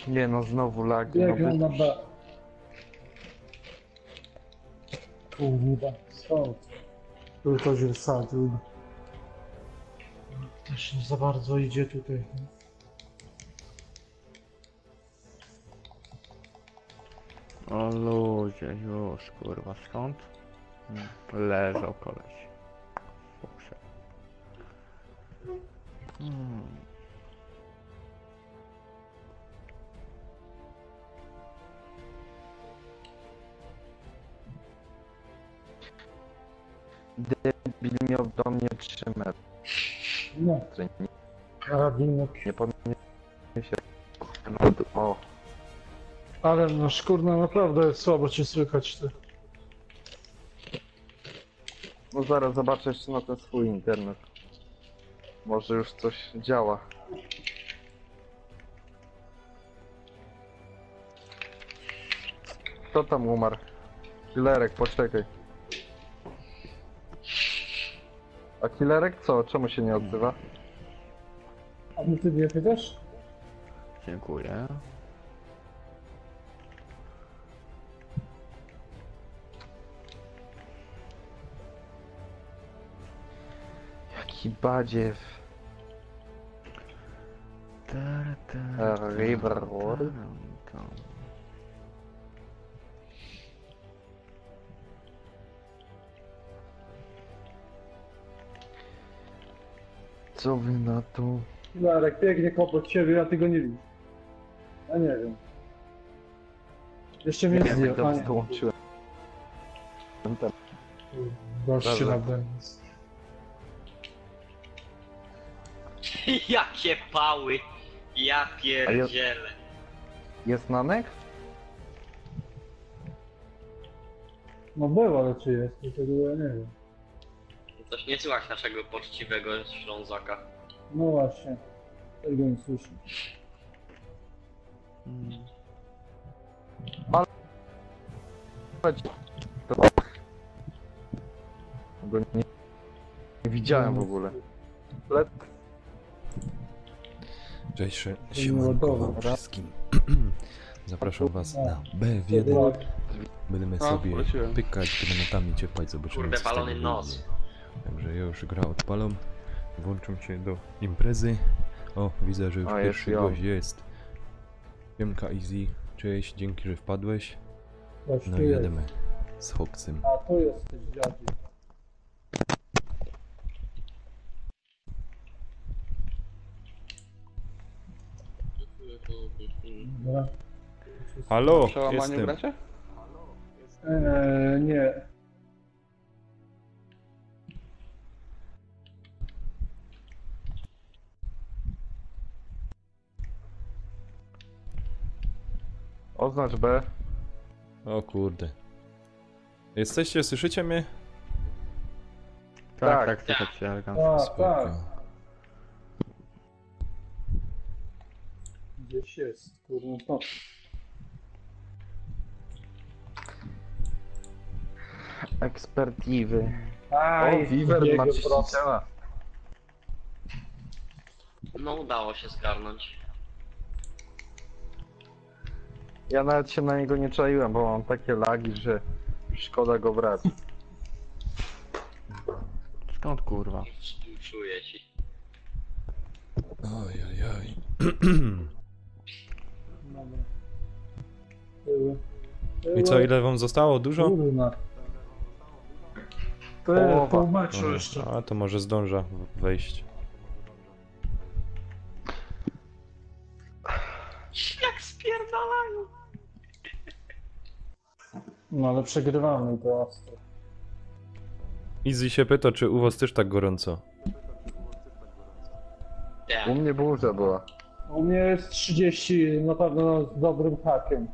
Nie no, znowu lagi. Biegnę No, na B. Kurwa, stąd. Tu ktoś wsadził. Też nie za bardzo idzie tutaj. O ludzie, już kurwa, skąd? Leżał koleś. Fukrze. Debil miał do mnie 3 metry. Nie, karabinek. Nie powinien się... O, Ale no szkurna, naprawdę słabo cię słychać ty. no zaraz zobaczę jeszcze na ten swój internet. Może już coś działa. Kto tam umarł? Killerek, poczekaj. A Killerek co? Czemu się nie odzywa? A my ty nie pytasz? Dziękuję. Jaki badziew. River World. Co wy na to? Larek biegnie kopać ciebie, ja tego nie widzę. Ja nie wiem. Jeszcze mnie Nie wiem, zdjął. jak to dołączyłem. Gościu Dobra. na B. Jakie pały! Ja pierdzielę. Jest Nanek? No był, ale czy jest? To tego ja nie wiem. Coś nie słychać naszego poczciwego Ślązaka. No właśnie. Tego nie słyszę. Chodź. Go nie widziałem w ogóle. Let... Cześć, dobra. siemanko wszystkim. Zapraszam was na B1. Będziemy sobie wróciłem. pykać granatami, ciepać, zobaczymy Kurde, co z tego balony wyjdzie. nos. Także ja już gra odpalam. Włączam się do imprezy. O, widzę, że już A, jest pierwszy ją. gość jest. Siemka Easy, cześć, dzięki, że wpadłeś. Coś No tu i jest. jedziemy z Hoxem. A tu jesteś dziadzi. Dobra. Halo, Przełamanie jestem. bracie? Nie. Oznacz B. O kurde. Jesteście, słyszycie mnie? Tak, słychać się elegancko. Tak, Spoko. tak. Gdzieś jest, kurde, to. Ekspertiwy. Aj, O, Viver jego ma prosto. czyściciela. No udało się zgarnąć. Ja nawet się na niego nie czaiłem, bo mam takie lagi, że szkoda go brać. Skąd kurwa? Czuję ci. Oj, oj, oj. Dobra. Tyły. I co, ile wam zostało? Dużo? Kurna. To Połowa. jest pół meczu Aha. jeszcze. A to może zdąża wejść. Jak spierdalają! No ale przegrywamy to ostro. Easy się pyta, czy u was też tak gorąco? U mnie burza była. U mnie jest 30, na pewno z dobrym hakiem.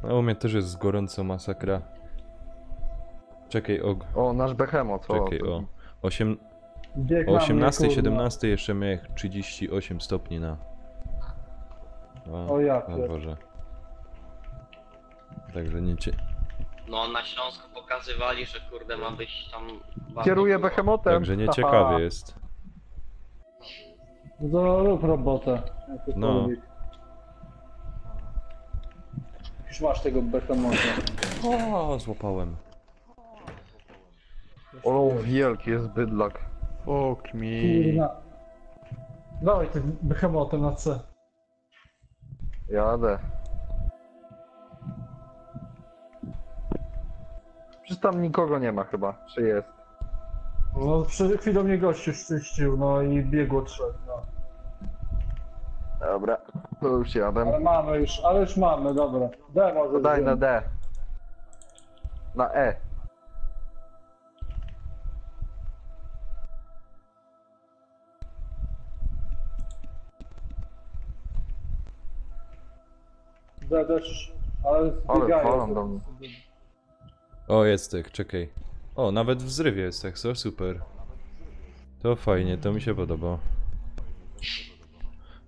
No u mnie też jest gorąco, masakra. Czekaj, O, nasz behemoth. czekaj, o. 8, Bieg o na mnie, 18, kurna. 17 jeszcze miałem 38 stopni na... O ja na pier- dworze. Także nie cie... No na Śląsku pokazywali, że kurde ma być tam... Kieruję bardzo behemothem. Także nie Haha. ciekawie jest. No to rób robotę. No. Już masz tego behemosa. O, złapałem. O, wielki jest bydlak. Fuck me. Kurna. Dawaj tym behemotem na C. Jadę. Przecież tam nikogo nie ma chyba, czy jest? No przed chwilą mnie gościu szczyścił, no i biegło trzech, no. Dobra, to już jadę. Ale już mamy, dobra. D może To daj na wziąć. D. Na E. D też, ale Ale zbiegają. walą do mnie. O, jest tak, czekaj. O, nawet w zrywie jest tak, co? Super. To fajnie, to mi się podoba.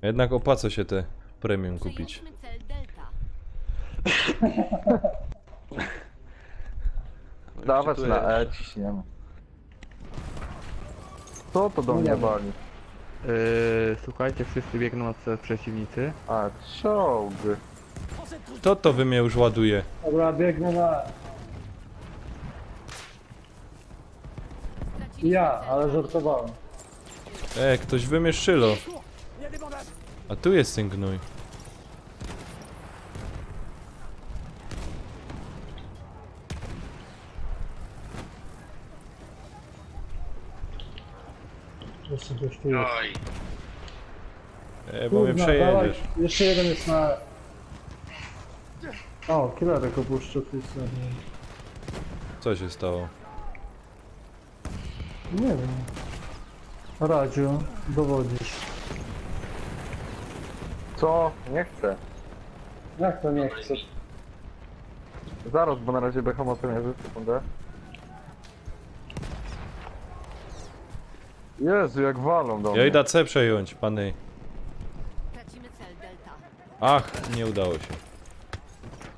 Jednak opłaca się te premium kupić. Przejdźmy cel Delta. Dawać na E, ciśniemy. Co to do No mnie dobra. wali? Słuchajcie, wszyscy biegną na cel przeciwnicy. A, czołg. Kto to wy mnie już ładuje? Dobra, biegnę na... Straciliśmy Ja, cel ale A. żartowałem. Ktoś wymieszczylo. A tu jest ten gnój. Jeszcze coś tu jest. Oj, Bo mnie Kurna, przejedziesz. dawaj. Jeszcze jeden jest na... O, killerek opuszczę tu sobie. Co się stało? Nie wiem. Radziu, dowodzisz. Co? Nie chcę. Jak to nie chcę? Zaraz, bo na razie behemotem jeżdżę, sekundę. Jezu, jak walą do mnie. Ja idę C przejąć, pany. Tracimy cel Delta. Ach, nie udało się.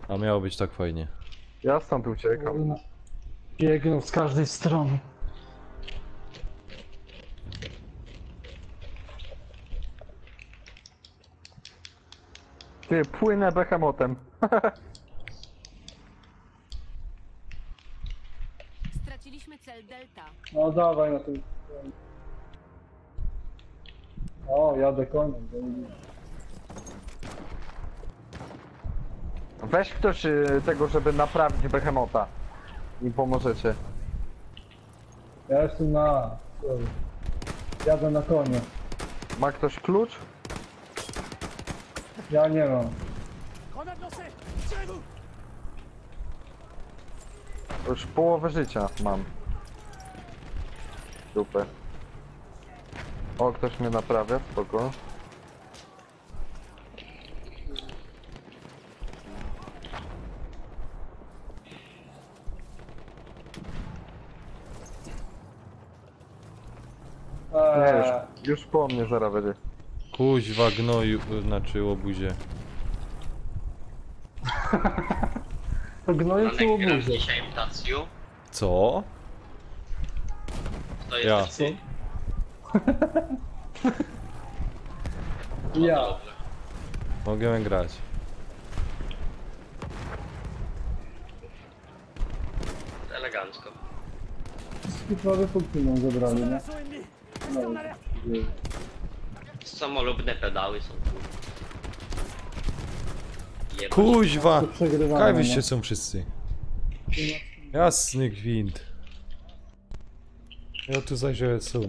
A miało być tak fajnie. Ja stąd uciekam. Kurna. Biegną z każdej strony. Ty, płynę behemotem. Straciliśmy cel Delta. No dawaj na tym. O, jadę koniem. Weź ktoś tego, żeby naprawić behemota. I pomożecie. Ja jestem na... sorry. Jadę na konie. Ma ktoś klucz? Ja nie mam. Już połowę życia mam. Super. O, ktoś mnie naprawia, spoko. Nie, już po mnie zaraz będzie. Kuźwa gnoju, znaczy łobuzie. To gnoju czy Manek gra łobuzie? dzisiaj w Tacju. Co? To Ja. jest ty. Ja. Dobrze. Mogę grać. Elegancko. Wszystkie prawie punkty nam zabrali, nie? No. Samolubne pedały są tu. Jebać. Kuźwa! To przegrywamy, Kaj no. wyście są wszyscy. Jasny gwint. Ja tu zajrzę są.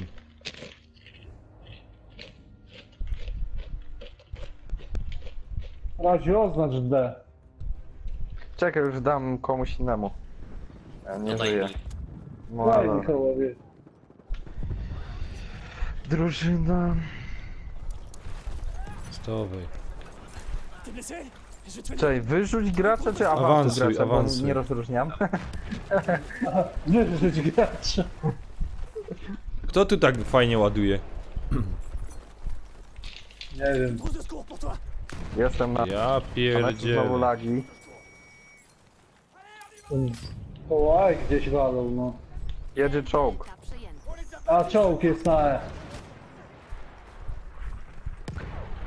Razie oznacz D. Czekaj, już dam komuś innemu. Ja nie Dodaj żyję. mi. No, Daj no. Mikołowi. Drużyna. Stowej. Czekaj, wyrzuć gracza czy awansuj Awansuj, gracza, bo awansuj. nie rozróżniam. Nie żyć gracza. Kto tu tak fajnie ładuje? Nie wiem. Jestem na... Ja Znowu pierdzielę. lagi. To łaj gdzieś walą, no. Jedzie czołg. Delta przejęty. A czołg jest na E.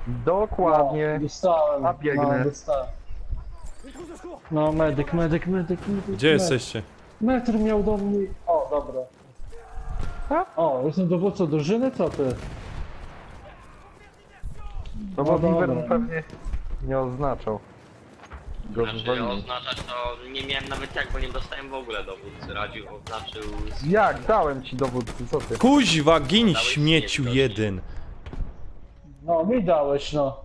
Dokładnie. No, dostałem. A biegnę. No, dostałem. No, medyk. Gdzie jesteście? Metr miał do mnie. O, dobra. O, jestem dowódcą drużyny, co ty? No bo No Weaver dobra. mu pewnie nie oznaczał. Go Znaczy wywalili. oznaczać to nie miałem nawet jak, bo nie dostałem w ogóle dowódcy. Radził oznaczył Jak? Dałem ci dowódcy, co ty? Kuźwa, gin Dałeś śmieciu mnie, jeden. No, mi dałeś, no.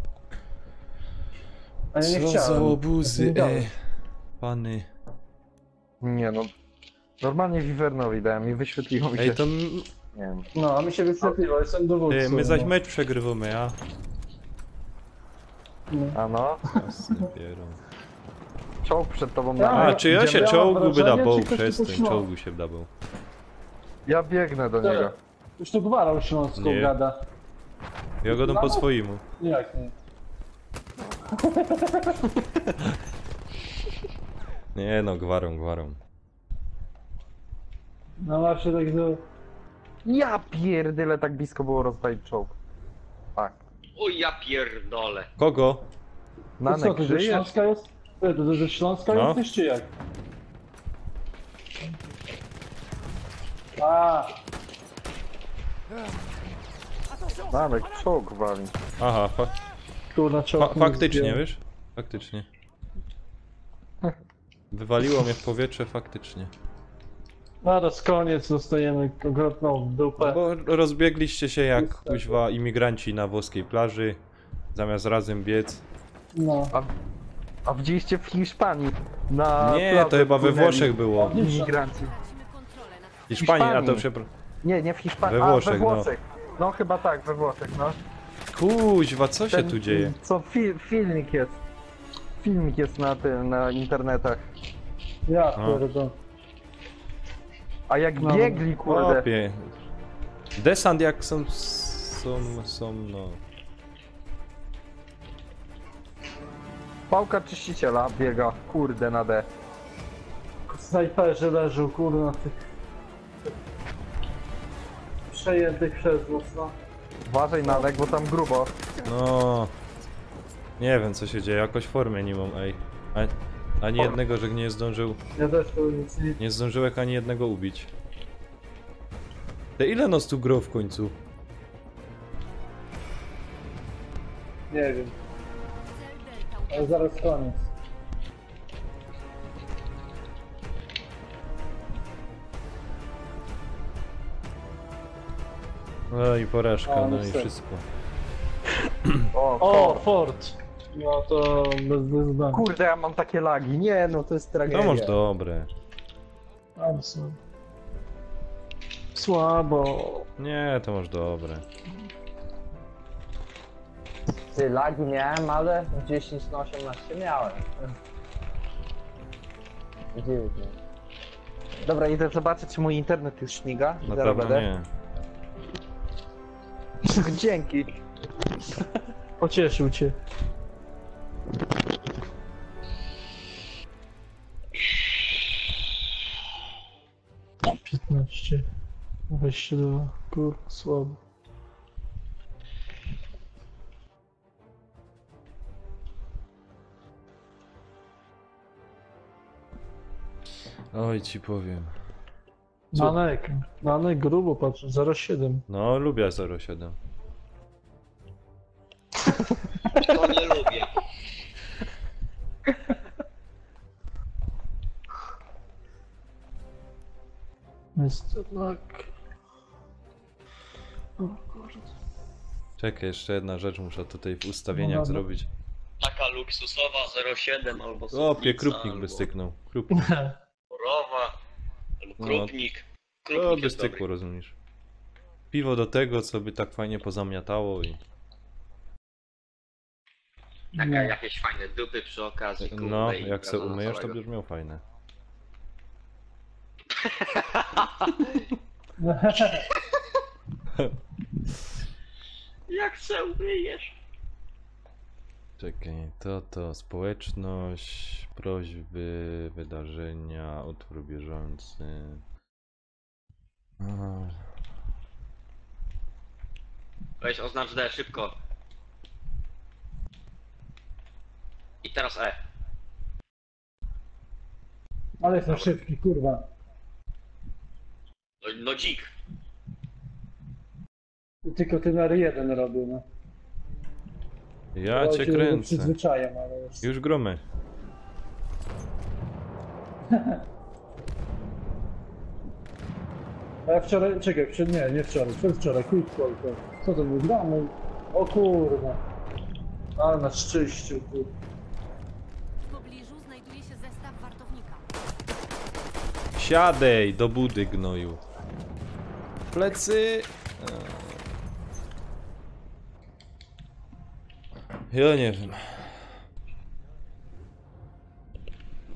A ja nie Co chciałem. za obuzy, Mi dałeś. Pany. Nie no. Normalnie Wivernowi dałem i wyświetliło mi się. Ej, to Nie wiem. No, a mi się wyświetliło, jestem dowódcą. my zaś no. mecz przegrywamy, a? A no? Jasne, bierą. Czołg przed tobą Ja- na... A, czy ja się Idziemy. czołgu by Wrażenie, dawał? czy ktoś tu Przestań, poszło? czołgu się dawał. Ja biegnę do Dobra. niego. Już tu gwarą śląską Nie. gada. Ja go dam po swojemu. Jak nie? Nie no, gwarą. No właśnie tak do... Ja pierdyle, tak blisko było rozwalić czołg. Tak. O ja pierdolę. Kogo? To co, Nanek, ty ze żyjesz? Śląska jest? Ty ze Śląska No. jesteś, czy jak? A, Nanek, czołg wali. Aha, kurna, czołg mi faktycznie, zdjął. wiesz? Faktycznie. Wywaliło mnie w powietrze, faktycznie. Zaraz koniec, dostajemy konkretną w dupę. Bo rozbiegliście się jak kuźwa imigranci na włoskiej plaży, zamiast razem biec. No. A widzieliście w Hiszpanii? Na Nie, plaży to chyba we płynęli Włoszech było. Imigranci. Tracimy kontrolę nad Hiszpanii, a to Hiszpanii. przepraszam. Nie w Hiszpanii, We Włoszech, we no. Włoszech. No chyba tak, we Włoszech, no. Kuźwa, co się tu dzieje? Co, filmik jest. Filmik jest na tym, na internetach. Ja No. pierdolę. A jak No. biegli, kurde. Opie. Desant jak są, no. Pałka czyściciela biega, kurde, na D. Snajperzy leżą, kurna, na tych... Przejętych przez nas, no. Uważaj, Nanek, bo tam grubo. No. Nie wiem co się dzieje, jakoś formę nie mam, ej. Ani jednego, że nie zdążył. Ja też tu nic nie... Nie zdążyłek ani jednego ubić. Te ile nas tu grą w końcu? Nie wiem, cel Delta. ale zaraz koniec. No i porażka, O, no i niestety. wszystko. O, Ford! No to bez wyzwania. Kurde, ja mam takie lagi. Nie, no to jest tragedia. No może dobre. Słabo. Nie, to może dobre. Ty, lagi miałem, ale 10 na 18 miałem. Dziwnie. Dobra, idę zobaczyć, czy mój internet już śmiga. Na Zaraz pewno będę. nie. Dzięki. Pocieszył cię. O, 15. 22. Kur, słabo. Oj, ci powiem. Co? Nanek grubo patrzę, 0,7. No, lubię 07. To nie lubię. Jest jednak... O kurde. Czekaj, jeszcze jedna rzecz muszę tutaj w ustawieniach No dobra. zrobić. Taka luksusowa 0,7 albo O, Sofnica, krupnik by albo styknął. Krupnik. Korowa, albo No. krupnik. To Krupnik by jest dobry. stykło, rozumiesz. Piwo do tego, co by tak fajnie pozamiatało i... Taka jakieś fajne dupy przy okazji. Kurde, No, i jak se wraca do umyjesz, to całego. będziesz miał fajne. Jak se umyjesz? Czekaj, to społeczność, prośby, wydarzenia, utwór bieżący. A, Weź oznacz D szybko. I teraz E. Ale jestem szybki, kurwa. No dzik. I tylko ten R1 robię, no. Ja cię kręcę. Przyzwyczajem, ale już... Już gromy. A ja wczoraj, czekaj, nie wczoraj, przedwczoraj, Quickball, co to był, gramy? O kurwa. Ale na szczęściu, kurwa. W pobliżu znajduje się zestaw wartownika. Siadej do budy, gnoju. Plecy. Ja nie wiem.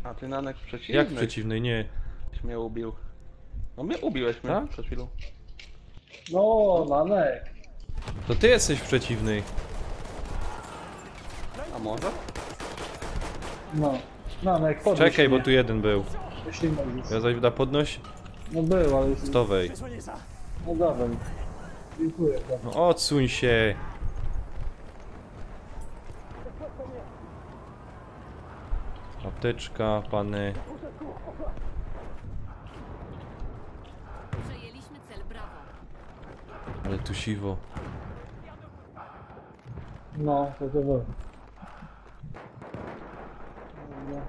A ty Nanek przeciwny. Jak przeciwnej? Nie. Mnie ubił. No mnie ubiłeś mnie Tak? przed chwilą. No, Nanek. To ty jesteś w przeciwnej. A może? No. Nanek, podnieś Czekaj, bo mnie, tu jeden był. jeśli możesz. Ja zaś da podnoś. No był, ale jest... Stowej. No dawaj. Dziękuję, dawaj. No odsuń się. Apteczka, pany. Przejęliśmy cel Brawo. Ale tu siwo. No, to było. No.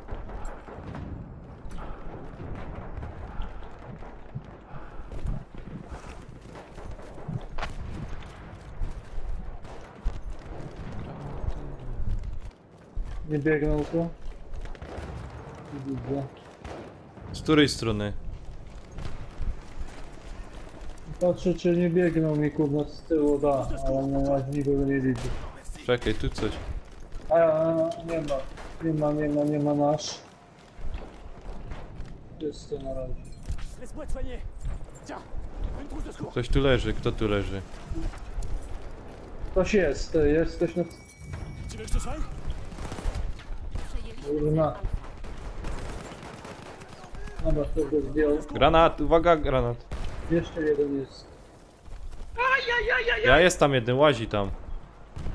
Nie biegną tu? Nie widzę. Z której strony? Patrzę, czy nie biegną mi kurwa z tyłu, da, ale na nikogo nie widzę. Czekaj, tu coś. A nie ma nasz. Jest to na razie. Ktoś tu leży, kto tu leży? Ktoś jest ktoś na... Przejęliśmy Kurna. cel Alfa. Dobra, to go zdjął. Granat, uwaga, granat. Jeszcze jeden jest. Ja jest tam jeden, łazi tam.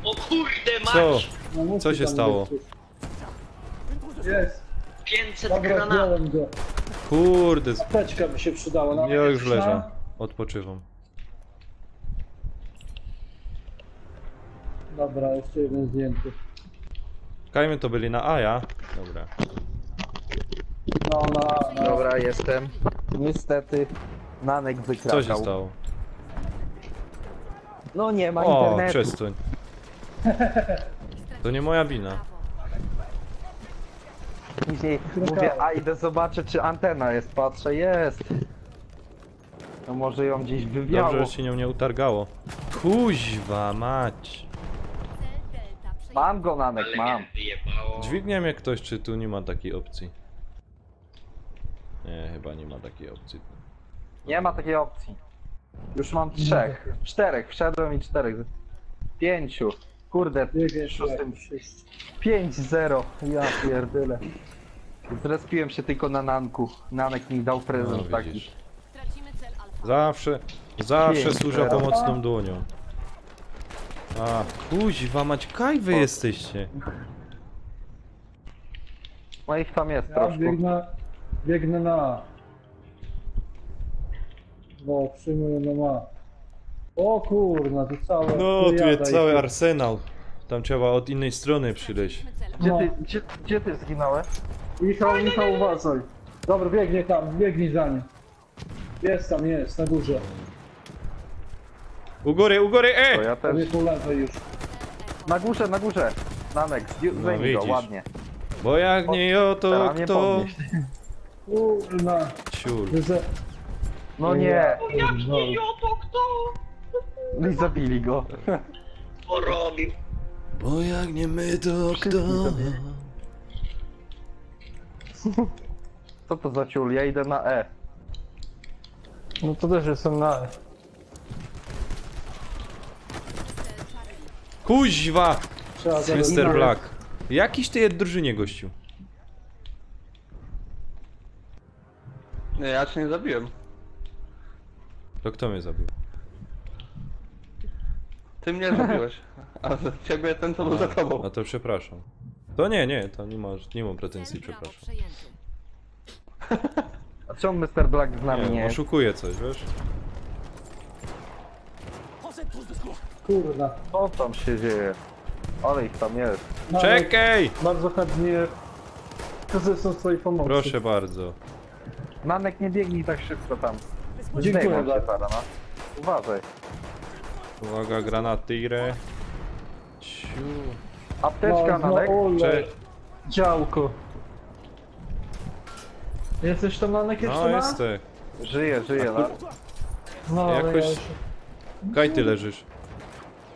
O kurde Co? mać! No, musi Co się tam stało? być coś. Jest. 500 Dobra, granatów. zdjąłem go. Kurde, Apteczka by się przydała. No, ja już na- leżę. Odpoczywam. Dobra, jeszcze jeden zdjęty. Kajmy to byli na A, ja? Dobra. No, na... Dobra, jestem. Niestety Nanek Co wykrakał. się stało? No nie ma O, internetu. przestań. To nie moja wina. Brawo. Później mówię, a idę zobaczę, czy antena jest. Patrzę, jest. No może ją gdzieś wywiało. Dobrze, że się nią nie utargało. Kuźwa mać. Cel Delta przejęty. Mam go, Nanek, Ale mam. mnie wyjebało. Dźwignie mnie ktoś, czy tu nie ma takiej opcji? Nie, chyba nie ma takiej opcji. Nie ma takiej opcji. Już mam 3. 4. Wszedłem i 4. 5. Kurde, Biegnie w szóstym. się. 5-0. Ja pierdyle. Zrespiłem się tylko na Nanku. Nanek mi dał prezent No, taki. widzisz. Tracimy cel Alfa. Zawsze Pięć, służę zero. pomocną dłonią. A, kuźwa mać, kaj wy jesteście. No ich tam jest Ja troszkę. biegnę na... Bo przyjmuję na ma. O kurna, to całe... No, tu plejada jest cały ich. arsenał. Tam trzeba od innej strony przyleć. Traciliśmy cel Gdzie No. ty, gdzie ty zginąłeś? Michał, uważaj. Dobra, biegnie tam, biegnij za nim. Jest tam, jest, na górze. U góry, To ja Tam też. jest po lewej już. Na górze, na górze. Nanek, No, zdejmij go, widzisz. ładnie. Bo jak nie ja, to Teraz mnie kto? podnieś. Kurna. Ciul. No nie, No. to kto? i zabili go. Porobił. Bo jak nie my, to kto? Co to za ciul? Ja idę na E. No to też jestem na... cel Charlie. Kuźwa! Trzeba Mr. Black. Jakiś ty jest drużynie, gościu. Nie, ja cię nie zabiłem. To kto mnie zabił? Ty mnie zabiłeś. A za ciebie ten, co był za tobą. No to przepraszam. To nie, to nie mam pretensji, Cel Brawo przepraszam. przejęty. A czemu Mr. Black z nami Nie, nie jest? oszukuje coś, wiesz? Kurna. Co tam się dzieje? Ale ich tam jest. Czekaj! Bardzo chętnie korzystam z twojej pomocy. Proszę bardzo. Nanek, nie biegnij tak szybko tam. Dziękuję Zdejmą się bardzo. para, no. Uważaj. Uwaga, granatire. Ciu. Apteczka, Nanek. ole. Cze- Działko. Jesteś tam Nanek jeszcze No na? jesteś. Żyje, no. No, ale Jakoś- ja już... Kaj ty leżysz.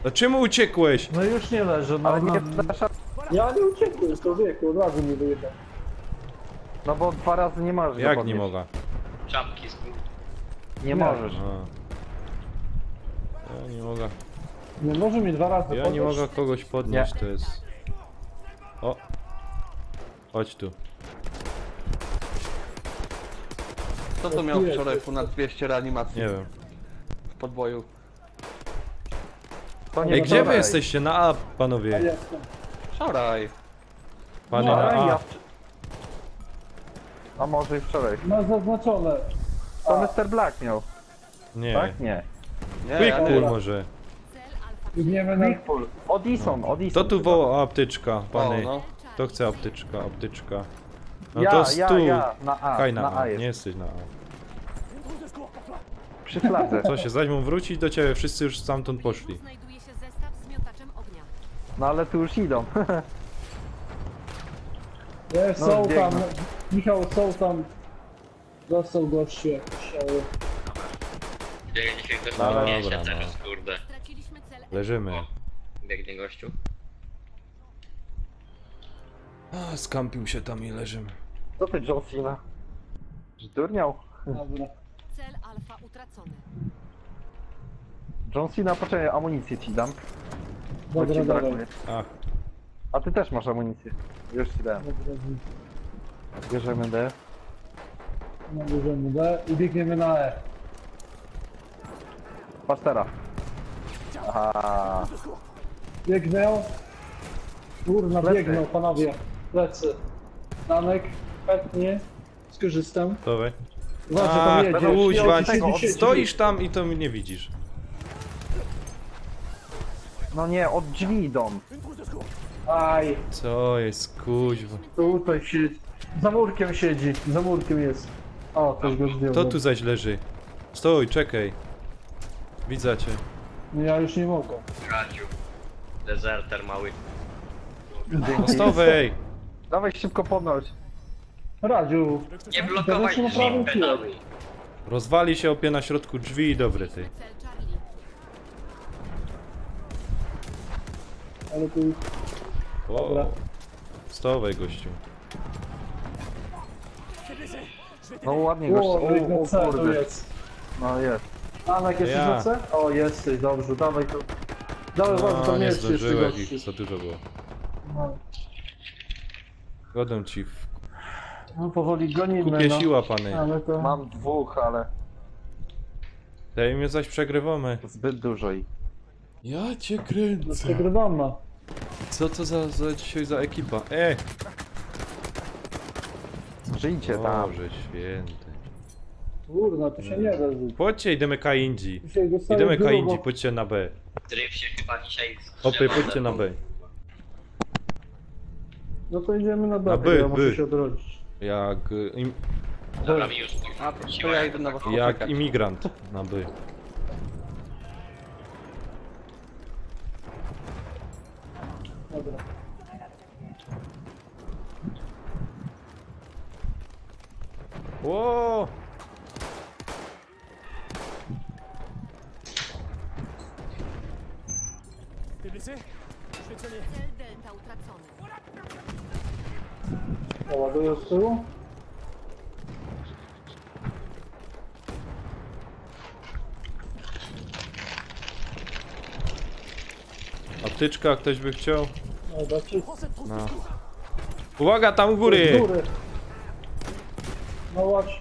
Dlaczego uciekłeś? No już nie leżę, no. Ale nie no. nasza... Ja nie uciekłem, człowieku, od razu mi wyjechał. No bo 2 razy nie możesz go Jak nie podnieść. mogę? Czapki z Nie możesz. Ja nie mogę. Nie może mi 2 razy Ja nie podnieść? mogę kogoś podnieść, to jest... O! Chodź tu. Kto to miał wczoraj ponad 200 reanimacji Nie wiem. w podboju? To nie Ej, gdzie wy wczoraj. jesteście? Na A, Ja panowie. jestem. Wczoraj. Panie No, na Ej, A. ja... A może i wczoraj. Ma zaznaczone. To Mr. Black miał, Nie. tak? Nie. Nie, ja Quick nie. pull może. Cel alfa. Biegniemy na... Quickpull. Odison. To tu woła aptyczka, O, pany. no. To chce aptyczka, aptyczka. No Ja, to ja, stół. ja. Na A. Kaj na na A, A jest. nie jesteś na A. Przy fladze. Co się, zaś mu wrócić do ciebie, wszyscy już stamtąd poszli. Znajduje się zestaw z miotaczem ognia. No ale tu już idą. Nie, No, są biegną. tam. Michał, są tam. Dostał gościu jakiś, ale... Dzisiaj ktoś Dobra, podniesie no. teraz, kurde. Straciliśmy cel. Leżymy. Biegnie gościu. A, skampił się tam i leżymy. Co ty, John Cena? Zdurniał? Dobra. Cel alfa utracony. John Cena, poczekaj, amunicję ci dam. Bo ci Dobra, dobra. brakuje. Ach, A ty też masz amunicję. Już ci dałem. Bierzemy D. No, bierzemy D i biegniemy na E. Patrz teraz. Aha. Biegnę. Kurna, Plecy. biegną, panowie. Plecy. Danek, chętnie. Skorzystam. to we. Uważaj, A, tam jedzie. kuźwa, Siedzi. stoisz tam i to mnie nie widzisz. No nie, od drzwi idą. Aj, Co jest, kuźwa. tutaj siedzi. Za murkiem siedzi, za murkiem jest. O, ktoś go zdjął. Kto tu zaś leży? Stój, czekaj. Widzę cię. No ja już nie mogę. Radziu. Dezerter mały. Stowej! Dawaj szybko podnoś. Radziu, Nie blokować Teraz drzwi naprawię pedałami. Rozwali się, opie na środku drzwi i dobry ty. Cel Charlie. ale tu... O, Dobra. stowej, gościu. No ładnie go. O, O, na C to kurde. jest. No jest. Anek, jesteś Ja. na C? O, jesteś, dobrze, dawaj to. Dawaj, no, to No, nie nie jest jeszcze zdążyłem gości. ich, za dużo było. No, Godę ci w no powoli gonimy, kupie no. siła, pany. Ale to... Mam dwóch, ale Daj mnie zaś przegrywamy. zbyt dużo ich. Ja cię No, kręcę. przegrywamy. Co to za dzisiaj za ekipa? Żyjcie tam. Boże święty. Kurna, tu się nie da żyć. Chodźcie, idziemy ka indzi. Dzisiaj dostaję Idziemy ka grubo. indzi, chodźcie na B. Dryf się chyba dzisiaj Opy, chodźcie na B. No to idziemy na B, Na B, ja muszę B. się odrodzić. Jak, Dobra, mi już A, to ja idę na was jak poczekać. imigrant na B. Dobra. Ło! Cel delta utracony. Ładuję z tyłu. Aptyczka, ktoś by chciał? Dobra, czy... No. Uwaga, tam u Z góry! góry. No łapź.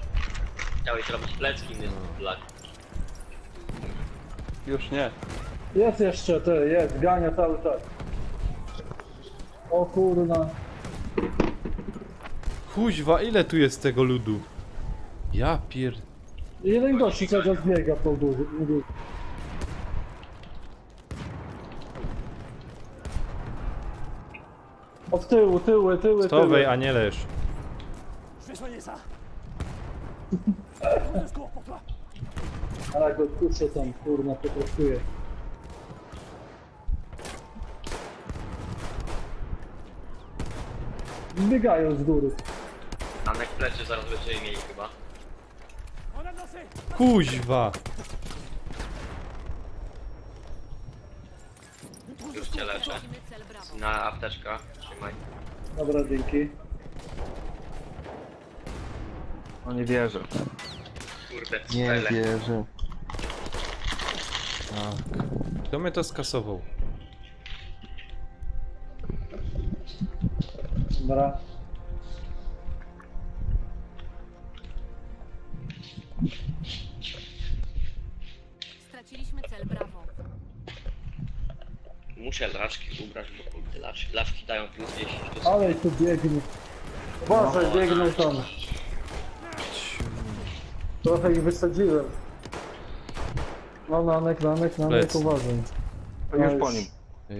Chciałeś robić plecki, więc Black. Już nie. Jest jeszcze, ty, jest, gania cały czas. O kurna. Kuźwa, ile tu jest tego ludu? Ja pier... Jeden gościu cały czas biega po górze. Od tyłu, tyły. Stowej, a nie leż. Ale go kurczę tam, kurna, potraktuję. Biegają z góry. Anek plecy zaraz będziemy mieli chyba. Kuźwa! Już cię leczę. Tracimy cel Bravo. Na apteczka, trzymaj. Dobra, dzięki. No nie wierzę. Kurde, Nie cele. wierzę. Tak. Kto mnie to skasował? Dobra. Straciliśmy cel Bravo. Muszę laczki ubrać, bo kurde, laczki dają plus 10. To jest... Ale tu biegnie. Boże, biegną tam. Trochę ich wysadziłem. No, nanek, Plec. uważaj. To już po nim.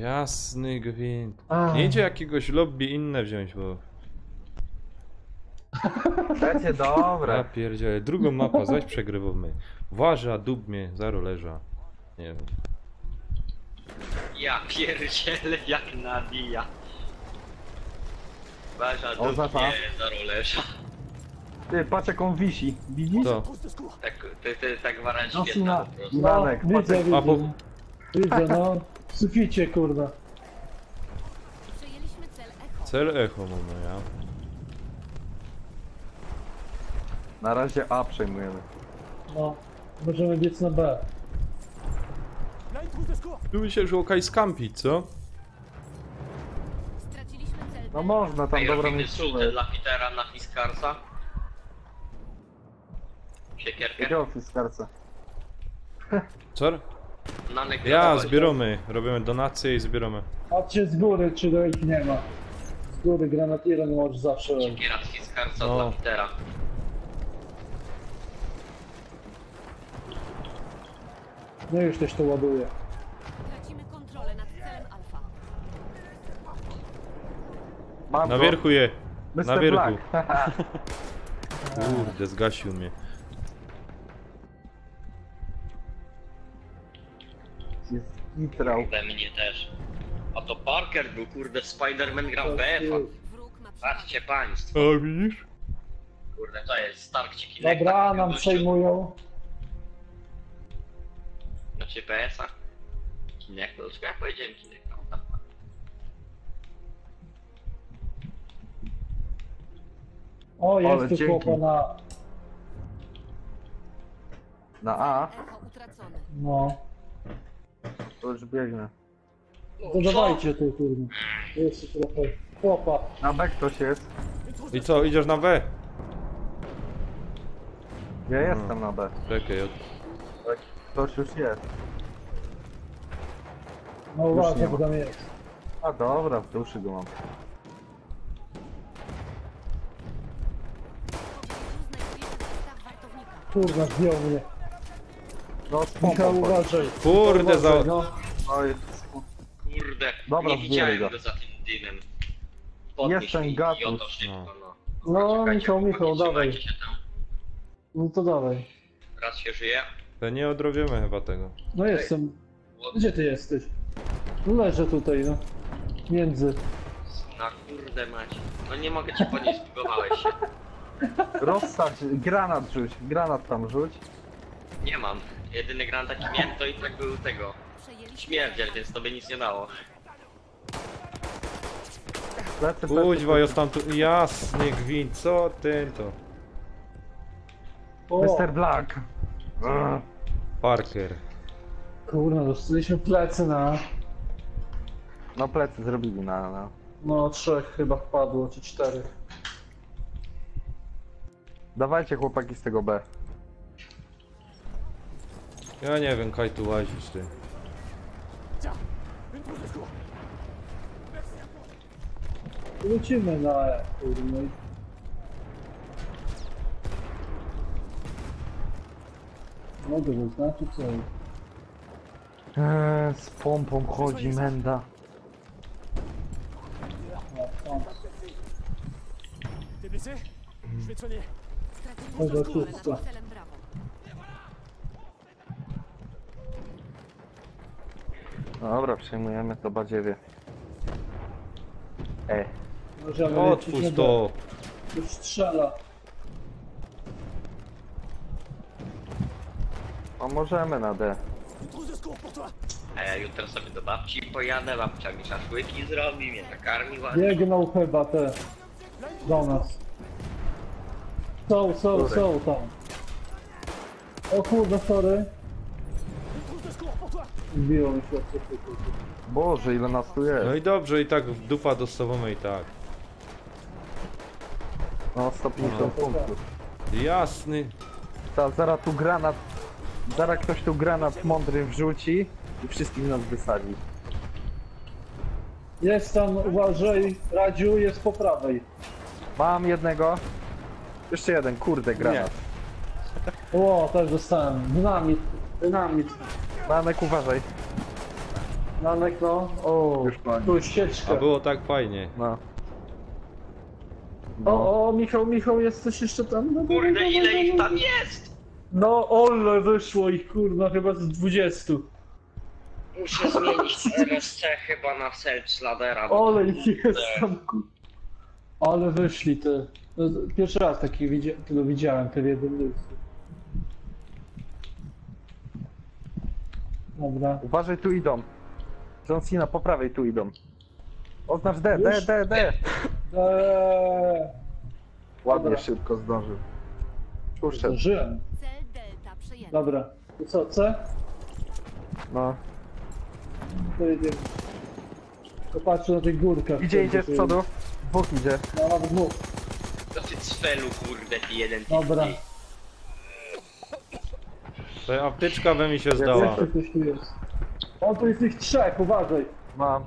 Jasny gwint. Ach. Nie idzie jakiegoś lobby inne wziąć, bo... Lecie, Ja dobra. pierdzielę. Drugą mapę, zaś przegrywamy. Właża, dób mnie, zaro leża. Nie wiem. Ja pierdzielę jak nabija. Baża O, do zapa. mnie za rolerza. Ty, patrz jak on wisi. Widzisz? To. Tak gwarancja No, świetna syna. po prostu. Danek, widzę, patrz jak... widzę. A, bo- Widzę, no. W suficie, kurwa. Przejęliśmy cel Echo. Cel echo mamy, ja. Na razie A przejmujemy. No. Możemy biec na B. Tu by się żółkaj skampić, co? Straciliśmy cel No B. można tam Ej, dobra robimy mieć żółte sumę. dla Petera na Fiskarsa. Siekierkę. Jakiego fiskarca? Co? Nanek Ja, dawaj. zbieramy. Robimy donacje i zbieramy. Patrzcie z góry, czy do ich nie ma. Z góry granatierem może zawsze robić. Siekiera z Fiskarsa No. dla Petera. No już też to ładuje. Tracimy kontrolę nad celem Alfa. Mam Na go. wierchu je. Mr. Na wierchu. Black. Kurde, zgasił mnie. Jest nitrał. Kurde, mnie też. A to Parker był, kurde, Spider-Man grał BF-a. Wróg ma Patrzcie państwo. O, widzisz? Kurde, to jest Starkcie Kinecta. Dobra, nam przejmują. Znaczy PS-a? Kinecta, to ja powiedziałem Kinecta. O, Ale jest tu dzięki. chłopa na... Na A Echo utracony. No. to już biegnę. To dawajcie tu, kurwa. Jeszcze trochę. Chłopa. Na B ktoś jest. I co, idziesz na B? Ja jestem na B. Czekaj, Ktoś już jest. No nie uważaj, ma. bo tam jest. A dobra, w duszy go mam. W pobliżu znajduje się zestaw wartownika. Kurwa, zdjął mnie. No, z Michał, pompą. uważaj. Kurde, za... Uważaj, no. No jest... Kurde, Dobra, nie widziałem zbieraj go go. za tym dymem. Podnieś Jest ten mi gatus. i oto szybko, no. No, Czekajcie, Michał, chłopaki, dawaj. trzymajcie się tam. No to dawaj. Raz się żyje. To nie odrobiemy chyba tego. No jestem. Gdzie ty jesteś? No leżę tutaj, no. Między. Na kurde mać. No nie mogę cię podnieść, zbugowałeś się. Rozsadź, granat rzuć. Granat tam rzuć. Nie mam. Jedyny granat taki miałem to i tak był tego. Przejęliśmy Śmierdziel, więc tobie nic nie dało. Plecy, Kuźwa, jest tam tu... Jasny gwint, co ten to? O, Mr. Black. Ugh. Parker. kurwa, dostaliśmy plecy na... No plecy zrobili na... No, 3 chyba wpadło, czy 4. Dawajcie chłopaki z tego B. Ja nie wiem, kaj tu łazisz ty. Lecimy na E, kurwa. mogę zaznaczyć co? Z pompą chodzi menda. T'es blessé? Je vais te soigner. Straciliśmy Dobra, kontrolę kurwa. nad celem Brawo. Dobra, przejmujemy to badziewie. Ej, Możemy lecieć Otwórz na to! B. Już strzela. a możemy na D. Une trousse de secours pour toi. A ja jutro sobie do babci pojadę, babcia mi szaszłyki zrobi, mnie nakarmi ładnie. Biegną chyba te do nas. Są tam. O kurde, sorry. Une trousse de secours pour toi. Zbiło mi się od coś. Boże, ile nas tu jest. No i dobrze, i tak dupa dostawamy i tak. No 150 punktów. Jasny. Zaraz tu granat. Zaraz ktoś tu granat mądry wrzuci i wszystkich nas wysadzi. Jest tam, uważaj, Radziu, jest po prawej. Mam jednego. Jeszcze jeden, kurde, granat. O, też dostałem. Dynamit. Manek, uważaj. Nanek, no. O, Już po nim. tu ścieżka. A było tak fajnie. No. O, Michał, jesteś jeszcze tam? No, Kurde, ile ich tam jest? No, ole, wyszło ich, kurwa, chyba z 20. Muszę zmienić RSC chyba na Self-Sladera. Ole ich jest tam, ale wyszli te. No, pierwszy raz taki tego widziałem, te w jednym miejscu. Dobra. Uważaj, tu idą. John Cena, po prawej tu idą. Oznacz D. Ładnie, Dobra. szybko zdążył. Puszczę. Zdążyłem. Cel Delta przejęty. Dobra. To co, C? No. To jedziemy. Popatrzę na tych górkach. Idzie z przodu. Dwóch idzie. No, nawet dwóch. To ty cfelu, kurde, ty jeden. Dobra. Ta apteczka we mi się zdała. Jeszcze ktoś tu jest. O, tu jest ich trzech, uważaj. Mam.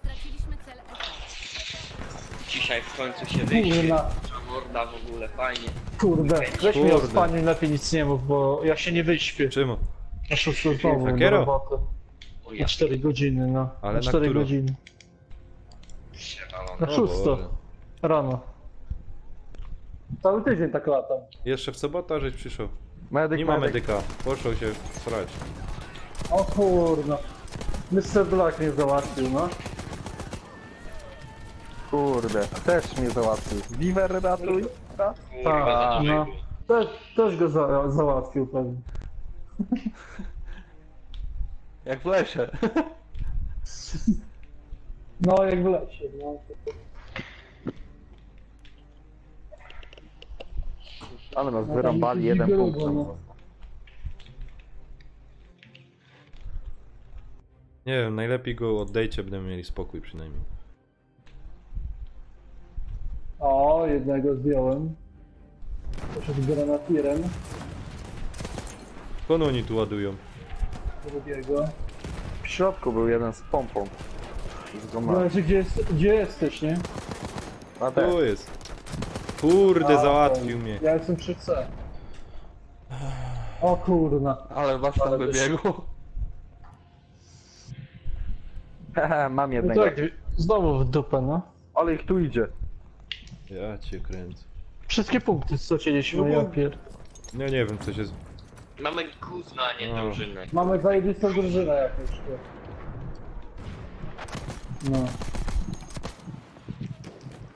Straciliśmy cel Echo. Dzisiaj w końcu się wyjdzie. Kurna. Morda w ogóle, fajnie. Kurde. Weź mi o Kurde. spaniu lepiej nic nie mów, bo ja się nie wyśpię. Czemu? Na 6 znowu do Takiero? roboty. O Na ja 4 godziny, no. Ale na na 4 którą? godziny. się Na O 6 Boże. rano. Cały tydzień tak latam. Jeszcze w sobotę żeś przyszedł. Medyk, Nie ma medyk. medyka. Poszło się srać. O kurno. Mr. Black mnie załatwił, no. Kurde, też mnie załatwił. Beaver ratuj. Tak, Kurwa, no. Też go załatwił pewnie. Jak w lesie. No, jak w lesie, no. Ale nas No, wyrąbali, tam jeden grubo, punkt. nam no. został. Nie wiem, najlepiej go oddejcie, będziemy mieli spokój przynajmniej. O, jednego zdjąłem. Poszedł granatierem. Skąd oni tu ładują? Drugiego. W środku był jeden z pompą. Z gumami. Znaczy, gdzie jesteś, nie? Na D. Tu jest. Kurde, A, załatwił mnie. Ja jestem przy C. O kurna. Ale was tam wybiegło. Haha, mam No jednego. tak, znowu w dupę, no. Ale ich tu idzie. Ja cię kręcę. Wszystkie punkty straciliśmy, No bo- ja pier... No nie wiem co się... Mamy gówno, a nie No. drużynę. Mamy zajebistą drużynę jakąś. tu. No.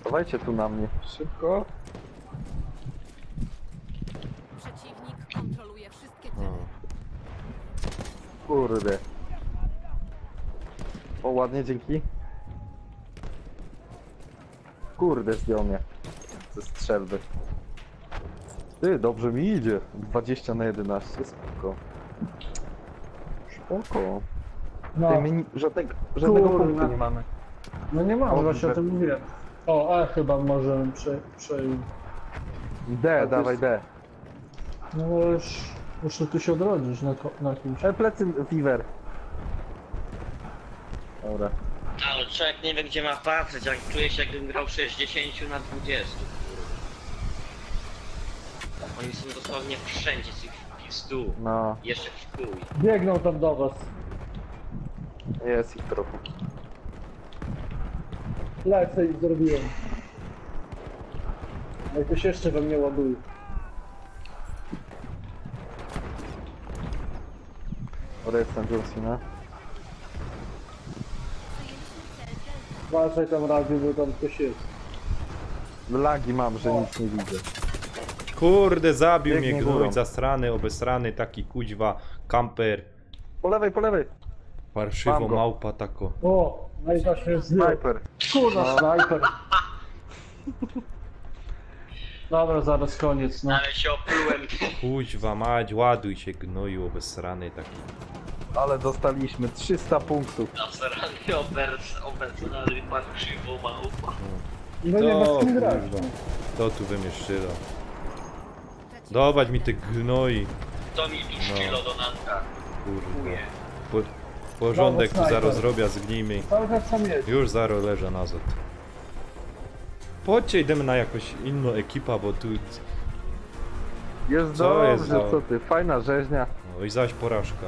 Dawajcie tu na mnie. Szybko. Przeciwnik kontroluje wszystkie cele. O. Kurde. O, ładnie, dzięki. Kurde, zdjął mnie. Ze strzelby. Ty, dobrze mi idzie. 20 na 11, spoko. Spoko. No, Ty, my żadnego Kurna. punktu nie mamy. no nie mam, O, właśnie o widzę. tym mówię. O, A chyba możemy przejść. D, dawaj D. No ale już muszę tu się odrodzić na kimś. Plecy, Weaver. Dobra. Ale człowiek nie wie gdzie ma patrzeć, jak czuje się jakbym grał 60 na 20. Oni są dosłownie wszędzie z ich pistu. No, Jeszcze w chuj. Biegną tam do was. jest ich trochę. Lecę i zrobiłem. No i ktoś jeszcze we mnie ładuje. Dobra, jestem Julsi, no. Uważaj tam Radziu, bo tam ktoś jest. Lagi mam, że nic nie widzę. Kurde, zabił Biegnie mnie górą. gnój, zasrany, obesrany, taki kuźwa, kamper. Po lewej, po lewej. Parszywo Mam go. małpa tako. O, no i właśnie jest Sniper. Kurwa, snajper. Dobra, zaraz koniec, no. Ale się oplułem. Kuźwa mać, ładuj się gnoju, obesrany taki. Ale dostaliśmy 300 punktów. Nasrany obecny parszywo małpa. No nie ma z kim grać. kurwa. To tu wymieszczyło. Dawać mi te gnoi. To mi tu szczylo do natka. Kurde. Porządek tu snajper. zaraz zrobię, zgnijmy. Cały czas sam jest. Już zaro leżę nazad. Chodźcie, idziemy na jakąś inną ekipę, bo tu... Jest Co dobrze, jest za- co ty, fajna rzeźnia. No i zaś porażka.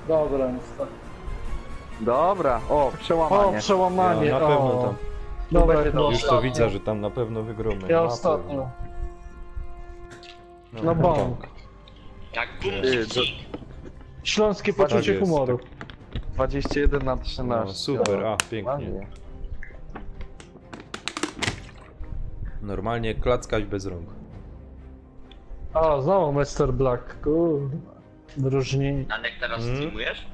Dobra, niestety. Dobra, o, O, przełamanie. przełamanie. Ja na pewno o. tam. Dobra, będzie no, dobrze. Już to widzę, że tam na pewno wygromy. Ja Na ostatnio. pewno. No bąk. Jak Ty, bumcik. Śląskie Tak poczucie jest, humoru. 21 na 13. No, super, a pięknie. Ładnie. Normalnie klackać bez rąk. O, znowu Mr. Black, kurde. Wyróżnienie. Nanek teraz streamujesz?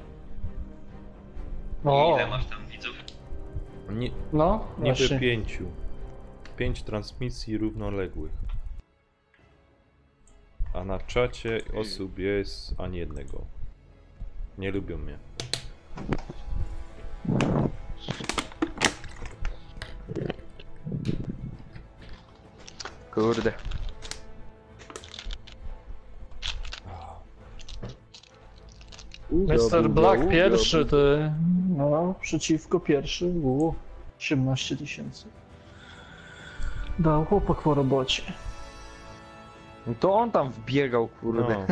O, Ile masz tam widzów? Nie, no, niby właśnie. 5. 5 transmisji równoległych. A na czacie osób jest ani jednego. Nie lubią mnie. Kurde. Mr. Black pierwszy, ty. No, przeciwko pierwszy. 18 000. Dał chłopak po robocie. No to on tam wbiegał, kurde.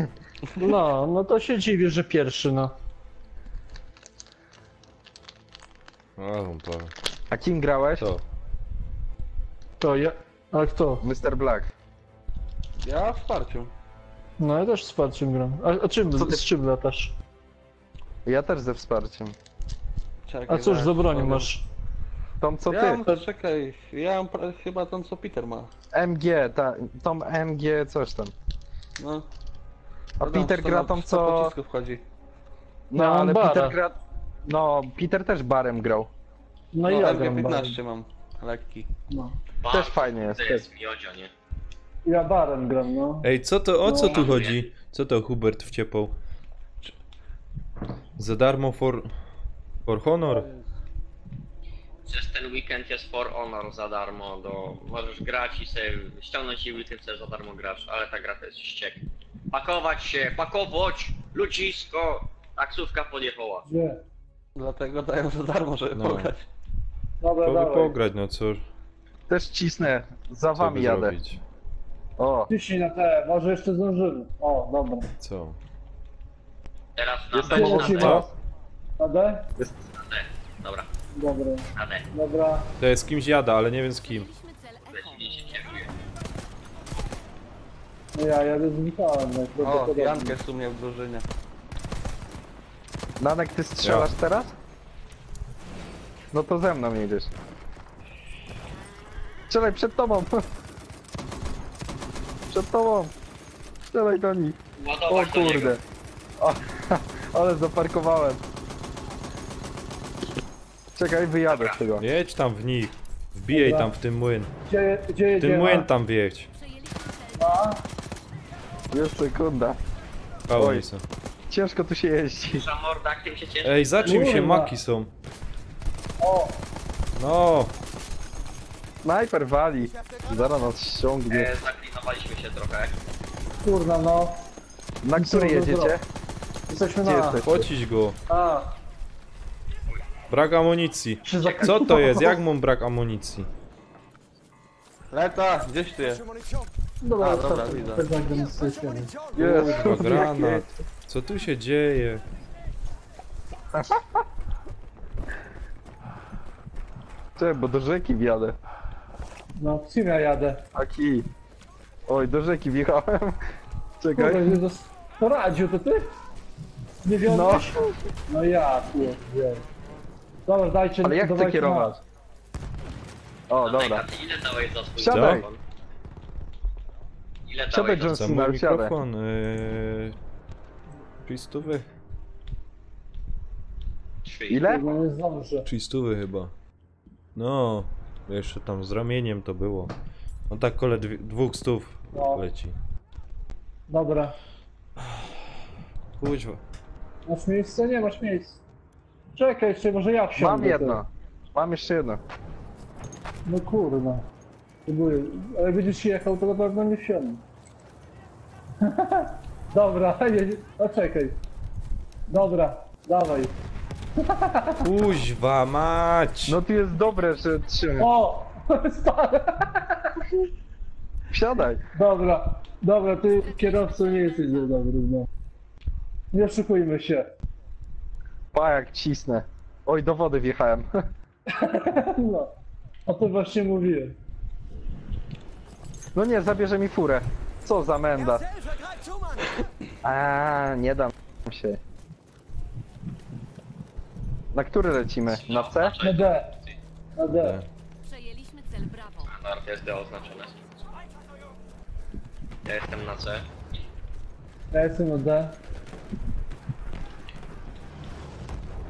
No. No to się dziwię, że pierwszy, no. O, A kim grałeś? to. To ja. Ale kto? Mr. Black. Ja wsparciu. No ja też z wsparciem gram. A czym, Co ty- z czym latasz? Ja też ze wsparciem. Czekaj, A cóż zaraz za bronią powiem. masz? Tą co Ja ty. mam, czekaj, ja mam chyba tą co Peter ma. MG, tą MG coś tam. No. A Peter gra tą co... pocisku wchodzi. No Ja mam ale bara. Peter gra... No, Peter też barem grał. No No i ja gram MG15 mam. Lekki. No. Też fajnie jest, To jest miodzio, nie? Ja barem gram, no. Ej, co to, o co No. tu chodzi? Co to Hubert wciepał? Za darmo for honor? Przez ten weekend jest For Honor za darmo, możesz grać i sobie ściągnąć i weekend sobie za darmo grasz, ale ta gra to jest ściek. Pakować się, pakować, ludzisko, taksówka podjechała. Gdzie? Dlatego dają za darmo, żeby No. pograć. Dobra, Mogę dawaj. pograć, no co, Też cisnę. Za co by wami jadę. zrobić? O, Ciśnij na te, może jeszcze zdążymy. O, dobra. Co? Teraz na Jest B, to na lecimy. D, Na D? na D. Dobra, Dobra, na D. dobra. To jest z kimś jada, ale nie wiem z kim. Mieliśmy cel Echo. Lecili się kieruje. No ja jadę z Michałem, O, najprawdopodobniej. Jankę jest u mnie w drużynie. Nanek, ty strzelasz Ja. teraz? No to ze mną jedziesz. Strzelaj przed tobą! Przed tobą! Strzelaj do nich! O Ładować do niego. kurde! O, ale zaparkowałem. Czekaj, wyjadę z tego. Jedź tam w nich. Wbijaj Dobra. tam w ten młyn. Gdzie W ten jedziemy? młyn tam wjedź. Przejęliśmy cel. Już sekunda. Pełni Oj. są. Ciężko tu się jeździ. Duża morda, jak tym się cieszy. Ej, za czym się Kurwa. maki są? O, No, Snajper wali. Zaraz nas ściągnie. Zaklinowaliśmy się trochę. kurna no. Na który jedziecie? Jesteśmy Gdzie na... jesteś? pocić go. A, Brak amunicji. się Co to jest? Jak mam brak amunicji? Leta, gdzieś ty jest? Munition. Dobra, A, dobra, tak, widzę. tak zagram z tej strony. Jezu, Kurwa, granat. Co tu się dzieje? Czekaj, bo do rzeki wjadę. No, w sumie ja jadę. Aki. Oj, do rzeki wjechałem. Kurde, Czekaj. nie poradził, to ty? Nie wiążesz? No ja, kurde. Dobra, dajcie, Ale jak chcę dawajcie kierować? O, Dobra. dobra. Ty ile dałeś za swój Siadaj. mikrofon? Ile Siadaj, dałeś za John Za Cena, mój siadę. mikrofon. 300? swój? Ile? No nie zdążę. 300 chyba. No, jeszcze tam z ramieniem to było. No tak kole 200 No. leci. Dobra. Kuźwa. Masz miejsce? Nie masz miejsc. Czekaj jeszcze, może ja wsiądę. Mam jedno. Mam jeszcze jedno. No kurwa. Próbuję. Ale jak będziesz jechał, to na pewno nie wsiądę. Dobra, jedzie. No czekaj. Dobra, dawaj. Kuźwa mać! No tu jest dobre, że trzymam. O! Stary. Wsiadaj. Dobra, ty kierowcą nie jesteś za dobry, no. Nie oszukujmy się. Pa, jak cisnę. Oj, do wody wjechałem. No. O to właśnie mówiłem. No nie, zabierze mi furę. Co za menda. Hilfe, greif zu, Mann! A, nie dam się. Na który lecimy? Na C? Na D. Na D. Przejęliśmy cel Brawo. Standard jest D oznaczone. Ja jestem na C. Ja jestem na D.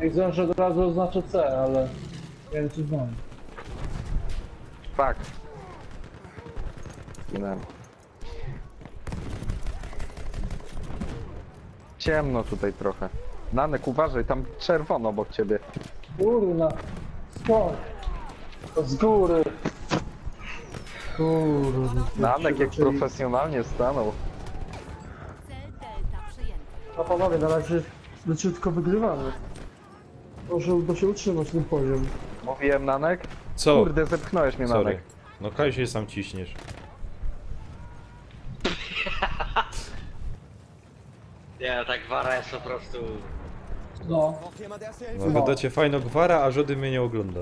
Jak zdążę od razu oznaczę C, ale... Nie wiem czy znam. Tak. Zginąłem. Ciemno tutaj trochę. Nanek, uważaj, tam czerwono obok ciebie. Kurna. Skąd? To z góry. Kurna. Nanek jak profesjonalnie stanął. Cel Delta przejęty. A panowie, na razie leciutko wygrywamy. Może uda się utrzymać ten poziom. Mówiłem, Nanek? Co? Kurde, zepchnąłeś mnie, Sorry. Nanek. No kaj się sam ciśniesz. Nie, tak wara jest po prostu... No. Braucht jemand erste Hilfe? No gadacie fajno gwara, a żody mnie nie ogląda.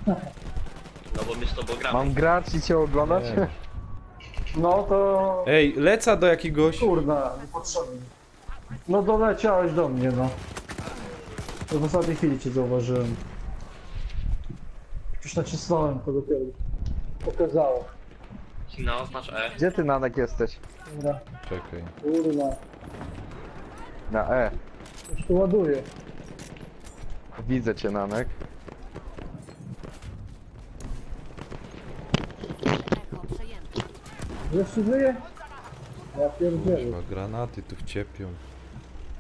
No bo my z tobą gramy. Mam grać i cię oglądać? Nie. No to... Ej, leca do jakiegoś... Kurna, niepotrzebny. No doleciałeś do mnie, no. To w ostatniej chwili cię zauważyłem. Już nacisnąłem to dopiero. Pokazało. No, oznacz E. Gdzie ty, Nanek, jesteś? Dobra, Czekaj. kurna. Na E. Już tu ładuję. Widzę cię, Nanek. Echo przejęte. Jeszcze żyje? Ja pierdzielę. Chyba granaty tu wciepią.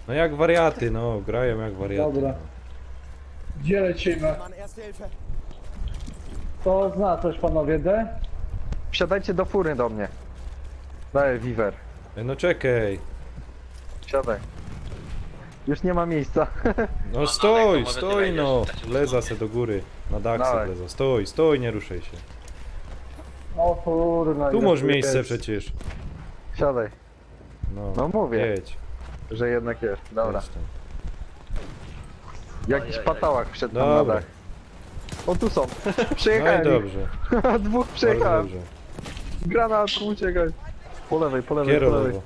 No jak wariaty, no. Grają jak wariaty. Dobra. No. Gdzie lecimy? Mann, erste Hilfe! To oznaczać panowie D? Wsiadajcie do fury do mnie. Daj, Wiwer. Ej, no czekaj. Siadaj. Już nie ma miejsca. No stój, może ty stój wejdziesz, no. tak się Leza usunę. se do góry. Na dach se Dawaj. leza. Stój, stój, nie ruszaj się. O kurna. Tu ile masz tu miejsce jest. przecież. Siadaj. No, No mówię, jedź. że jednak jest. Dobra. Jedź tam. Jakiś Ojej. patałak wszedł tam na Dobra. dach. O, tu są. No i Przejechałem ich. dobrze. Dwóch Bardzo przejechałem. dobrze. Granat, uciekaj. Po lewej, po lewej, po Kierowo. lewej.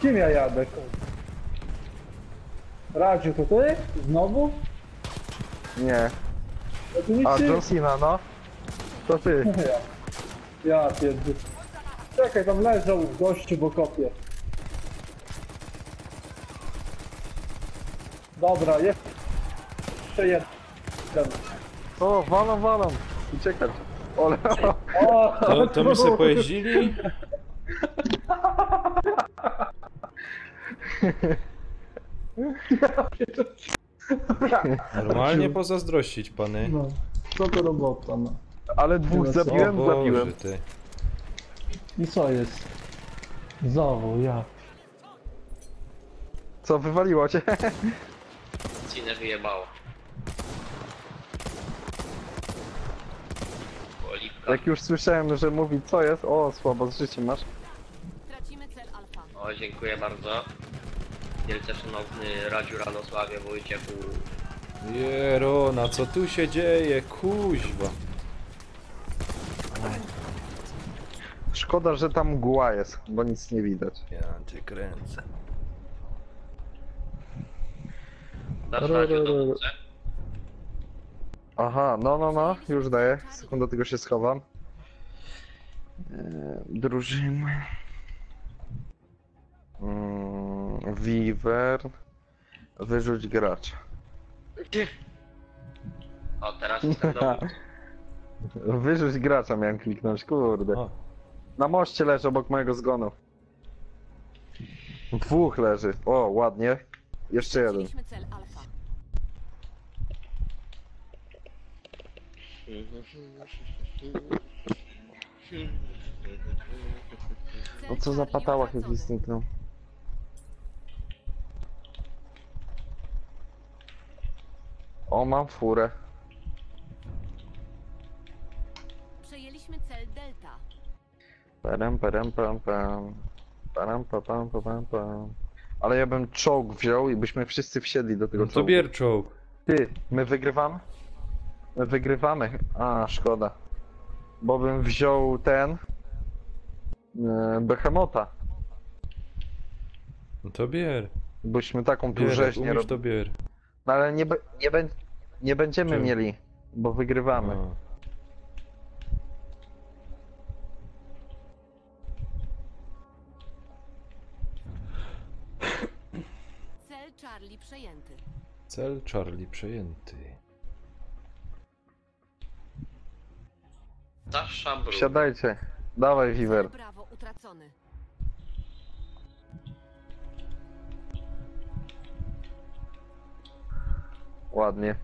Kim ja jadę? Radziu, to ty? Znowu? Nie. Ja tu nic A, nie... John Cena, no. To ty. Ja pierdolę. Czekaj, tam leżał gościu, bo kopię. Dobra, jeszcze jeden. O, walą, walą. Uciekać. Ole. O, To my se pojeździli? Normalnie pozazdrościć, pany. No, co to robota, no. Ale dwóch O zabiłem, Boże, zabiłem. ty. I co jest? Znowu, ja. Co, wywaliło cię? Cinę wyjebało. Oliwka. Jak już słyszałem, że mówi co jest, o słabo z życiem masz. Tracimy cel alfa. O, dziękuję bardzo. Wielce szanowny Radziu Radosławie Wojciechu. Jerona, co tu się dzieje? Kuźwa. Szkoda, że tam mgła jest, bo nic nie widać. Ja cię kręcę. Dasz Radziu dowódcę? Aha, no, już daję. Sekundę, tylko się schowam. Drużyny. Weaver. Wyrzuć gracza. O, teraz jestem dowódcą. Wyrzuć gracza miałem kliknąć, kurde. O, Na moście leży obok mojego zgonu. Dwóch leży. O, ładnie. Jeszcze jeden. Straciliśmy cel alfa. No co za patałach jakiś zniknął. O, mam furę. Przejęliśmy cel delta. Param, param, pam, pam. Param, pa, pam, pa, pam, pam. Ale ja bym czołg wziął i byśmy wszyscy wsiedli do tego no to czołgu. bier czołg. Ty, my wygrywamy? My wygrywamy. A, szkoda. Bo bym wziął ten... Behemota. No to bier. Byśmy taką tu Bier, jak rzeźnię umiesz robili. to bier. No ale nie będziemy Czemu? mieli, bo wygrywamy. O. Cel Charlie przejęty. Cel Charlie przejęty. Sasza Brun. Wsiadajcie. Dawaj, Cel Weaver. Brawo utracony. Ładnie.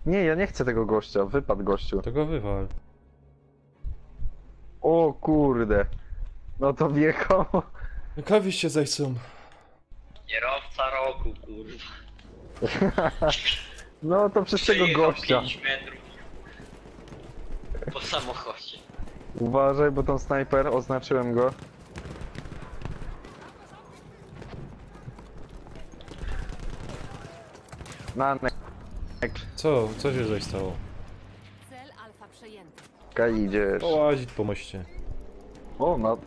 Nie, ja nie chcę tego gościa. Wypadł gościu. To go wywal. O kurde. No to wjechał. Kawi się zajsą. Kierowca roku, kurwa. No to przez tego Przejechał gościa. 5 metrów. Po samochodzie. Uważaj, bo ten snajper, oznaczyłem go. Nanek. Co się zaś stało? Cel alfa przejęty. Idziesz. Połazić po moście. O, no.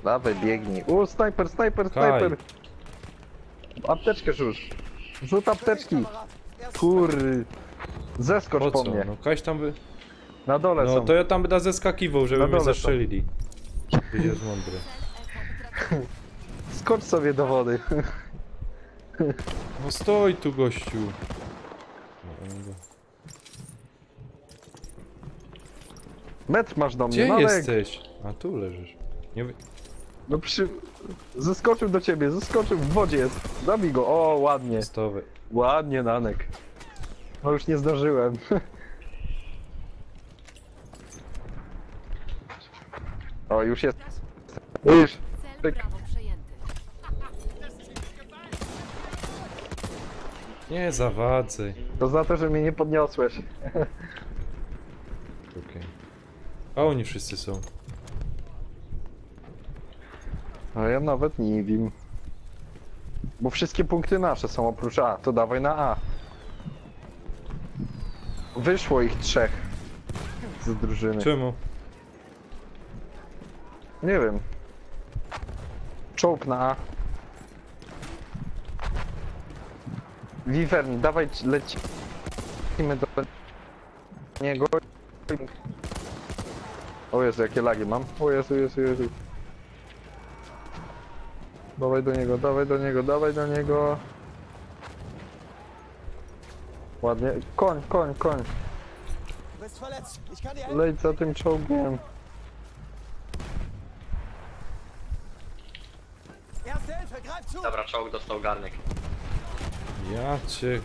Dawaj, biegnij. O, snajper, snajper, Kaj. snajper. Apteczkę rzuć. Rzut apteczki. Kury. Zeskocz Po po co? mnie. No Kaś tam by... Na dole No są. to ja tam będę zeskakiwał, żeby Na mnie dole są. zastrzelili. Ty jest mądry. Cel echo utracony. Skocz sobie do wody. No stoj tu, gościu. Metr masz do mnie, Gdzie Marek. jesteś? A tu leżysz. Nie wy... No zeskoczył do ciebie, zeskoczył, w wodzie jest. Zabij go, o ładnie. Stowy. Ładnie, Nanek. No już nie zdążyłem. O, już jest. Już. Cel Pyk. Brawo przejęty. Nie zawadzaj. To za to, że mnie nie podniosłeś. Okej. A oni wszyscy są. A ja nawet nie wiem. Bo wszystkie punkty nasze są oprócz A, to dawaj na A. Wyszło ich 3 z drużyny. Czemu? Nie wiem. Czołg na A. Wyvern, dawaj lecimy do niego. O Jezu, jakie lagi mam. O Jezu, Jezu, Jezu. Dawaj do niego, dawaj do niego, dawaj do niego. Ładnie. Koń, koń, koń. Du bist verletzt. Ich kann dir helfen. Leć za tym czołgiem. Erste Hilfe, greif zu. Dobra, czołg dostał garnek. Ja cię...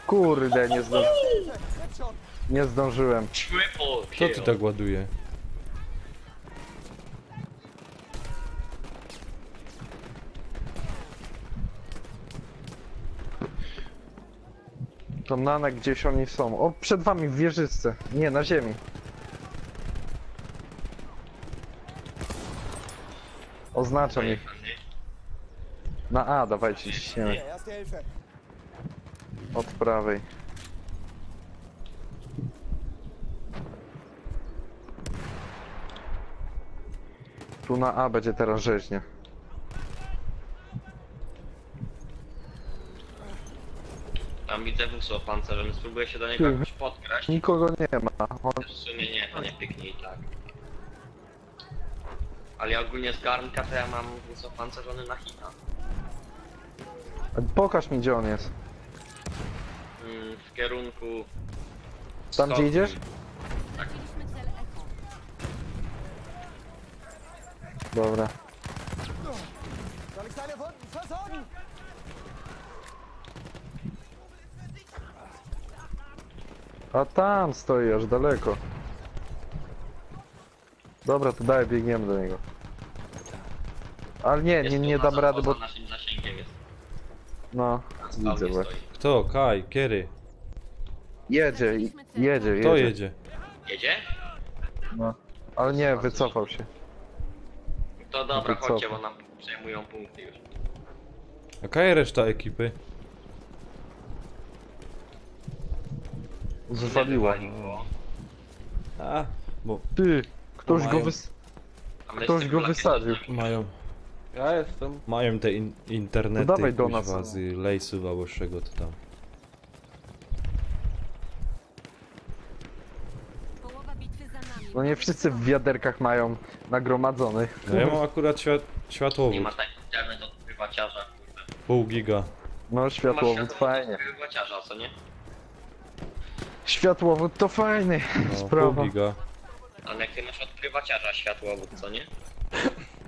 Kurde, Hilfe, jetzt schon. nie zdążyłem. Triple Kto kill. ty tak ładuje? To Nanek gdzieś oni są. O, przed wami w wieżyczce. Nie, na ziemi. Oznacza mi. Na A, dawajcie, ciśniemy. Hier, erste Hilfe. Od prawej. Tu na A będzie teraz rzeźnia. Tam widzę wóz opancerzony, spróbuję się do niego Ty. jakoś podkraść. Nikogo nie ma. On... W sumie nie, to nie pyknie i tak. Ale ja ogólnie z garnka to ja mam wóz opancerzony na hita. Pokaż mi, gdzie on jest. W kierunku... Tam, gdzie wschodnim. idziesz? Straciliśmy cel Echo. Dobra. Soll ich deine Wunden versorgen? A tam stoi, aż daleko. Dobra, to daj, biegniemy do niego. Ale nie, Jest nie tu dam rady, bo... poza naszym zasięgiem jest. No, Na widzę spawnie właśnie. stoi. Kto? Kaj, Kiery. Jedzie, jedzie, Kto jedzie. jedzie? Jedzie? No. Ale nie, wycofał się. To dobra, To co? chodźcie, bo nam przejmują punkty już. Jaka jest reszta ekipy? Zwaliła. Wywaliło. A, bo Ty, ktoś Mają. go A my Ktoś z tym go Polakiem wysadził. zostali. mają, Ja jestem. mają te internety, To dawaj do nas. kuźwa, z lejsów albo z czego to tam. Połowa bitwy za nami. No nie wszyscy w wiaderkach mają nagromadzonych. No ja mam akurat Nie światłowód, ma tak specjalnego odpływaciarza, kurde. pół giga. No światłowód fajnie. Odpływaciarza, co nie? Światłowód to fajny. No, pół Sprawa. giga. Ale jak ty masz odpływaciarza światłowód, co nie?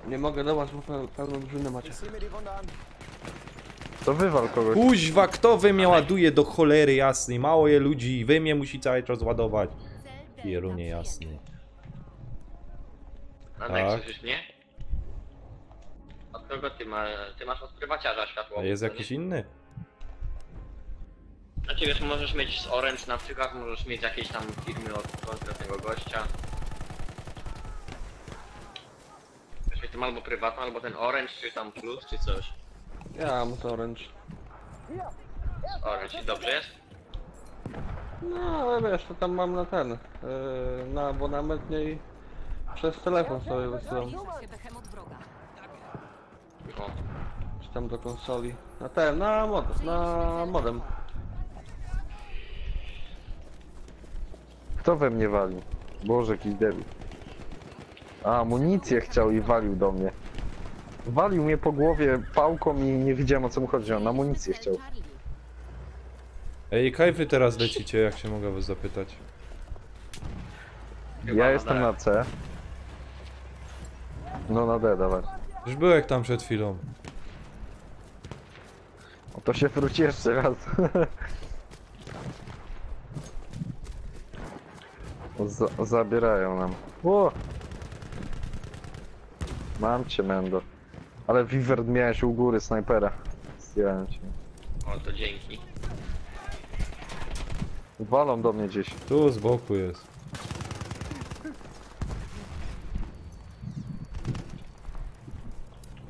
Nie mogę do was, bo pełną drużynę macie. Ich zieh mir die Wunde an. To wywal kogoś. Kuźwa, kto wy mnie ładuje do cholery jasnej? Mało je ludzi, wy mnie musi cały czas ładować. Cel D Pierunie na jasny. przyjęcie. A Tak. słyszysz mnie? Od kogo ty masz odpływaciarza A światłowód, jest co nie? jakiś inny? Znaczy wiesz, możesz mieć z Orange na przykład, możesz mieć jakieś tam firmy od konkretnego gościa. Wiesz, mieć tam albo prywatną, albo ten Orange, czy tam Plus, czy coś. Ja mam to Orange. Z Orange i dobrze jest? No ale wiesz, to tam mam na ten. Na abonament i przez telefon sobie wysyłam. Zbliża się behemoth wroga. O, Czy tam do konsoli. Na ten, na modem. Kto we mnie wali? Boże, jakiś debil. A, amunicję chciał i walił do mnie. Walił mnie po głowie pałką i nie wiedziałem, o co mu chodzi. On amunicję chciał. Charlie. Ej, kaj wy teraz lecicie, jak się mogę was zapytać? chyba Ja na jestem D. na C. No na D, dawaj. Już byłek tam przed chwilą. O, to się wróci jeszcze raz. Zabierają nam. O! Mam cię, Mendo. Ale Vivert miałeś u góry snajpera. Zdjąłem cię. O, to dzięki. Walą do mnie gdzieś. Tu z boku jest.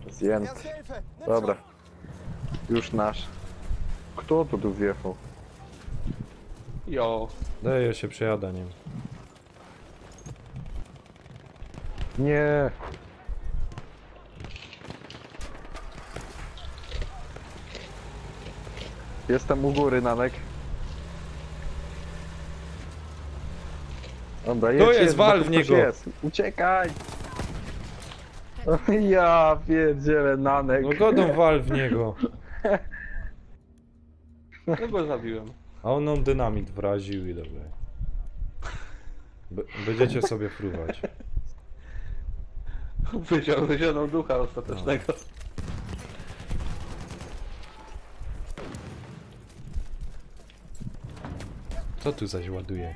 Zjęty. Erste Hilfe. Nimm Dobra. schon. Już nasz. Kto tu wjechał? Jo. Daję się przejadaniem. Nie. Jestem u góry, Nanek. Dobra, jest, bo wal tu w ktoś niego. Jest. Uciekaj! O, ja pierdzielę, Nanek. No godą wal w niego. Ja go zabiłem. A on nam dynamit wraził i dobra. Będziecie sobie fruwać. Wyciął wyzioną ducha ostatecznego. Co tu zaś ładuje?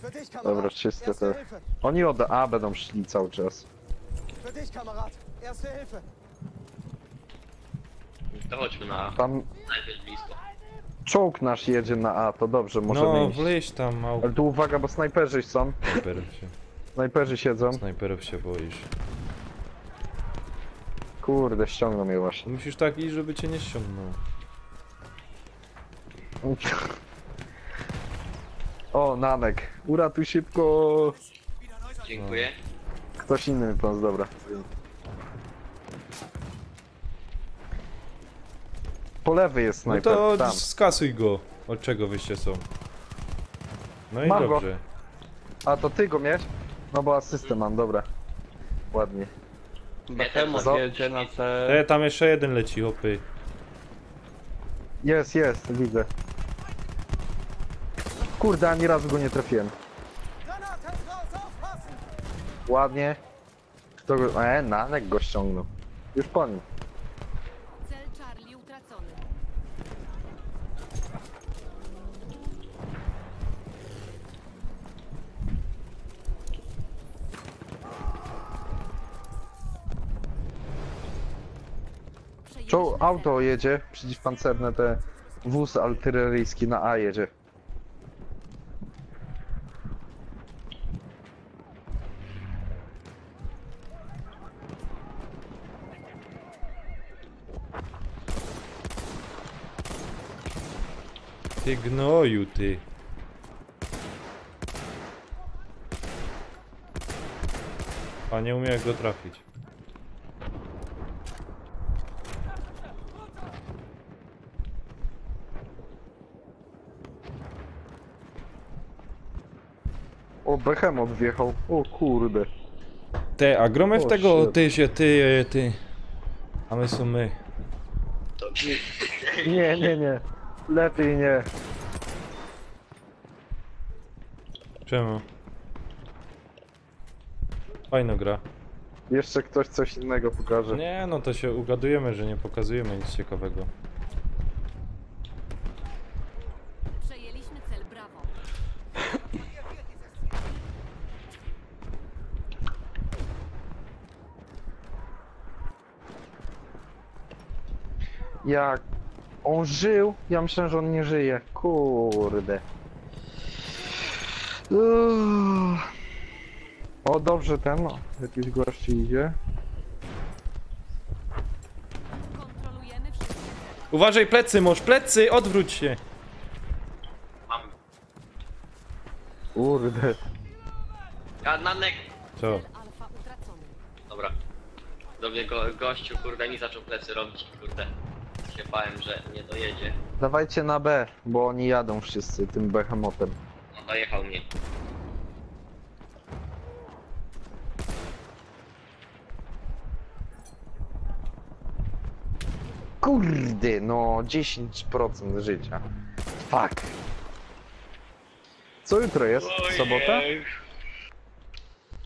Für dich, Dobra, Kamerad. czyste Erste te. Hilfe. Oni od A będą szli cały czas. Für dich, Kamerad. Erste Hilfe. To chodźmy na... Tam Najpierw blisko. czołg nasz jedzie na A, to dobrze, możemy No, iść. wleź tam, mał. Ale tu uwaga, bo snajperzy są. Snajperzy siedzą. Snajperów się boisz. Kurde, ściągną mnie właśnie. Musisz tak iść, żeby cię nie ściągnął. O, Nanek. Uratuj szybko. Dziękuję. Ktoś inny pomóc, dobra. Po lewej jest No snajper, to tam. skasuj go. Od czego wyście są? No i Mam go. dobrze. A to ty go miałeś? No bo asystę mam, dobra. Ładnie. Behemoth jedzie na C. Tam jeszcze jeden leci, hopy. Jest, widzę. Kurde, ani razu go nie trafiłem. Granate raus, aufpassen! Ładnie. Kto go... Nanek go ściągnął. Już po nim. Cel Charlie utracony. Przejęliśmy cel. Auto jedzie, przeciwpancerne, te wóz artyleryjski na A jedzie. Ty gnoju, ty. A nie umiem jak go trafić. O, Behemoth wjechał. O kurde. Te, a gromy w O, tego, shit. ty. A my są my. Nie. Lepiej nie. Czemu? Fajna gra. Jeszcze ktoś coś innego pokaże. Nie, no to się ugadujemy, że nie pokazujemy nic ciekawego. Przejęliśmy cel Bravo. Jak on żył, ja myślałem, że on nie żyje. Kurde. O, dobrze ten, no. Jakiś gości idzie. Kontrolujemy wszystkie cele. Uważaj, plecy, mąż, plecy, odwróć się. Mam. Kurde. Nanek. Co? Cel Alfa utracony. Dobra. Do mnie gościu, kurde, mi zaczął plecy robić, kurde. Się bałem, że nie dojedzie. Dawajcie na B, bo oni jadą wszyscy tym Behemotem. No dojechał mnie. Kurde, no 10% życia. Fuck. Co jutro jest? Sobota?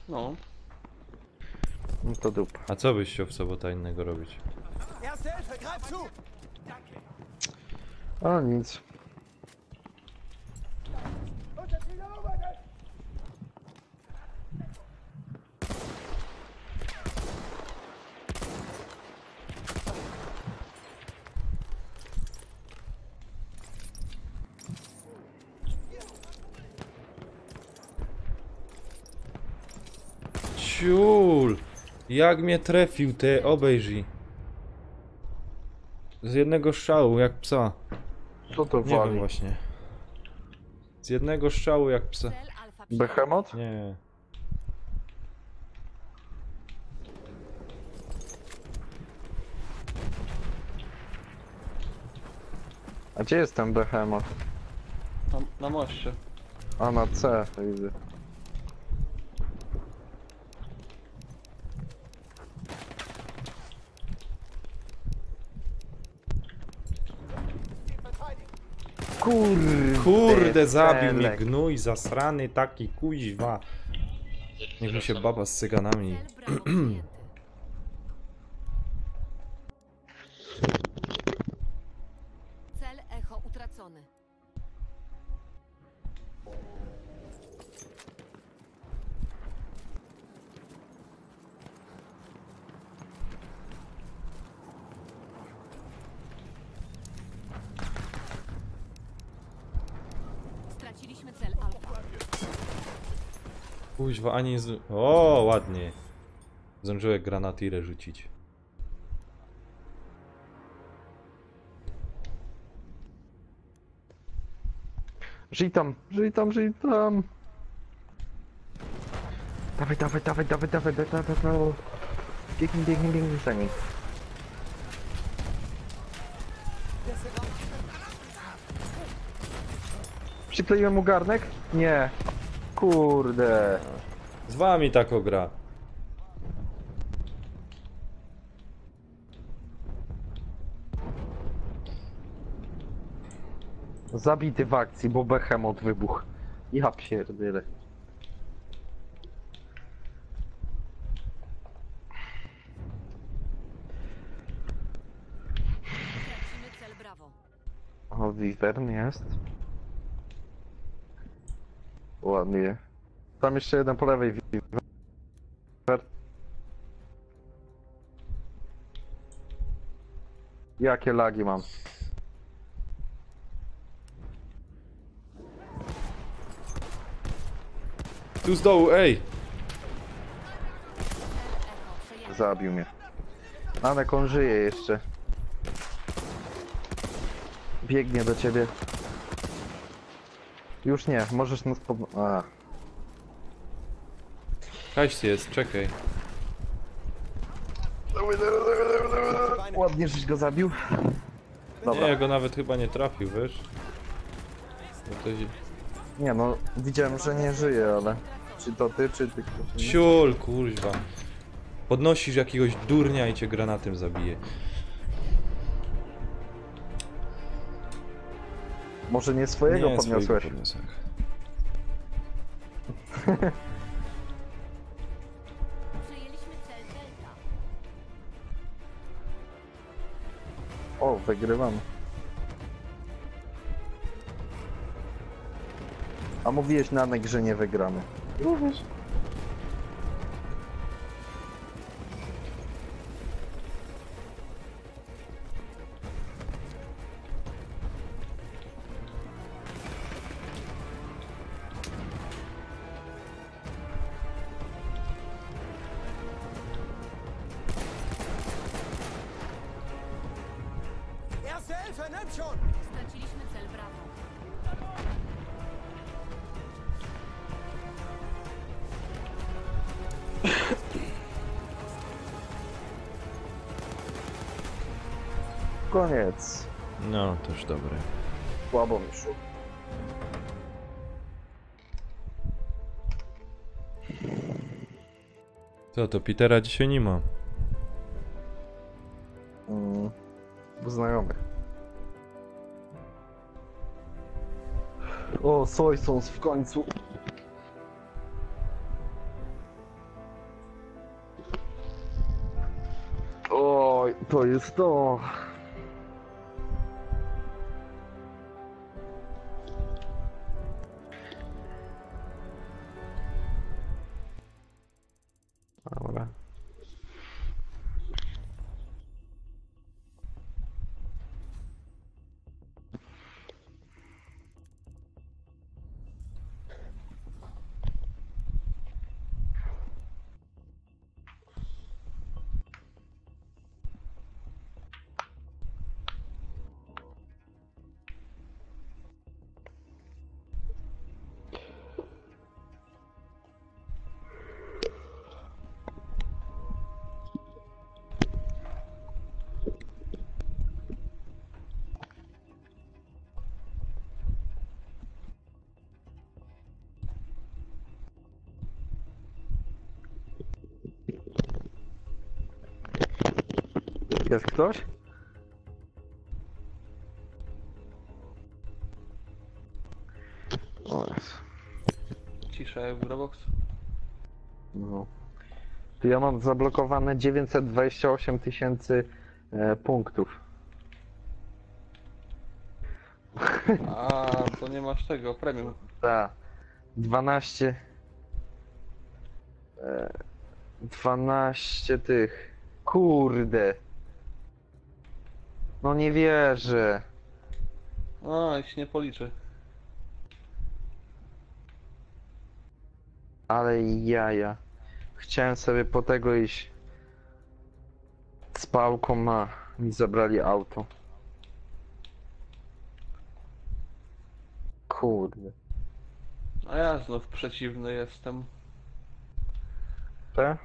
No. No to dupa. A co byś chciał w sobotę innego robić? Erste Hilfe, greif zu! A nic. Unterschiede Oberdeck! Ciul! Jak mnie trafił, te, obejrzyj. Z jednego strzału, jak psa. Co to Nie wiem wali? właśnie. Z jednego strzału, jak psa. Cel Alfa Behemoth? Nie. A gdzie jest ten Behemoth? Tam, na moście. A na C, to widzę. Kurde, zabił mnie Felek. gnój, zasrany taki kuźwa. Niech mi się baba z cyganami. Cel Bravo przyjęty. Cel Echo utracony. Kuźwa, ani z... O, ładnie. Zdążyłem granatirę rzucić. Żyj tam, żyj tam, żyj tam. Dawaj, dawaj, dawaj, dawaj, dawaj, dawaj, dawaj. Biegnij, biegnij, biegnij za nim. Przykleiłem mu garnek? Nie. Kurde. Z wami tako gra. Zabity w akcji, bo Behemoth wybuchł. Ja pierdolę. Tracimy cel Bravo. O, Wyvern jest. Ładnie. Tam jeszcze jeden po lewej Wyvern. Jakie lagi mam? Tu z dołu, ej! Echo przejęte. Zabił mnie. Anek, on żyje jeszcze. Biegnie do ciebie. Już nie, możesz nas pod... A. Hajs jest, czekaj. Ładnie, żeś go zabił. Dobra. Nie, ja go nawet chyba nie trafił, wiesz? No to... Nie no, widziałem, że nie żyje, ale... Czy to ty, czy ty ktoś inny? Ciul, kurwa. Podnosisz jakiegoś durnia i cię granatem zabije. Może nie swojego Nie, podniosłeś? swojego podniosłem. Przejęliśmy cel Delta. O, wygrywamy. A mówiłeś Nanek, że nie wygramy. Również. Erste Hilfe, nimm schon! Straciliśmy cel Bravo. Koniec. No, też dobre. Słabo mi szło. Co, to Petera dzisiaj nie ma. U znajomych. O, Soy Sauce w końcu. Oj, to jest to. Dobra. Jest ktoś? O Jezu. Cisza jak w Roblox. No. Tu ja mam zablokowane 928 tysięcy punktów. A, to nie masz tego, premium. Tak. 12. 12 tych. Kurde. No nie wierzę. A, ich się nie policzy. Ale jaja. Chciałem sobie po tego iść z pałką, a mi zabrali auto. Kurde. A ja znów przeciwny jestem. Te?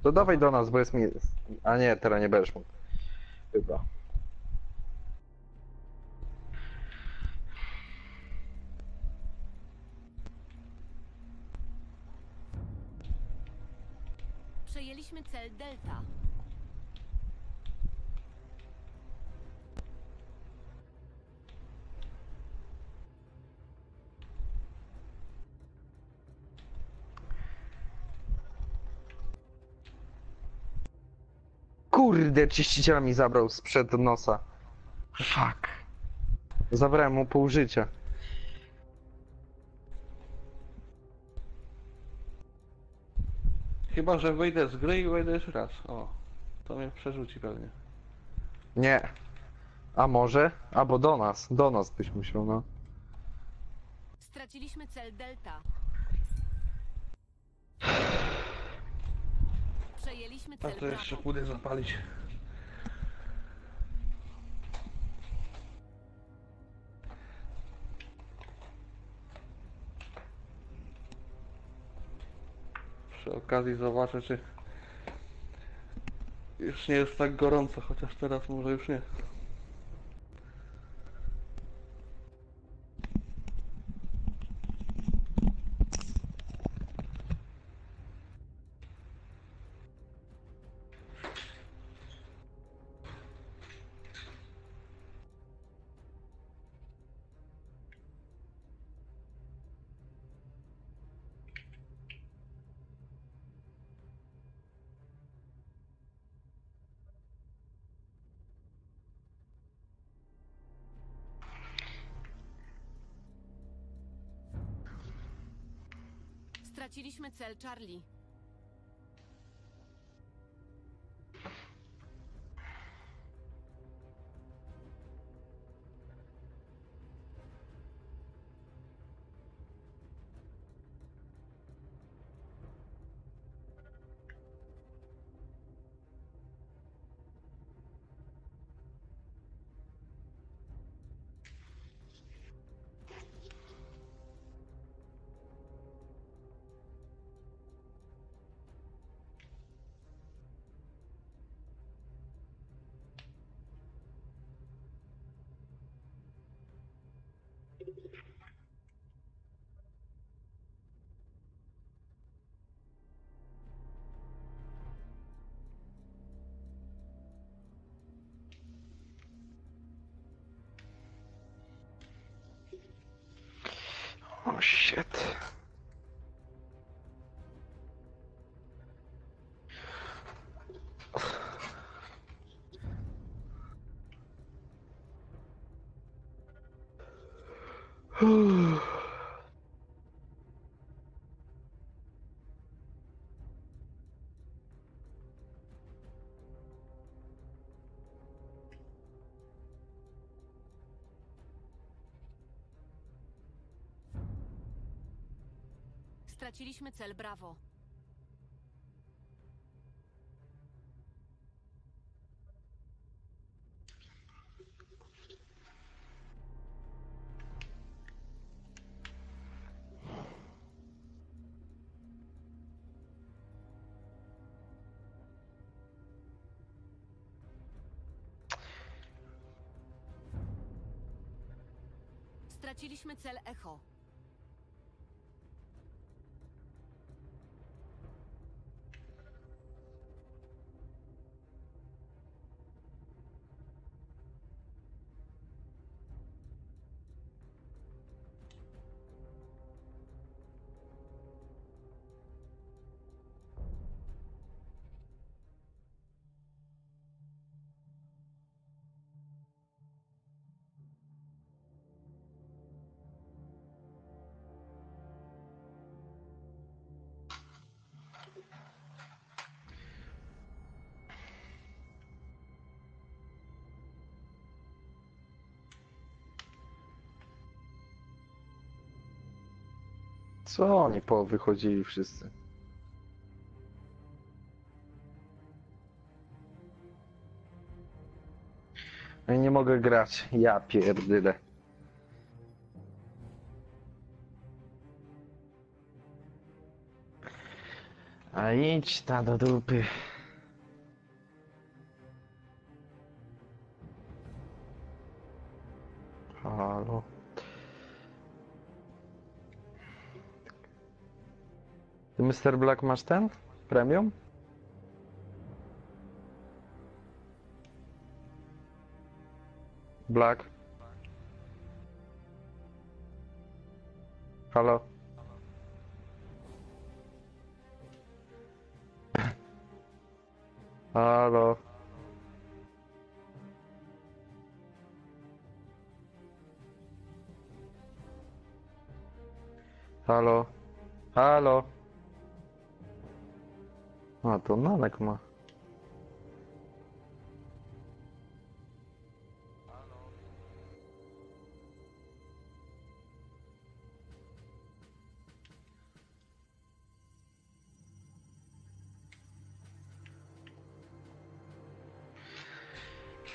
To dawaj do nas, bo jest mi... A nie, teraz nie będziesz mógł. Chyba. Przejęliśmy cel Delta. Kurde, czyściciela mi zabrał sprzed nosa. Fuck. Zabrałem mu pół życia. Chyba, że wyjdę z gry i wejdę jeszcze raz. O, to mnie przerzuci pewnie. Nie. A może? Albo do nas. Do nas byś musiał, no. Straciliśmy cel Delta. Przejęliśmy A cel to jeszcze Bravo. pójdę zapalić. Przy okazji zobaczę, czy już nie jest tak gorąco, chociaż teraz może już nie. Straciliśmy cel Charlie. Oh shit. Straciliśmy cel Bravo. Straciliśmy cel Echo. Co oni wychodzili wszyscy? No i nie mogę grać. Ja pierdyle. A idź ta do dupy. Halo. Ty, Mr. Black, masz ten? Premium? Black? Halo? Halo? Halo? Halo? A, to Nanek ma.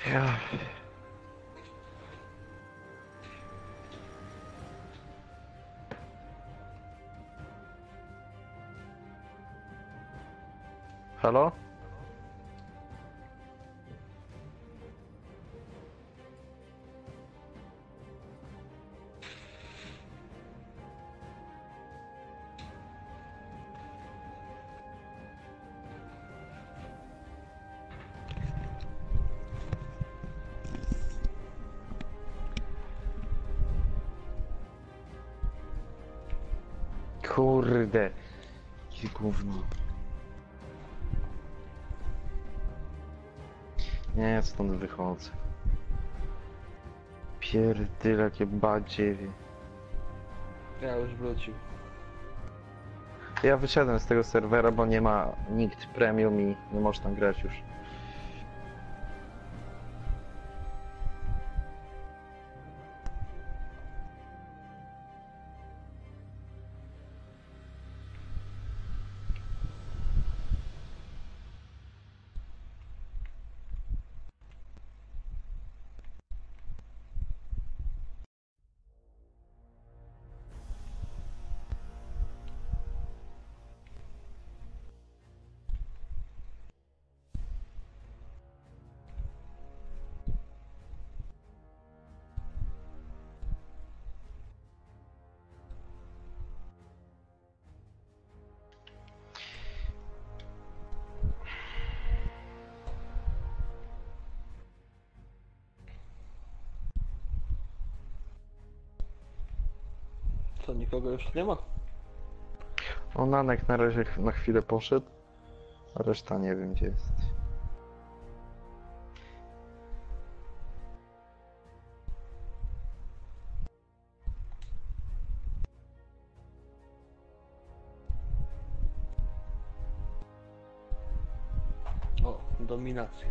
Ja. Halo? Kurde. Jakie gówno. Nie, stąd wychodzę. Pierdyle, jakie badziewie. Ja już wrócił. Ja wyszedłem z tego serwera, bo nie ma nikt premium i nie można grać już. Co, nikogo już nie ma? O, Nanek na razie na chwilę poszedł, a reszta nie wiem gdzie jest. O, dominacja.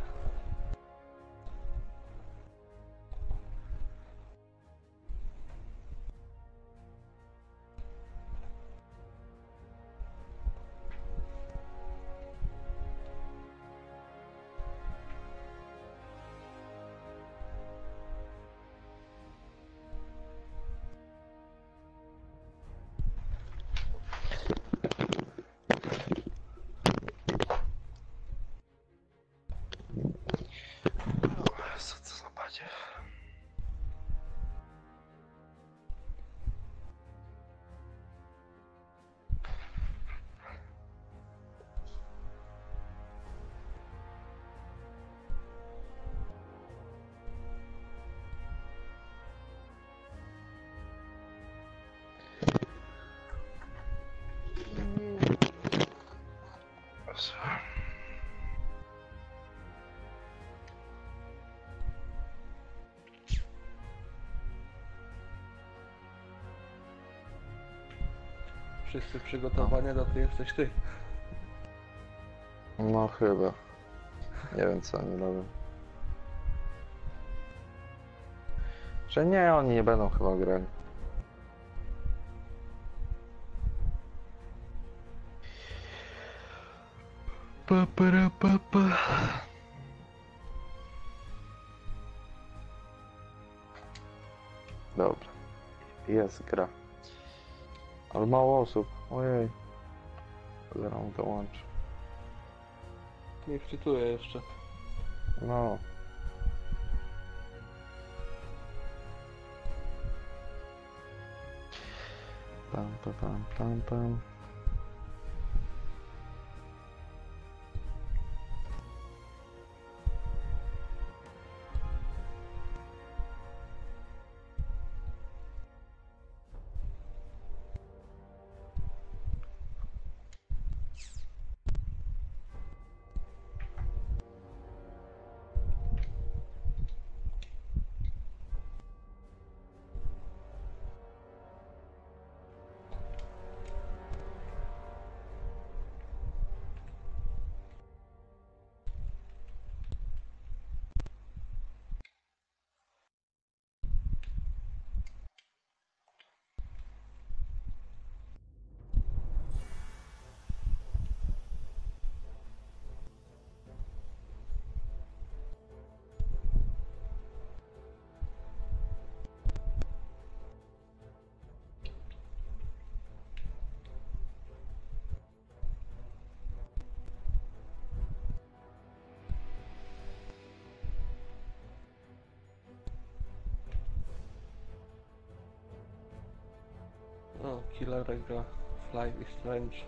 Co za badziew. Wszyscy przygotowani, to ty jesteś ty. No chyba. Nie wiem co oni robią. Że nie, oni nie będą chyba grali. Dobra. Jest gra. Ale mało osób. Ojej. Zaraz mu dołączę. Nie wczytuję jeszcze. No. Pam, pam, pam, pam, pam. O, Killer gra Fly is Strange.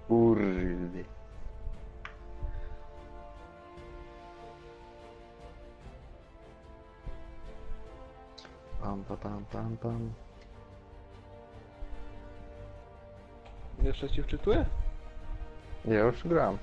Kurde. Pam, pam, pam, pam, pam. Jeszcze ci wczytuję? Ja już gram.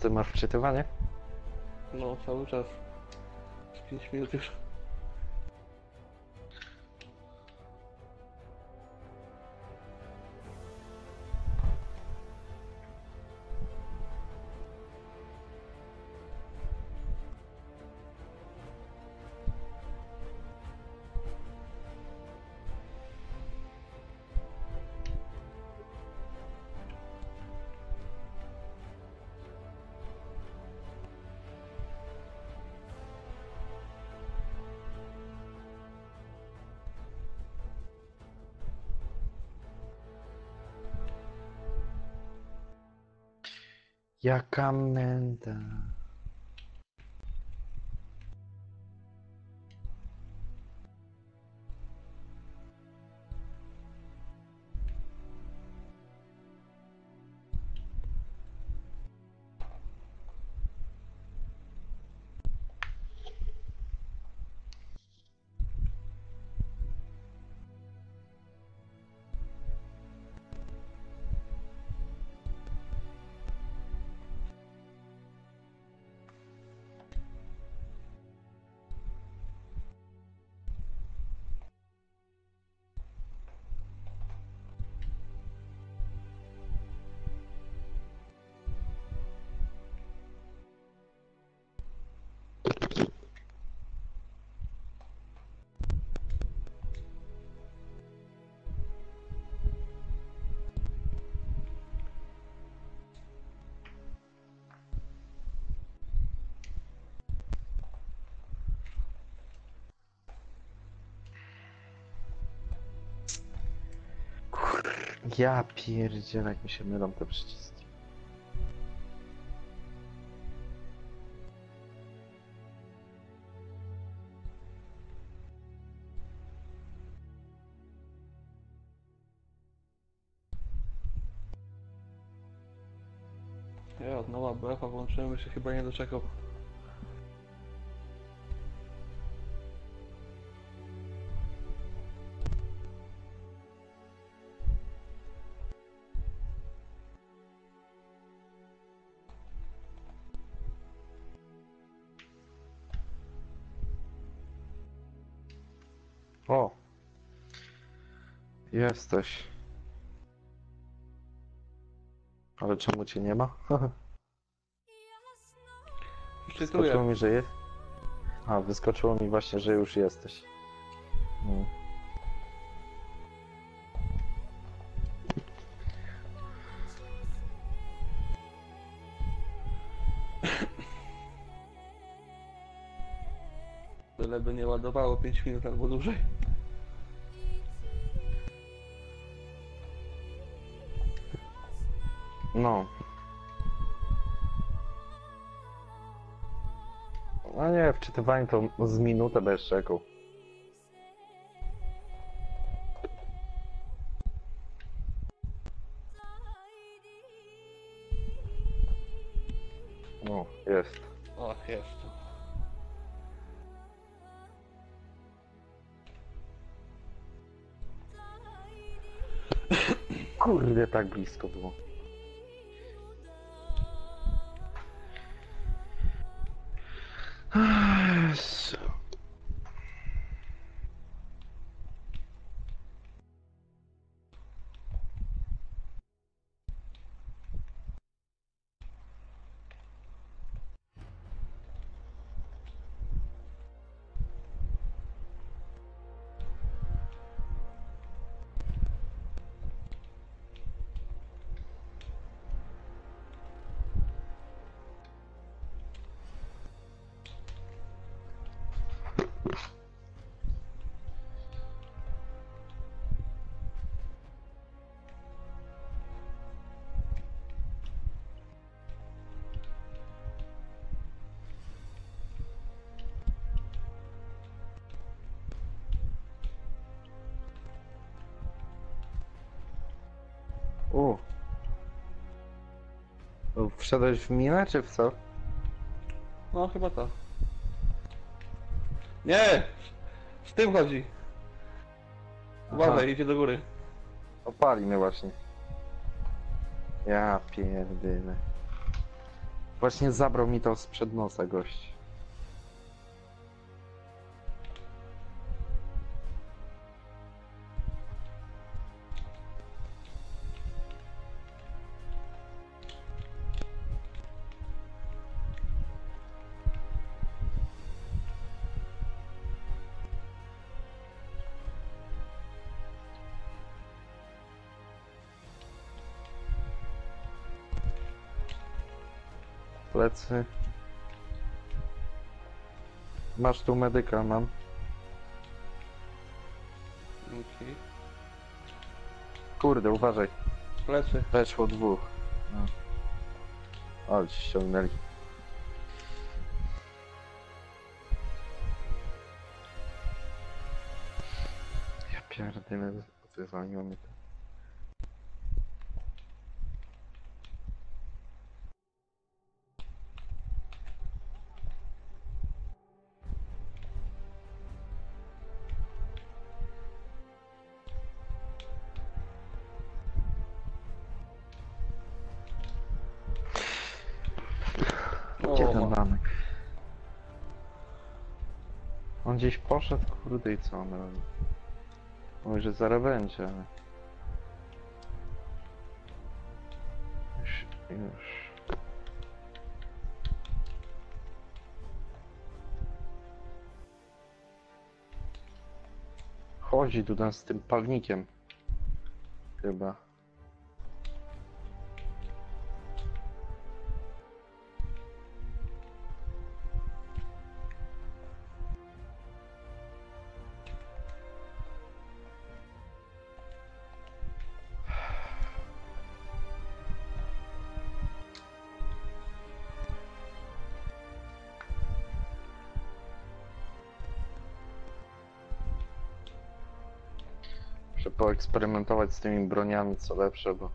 Ty masz wczytywanie? No, cały czas. Z 5 minut już. Jaka menda. Ja pierdzielę, jak mi się mylą te przyciski. Ja od nowa BF-a włączyłem, by się chyba nie doczekał. O! Jesteś. Ale czemu cię nie ma? Wyskoczyło Czytuję. mi, że jest. A, wyskoczyło mi właśnie, że już jesteś. Mm. Tyle by nie ładowało 5 minut albo dłużej. No. No nie, wczytywanie to z minutę bez czekał. No, jest. Och, jest. Kurde, tak blisko było. Jezu. U. Wszedłeś w minę, czy w co? No, chyba to. Nie! Z tym chodzi. Uważaj, idzie do góry. Opali mnie właśnie. Ja pierdyle. Właśnie zabrał mi to sprzed nosa gość. Plecy. Masz tu medyka, mam. Okej. Kurde, uważaj. Plecy. Weszło dwóch. No. Ale ci ściągnęli. Ja pierdolę, wywaliło mnie to. Gdzie ten Danek? On gdzieś poszedł, kurde, i co on robi? Mówi, że zaraz będzie, ale... Już. Chodzi tu z tym palnikiem. Chyba. poeksperymentować z tymi broniami, co lepsze, bo...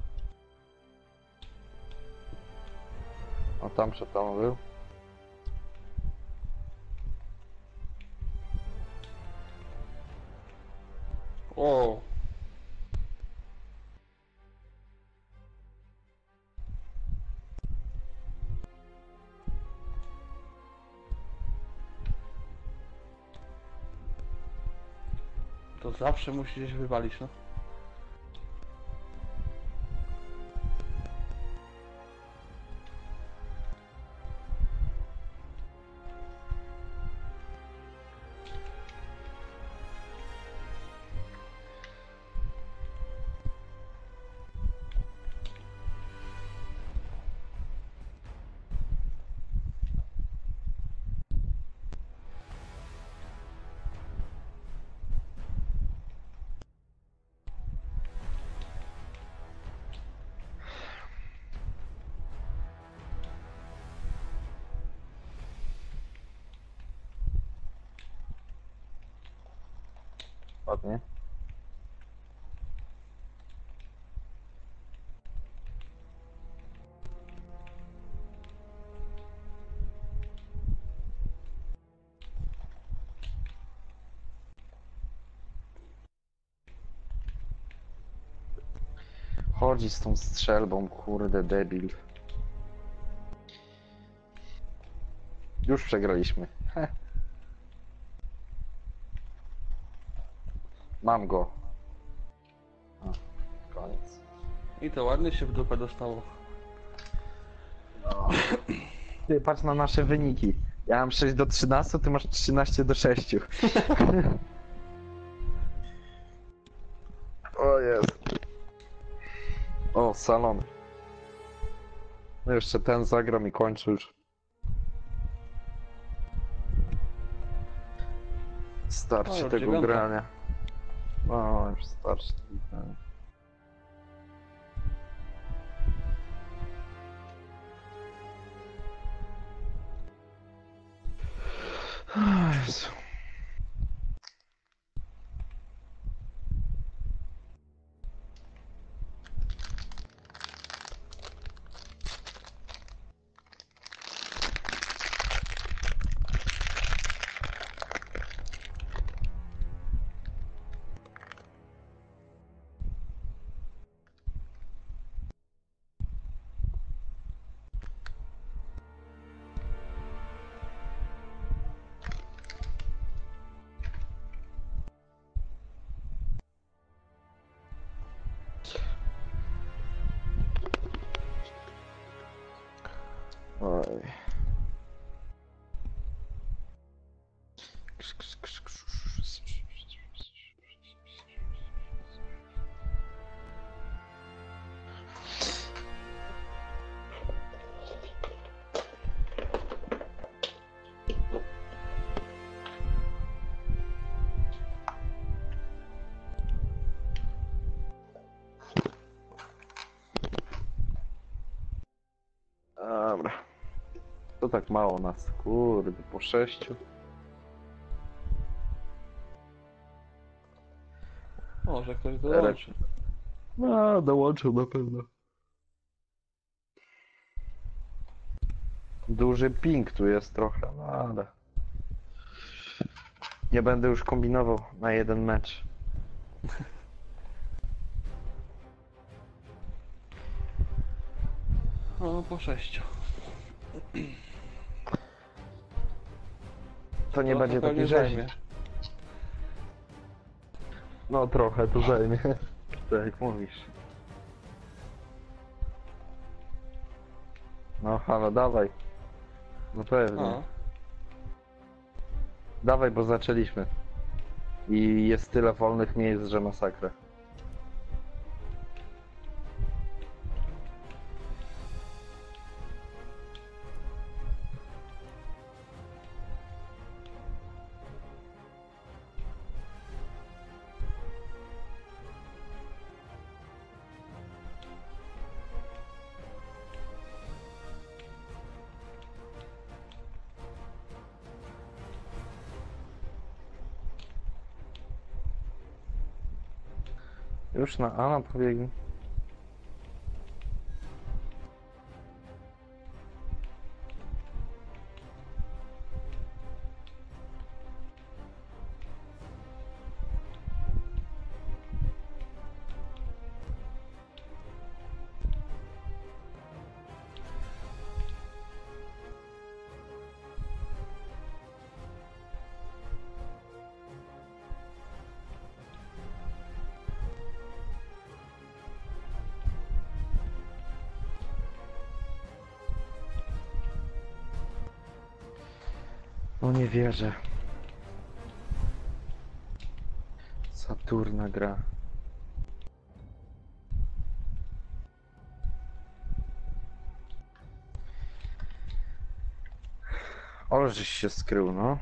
O, tam przed tobą był. O, to zawsze musi gdzieś wywalić, no. Ładnie. Chodzi z tą strzelbą, kurde debil. Już przegraliśmy. Heh. Mam go. O, koniec. I to ładnie się w dupę dostało. Ty, patrz na nasze wyniki. Ja mam 6 do 13, ty masz 13 do 6. O jest. O, salon. No jeszcze ten zagram i kończy już. Starczy O, już tego 9. grania. O, już starczy tego grania. O Jezu. Oj. Dobra. To tak mało nas, kurde, po 6. Może ktoś dołączy. No, dołączył na pewno. Duży ping tu jest trochę, no ale... Nie będę już kombinował na jeden mecz. No, po 6. To nie będzie pewnie taki zajmie. rzeź. No trochę to zajmie. Tak jak mówisz. No halo, dawaj. No pewnie. A, Dawaj, bo zaczęliśmy. I jest tyle wolnych miejsc, że masakra. Już na A pobiegli. No nie wierzę. Saturna gra. Ale żeś się skrył, no.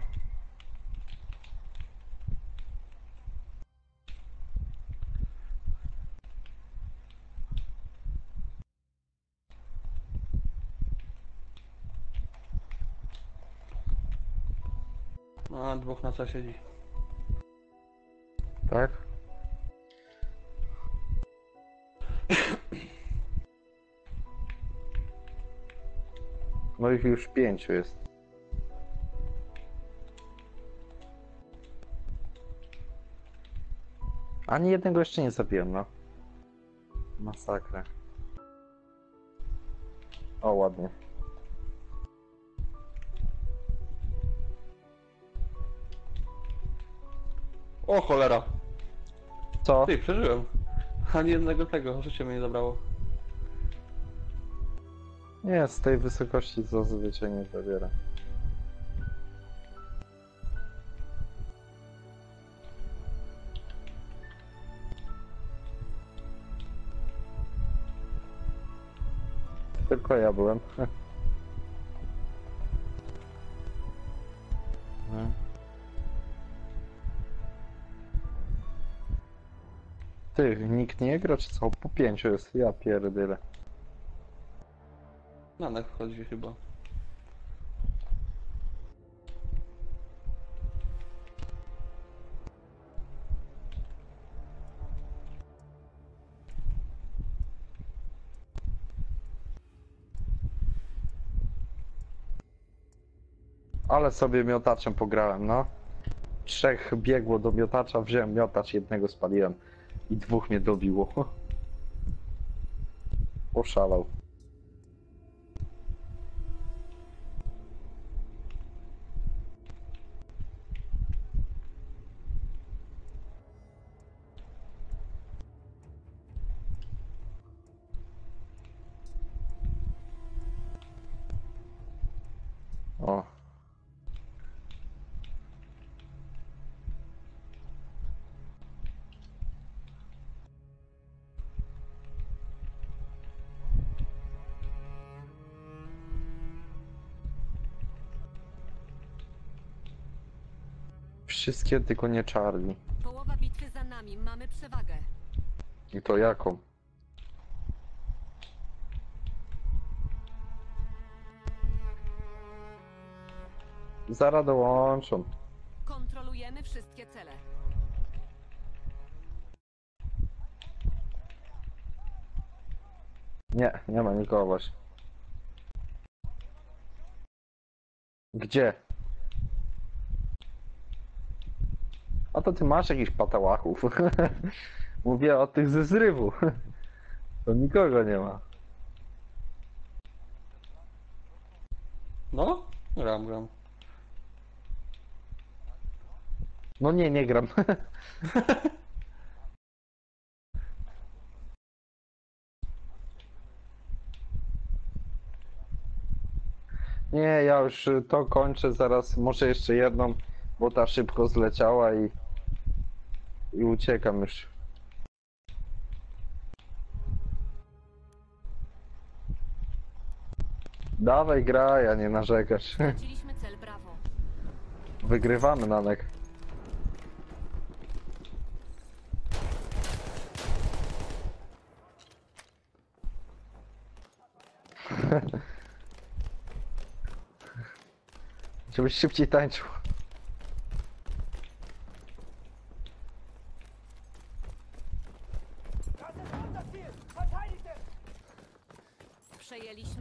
A, dwóch na co siedzi. Tak? No ich już 5 jest. Ani jednego jeszcze nie zabiłem, no. Masakra. O, ładnie. O cholera! Co? Ty, przeżyłem. Ani jednego tego, życie mnie nie zabrało. Nie, z tej wysokości zazwyczaj nie zabiera. Tylko ja byłem. No. Ty, nikt nie gra, czy co? Po 5 jest, ja pierdyle. Nanek wchodzi chyba. Ale sobie miotaczem pograłem, no. 3 biegło do miotacza, wziąłem miotacz, jednego spaliłem i 2 mnie dobiło. Oszalał. O. Wszystkie, tylko nie Charlie. Połowa bitwy za nami, mamy przewagę. I to jaką? Zaraz dołączą. Kontrolujemy wszystkie cele. Nie, nie ma nikogo właśnie. Gdzie? A to ty masz jakichś patałachów. Mówię o tych ze zrywu. To nikogo nie ma. No? Gram. No nie, nie gram. Nie, ja już to kończę zaraz. Może jeszcze jedną, bo ta szybko zleciała i uciekam już. Dawaj graj, a nie narzekasz. Straciliśmy cel, brawo. Wygrywamy, Nanek. Żebyś szybciej tańczył.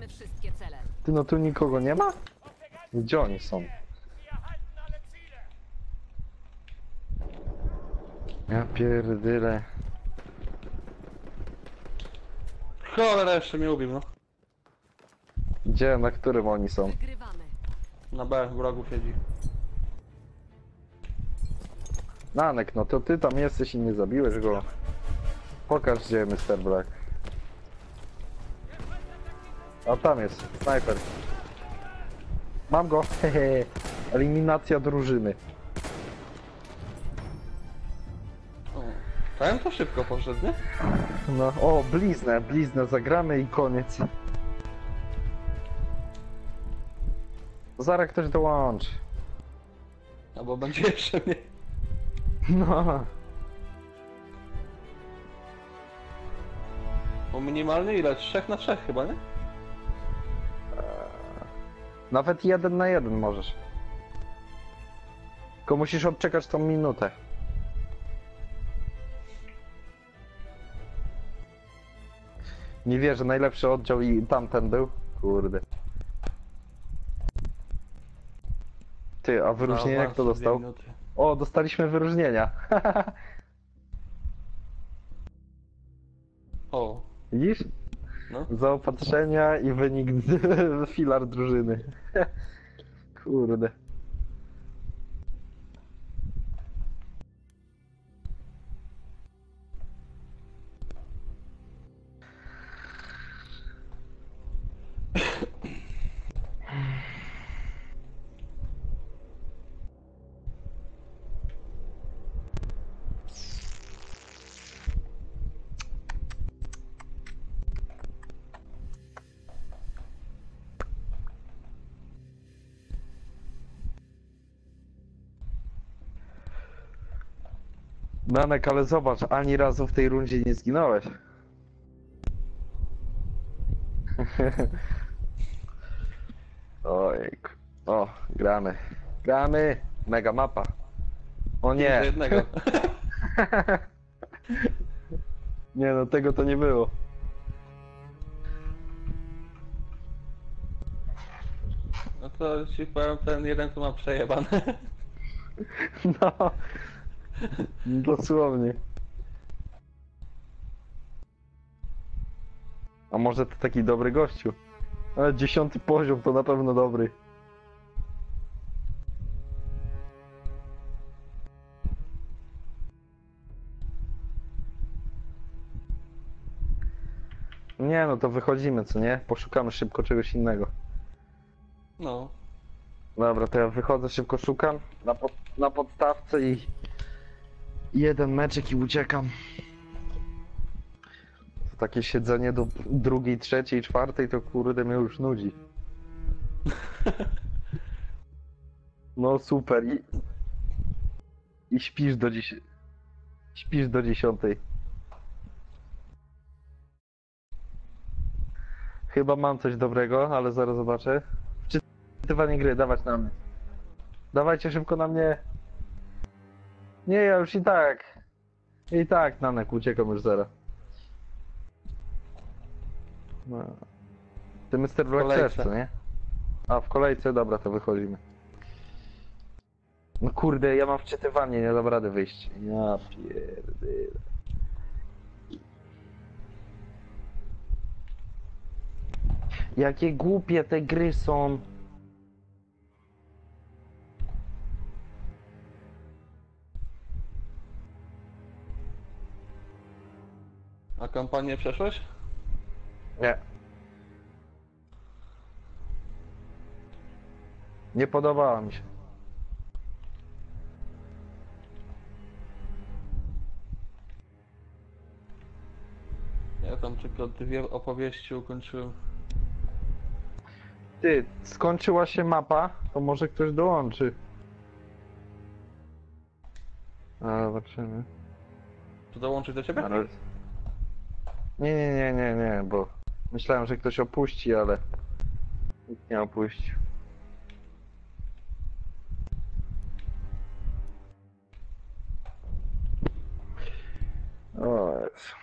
Zaliczymy wszystkie cele. Ty, no tu nikogo nie ma? Gdzie oni są? Ja pierdyle. Cholera, jeszcze mnie ubił, no. Gdzie, na którym oni są? Wygrywamy. Na B w rogu siedzi. Nanek, no to ty tam jesteś i nie zabiłeś go. Pokaż gdzie Mr. Black. A tam jest, snajper. Mam go, hehe. Eliminacja drużyny. O, ten to szybko poszedł, nie? No, o, bliznę zagramy i koniec. Zaraz ktoś dołączy. Albo będzie jeszcze mnie. No, Bo minimalnie ile? 3 na 3 chyba, nie? nawet 1 na 1 możesz. Tylko musisz odczekać tą minutę. Nie wierzę, najlepszy oddział i tamten był. Kurde. Ty, a wyróżnienia No, kto dwie dostał? minuty. O, dostaliśmy wyróżnienia. O, Widzisz? no. Zaopatrzenia i wynik filar drużyny. Kurde. Nanek, ale zobacz, ani razu w tej rundzie nie zginąłeś. Ojejku. O, gramy. Gramy! Mega mapa. O Jeszcze nie! jednego. Nie no, tego to nie było. No to ci powiem, ten jeden tu ma przejebane. No. Dosłownie. A może to taki dobry gościu? Ale 10 poziom to na pewno dobry. Nie no, to wychodzimy, co nie? Poszukamy szybko czegoś innego. No. Dobra, to ja wychodzę, szybko szukam na podstawce i jeden meczek i uciekam. To takie siedzenie do drugiej, trzeciej, czwartej to kurde mnie już nudzi. No super i śpisz do dziś. Śpisz do 10. Chyba mam coś dobrego, ale zaraz zobaczę. Wczytywanie gry, dawać na mnie. Dawajcie szybko na mnie. Nie, ja już i tak Nanek, uciekam już zaraz. No. Ty Mr. Black kolejce. też, co nie? A, w kolejce, dobra, to wychodzimy. No kurde, ja mam wczytywanie, nie dam rady wyjść. Ja pierdolę. Jakie głupie te gry są. A kampanię przeszłeś? Nie. Nie podobała mi się. Ja tam tylko 2 opowieści ukończyłem. Ty, skończyła się mapa, to może ktoś dołączy. A, zobaczymy. To dołączyć do ciebie? Ale... Nie, bo myślałem, że ktoś opuści, ale nikt nie opuścił. O Jezu.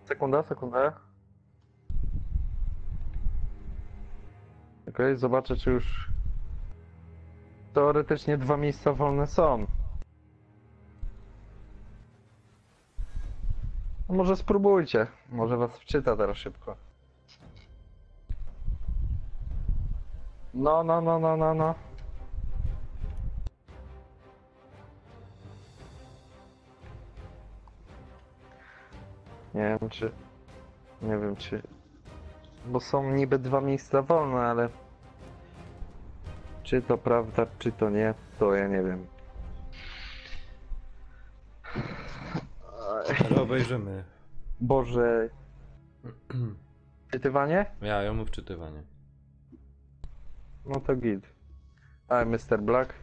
Sekunda. Okej, zobaczę czy już... Teoretycznie 2 miejsca wolne są. No może spróbujcie. Może was wczyta teraz szybko. No. Nie wiem czy... Nie wiem czy... Bo są niby 2 miejsca wolne, ale... Czy to prawda, czy to nie, to ja nie wiem. Ale obejrzymy. Boże... Czytywanie? Ja mu wczytywanie. No to git. A, Mr. Black?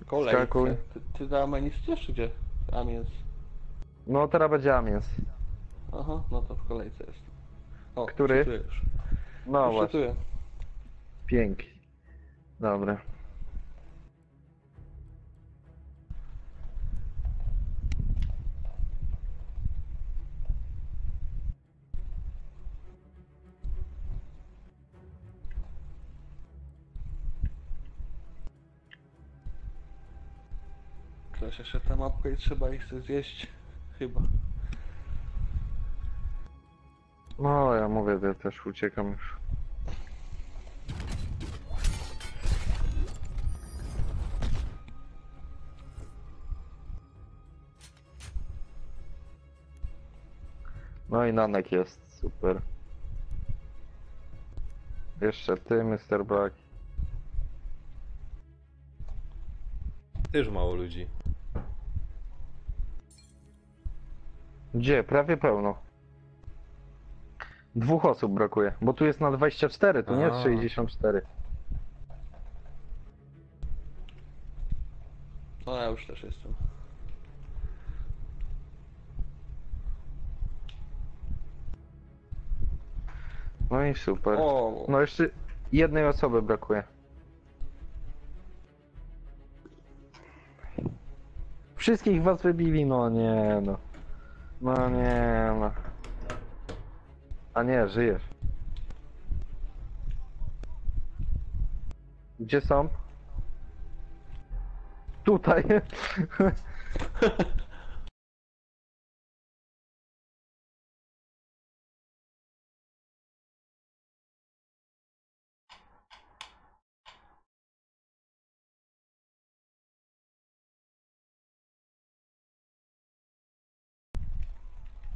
Kolejce. Skakuj. Ty do Amiens idziesz, czy gdzie? Amiens. No teraz będzie Amiens. Aha, no to w kolejce jest. O, Który? czytujesz. No Już właśnie, czytuję. pięknie. Dobra. Ktoś jeszcze tę mapkę i trzeba ich chce zjeść. Chyba. No ja mówię, ja też uciekam już. No i Nanek jest, super. Jeszcze ty, Mr. Black. Też mało ludzi. Gdzie? Prawie pełno. 2 osób brakuje, bo tu jest na 24, tu nie jest A. 64. No ja już też jestem. No i super. O, No jeszcze jednej osoby brakuje. Wszystkich was wybili, no nie no. No nie no. A nie, żyjesz. Gdzie są? Tutaj.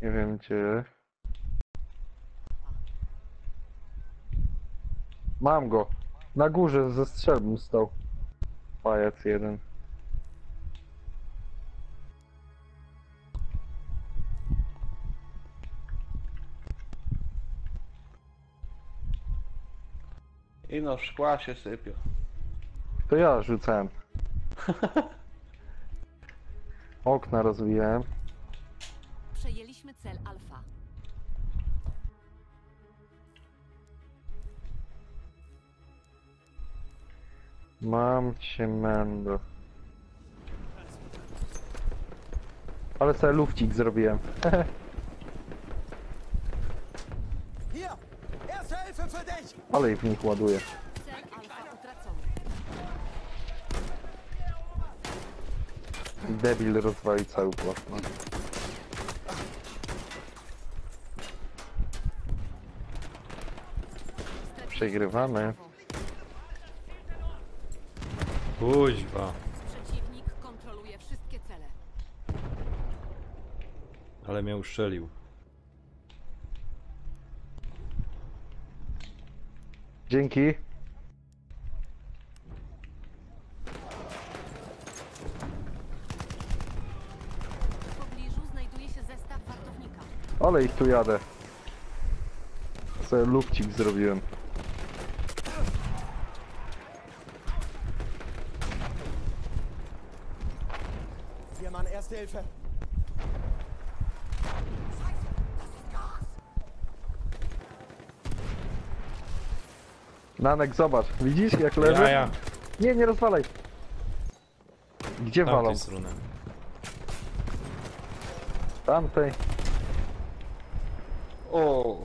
Nie wiem gdzie. Mam go. Na górze ze strzelbą stał. Pajac jeden. i no szkła się sypią. To ja rzucałem. Okna rozwijałem. Przejęliśmy cel Alfa. Mam cię, Mendo. Ale sobie lufcik zrobiłem. Hier, erste Hilfe für dich. Ale ich w nich ładuję. Cel Alfa utracony. Debil rozwali cały płat. No. Przegrywamy. Kuźwa. Przeciwnik kontroluje wszystkie cele. Ale mnie uszczelił. Dzięki. W pobliżu znajduje się zestaw wartownika. Ale ich tu jadę. Sobie lufcik zrobiłem. Wir machen erste Hilfe. Nanek, zobacz. Widzisz jak leży? Ja. Nie, nie rozwalaj. Gdzie walą? Tamtej strony. Tamtej. O,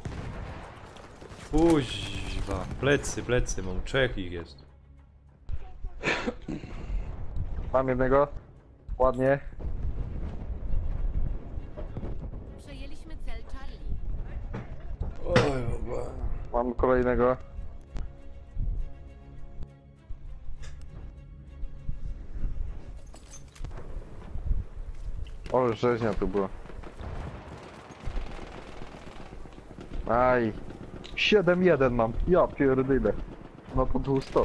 Kuźwa. Kuźwa, plecy, mam 3 ich jest. Mam jednego. Ładnie. Przejęliśmy cel Charlie. Oj, Boże. Mam kolejnego. O, rzeźnia tu była. Aj. 7-1 mam. Ja pierdyle. No to 200.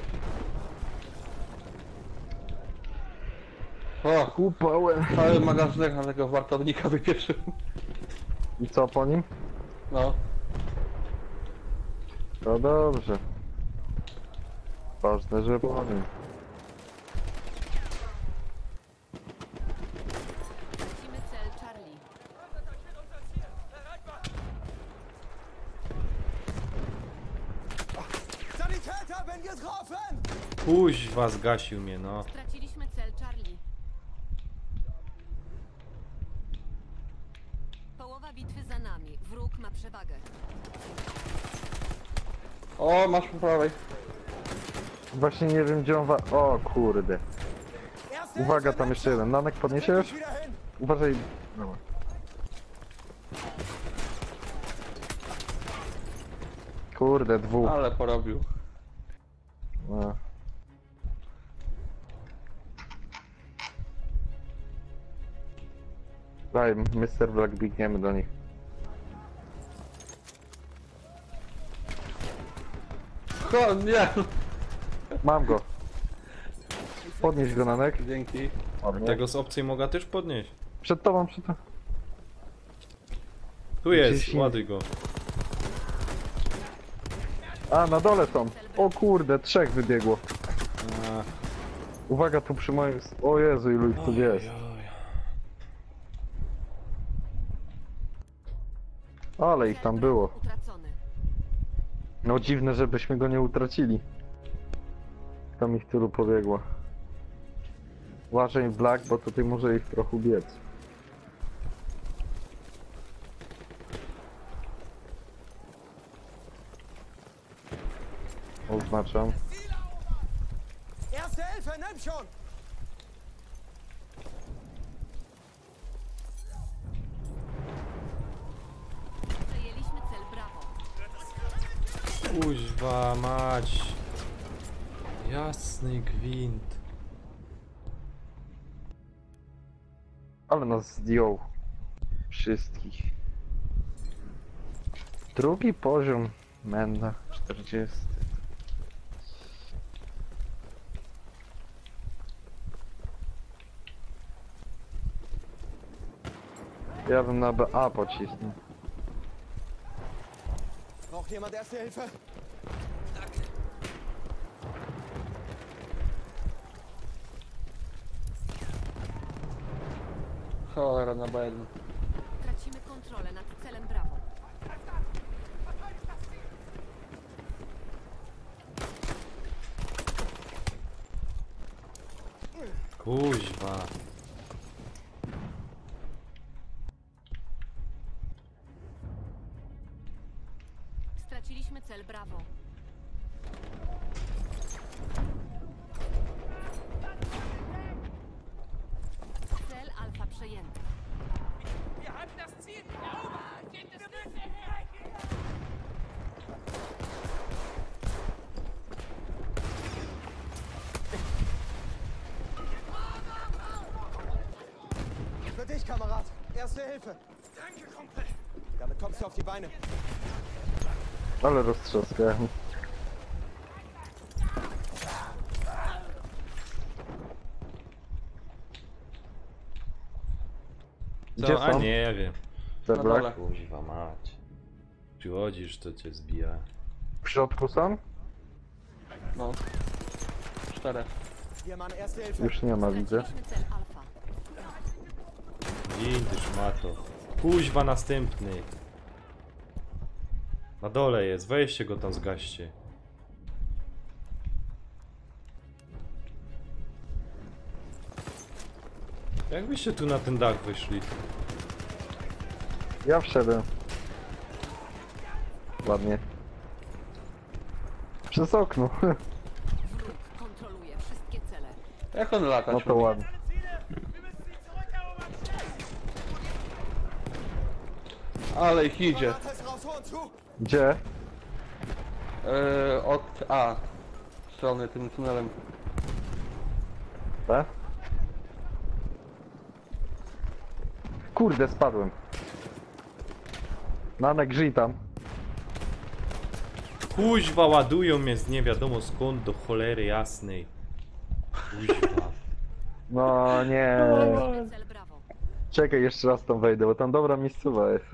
O, Kupałem. cały magazynek na tego wartownika wypieprzył. I co po nim? No. No dobrze. Ważne, że po nim. Tracimy cel Charlie. Sanitäter, bin getroffen! Kuźwa, zgasił mnie, no. Straciliśmy cel Charlie. Połowa bitwy za nami. Wróg ma przewagę. O, masz po prawej. Właśnie nie wiem gdzie on O kurde. Erste Uwaga, Hilfe, tam jeszcze jeden. Nanek podniesiesz? wieder hin! Uważaj. Dobra. Kurde, dwóch. Ale porobił. No. Daj, Mr. Black, biegniemy do nich. O, nie! Mam go. Podnieś go, Nanek. Dzięki. Ładnie. Tego z opcji mogę też podnieść. Przed tobą, przed tobą. Tu jest, Gdzieś ładuj go. A, na dole są. O kurde, 3 wybiegło. A, Uwaga, tu przy moim... O Jezu, ilu ich tu jest. Ale ich tam było. Utracony. No dziwne, żebyśmy go nie utracili. Tam ich tylu pobiegło. Uważaj, Black, bo tutaj może ich trochę biec. Oznaczam. Erste Hilfe, nimm schon! Przejęliśmy cel Bravo. kuźwa mać. Jasny gwint. Ale nas zdjął. Wszystkich. Drugi poziom. Menda. 40. Ja bym na BA pocisnął. Braucht jemand Erste Hilfe? Cholera na B1. Tracimy kontrolę nad celem Bravo. Kuźwa. Straciliśmy cel Bravo. Cel Alfa przejęty. Für dich, Kamerad. Erste Hilfe. Danke, Kumpel. Damit kommst du auf die Beine. Ale roztrzaskałem. Gdzie Co? A są? nie wiem. Te Na Black? dole. Kuźwa mać. Przychodzisz, to cię zbija. W środku są? No. 4. Hier, Mann, Erste Hilfe. Już nie ma, widzę. Straciliśmy cel Alfa. Gin, ty szmato. Kuźwa następny. Na dole jest, weźcie go tam zgaście. Jak byście tu na ten dach wyszli? Ja wszedłem. Ładnie. Przez okno. Wróg kontroluje wszystkie cele. Jak on lata? No to ładnie. Ale ich idzie. Granate ist raus, und zu! Gdzie? Od A. Strony tym tunelem. Tak? Kurde, spadłem. Nanek, żyj tam. Kuźwa, ładują mnie z nie wiadomo skąd do cholery jasnej. Kuźwa. No nie. Cel brawo. Czekaj, jeszcze raz tam wejdę, bo tam dobra miejscowa jest.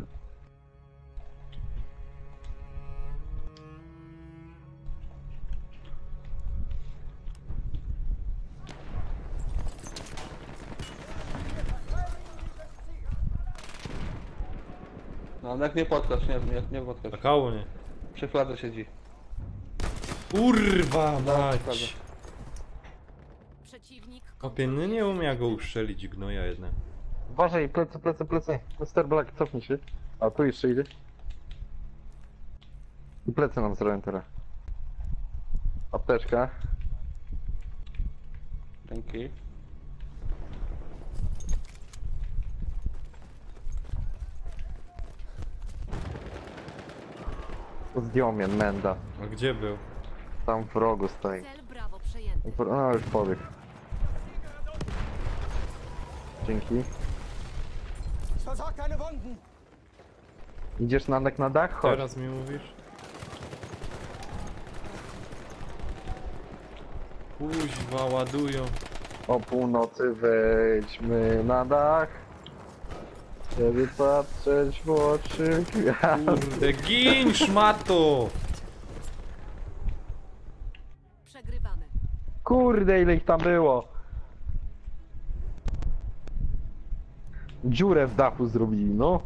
No, jak nie podkład, nie podkład. Tak koło mnie. Przy fladze siedzi. Kurwa Dobra, mać. Przeciwnik Opie, no nie umiem jak go uszczelić, gnoja jedna. Uważaj, plecy, plecy, plecy. Mr. Black, cofnij się. A tu jeszcze idzie. I plecy nam zrobią teraz. Apteczka. Dzięki. Zdjął mnie Menda. A gdzie był? Tam w rogu stoi. cel brawo przejęty. No już pobiegł. Dzięki. Ich versag keine Wunden! Idziesz Nanek na dach? Chodź. Teraz mi mówisz? Kuźwa, ładują. O północy wejdźmy na dach. Żeby patrzeć w oczy gwiazd. Kurde, gin, szmato! Przegrywamy. Kurde, ile ich tam było. Dziurę w dachu zrobili, no.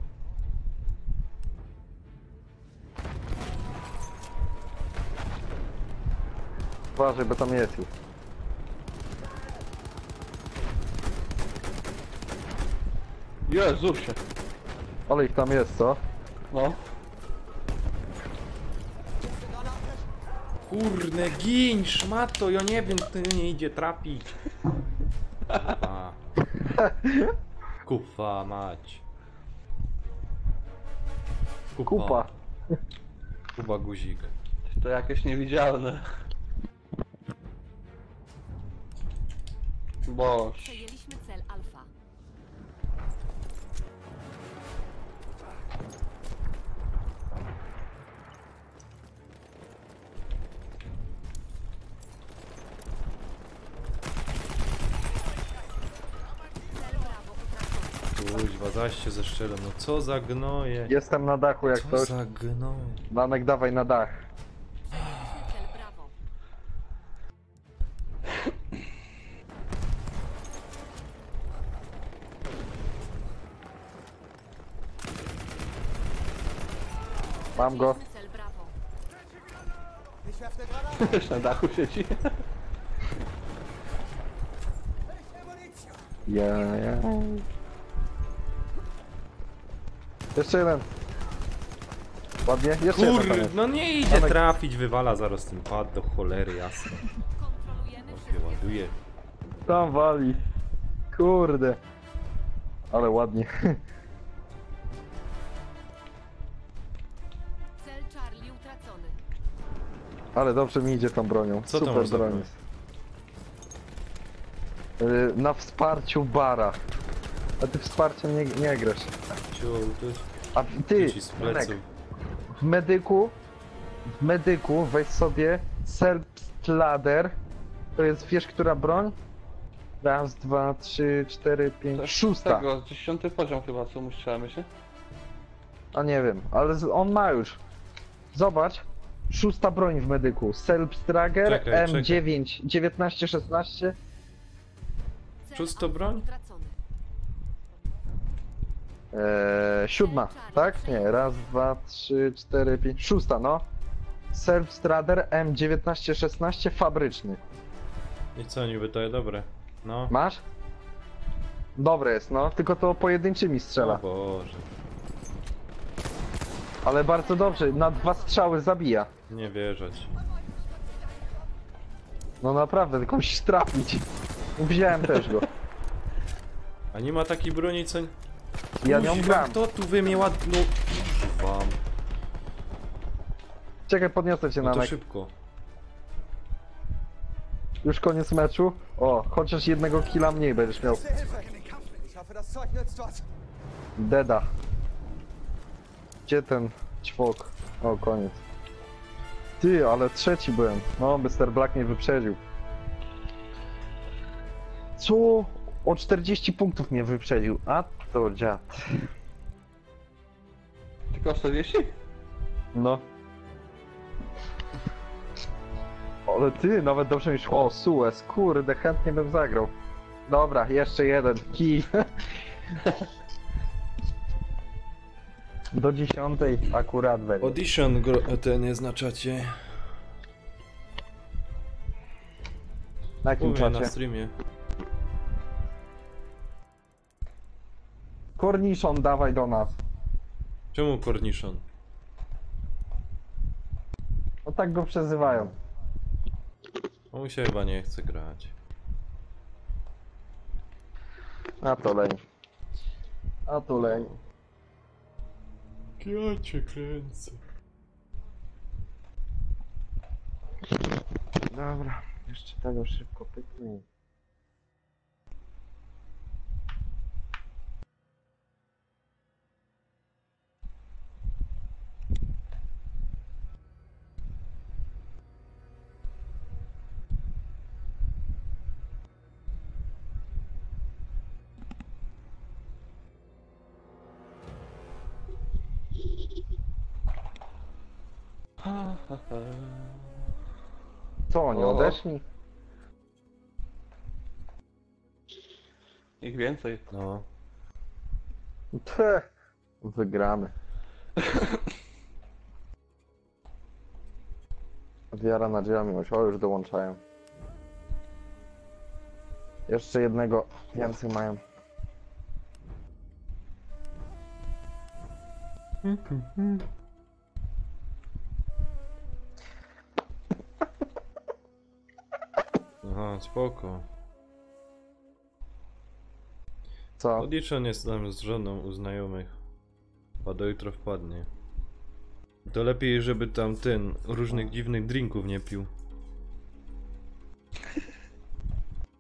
Uważaj, bo tam jest już. Jezusie. Ale ich tam jest, co? No. Kurde, gin, szmato, ja nie wiem, kto nie idzie trafić. A. Kupa mać. Kupa. Kuba guzik. To jakieś niewidzialne. Boż. Przejęliśmy cel alfa. Cel brawo utracony. Kuźwa, zaś się zeszczelę, no co za gnoje. Jestem na dachu jak Co coś. za gnoje. Nanek, dawaj na dach. Cel brawo. Mam go. Przejęliśmy cel brawo. Ich werfe eine Granate! Też na dachu siedzi. Ich Munition! Ja. Jeszcze jeden. Ładnie? Jeszcze jeden tam Kurde, jest. no nie idzie Tomek. trafić, wywala zaraz ten pad do cholery jasne. Kontrolujemy Opie, wszystkie ładuje. Tam wali. Kurde. Ale ładnie. Cel Charlie utracony. Ale dobrze mi idzie tą bronią. Co tam Super masz za broń broń? jest. Na wsparciu bara. A ty wsparciem nie grasz. Ciu, to A ty, ci z pleców. Janek, w medyku weź sobie Selbstlader. To jest, wiesz, która broń? Raz, dwa, trzy, cztery, pięć, szósta. Tego, 10 poziom chyba, co mu strzelamy się? A nie wiem, ale on ma już. Zobacz. Szósta broń w medyku. Selbstlager Czekaj, M9 1916. Cel Szósto alfa broń? utracony. Siódma, tak? Nie, raz, dwa, trzy, cztery, pięć. Szósta, no. Selbstlader M1916 fabryczny. I co, niby to jest dobre. No. Masz? Dobre jest, no. Tylko to pojedynczymi O strzela. Boże. Ale bardzo dobrze. Na 2 strzały zabija. Nie wierzę ci. No naprawdę, tylko musisz trafić. Wziąłem też go. A nie ma takiej broni, co... Ja nią Kuźwa, gram. kto tu wymiała... No... Wam. Czekaj, podniosę cię No na to nek. szybko. Już koniec meczu. O, chociaż jednego killa mniej będziesz miał. Erste Hilfe! Ich hoffe, das Zeug nützt was. Deda. Gdzie ten ćwok? O, koniec. Ty, ale trzeci byłem. No, Mr. Black mnie wyprzedził. Co? O 40 punktów mnie wyprzedził. A to dziad. Tylko 40? No. Ale ty, nawet dobrze mi szło. O, Suez, kurde, chętnie bym zagrał. Dobra, jeszcze jeden. Kij. Do 10 akurat będzie. Audition ten jest na czacie. Na jakim Mówię na czacie? streamie. Korniszon, dawaj do nas. Czemu Cornichon? No tak go przezywają. On się chyba nie chce grać. A to leń. A to leń. Ja cię kręcę. Dobra, jeszcze tego szybko pyknij. Co, nie O. odeszli? Ich więcej. No. Te. Wygramy. Wiara, nadzieja, miłość. O, już dołączają. Jeszcze jednego więcej mają. Aha, spoko. Co? Audition jest tam z żoną u znajomych. A do jutro wpadnie. To lepiej, żeby tam ten różnych dziwnych drinków nie pił.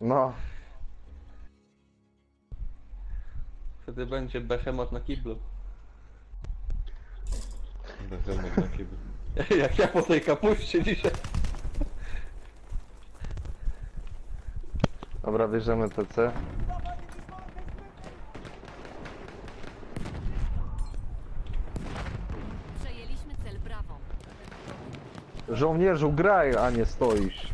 No. Wtedy będzie behemoth na kiblu. Behemoth na kiblu. Jak ja po tej kapuście dzisiaj. Dobra, bierzemy TC. Przejęliśmy cel Bravo. Żołnierzu, graj, a nie stoisz.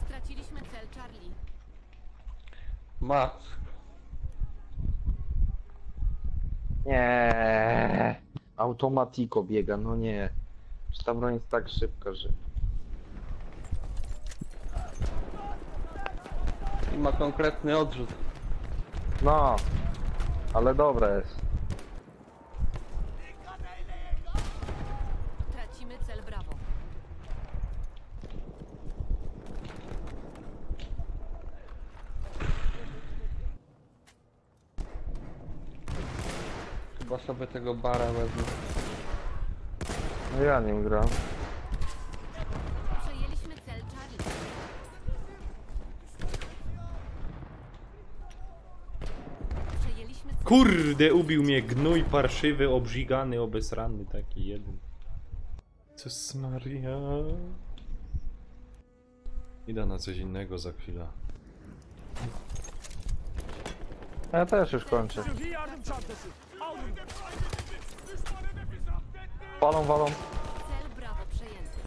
Straciliśmy cel Charlie. Mat. Nie. Automatiko biega, no nie. Czy ta broń jest tak szybka, że... I ma konkretny odrzut. No. Ale dobra jest. Tracimy cel Bravo. Chyba sobie tego bara wezmę. No ja nim gram. Przejęliśmy cel Charlie. Przejęliśmy cel. Kurde, ubił mnie gnój parszywy, obrzigany, obesrany taki jeden. Jezus Maria. Idę na coś innego za chwilę. Ja też już kończę. Walą, walą. Cel Bravo przejęty.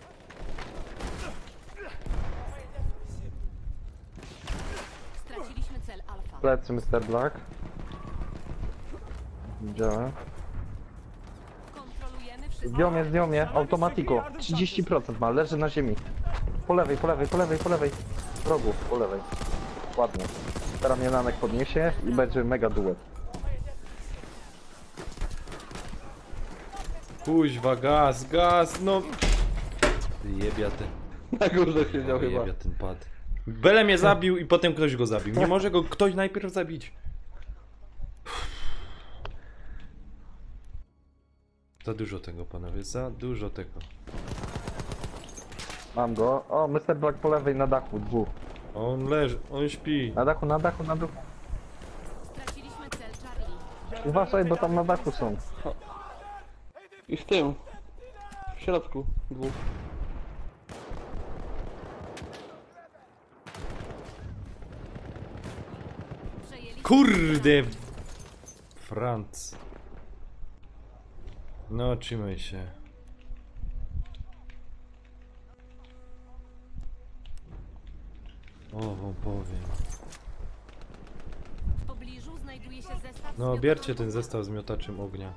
Straciliśmy cel Alpha. Plecy Mr. Black. Widziałem. Kontrolujemy wszystko. Zdjął mnie, automatiko. 30% ma, leży na ziemi. Po lewej, po lewej, po lewej, po lewej. W rogu, po lewej. Ładnie. Teraz mnie Nanek podniesie i będzie mega duet. Kuźwa, gaz, no. Jebia ten. Na górze siedział chyba. Jebia ten pad. Bele mnie zabił i potem ktoś go zabił. Nie może go ktoś najpierw zabić. Za dużo tego, panowie, za dużo tego. Mam go. O, Mr. Black po lewej na dachu, dwóch. On leży, on śpi. Na dachu, na dachu, na dachu. Straciliśmy cel Charlie. Uważaj, bo tam na dachu są. I z tym. W środku. Dwóch. Przejęliśmy Kurde! Franc. No, trzymaj się. O, wam powiem. W pobliżu znajduje się zestaw. No, bierzcie ten zestaw z miotaczem ognia.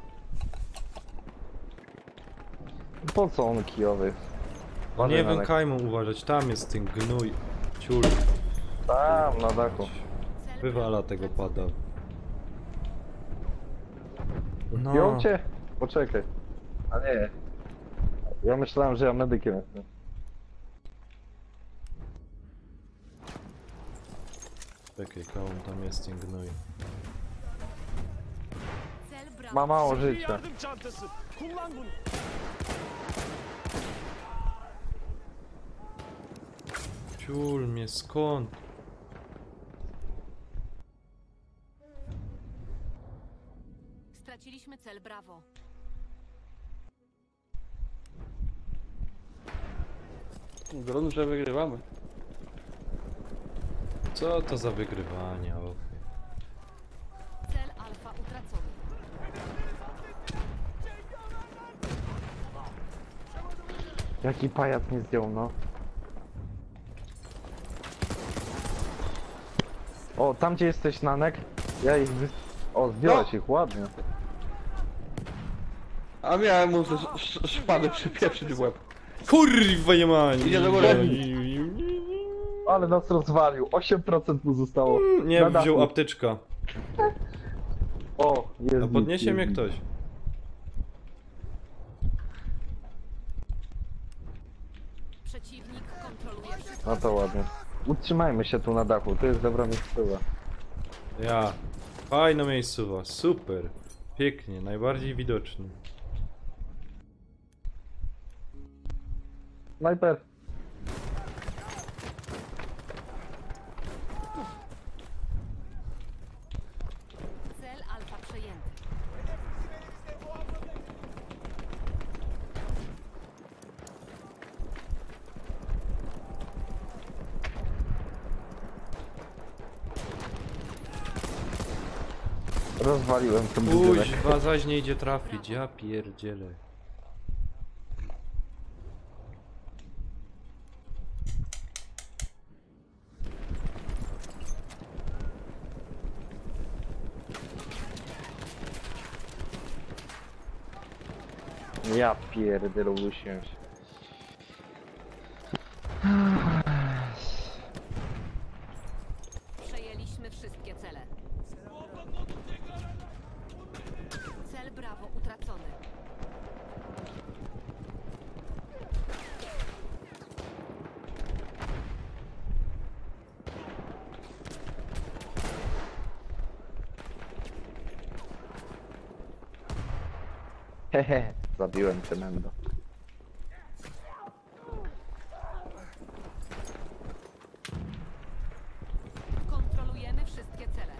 Po co on kijowy? No nie Nanek. wękaj mu uważać, tam jest ten gnój. Ciul. Tam, na dachu. Wywala tego pada. No. Ją cię? Poczekaj. A nie. Ja myślałem, że ja medykiem jestem. Czekaj, kałam, tam jest ten gnój. Cel Bravo. Ma mało życia. Ciul mnie, skąd? Straciliśmy cel Bravo. Grunt, że wygrywamy. Co to za wygrywanie? O. Cel Alfa utracony. Jaki pajac nie zdjął, no. O, tam gdzie jesteś, Nanek. Ja ich O, zdjąłeś ich, ładnie. A miałem mu szpady przypieprzyć w łeb. Kurwa nie ma! Idzie do góry. Ale nas rozwalił. 8% mu zostało. Nie, Na dachu. wziął apteczka. O, jest. A podniesie git, mnie jest ktoś. Przeciwnik kontroluje wszystko. No to ładnie. Utrzymajmy się tu na dachu, to jest dobra miejscowa. Ja. Fajna miejscowa, super. Pięknie, najbardziej widoczny. Snajper. Cel Alfa przejęty. Rozwaliłem ten budynek. Kuźwa, zaś nie idzie trafić, ja pierdzielę. Ja pierdolę usiąść. Przejęliśmy wszystkie cele. Cel Bravo utracony. Hehe, zabiłem Cemendo. Kontrolujemy wszystkie cele.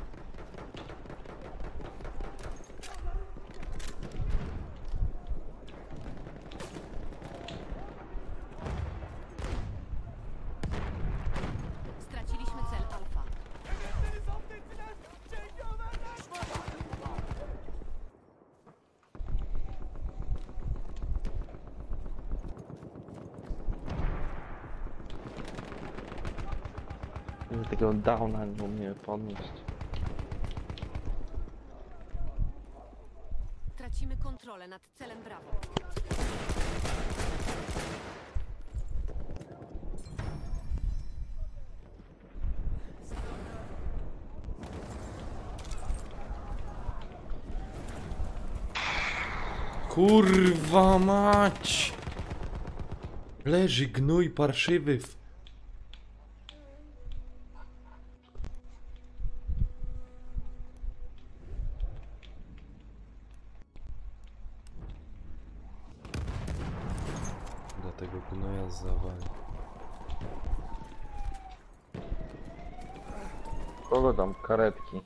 Straciliśmy cel Alfa. Tego downa nie umie podnieść. Tracimy kontrolę nad celem Bravo. Kurwa mać! Leży gnój parszywy w... Dlatego gnoja zawali. Kogo tam? Karetki.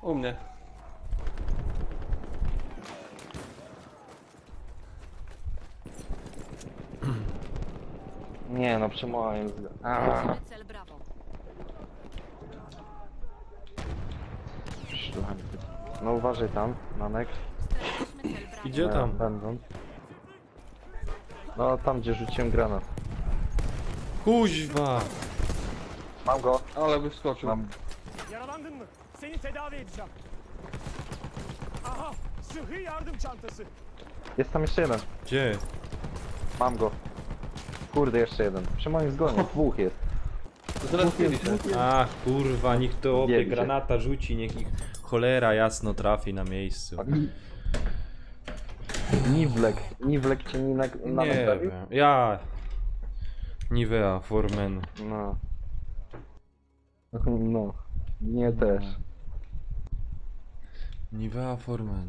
U mnie. Nie no, przy moim... Tracimy cel Bravo. No uważaj tam, Nanek. Straciliśmy cel Bravo. Idzie tam. Będą. No tam gdzie rzuciłem granat. Kuźwa! Mam go. Ale wyskoczył. Mam. Yaralandın mı? Seni tedavi edeceğim. Aha, sıhhi yardım çantası. Jest tam jeszcze jeden. Gdzie? Mam go. Kurde, jeszcze jeden. Przy moim zgonie. Dwóch jest. Zresztili się. Ach kurwa, niech to obie Biegnie. granata rzuci, niech ich cholera jasno trafi na miejscu. Niwlek cię nie Nie naprawił? wiem, ja... Nivea, Formen. No. No. Nie też. Nivea, Formen.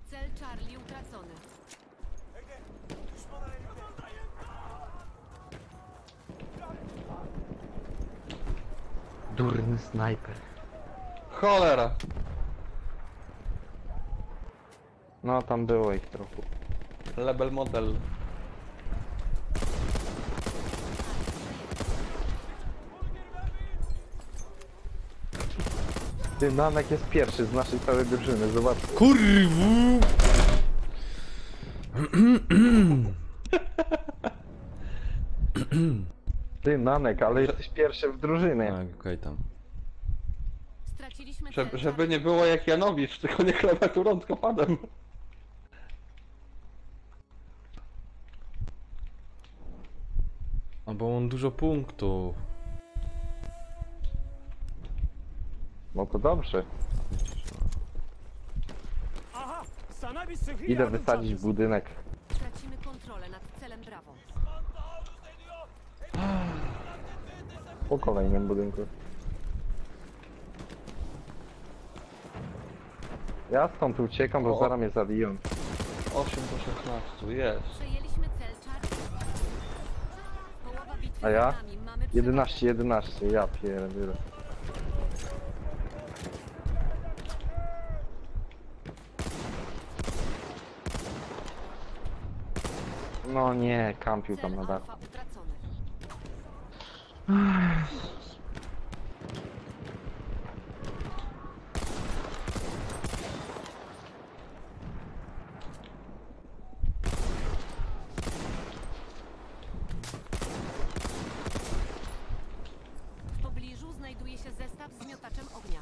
Cel Charlie utracony. Durny snajper. Cholera. No tam było ich trochę. Label model. Ty, Nanek jest pierwszy z naszej całej drużyny, zobacz. Kurwu! Ty, Nanek, ale jesteś pierwszy w drużynie. Tak, okej tam. Straciliśmy cel Żeby nie było jak Janowicz, tylko nie klawiaturą, tylko padem. No bo on dużo punktów. No to dobrze. Aha, sana bir sıhhi Idę yardım wysadzić çantası. budynek. Tracimy kontrolę nad celem Bravo. Po kolejnym budynku. Ja stąd uciekam, bo O. zaraz mnie zabiją. 8 do 16, jest. Przejęliśmy cel Charlie. Połowa bitwy A ja? za nami. Mamy 11, ja pierdolę. No nie, kampił tam Cel na dachu. Alfa utracony. W pobliżu znajduje się zestaw z miotaczem ognia.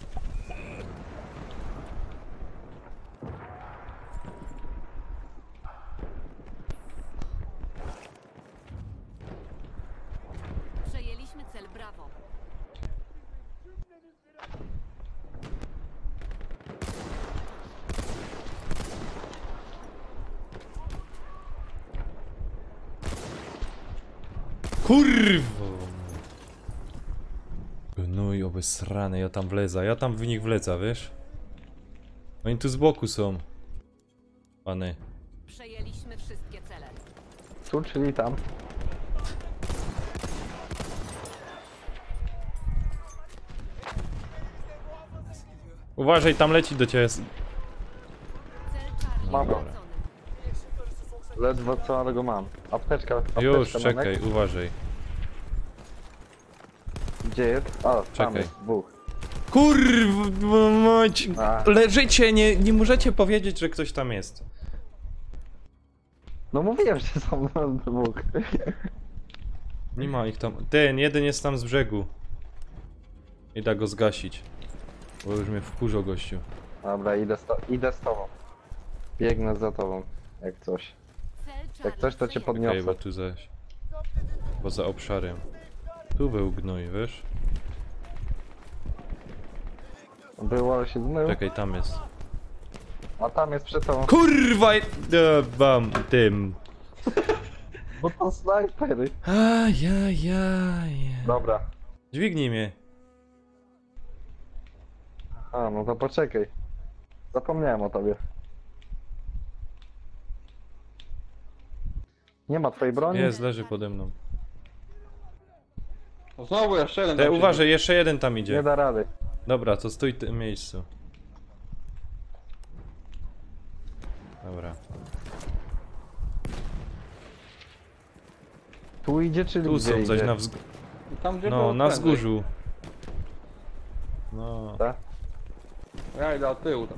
Przejęliśmy cel Bravo. Kurwo! No i obesrane, ja tam wlezę, ja tam w nich wlecę, wiesz? Oni tu z boku są. Pany. Przejęliśmy wszystkie cele. Tu, czyli tam. Uważaj, tam leci do ciebie. Cel Charlie Mam go. utracony. Ledwo co, ale go mam. Apteczka, Już, Nanek. czekaj, uważaj. Gdzie jest? A, tam Czekaj. jest, dwóch. Kurwa mać! A. Leżycie, nie możecie powiedzieć, że ktoś tam jest. No mówiłem, że są dwóch. Nie ma ich tam. Ten, jeden jest tam z brzegu. I da go zgasić. Bo już mnie wkurzał gościu. Dobra, idę z tobą. Biegnę za tobą, jak coś. Cel Jak Charlie coś, to cię przejęty. podniosę. Okej, bo tu zaś. Poza obszarem. Tu był gnój, wiesz? Było, ale się zmył. Czekaj, tam jest. A tam jest przed tobą. Kurwa! Wam tym. Bo to snajpery. Ajajaj. Dobra. Dźwignij mnie. A, no to poczekaj. Zapomniałem o tobie. Nie ma twojej broni? Jest, leży pode mną. No znowu jeszcze jeden. Te, tam uważaj, jeszcze jeden tam Nie idzie. da rady. Dobra, to stój w tym miejscu. Dobra. Tu idzie, czy Tu gdzie są coś idzie? na wzgórzu. siedzi. Tam gdzie No, było na prędzej. wzgórzu. No. Tak? Ja idę od tyłu tam.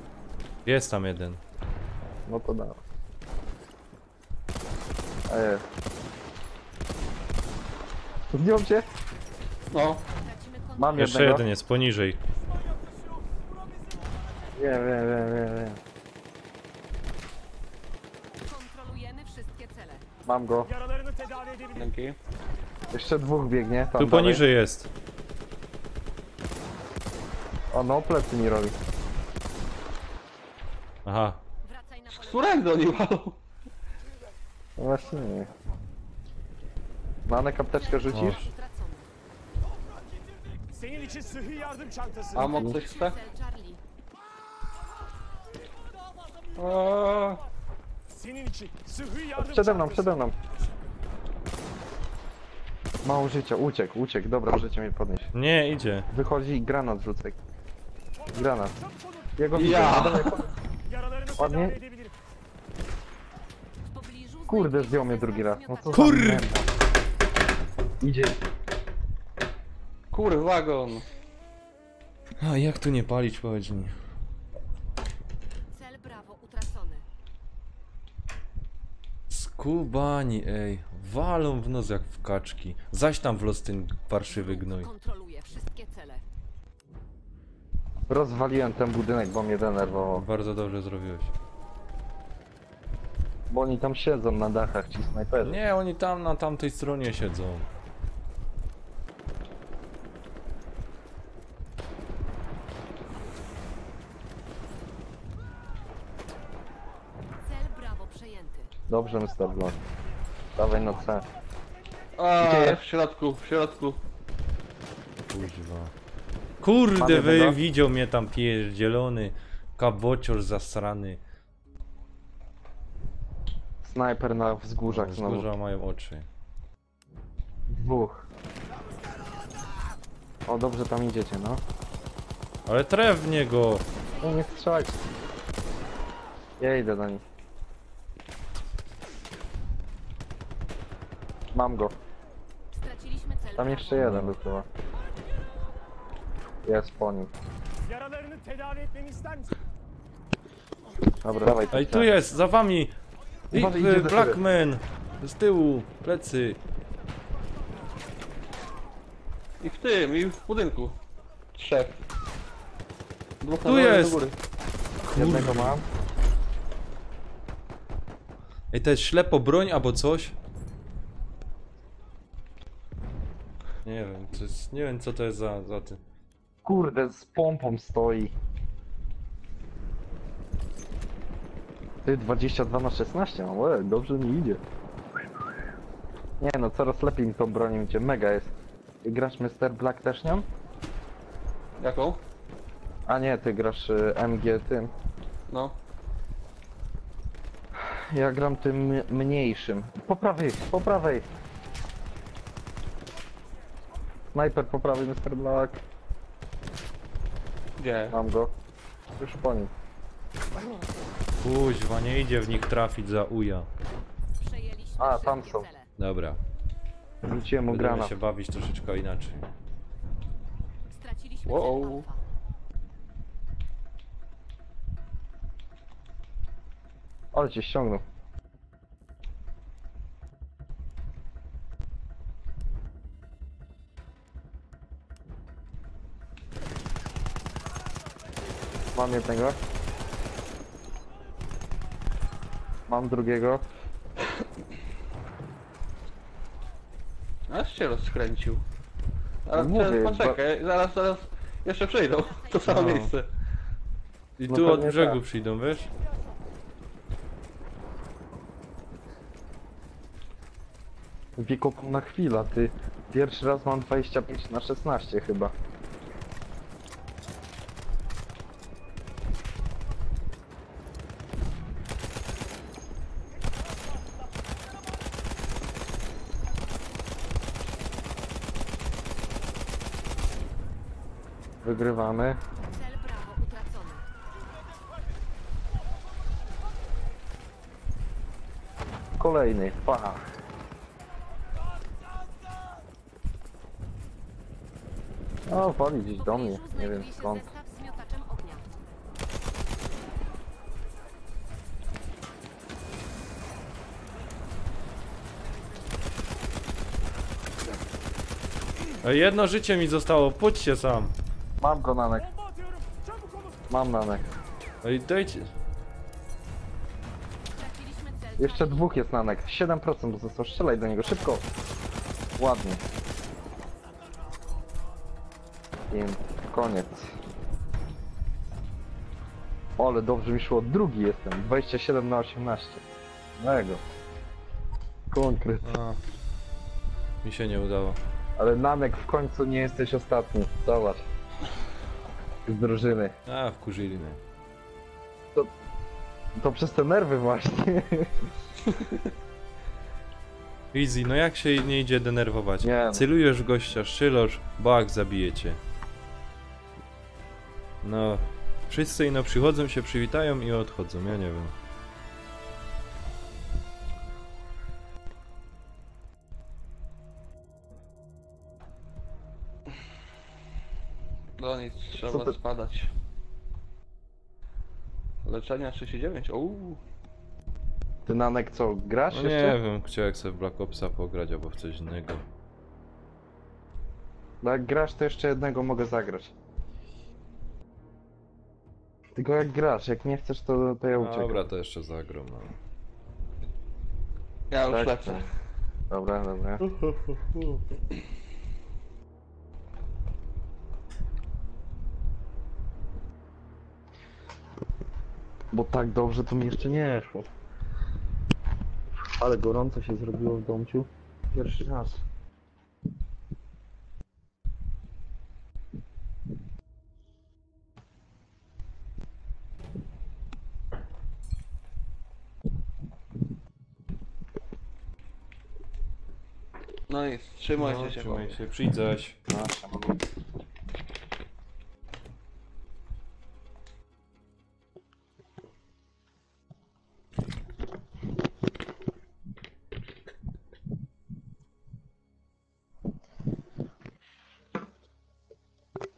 Jest tam jeden. No to da. A jest. Zdjął cię? No. Tracimy kontrolę. Mam Jeszcze jednego. jeden jest poniżej. Wiem. Kontrolujemy wszystkie cele. Mam go. Yaralarını tedavi edebilir. Dzięki. Jeszcze dwóch biegnie. Tam Tu dalej. poniżej jest. O no, plecy mi robi. Aha. Wracaj na pole. Którędy do nich walą? No właśnie nie. Nanek apteczkę rzucisz? Utracony. Senin için sıhhi yardım çantası. A mo coś chce? Cel Charlie. Eee, Senin için sıhhi yardım Przede mną, çantası. przede mną. Mało życia, uciekł. Dobra, możecie mnie podnieść. Nie, idzie. Wychodzi i granat rzucaj. Granat. Jego widzę. Ja. No dawaj, Yaralarını Ładnie. tedavi edebilir. W pobliżu Kurde, znajduje się zdjął mnie zestaw drugi raz. No zmiotaczem. co za Kur- menda. Idzie. Kurwa, wagon. A jak tu nie palić, powiedz mi. Cel Brawo utracony. Skubani, ej. Walą w nos jak w kaczki. Zaś tam w los ten parszywy gnój. Kontroluje wszystkie cele. Rozwaliłem ten budynek, bo mnie denerwował. Bardzo dobrze zrobiłeś. Bo oni tam siedzą na dachach, ci snajperzy. Nie, oni tam na tamtej stronie siedzą. Cel Brawo przejęty. Dobrze, Mr. Blond. Dawaj na C. A, Gdzie jest? w środku, w środku. Kuźwa. Mam Kurde, jednego. widział mnie tam pierdzielony. Kabocior zasrany. Snajper na wzgórzach znowu. Wzgórza mają oczy. Dwóch. O, dobrze tam idziecie, no. Ale tref w niego! No nie strzelajcie. Ja idę do nich. Mam go. Straciliśmy cel Tam Brawo. jeszcze jeden był chyba. Jest po nim. Yaralarını tedavi etmemi ister misin? Dobra, dawaj. Ej, tu jest, za wami! Uważaj, idzie do Blackman! Z tyłu, plecy. I w tym, i w budynku. Trzech. Dwóch na Tu dole, jest! do góry. Jednego mam. Ej, to jest ślepo broń albo coś? Nie wiem, to jest, nie wiem co to jest za ty. Kurde, z pompą stoi. Ty 22/16 mam, dobrze mi idzie. Nie no, coraz lepiej mi tą bronią idzie, mega jest. Ty grasz Mr. Black też nią? Jaką? A nie, ty grasz MG tym. No. Ja gram tym mniejszym. Po prawej, po prawej. Snajper po prawej, Mr. Black. Gdzie? Mam go. Już po nim. Kuźwa, nie idzie w nich trafić za uja. Przejęliśmy A, tam wszystkie są. cele. Dobra, Rzuciłem mu będziemy granat. się bawić troszeczkę inaczej. Straciliśmy Wow. cel Alfa. Ale cię ściągnął. Mam jednego. Mam drugiego. Aż się rozkręcił. Ale No mówię, teraz poczekaj, zaraz Jeszcze przejdą. To samo No. miejsce. I No tu od pewnie brzegu tak. przyjdą, wiesz? Wieku na chwilę, ty. Pierwszy raz mam 25/16 chyba. Wygrywamy. Cel Brawo utracony. Kolejny, pach. O, wali gdzieś W do mnie, pobliżu nie wiem znajduje się skąd. zestaw z miotaczem ognia. A jedno życie mi zostało, pójdźcie sam. Mam go nanek, Bomba atıyorum. Çabuk olun. mam nanek. Ej, dajcie. Straciliśmy cel Jeszcze Charlie. dwóch jest nanek, 7% został, strzelaj do niego, szybko. Ładnie. I koniec. O, ale dobrze mi szło, drugi jestem, 27/18. Mego. Konkret. A. Mi się nie udało. Ale nanek w końcu nie jesteś ostatni, zobacz. Z drużyny. A, wkurzyli mnie. To przez te nerwy właśnie. Easy, no jak się nie idzie denerwować? Nie no. Celujesz w gościa, strzelasz, bak, zabijecie. No, wszyscy ino przychodzą, się przywitają i odchodzą, ja nie wiem. Do nic Co trzeba ty- spadać. Leczenia 39. Uuu. Ty nanek co, grasz No jeszcze? nie wiem, chciałem sobie w Black Opsa pograć albo w coś innego. No jak grasz, to jeszcze jednego mogę zagrać. Tylko jak grasz, jak nie chcesz, to ja uciekam. Dobra, to jeszcze zagram, no. Ja już Tak, lecę. tak. Dobra, dobra. Bo tak dobrze to mi jeszcze nie szło. Ale gorąco się zrobiło w domciu. Pierwszy raz. No i trzymajcie No, się. trzymaj panowie. się, przyjdź.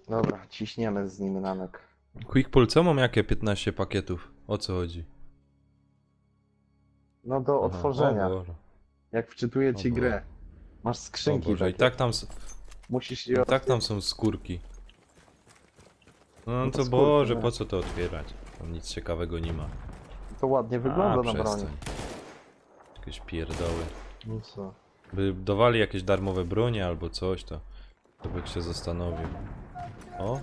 Dobra, ciśniemy z nim nanek. Quickpull, co mam jakie 15 pakietów? O co chodzi? No do Aha, otworzenia. O Boże, Jak wczytuję O ci Boże. grę. Masz o skrzynki Boże. I takie. tak tam, Musisz i je tak tam są skórki. No to to skórki, Boże, no. po co to otwierać? Tam nic ciekawego nie ma. To ładnie wygląda na broni. przestań. Jakieś pierdoły. No co? By dawali jakieś darmowe bronie albo coś, to bych się zastanowił. O?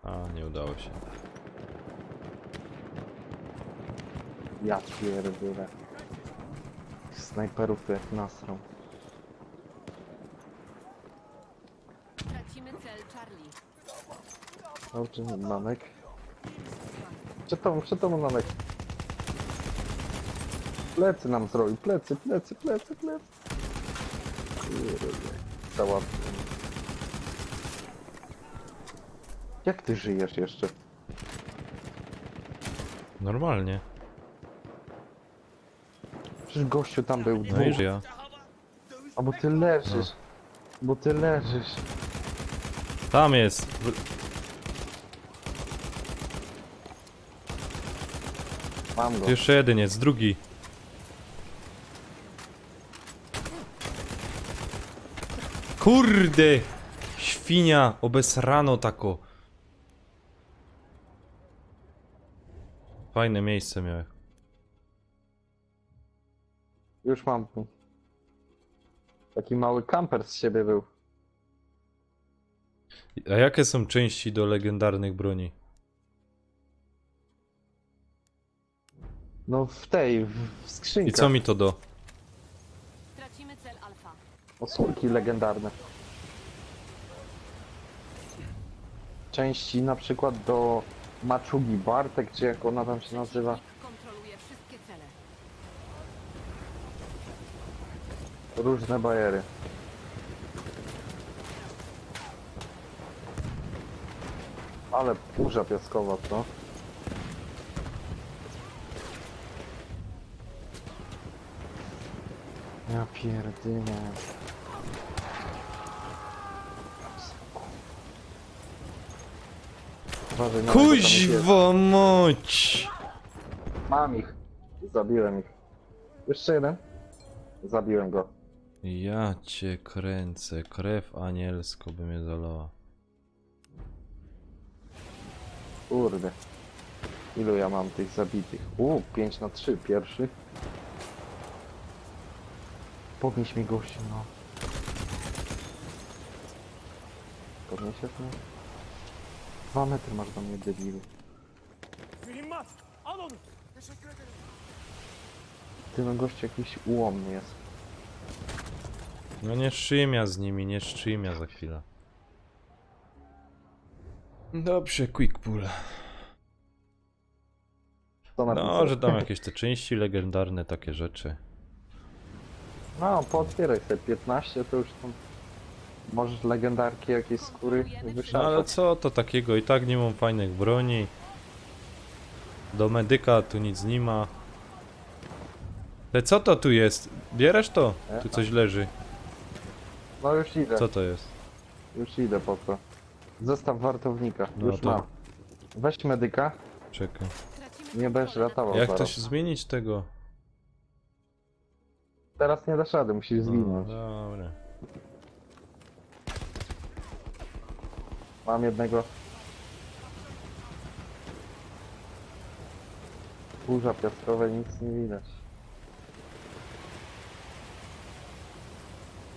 A, nie udało się. Ja pierdolę. Snajperów to jak nasrą. Tracimy cel Charlie. Dobrze, nanek. Przed tobą nanek. Plecy nam zrobił, plecy. Kurde, załatwię. Jak ty żyjesz jeszcze? Normalnie. Przecież gościu tam był No dwóch. i że ja. A bo ty leżysz. Bo ty leżysz. Tam jest! Mam go. Jeszcze jeden jest, drugi. Kurde! Świnia, obesrano tako. Fajne miejsce miałem. Już mam. Taki mały kamper z siebie był. A jakie są części do legendarnych broni? No w tej, w I skrzynkach. co mi to do? Tracimy cel alfa. Osłonki legendarne. Części na przykład do maczugi Bartek, czy jak ona tam się nazywa. Przeciwnik kontroluje wszystkie cele. Różne bajery. Ale burza piaskowa, co? Ja pierdolę. Uważaj, no, bo tam ich jest. Kuźwa moć! Mam ich. Zabiłem ich. Jeszcze jeden. Zabiłem go. Ja cię kręcę, krew anielsko by mnie zalała. Kurde. Ilu ja mam tych zabitych? 5 na 3. Pierwszy. Podnieś mi gościu, no. Podniesiesz mnie? 2 metry masz do mnie, debilu. Mühimmat. Al onu. Ty no gościu jakiś ułomny jest. No nie szczymia z nimi, nie szczymia za chwilę. Dobrze, quick pull. To napisał. No, że tam jakieś te części legendarne, takie rzeczy. No, pootwieraj sobie 15, to już tam... Możesz legendarki jakieś skóry No ale wyszarpać. co to takiego? I tak nie mam fajnych broni. Do medyka tu nic nie ma. Ale co to tu jest? Bierzesz to? Tu coś leży. No już idę. Co to jest? Już idę po to. Zestaw wartownika. No Już to- mam. Weź medyka. Czekaj. Tracimy Nie będziesz kontrolę nad ratował Jak to zaraz. się zmienić tego? Teraz nie dasz rady, musisz No, zginąć. dobra. Mam jednego. Burza piaskowa, nic nie widać.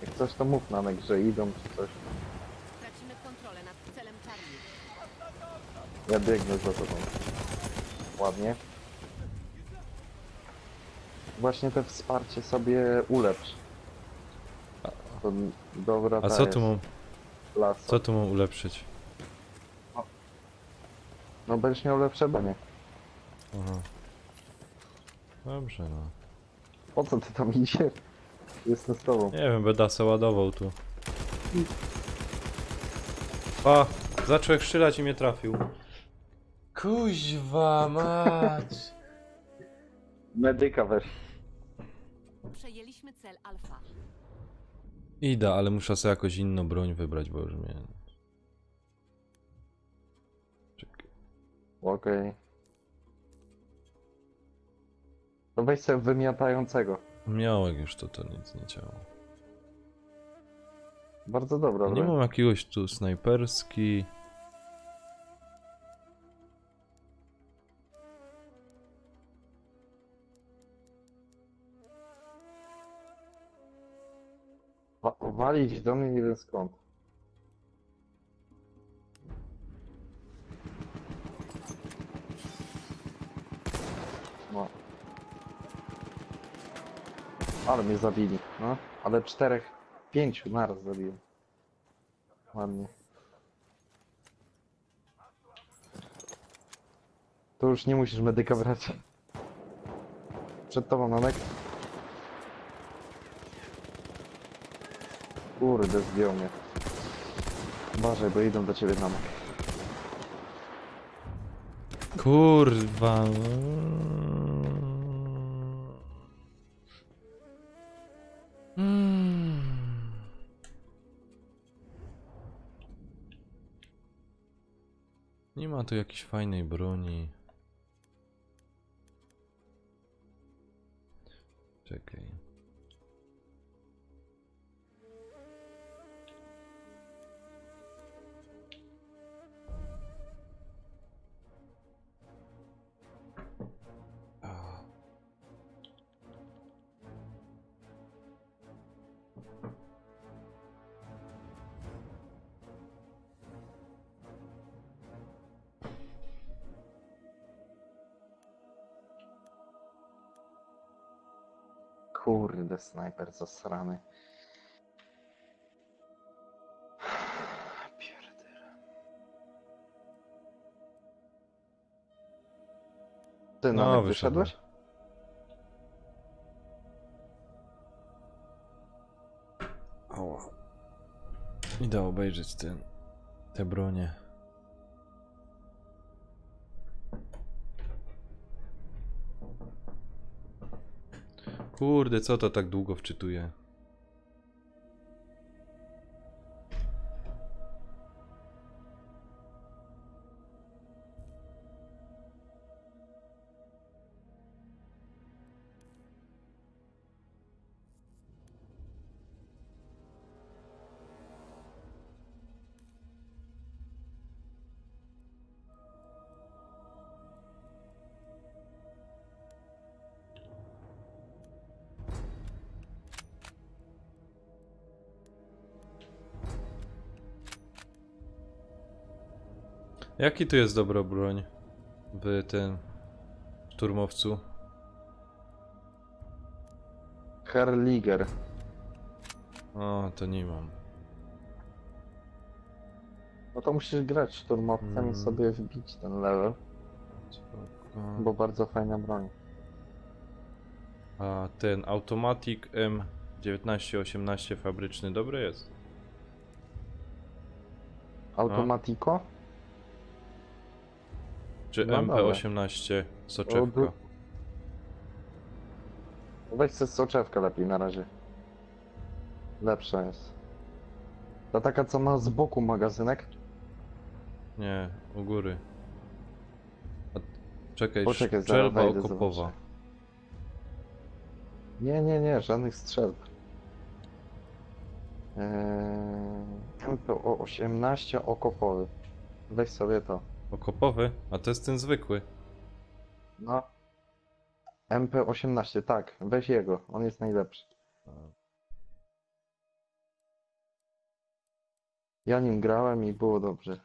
Jak coś to mów Nanek, że idą czy coś. Tracimy kontrolę nad celem Charlie. Ja biegnę za tobą. Ładnie. Właśnie te wsparcie sobie ulepsz. To dobra A co tu mam? Las. Co tu mam ulepszyć? No będziesz miał lepsze branie. Aha. Dobrze, no. Po co ty tam idziesz? Jestem z tobą. Nie wiem, będę se ładował tu. A! Zaczął strzelać i mnie trafił. Kuźwa mać! Medyka weź. Przejęliśmy cel alfa. Idę, ale muszę sobie jakoś inną broń wybrać, bo już mnie... Czekaj. Okej. To weź sobie wymiatającego. Miałem już to nic nie działo. Bardzo dobra Nie broń. mam jakiegoś tu snajperski. Walić do mnie nie wiem skąd. No. Ale mnie zabili, no. Ale 4, 5 naraz zabiłem. Ładnie. To już nie musisz medyka brać. Przed tobą, Nanek. Kurde, zdjął mnie. Uważaj, bo idą do ciebie, Nanek. Kurwa. Nie ma tu jakiejś fajnej broni. Czekaj. Kurde, snajper zasrany. Pierdyle. Ty No, nawet wyszedłem. wyszedłeś? Ała. Idę obejrzeć te bronie. Kurde, co to tak długo wczytuje? Jaki tu jest dobra broń w tym szturmowcu? Herliger. O, to nie mam. No to musisz grać szturmowcem i sobie wbić ten level, Spoko. bo bardzo fajna broń. A ten Automatic M1918 fabryczny dobry jest? Automatico? Czy No MP18 soczewka? Weź sobie soczewkę lepiej na razie. Lepsza jest. Ta taka, co ma z boku magazynek. Nie, u góry. A, czekaj, Poczekaj, zaraz strzelba wejdę, okopowa. zobaczę. Nie, żadnych strzelb. MP18 okopowy. Weź sobie to. Okopowy? A to jest ten zwykły. No. MP18, tak. Weź jego. On jest najlepszy. Ja nim grałem i było dobrze.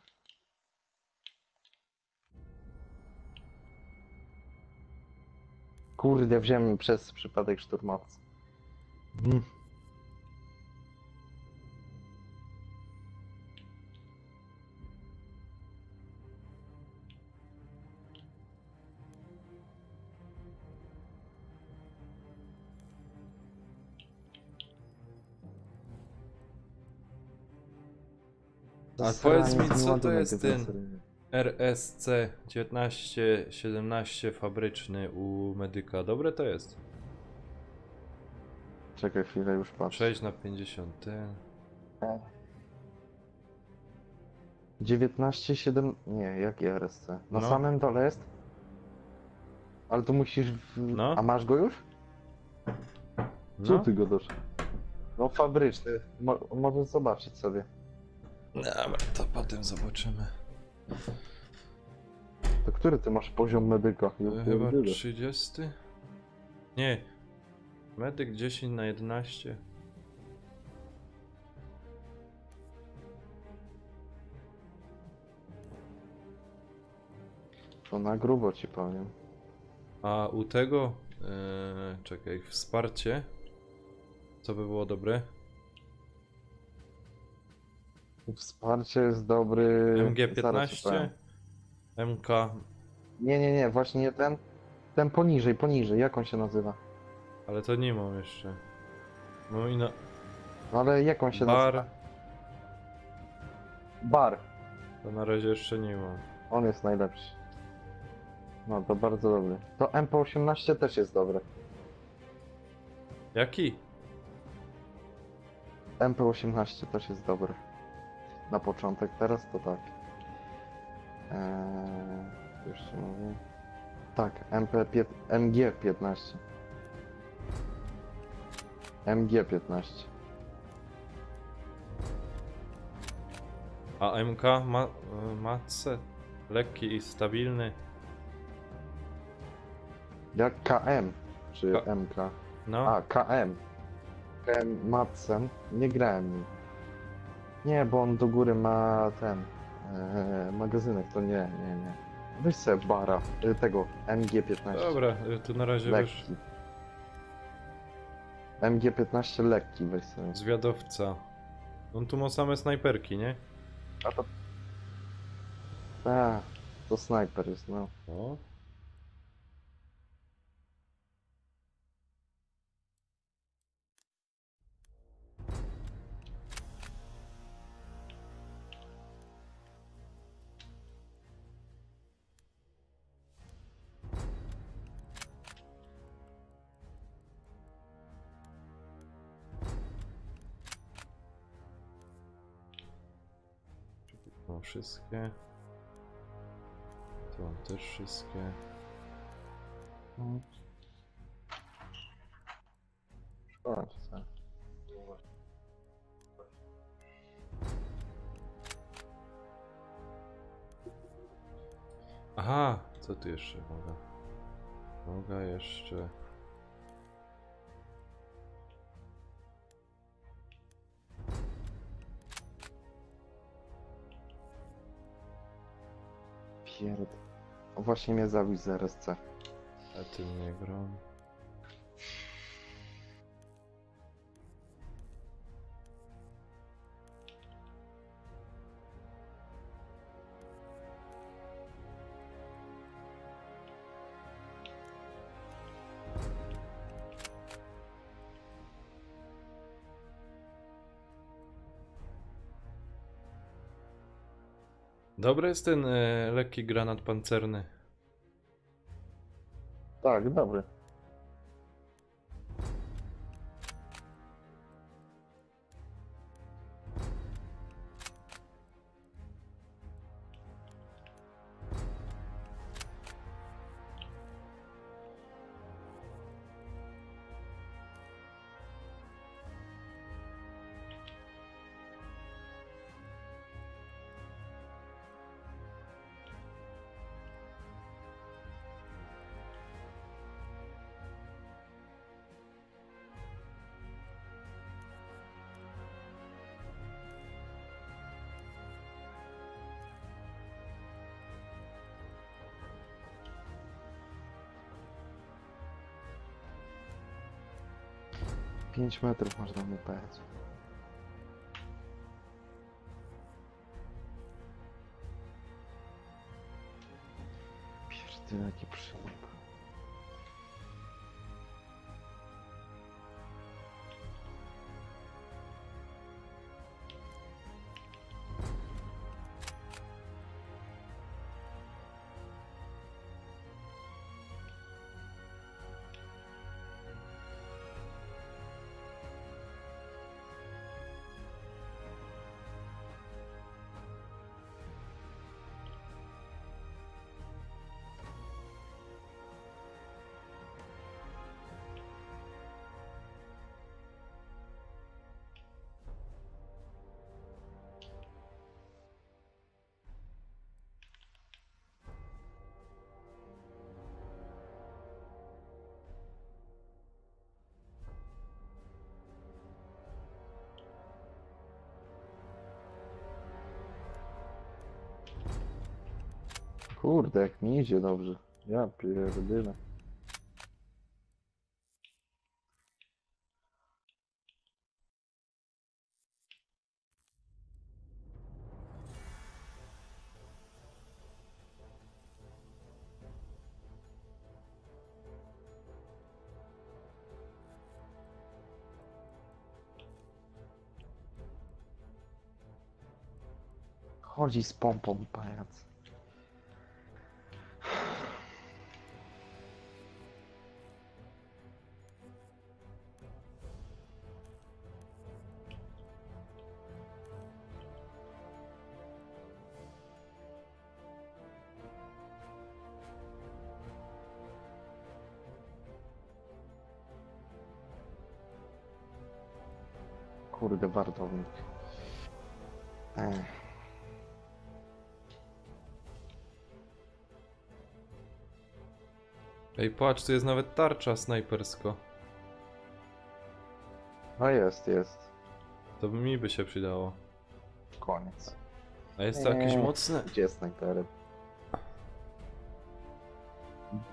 Kurde, wziąłem przez przypadek szturmowca. A powiedz mi, co to jest ten RSC 1917 fabryczny u medyka? Dobre to jest? Czekaj chwilę, już patrzę. 6 na 50 ten. 19,7... Nie, jakie RSC? Na No. samym dole jest? Ale tu musisz... No. A masz go już? Co No. ty go dasz? No fabryczny. Możesz zobaczyć sobie. Dobra, to potem zobaczymy. To który ty masz poziom medyka? Ja Chyba pierdzielę. 30? Nie. Medyk 10 na 11. To na grubo ci powiem. A u tego... czekaj, wsparcie. Co by było dobre? Wsparcie jest dobry... Zaraz ci MG15? powiem. MK... Nie, właśnie nie ten. Ten poniżej, jak on się nazywa? Ale to nie mam jeszcze. No i na... No ale jak on się Bar... nazywa? Bar. To na razie jeszcze nie mam. On jest najlepszy. No to bardzo dobry. To MP18 też jest dobre. Jaki? MP18 też jest dobre. Na początek, teraz to tak. Już się mówię. Tak, MG15. MG15. A MK matce? Lekki i stabilny. Jak KM, czy K- MK? No. A, KM. KM Madsen. Nie grałem nim. Nie, bo on do góry ma ten magazynek, to nie. Weź sobie bara, tego MG15. Dobra, tu na razie wiesz. Lekki. MG15 lekki weź sobie. Zwiadowca. On tu ma same snajperki, nie? To snajper jest, no. O. Mam wszystkie. Tu mam też wszystkie. Szkoda, co? Aha, co tu jeszcze mogę? Mogę jeszcze... Pierd... O, właśnie mnie zabił z RSC. A ty mnie grom. Dobry jest ten lekki granat pancerny. Tak, dobry. Pięć metrów można mu pojechać. Pierdolę, jaki przyląd. Kurde, jak mi idzie dobrze. Ja pierdolę. Chodzi z pompą, pajac. Kurde, wartownik. Ej, patrz, tu jest nawet tarcza snajpersko. No jest. To mi by się przydało. Koniec. A jest to jakieś mocne? Gdzie jest snajperem?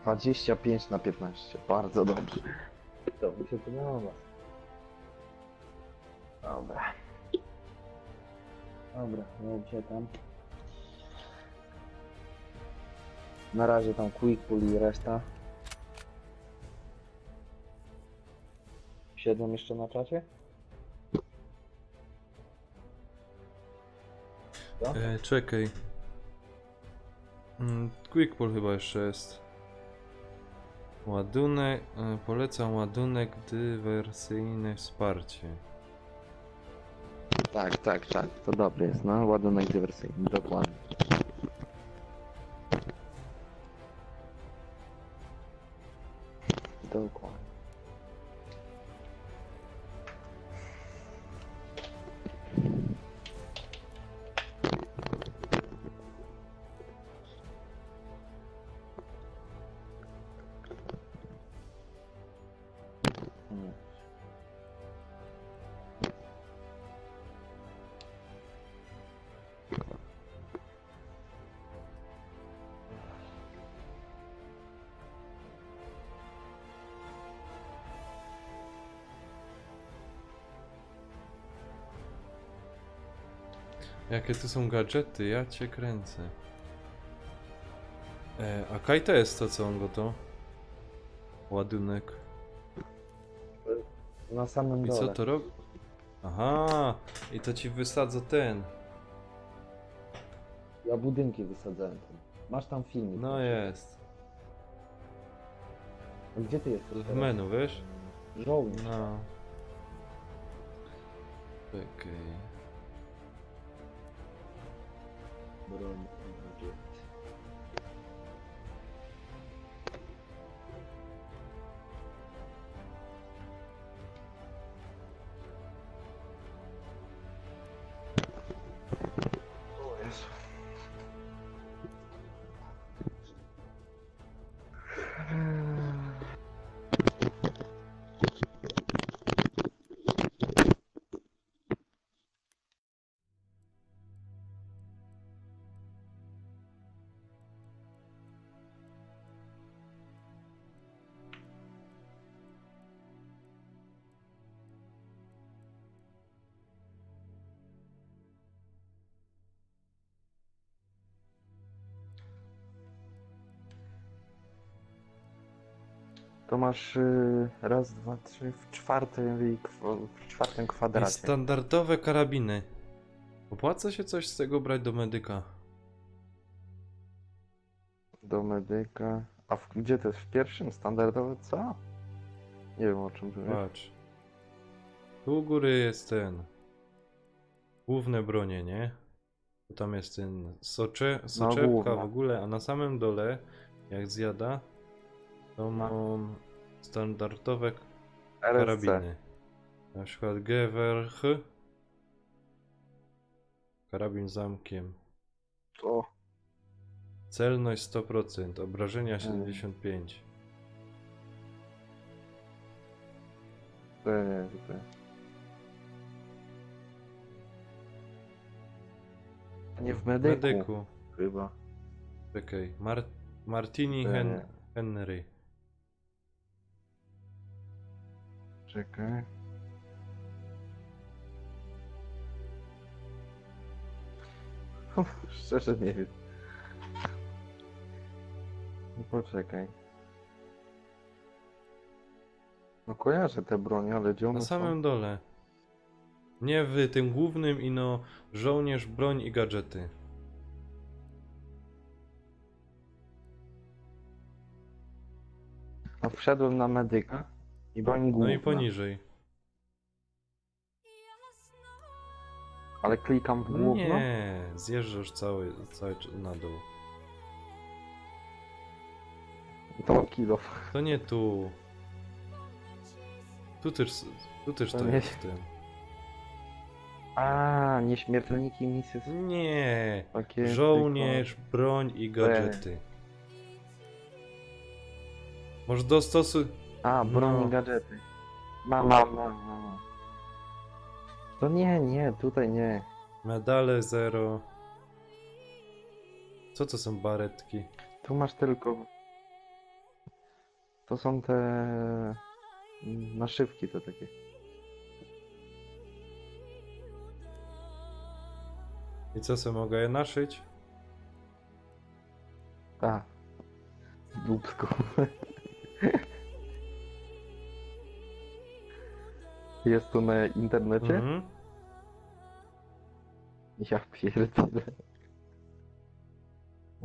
25 na 15. Bardzo dobrze. To mi się podoba. Dobra. Dobra, ja uciekam. Na razie tam Quick Pull i reszta. Siedzą jeszcze na czacie? Czekaj. Quick pull chyba jeszcze jest. Ładunek, polecam ładunek dywersyjne wsparcie. Tak, tak, tak. To dobry jest, no. Ładunek dywersyjny, dokładnie. Dokładnie. Jakie tu są gadżety, ja cię kręcę. A kaj to jest to, co on go to? Ładunek. Na samym I dole. co to robi? Aha, i to ci wysadza ten. Ja budynki wysadzałem tam. Masz tam filmik. No jest. Gdzie ty jesteś? W menu, wiesz? Żołnierz. No. Okej. Broń. O Jezu. To masz raz, dwa, trzy w czwartym, w czwartym I kwadracie. standardowe karabiny. Opłaca się coś z tego brać do medyka? Do medyka. A gdzie to jest? W pierwszym? Standardowe co? Nie wiem o czym tu jest. Patrz. Tu u góry jest ten. Główne bronie, nie? Tu tam jest ten soczewka główna. w ogóle, a na samym dole, jak zjada, to mam standardowe karabiny. Na przykład Gewehr. Karabin z zamkiem. O, Celność 100%, obrażenia 75. to nie, to nie w medyku, Medyku. chyba. Czekaj. Martini Henry. Czekaj. Szczerze nie wiem. No poczekaj. No kojarzę te bronie, ale gdzie one Na są? samym dole. Nie w tym głównym ino żołnierz, broń i gadżety. No wszedłem na medyka i broń No główna. i poniżej. Ale klikam w główną? Nie, zjeżdżasz cały na dół. To kilo. To nie tu. Tu też To to nie- jest w tym. A, nieśmiertelniki misy. Nie. Takie Żołnierz, broń i gadżety. Może dostosuj... A, broń No. i gadżety. Mam. To nie, tutaj nie. Medale 0. Co to są baretki? Tu masz tylko... To są te... naszywki te takie. I co sobie mogę je naszyć? A. Dupsko. Jest to na internecie? Mhm. Ja pierdolę.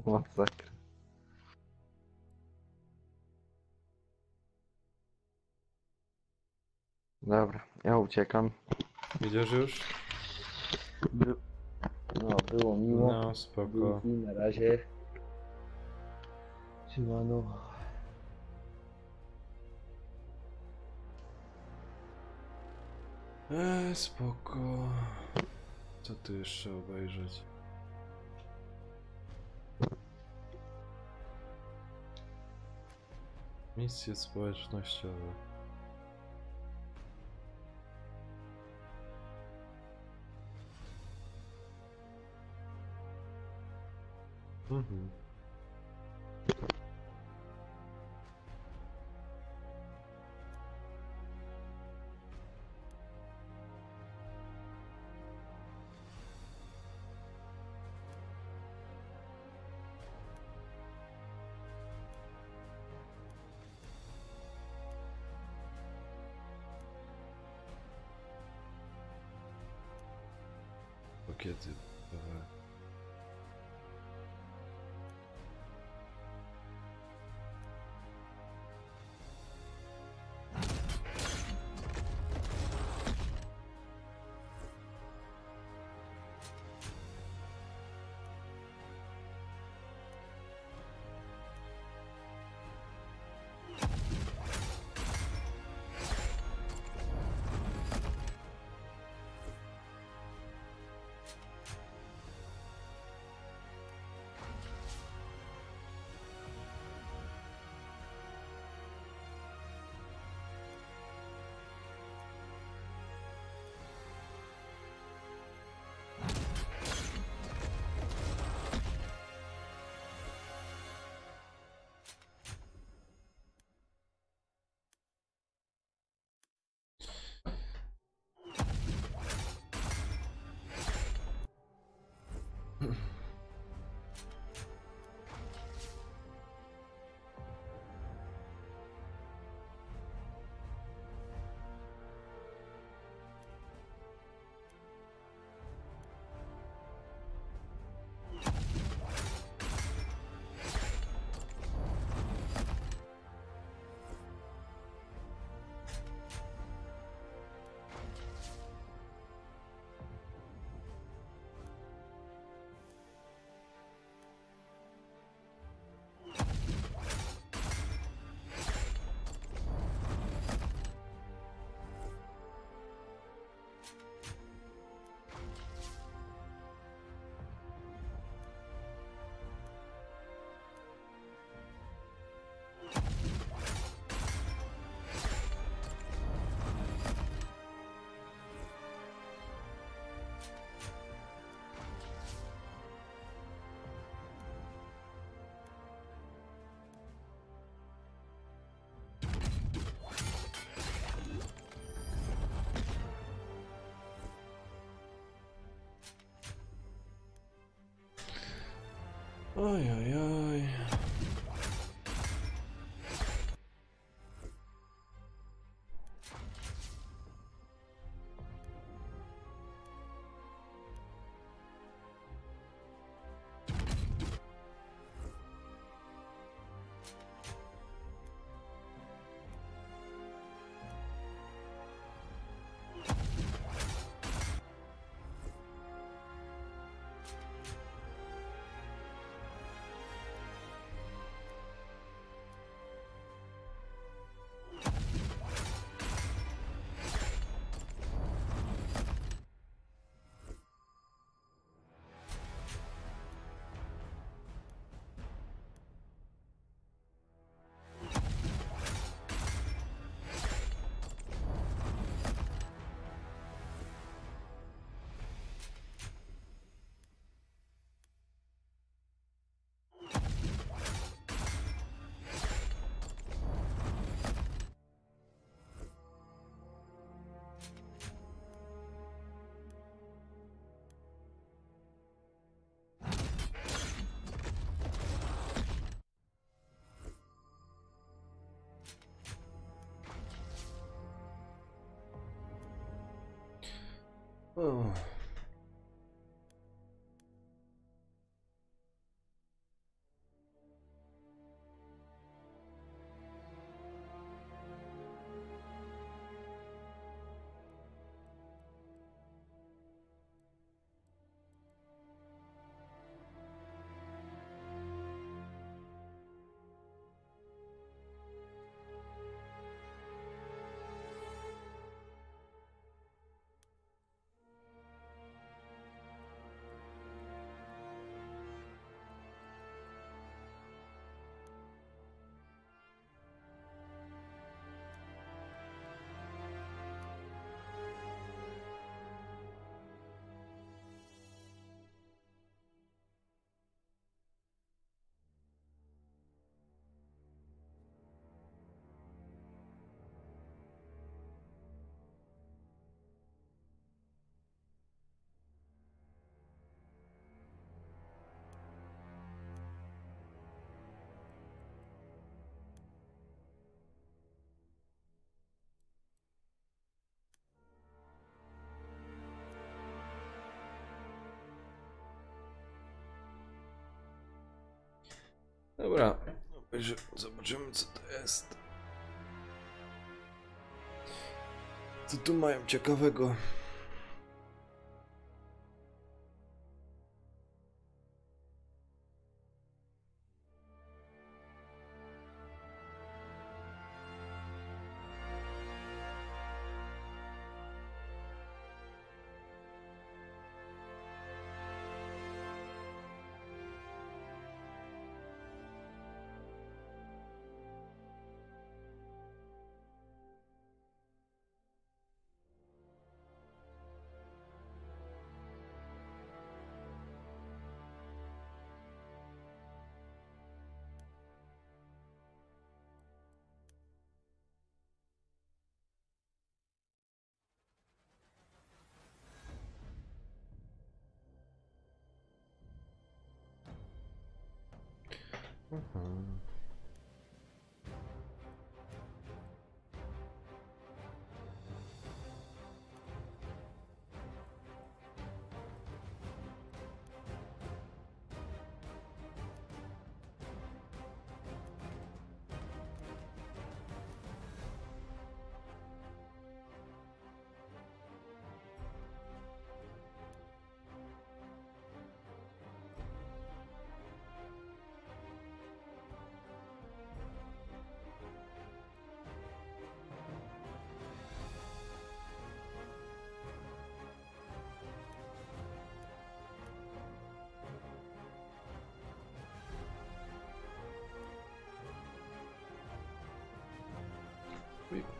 Masakra. Dobra, ja uciekam. Idziesz już? No, było miło. No, spoko. I na razie. Siemano. Spoko. Co tu jeszcze obejrzeć? Misje społecznościowe. Mhm. Pakiety. Dobra. Oj, oj, oj. Dobra, zobaczymy co to jest. Co tu mają ciekawego?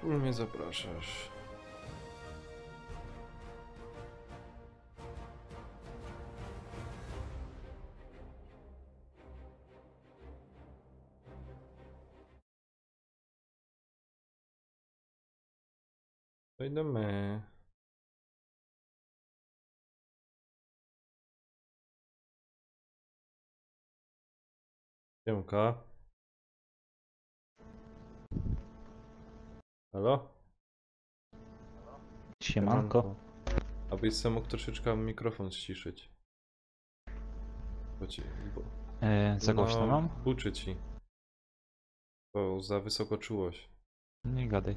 Mnie zapraszasz. To idziemy. Siemka. Halo? Siemanko. Abyś sam mógł troszeczkę mikrofon ściszyć. Bo ci, bo, Za głośno mam? buczy ci. Bo za wysoko czułość. Nie gadaj.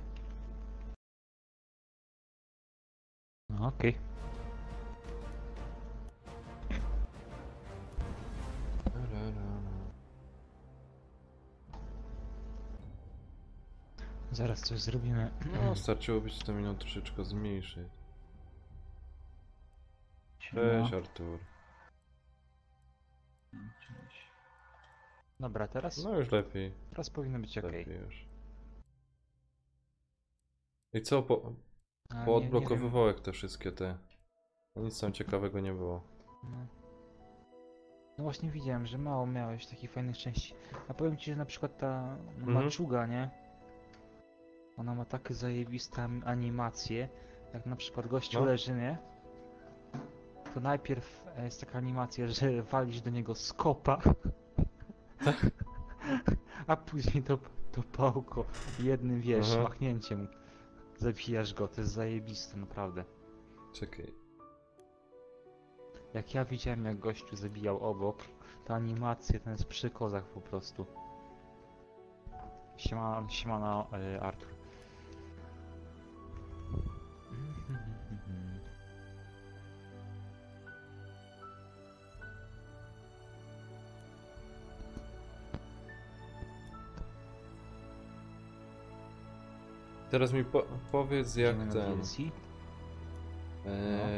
No, okej. Zaraz coś zrobimy. No, starczyłoby ci to minut troszeczkę zmniejszyć. Cześć Artur. Dobra, teraz? No już lepiej. Teraz powinno być ok. Lepiej już. I co, A, poodblokowywał jak te wszystkie te... No nic tam ciekawego nie było. No. No właśnie widziałem, że mało miałeś takich fajnych części. A powiem ci, że na przykład ta maczuga, nie? Ona ma takie zajebiste animacje. Jak na przykład gościu leży, nie? To najpierw jest taka animacja, że walisz do niego z kopa. A później to pałko jednym, wiesz, machnięciem zabijasz go. To jest zajebiste, naprawdę. Czekaj. Jak ja widziałem, jak gościu zabijał obok, to animacje ten jest przy kozach po prostu. Siemano, Artur. Teraz mi powiedz jak Idziemy na ten... DLC?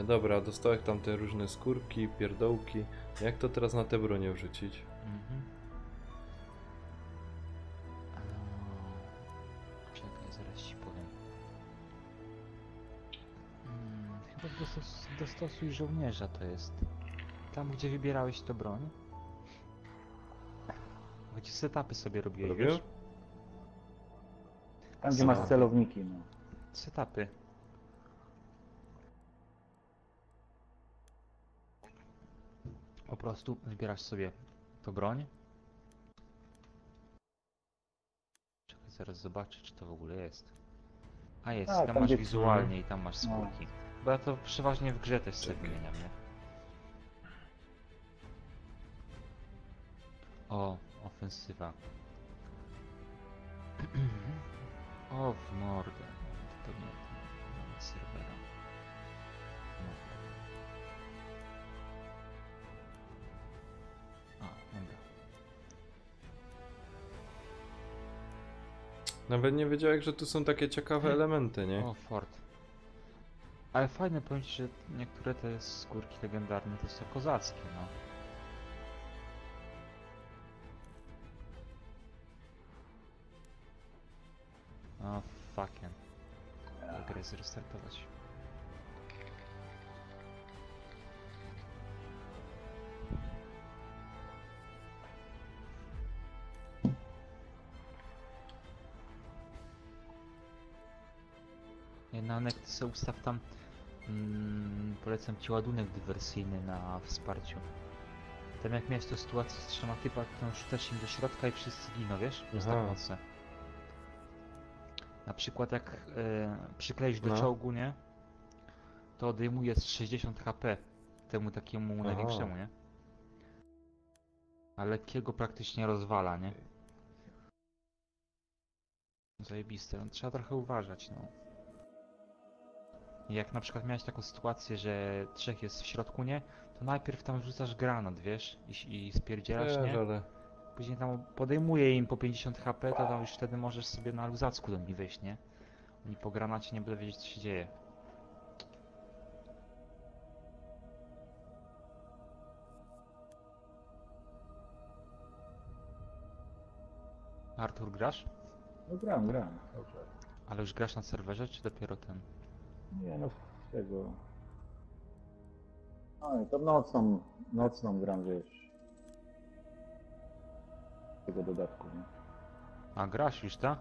Dobra, dostałeś tam te różne skórki, pierdołki. Jak to teraz na te bronie wrzucić? Mhm. Czekaj, zaraz ci powiem. Chyba dostosuj żołnierza to jest. Tam gdzie wybierałeś to broń. Gdzie setupy sobie robiłeś, Robię? wiesz? Tam gdzie masz celowniki, no. Setupy. Po prostu wybierasz sobie to broń. Czekaj, zaraz zobaczę, czy to w ogóle jest. A jest, Tak, tam tam masz gdzie- wizualnie i tam masz No. skórki. Bo ja to przeważnie w grze też sobie Czekaj. wymieniam, nie? O, ofensywa. O, w mordę. To nie serwera. No. A, dobra. Nawet nie wiedziałem, że tu są takie ciekawe elementy, nie? O, Ford. Ale fajne powiem ci, że niektóre te skórki legendarne to są kozackie, no. O, fucking. Grę zrestartować. Nanek, ty sobie ustaw tam, polecam ci ładunek dywersyjny na wsparciu. Tam jak miałeś tę sytuację z 3 typami, to rzucasz im do środka i wszyscy giną, wiesz? To jest Aha. tak mocne. Na przykład jak przykleisz do No. czołgu, nie? To odejmuje z 60 HP temu takiemu Aha. największemu, nie? A lekkiego praktycznie rozwala, nie? Zajebiste, no, trzeba trochę uważać, no. Jak na przykład miałeś taką sytuację, że 3 jest w środku, nie? To najpierw tam rzucasz granat, wiesz? I spierdzielasz, Wiesz, nie? ale... Później tam podejmuje im po 50 HP, to tam już wtedy możesz sobie na luzacku do nich wejść, nie? Oni po granacie nie będą wiedzieć, co się dzieje. Artur, grasz? No gram. Dobrze. Ale już grasz na serwerze, czy dopiero ten? Nie no, tego... No, to nocną gram, wiesz. Tego dodatku, nie? A, grasz już, tak?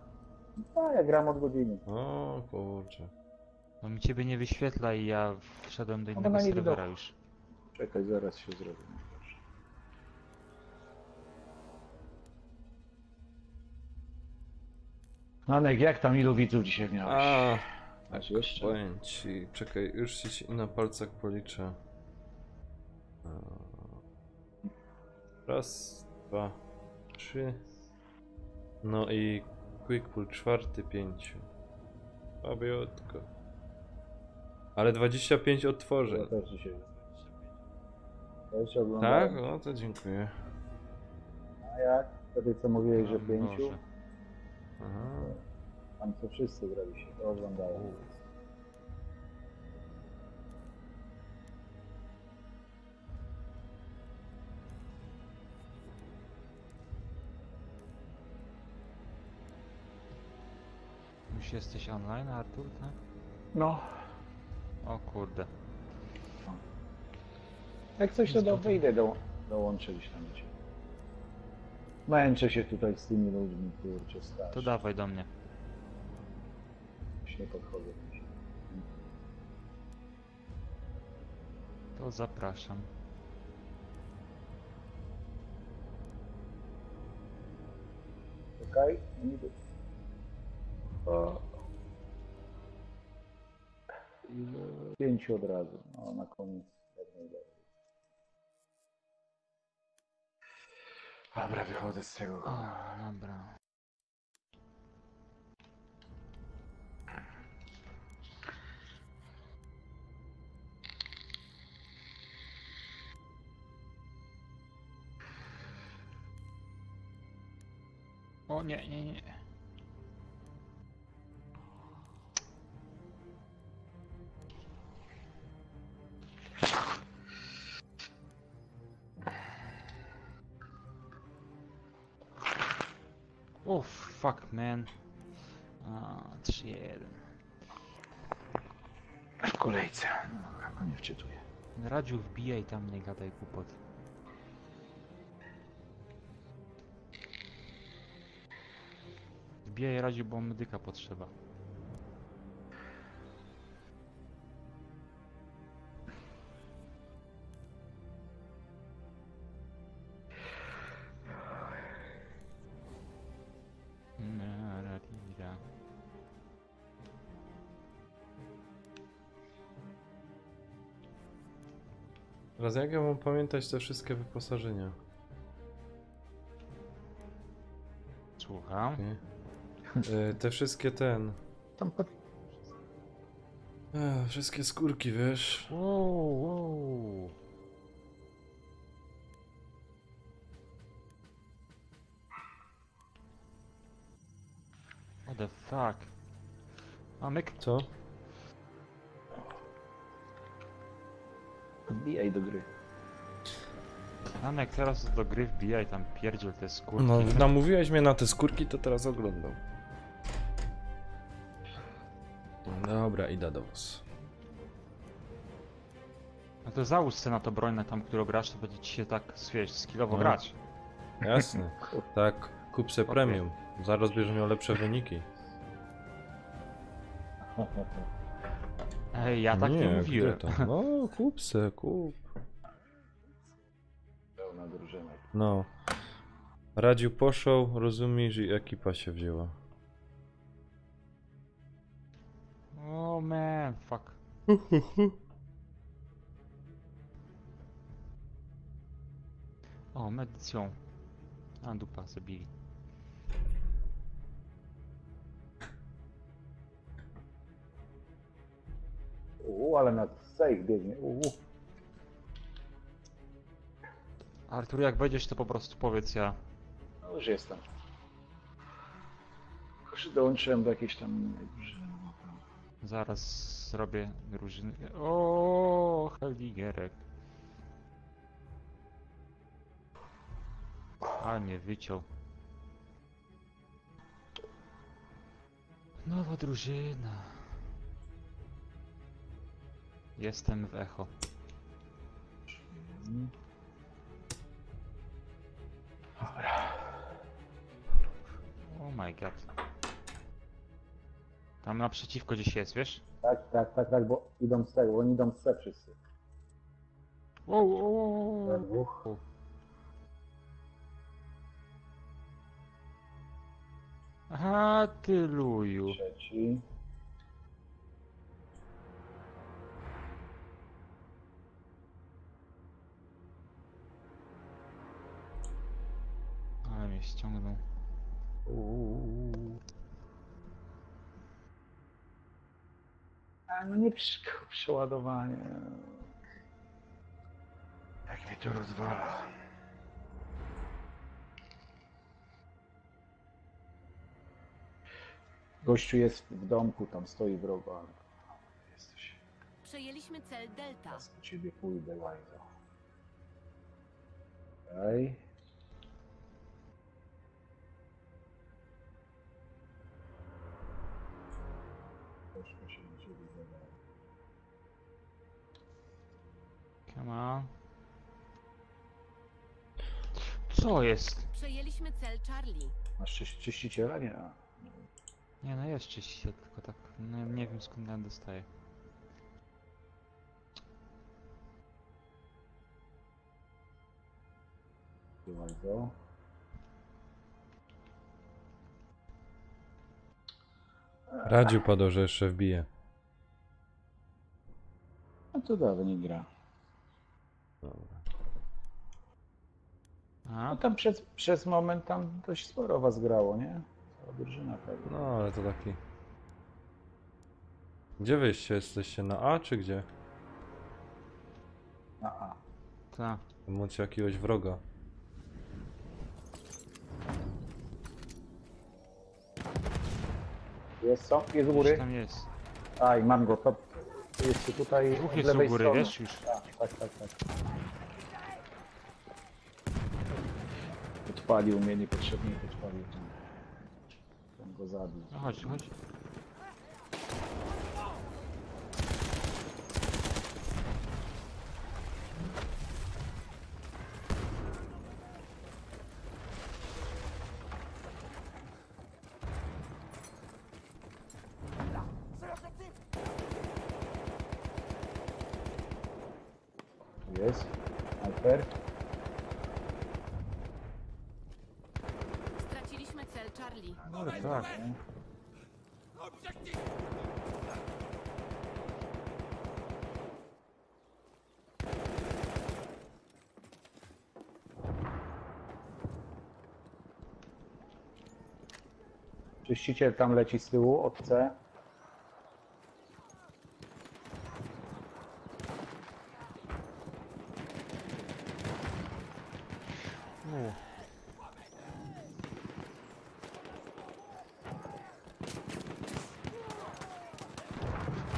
A, ja gram od godziny. O kurczę. No mi ciebie nie wyświetla i ja wszedłem do bo innego na nie serwera widok. już. Czekaj, zaraz się zrobię. Nanek, jak tam ilu widzów dzisiaj miałeś? A, Masz jeszcze? powiem ci, czekaj, już ci na palcach policzę. Raz, dwa, trzy. No i quick pull 4, 5. Babiotko. Ale 25 odtworzeń. Ja też dzisiaj. Też Tak? oglądałem. No to dziękuję. A jak? Wtedy co mówiłeś, że O 5? Boże. Aha. Tam co wszyscy grali się, to oglądałem. Już jesteś online, Artur, tak? No. O kurde. Jak coś to wyjdę, dołączę gdzieś tam do ciebie. Męczę się tutaj z tymi ludźmi, kurczę, To strasznie. dawaj do mnie. Już nie podchodzę. To zapraszam. Okej? O. 5 od razu, no na koniec jak najlepiej. Dobra, wychodzę z tego. O, dobra. O nie, nie, nie. O, fuck, man. A, 3-1. W kolejce. Dobra, no nie wczytuję. Radziu, wbijaj tam, nie gadaj głupot. Wbijaj, Radziu, bo medyka potrzeba. Ra-ra-di-ra. Teraz jak ja mam pamiętać te wszystkie wyposażenia? Słucham. Nie? Te wszystkie Tam wszystkie skórki, wiesz? Wow, wow. What the fuck? Mamyk? Co? Wbijaj do gry. Mamek, teraz do gry wbijaj tam pierdziel te skórki. No, namówiłeś mnie na te skórki, to teraz oglądam. Dobra, idę do was. No to załóż se na to broń, na tam, którą grasz, to będzie ci się tak, wiesz, skillowo No. grać. Jasne. Tak, kup se premium. Zaraz będziesz miał lepsze wyniki. Ej, ja tak nie mówiłem. gdzie tam? No, kup se, kup. Pełna drużyna. No. Radziu poszł, rozumiesz, i ekipa się wzięła. Oh man, fuck. O, medycją. A, dupa, zabili. Ale na safe biegnie. Artur, jak wejdziesz, to po prostu powiedz ja. No już jestem. Już dołączyłem do jakiejś tam innej drużyny. Zaraz zrobię drużyny. O, Heldigerek. Ale mnie wyciął. Nowa drużyna. Jestem w echo. Oh my god. Tam naprzeciwko gdzieś jest, wiesz? Tak, bo idą z tego, oni idą z C wszyscy. Wow, wow, wow, wow. Dwóch. Aha, ty luju. Trzeci. Ale mnie ściągnął. A no nie przeładowanie. Jak mnie to rozwala. Gościu jest w domku, tam stoi w rogu, ale jesteś. Przejęliśmy cel Delta. Teraz do ciebie pójdę, Łajzo. Okej. Troszkę się do ciebie zadaje. Come on. Co jest? Przejęliśmy cel Charlie. Masz czyściciela? Nie. A. Nie no jest czyściciel, tylko tak no, nie wiem skąd ja dostaję. Łajzo. Radziu padł, że jeszcze wbije. No to dawno nie gra. Dobra. A? No tam przez moment tam dość sporo was grało, nie? Cała drużyna pewnie. No, ale to taki... Gdzie wyście? Jesteście na A czy gdzie? A. Tak. Macie jakiegoś wroga. Jest co? Jest u Gdzieś góry? tam jest. Aj, mam go. To jest tutaj Dwóch od jest u lewej góry, strony. wiesz już. Tak. Podpalił mnie, niepotrzebnie podpalił. Ten go zabił. No chodź, chodź. Tu jest. Sniper. Straciliśmy cel Charlie. No tak. Czyściciel tam leci z tyłu od C.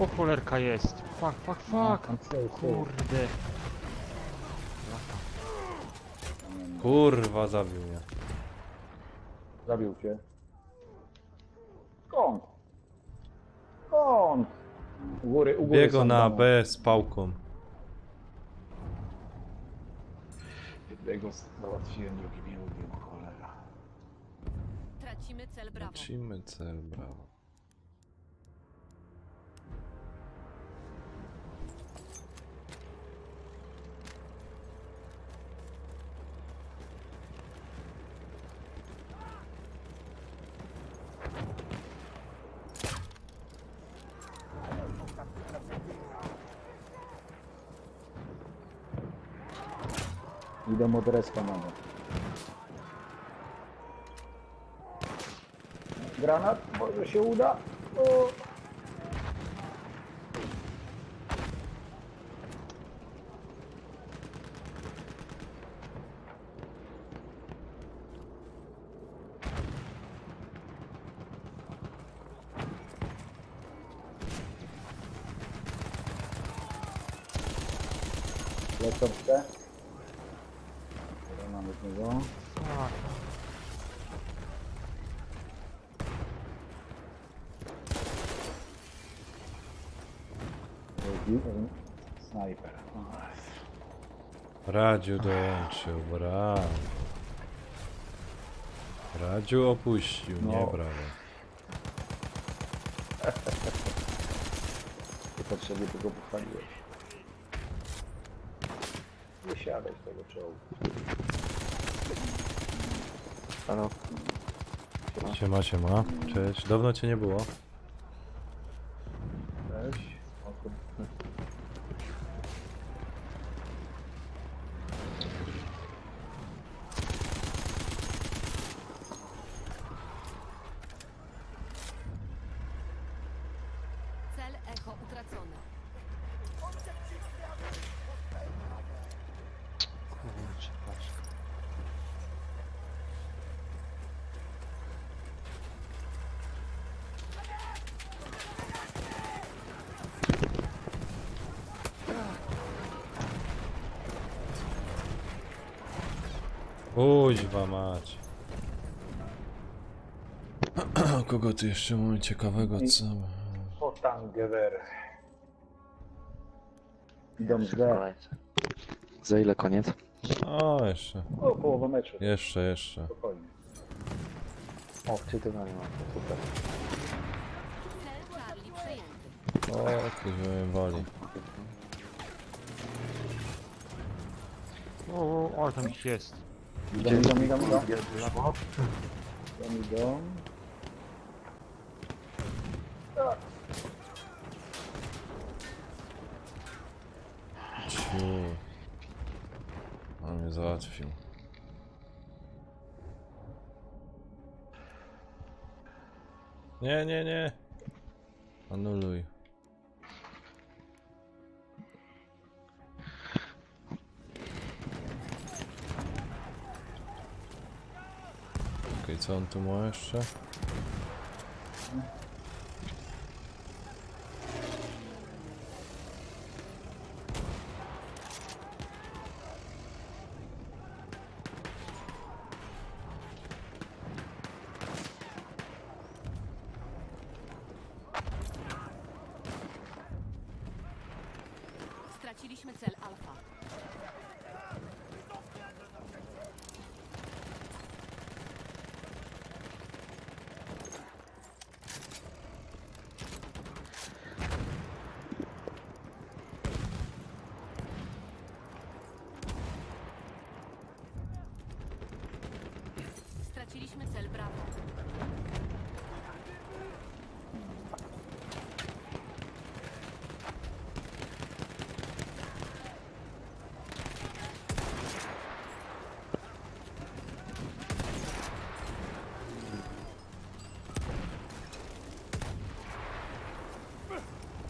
O cholerka jest. Fuck. Tam z tyłu. Kurde. Kurwa, zabił mnie. Zabił cię. Skąd? Skąd? U góry Biego są na domy. B z pałką. Jednego załatwiłem, drugi nie ubił, cholera. Tracimy cel Bravo. Tracimy cel, brawo. Idę od respa nawet. Granat, może się uda? O. Lecą te. Dobra, mamy tego. Drugi, snajper. Radziu dołączył, brawo. Radziu opuścił, No. nie brawo. Niepotrzebnie tego pochwaliłeś. Nie siadaj z tego czołgu. Halo. Siema. Cześć, dawno cię nie było. Weź. O kurde. Cel Echo utracony. Kurczę, patrz. Kuźwa mać. Kogo ty jeszcze mamy ciekawego, co? Potangewer. Idą z D. Za ile koniec? O, jeszcze. O, połowa meczu. Jeszcze. Spokojnie. O, wczytywanie mam, to super. Cel Charlie przejęty. O, ktoś mnie wali. O, tam ich jest. Idą. Ciu. On mnie załatwił. Nie, nie, nie. Anuluj. Okej, co on tu ma jeszcze? Straciliśmy cel Alfa. Straciliśmy cel Bravo.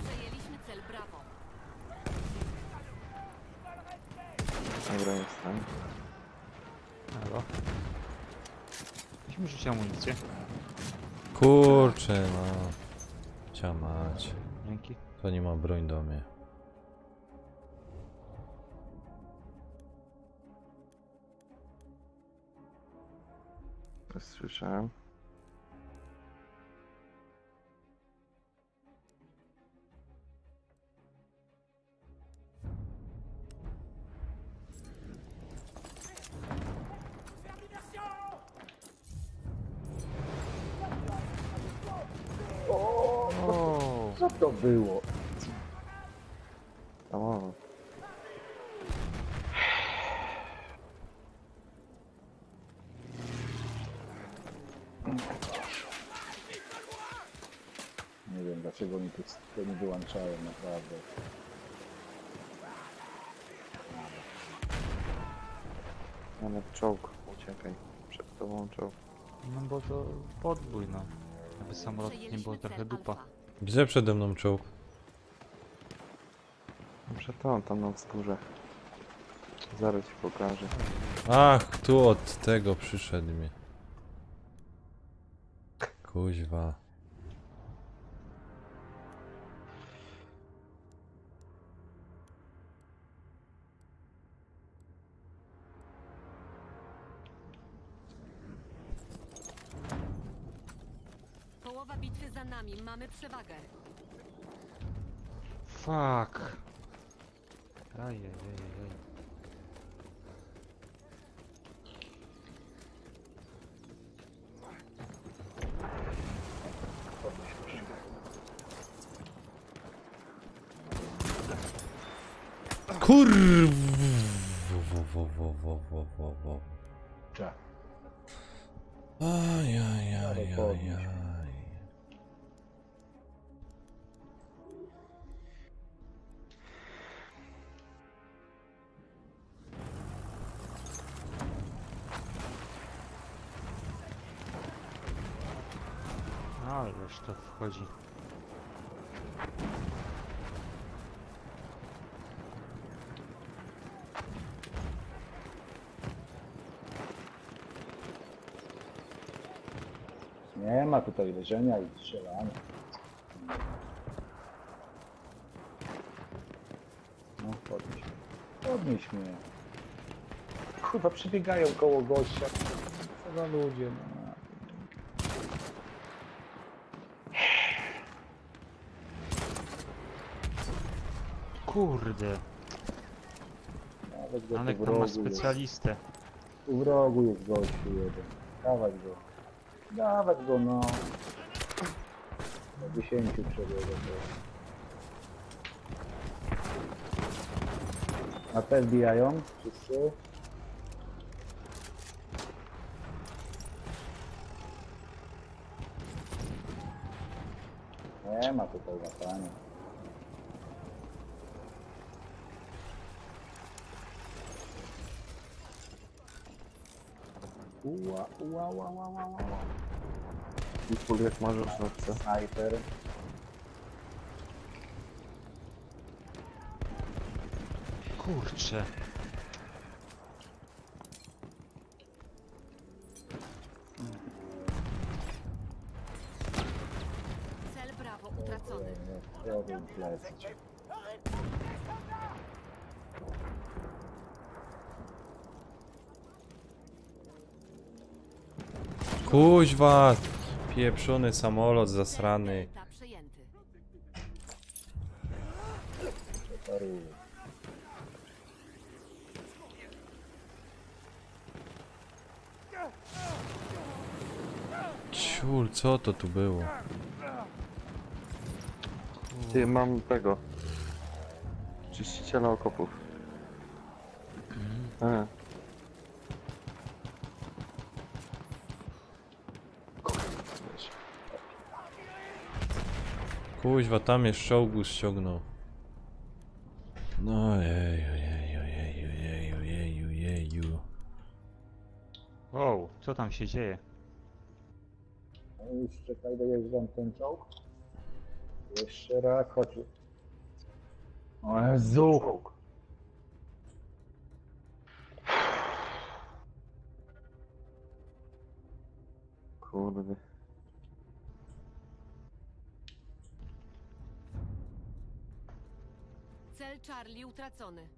Przejęliśmy cel Bravo. Dobra, jestem. Halo. Musimy rzucić amunicję. Kurczę, no. Ciamać. Dzięki. To nie ma broń do mnie. Słyszałem. O, Co to było? O, Nie wiem dlaczego mi to nie wyłączają, naprawdę. mamy czołg. Uciekaj. Przed tobą czołg. no bo to podbój, no. Aby samolot nie było Przejęliśmy trochę cel dupa. Alfa. Gdzie przede mną czołg? Przed tobą tam na wzgórze. Zaraz ci pokażę. Ach, tu od tego przyszedł mnie. Kuźwa. Połowa bitwy za nami. Mamy przewagę. Fuck. Ajajajaj. Kurw. Cia. Ajajajajaj. Ależ to wchodzi. Nie ma tutaj leżenia i strzelania. No, podnieś mnie. Podnieś mnie. Kurwa, przebiegają koło gościa. Co za ludzie, no. Kurde. Nawet go Ale tu w tam ma rogu jest. specjalistę. Tu w rogu jest gościu jeden. Dawać go. Dawać go, no. Do 10 przebiega to. A te wbijają? Wszyscy? Nie ma tutaj latania. Ua, ua, ua, ua, ua, ua. I full jak możesz, no co? Snajper. Kurczę. Cel Brawo utracony. Robię plecy. Kuźwa! Pieprzony samolot zasrany. Delta przejęty. Paruję. Ciul, co to tu było? Ty, mam tego. Czyściciela okopów. Kuźwa, tam jest czołgu ściągnął. No jeju, jeju, jeju, jeju, jeju, jeju. Wow, co tam się dzieje? No już czekaj, dojeżdżam ten czołg. Jeszcze raz, chodź. O Jezu! Kurde. Cel Charlie utracony.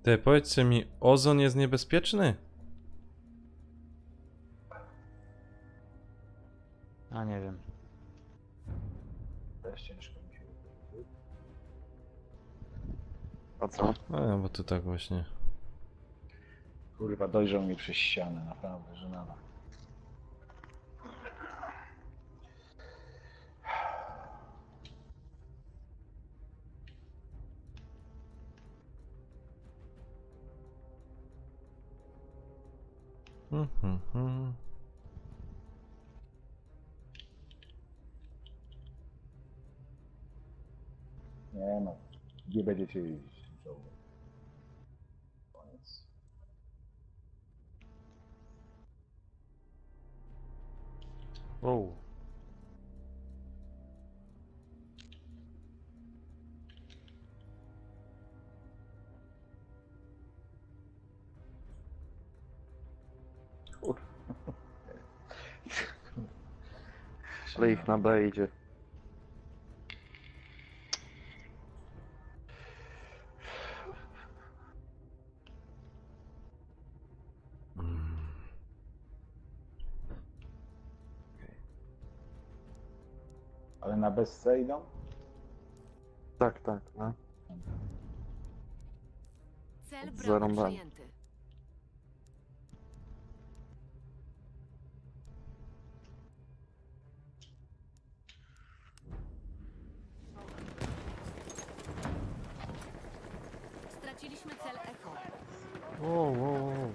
Ty, powiedzcie mi, ozon jest niebezpieczny? A nie wiem. Też ciężko mi się wypowiedzieć. A co? A, bo to tak właśnie. Kurwa, dojrzał mi przez ścianę, naprawdę, żenada. Mhm. Nie no, gdzie będziecie jeździć tym czołgiem? Koniec. Wow. Ale ich na B idzie. Ale na bezce idą? Tak, tak, no. Cel Brawo Zarąbane. przejęty. Straciliśmy cel Echo. Wow.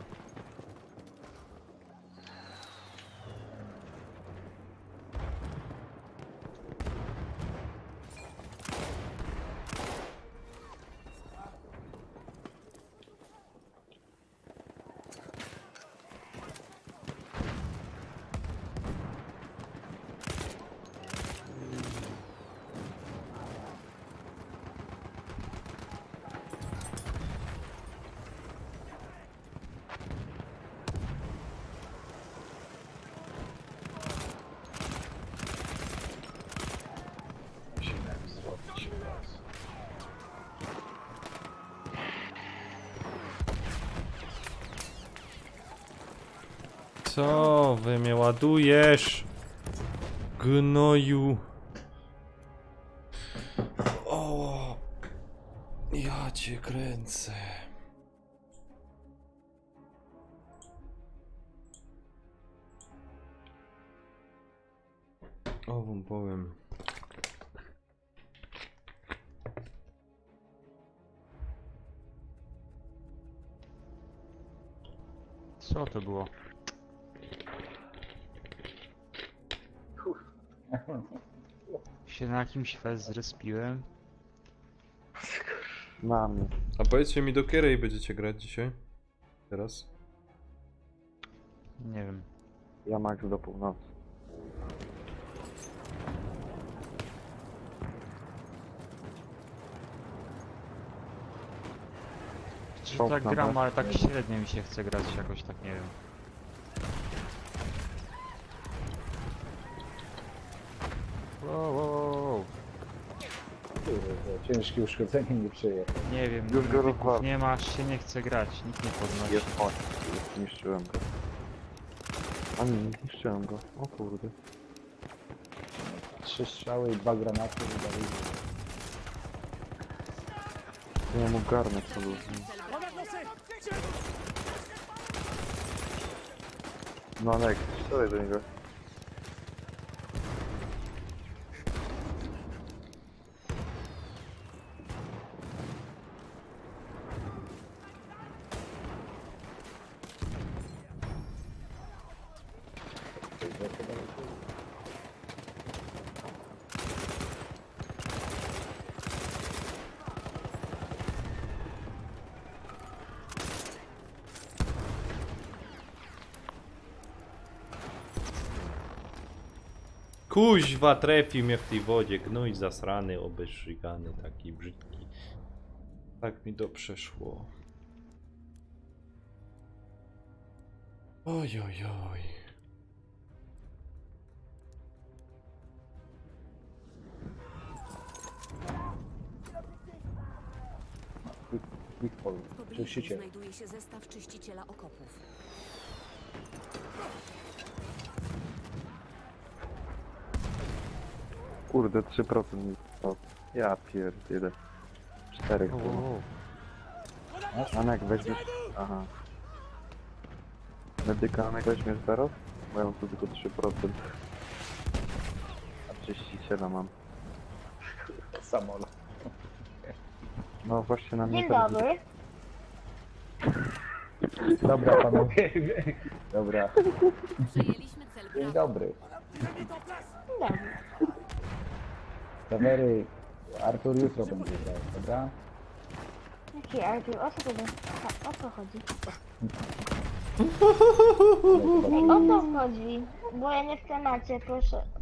Musimy zrobić raz. Co wy mnie ładujesz? Gnoju. O, ja cię kręcę. O, wam powiem. Co to było? Się na jakimś fez zrespiłem. Na mnie. A powiedzcie mi, do której będziecie grać dzisiaj? Teraz? Nie wiem. Ja max do północy. Czy Czołg tak na gram, B. ale tak średnio mi się chce grać jakoś, tak nie wiem. Wow. Kurde, ciężkie uszkodzenie nie przyje. Nie wiem, Już go nawyków rozwalam. nie ma, aż się nie chce grać, nikt nie podnosi. Jest on. Już zniszczyłem go. A nie zniszczyłem go. O kurde. 3 strzały i 2 granaty i dalej. Ja mu garnę co lubię. Regarde lancé. No Nek, strzelaj do niego. Kuźwa, trafił mnie w tej wodzie, gnój zasrany, obeszygany, taki brzydki. Tak mi to przeszło. Oj, oj, oj. Quick Fall. W pobliżu Czyściciel. znajduje się zestaw czyściciela okopów. Kurde, 3% mi zostało. Ja pierdzielę. 4 chyba. Anek weźmiesz... Aha. Medyka Anek weźmiesz teraz? Bo ja mam tu tylko 3%. A czyściciela mam. Samolot. No właśnie na mnie Dzień teraz- dobry. Dobra panowie. Dobra. Przejęliśmy cel Dzień prawy. dobry. Dzień dobry. Kamery. Artur jutro będzie grał, dobra? Jaki Artur? O co to będzie? O co chodzi? Ej, o co chodzi? Bo ja nie w temacie,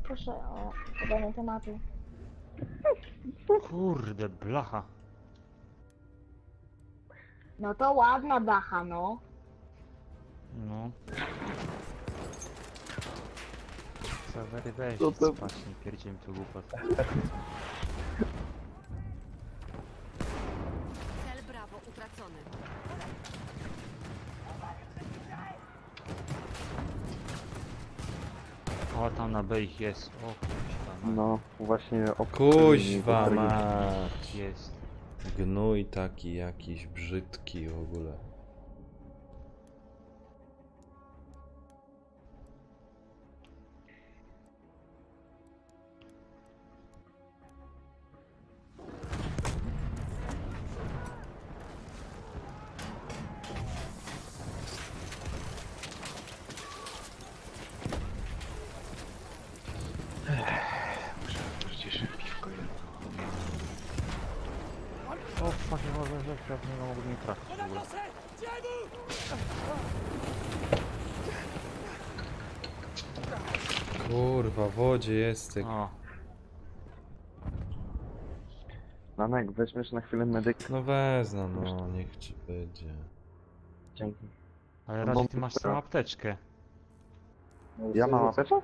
proszę o podanie tematu. Kurde, blacha. No to ładna bacha, no. No. Sawery weź, Co to- spać, nie pierdziel tu głupot. Cel Brawo utracony. O, tam na B ich jest. O, kuźwa, No, właśnie o Kuźwa mać. jest. Gnój taki jakiś brzydki w ogóle. O, fuck, nie mogę, nie mogę mnie trafić w Regarde ogóle. lancé. Tiens-vous. Kurwa, w wodzie jest ty. O, Anek, weźmiesz na chwilę medyk. No wezmę, no niech ci będzie. Dzięki. ale No raczej bo- ty masz samą apteczkę. No, Ja mam apeczę? No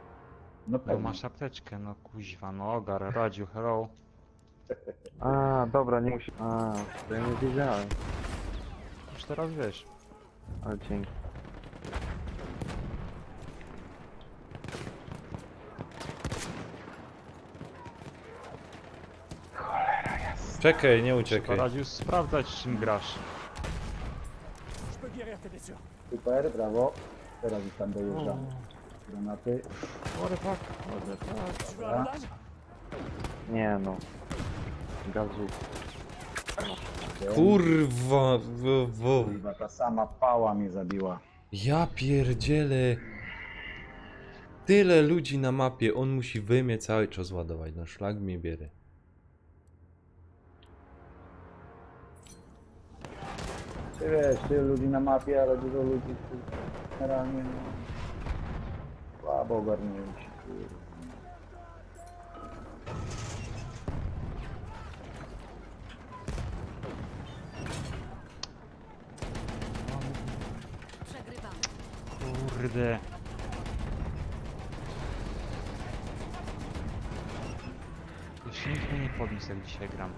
No pewnie. masz apteczkę, no kuźwa, no ogar, radziu, hello. A, dobra, nie musi... A, to ja nie wiedziałem. Już teraz wiesz. Ale dzięki. Czekaj, nie Trzeba uciekaj. radziu sprawdzać, czym grasz. Je peux guérir tes blessures. Super, brawo. Teraz już tam dojeżdżamy. Granaty. What the fuck, what the fuck. Tu veux un bandage? Nie no. Gazu. Kurwa, Kurwa, ta sama pała mnie zabiła. Ja pierdzielę. Tyle ludzi na mapie, on musi we mnie cały czas ładować. No szlak mnie bierze. Ty wiesz, tyle ludzi na mapie, ale dużo ludzi generalnie no, słabo ogarniają się. Kurwa. Przegrywamy. Kurde. Jeszcze nikt mnie nie podniósł, jak dzisiaj gram.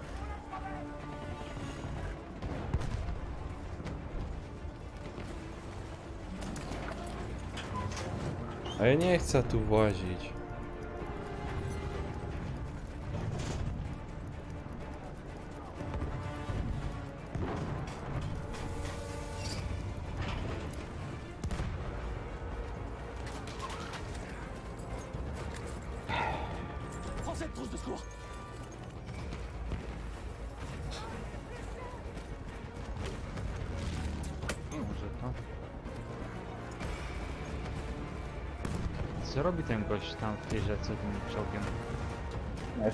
A ja nie chcę tu włazić. Prends cette trousse de secours. Może to? Co robi ten gość tam w tej rzece tym czołgiem? Nie.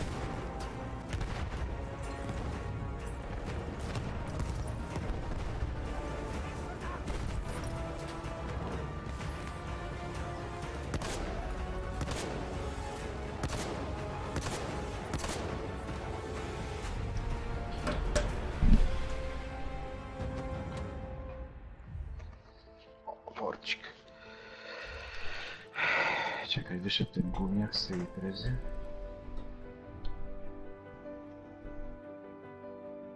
O, worcik. Czekaj, wyszedł ten gówniak z tej imprezy.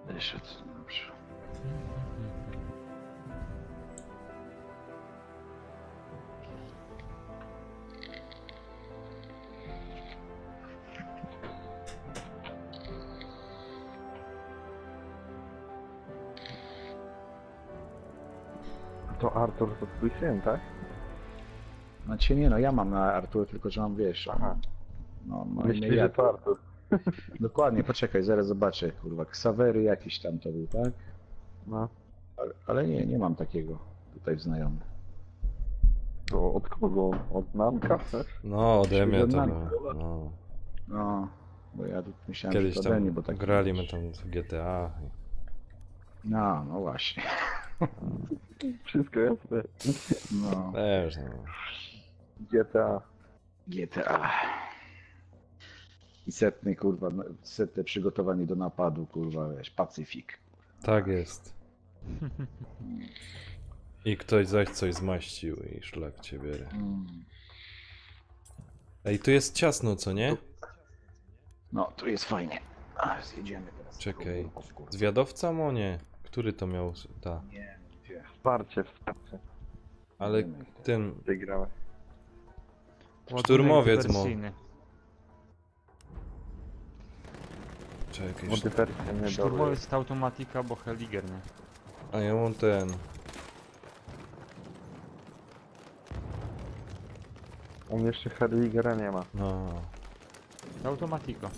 Wyszedł, dobrze. To Artur to twój syn, tak? Znaczy nie no, ja mam na Artur, tylko że mam, wiesz, Aha. no ma Myśli, imię że jak. to Artur. Dokładnie, poczekaj, zaraz zobaczę, kurwa, Ksawery jakiś tam to był, tak? No. Ale nie mam takiego tutaj w znajomych. To od kogo? Od Nanka? No, ode mnie to Przygodnanka. było. No. No, bo ja tu myślałem, Kiedyś że to ode tam mnie, bo tak grali my tam w GTA. No, no właśnie. Wszystko jasne. No, Też, no. GTA. GTA. I setny, kurwa, no, setne przygotowanie do napadu, kurwa, wiesz, Pacyfik. Tak jest. I ktoś zaś coś zmaścił i szlak cię bierze. Ej, tu jest ciasno, co nie? No, tu jest fajnie. A, zjedziemy teraz. Czekaj. Zwiadowca Monie. Który to miał? Ta. Nie, nie. Wsparcie. Ale ten Wygrałeś. szturmowiec mo. Dywersyjny. Czekaj. Modywersja nie dobre. Szturmowiec to automatika, bo Heliger, nie? A ja mam ten. U mnie jeszcze Herdwigera nie ma. No. Automatiko.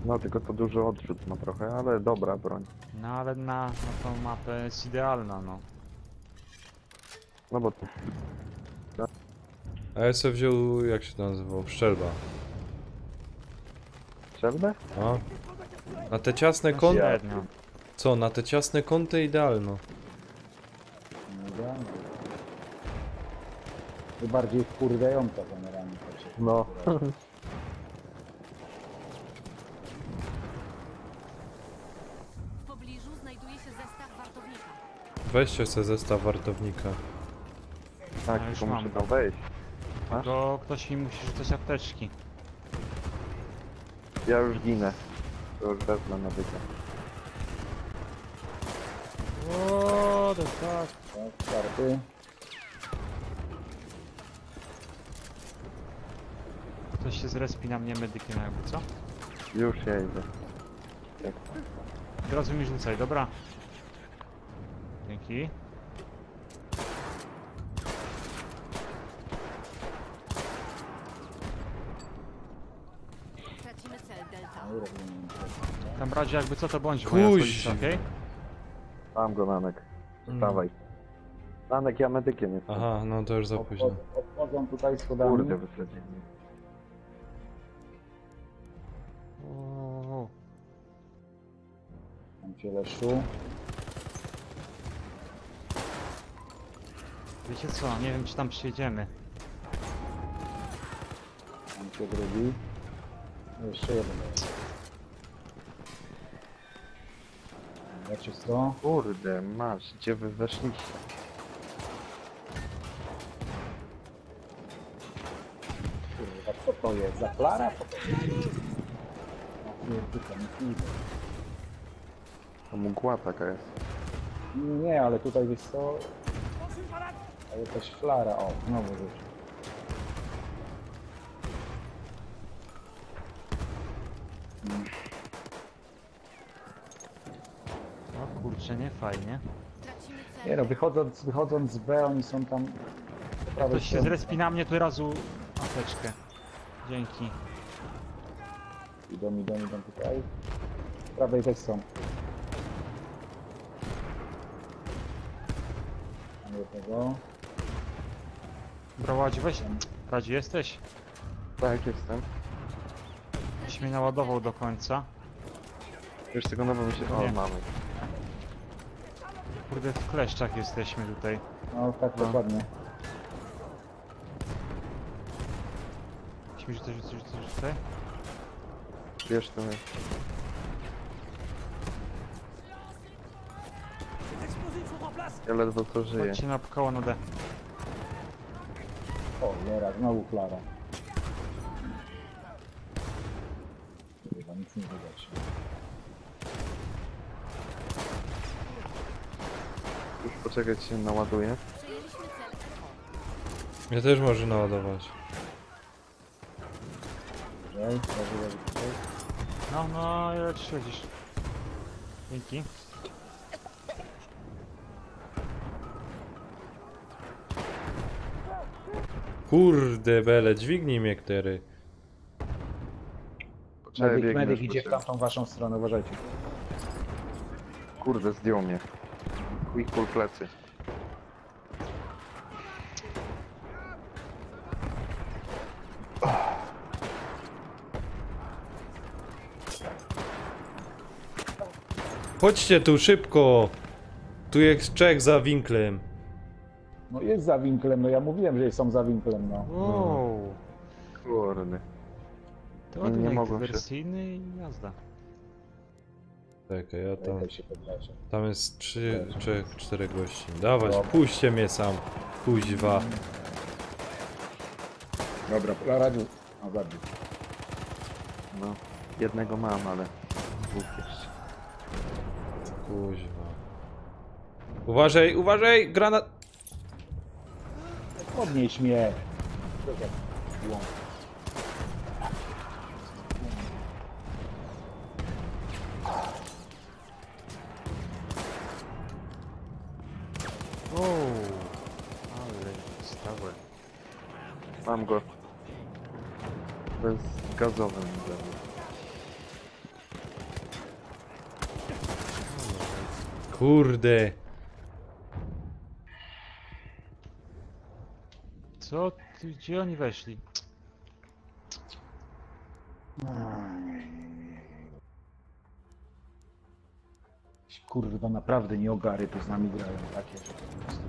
No tylko to duży odrzut ma trochę, ale dobra broń. No ale na tą mapę jest idealna, no. No bo to A ja sobie wziął, jak się to nazywał? Szczelba. strzelbę? No. Na te ciasne No kąty. średnio. Co? Na te ciasne kąty idealno. Dobra. To bardziej wkurwiająca generalnie. No. W pobliżu znajduje się zestaw wartownika. Weźcie sobie zestaw wartownika. Tak, Ja już tylko muszę mam. tam wejść. Masz? To ktoś mi musi rzucać apteczki. Ja już ginę. To już wezmę na bycie. O, to tak. Tak, karty. Ktoś się zrespi na mnie medykiem jakby, co? Już ja idę. Od razu mi rzucaj, dobra? Dzięki. Tracimy cel Delta. Tam razie jakby co to bądź moja Kuź. stolica, okej? Mam go, Nanek. Dawaj. Danek, ja medykiem jestem. Aha, no to już za późno. Odchodzą tutaj schodami. Kurde, wysadzili. O, Tam cię leszu. wiecie co, nie wiem czy tam przyjedziemy. Tam cię drugi. Jeszcze jeden jest. Ja czysto. Kurde, masz, gdzie wy weszliście? Kurwa, co to jest? Za Klara? Co to jest? No, nic nie widzę. To mgła taka jest. Nie, ale tutaj wiesz co? Ale też Klara, o, znowu rzucił. O kurczę, nie fajnie. Tracimy Nie no, cel. wychodząc z B, oni są tam po prawej Ktoś się stronie. zrespi na mnie, to razu apteczkę. Dzięki. Idą tutaj. Z prawej też są. Mam jednego. Braładzi, weź. Radzi, jesteś? Tak, jestem. Byś mnie naładował do końca. Już tego nowego się... O, Nie. mamy. Kurde, w kleszczach jesteśmy tutaj. No tak, No. dokładnie. Musimy rzucać. Wiesz, to Les explosifs sont en place. ja ledwo co żyję. Chodźcie na koło na D. O, Lera, znowu Klara. Chyba nic nie widać. Już poczekać się naładuje. Przejęliśmy cel Echo. Ja też może naładować. Tutaj. No, ja ci śledzisz. Dzięki. Kurde bele, dźwignij mnie ktery. Poczekaj, Medyk, biegniesz, medyk idzie w poczekaj. tamtą waszą stronę, uważajcie. Kurde, zdjął mnie. Quick pull plecy. Chodźcie tu szybko! Tu jest Czech za winklem. No jest za winklem, no ja mówiłem, że są za winklem, no. Wow. Kurde. To Nie ładunek mogłem się. wersyjny i jazda. Czekaj, ja tam... Tutaj się podleczę. Tam jest 4 gości. Dawać, puśćcie mnie sam. Kuźwa. Dobra, radził. No zabił. No, jednego mam, ale dwóch jeszcze. Kuźwa. Uważaj, uważaj! Granat! Podnieś mnie. Łąk. O, ale stałe. Mam go. Bez gazowym zabił. Kurde! Co? Gdzie oni weszli? Kurwa, naprawdę nie ogary tu z nami grają takie, że po prostu.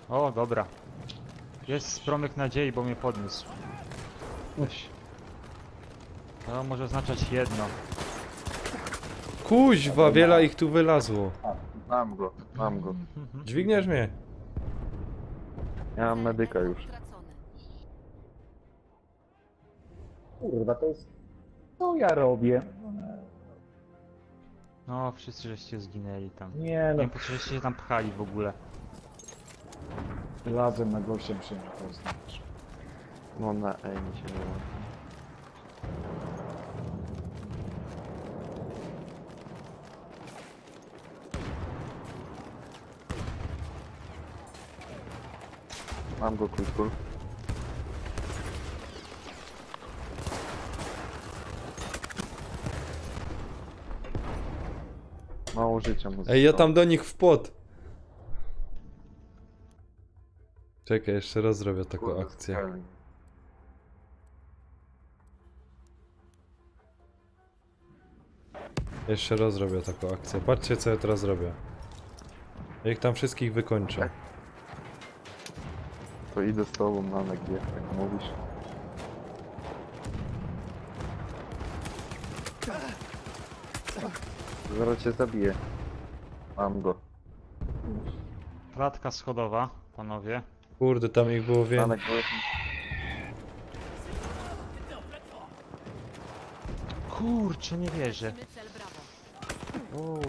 O, dobra. Jest promyk nadziei, bo mnie podniósł. Weź. To może oznaczać jedno. Kuźwa, wiele ich tu wylazło. Mam go. Dźwigniesz mnie? Ja mam Cel medyka Echo już. utracony. Kurwa, to jest... Co ja robię? No, wszyscy żeście zginęli tam. Nie Nie no, wiem po co żeście się tam pchali w ogóle. razem na gościem przyjmę, to jest... No na E mi się nie łączy. Mam go quick pull. Mało życia mu Ej, ja zostało. tam do nich w płot. Czekaj, jeszcze raz zrobię taką Kurde, akcję. spokojnie. Jeszcze raz zrobię taką akcję. Patrzcie, co ja teraz zrobię. Ja ich tam wszystkich wykończę. To idę z tobą na G, jak mówisz. Zaraz cię zabiję. Mam go. Klatka schodowa, panowie. Kurde, tam ich było więcej. Anek, Kurczę, nie wierzę. Tracimy cel Bravo. Uuu.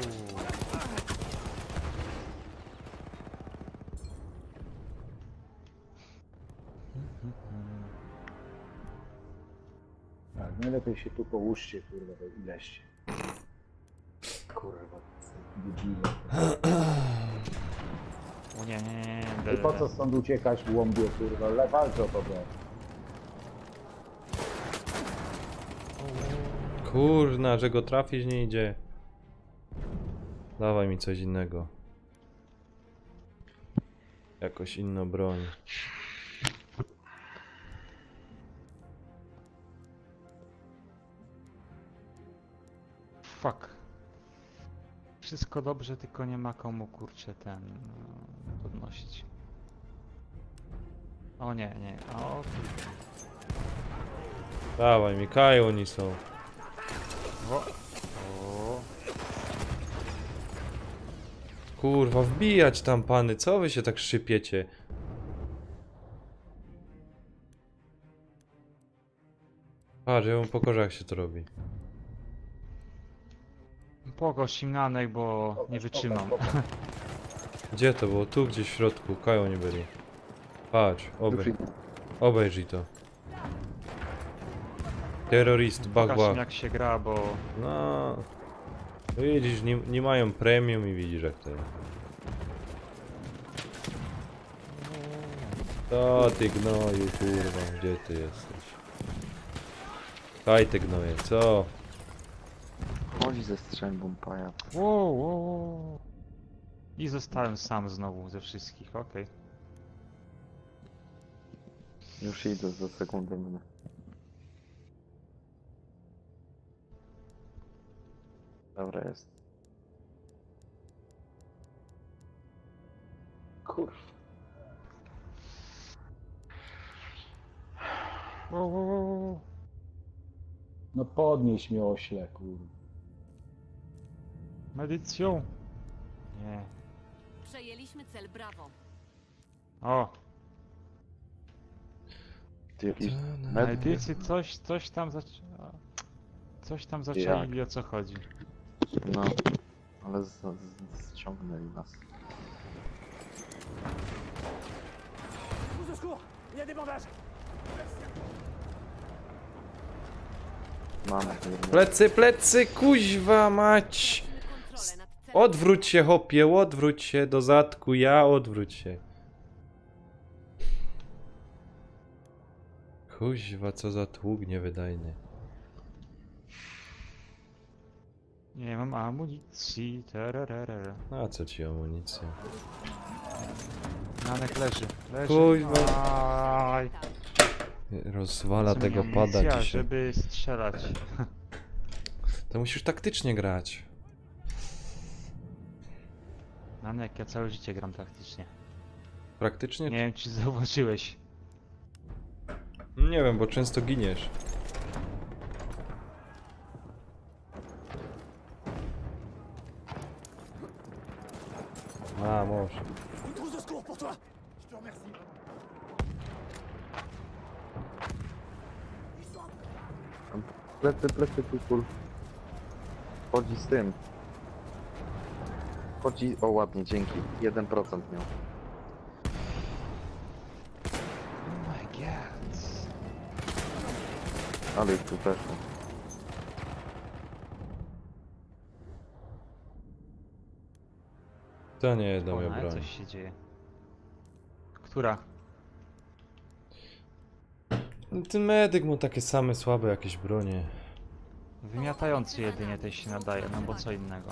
Tak, najlepiej się tu połóżcie, kurwa, to ileście. Kurwa, debile. O nie, nie, nie, nie. I po co stąd uciekać w łąbie, kurwa, walcz o tobie. Kurna, że go trafić nie idzie. Dawaj mi coś innego. Jakoś inną broń. Fuck. Wszystko dobrze, tylko nie ma komu, kurczę, ten podnosić. O nie, nie, o kurde. Dawaj mi, Kaju oni są. O. Kurwa, wbijać tam pany, co wy się tak szczypiecie? Patrz, ja wam pokażę jak się to robi. Pogo simnanek, bo nie wytrzymam. Gdzie to było? Tu gdzieś w środku, Kaju nie byli. Patrz, obejrzyj to. Terrorist, Pokaż bug. mi jak się gra, bo... No, widzisz, nie mają premium i widzisz jak to jest. To ty gnoju, kurwa, gdzie ty jesteś? Kaj ty gnoje, co? chodzi ze strzelbą pajac. Wow, wow, wow. I zostałem sam znowu ze wszystkich, okej. Już idę za sekundę mnie. Dobra jest. Kurwa. Wow, wow, wow, wow. No podnieś mnie ośle, kurwa. Medycją? Nie. Przejęliśmy cel Bravo. O, Ty jakiś medycy coś tam coś tam zaczęli, o co chodzi. No, ale ściągnęli nas. Au secours! Il y a des bandages! Mamy. Plecy, plecy, kuźwa mać! Tracimy kontrolę nad celem. Odwróć się, hopie, odwróć się do zadku, ja odwróć się. Kuźwa, co za tług niewydajny. Nie mam amunicji. Tererere. A co ci amunicja? Nanek leży. Kuźwa. Aj. Rozwala Co tego mi pada amunicja, dzisiaj. żeby strzelać. To musisz taktycznie grać. Nanek, ja całe życie gram taktycznie. Praktycznie? Nie wiem, czy zauważyłeś. Nie wiem, bo często giniesz. A, może. Une trousse de secours pour toi! Je te remercie. Plecy, kul. Chodzi z tym. Chodzi... O, ładnie, dzięki. 1% miał. Oh my god. Ale ich tu weszło. To nie jest do mnie Ona, broń. coś się dzieje. Która? Ten medyk ma takie same słabe jakieś bronie. Wymiatający jedynie też się nadaje, no bo co innego.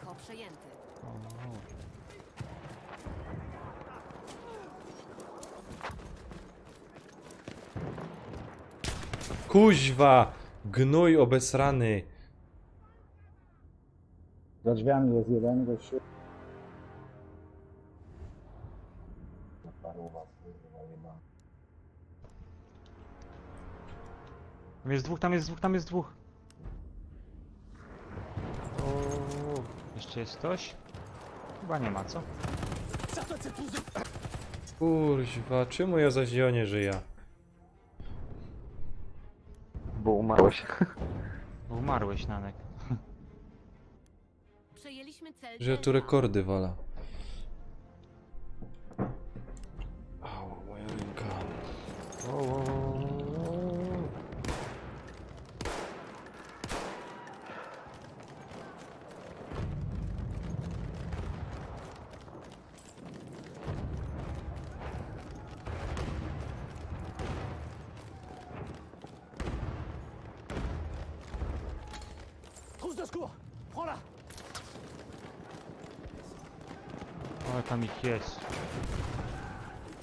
Bravo przejęty. Kuźwa! Gnój obesrany. Za drzwiami jest jeden, gościu. Paru was, kurwa, jebany. Tam jest dwóch, tam jest dwóch, tam jest dwóch. Jeszcze jest ktoś? Chyba nie ma, co? Kuźwa, czemu ja zaś nie żyję? Bo umarłeś. Bo umarłeś, Nanek. Przejęliśmy cel Że ja tu Delta. rekordy wala. Au, moja ręka. Trousse de secours. Prends-la. Ale tam ich jest.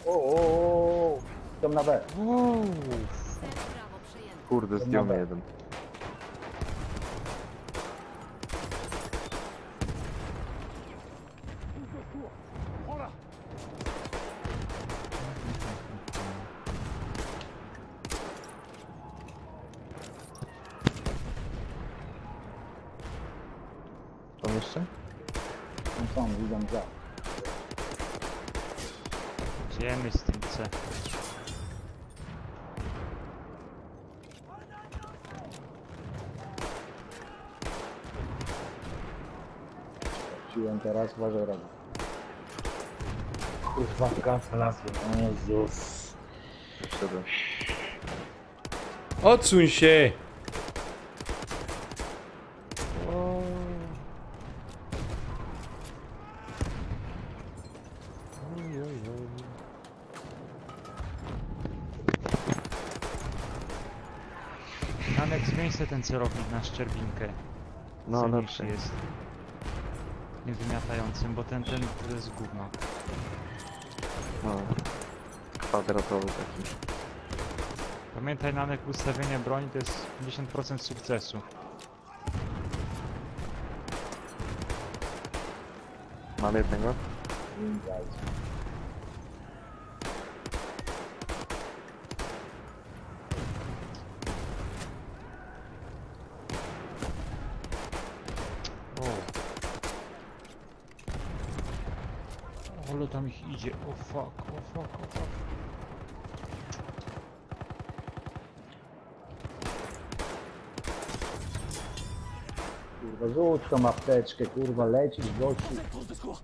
O, Tam na B. Cel Bravo przejęty. Kurde, zdjął mnie jeden. Prends-la. Tam jeszcze? Tam są, widzą za. Idziemy z tym C. Wróciłem teraz, uważaj robię. Kurwa, kancelacja, o Jezus. Wszedłem. Odsuń się! Nanek, zmień sobie ten celownik na szczerbinkę. No, Celniejszy dobrze. jest. Niewymiatającym, bo ten to jest gówno. No. Kwadratowy taki. Pamiętaj, Nanek, ustawienie broni to jest 50% sukcesu. Mam jednego. Ale tam ich idzie, o fuck, o fuck, o fuck. Kurwa, rzuć tą apteczkę, kurwa, lecisz, gościu. Trousse de secours.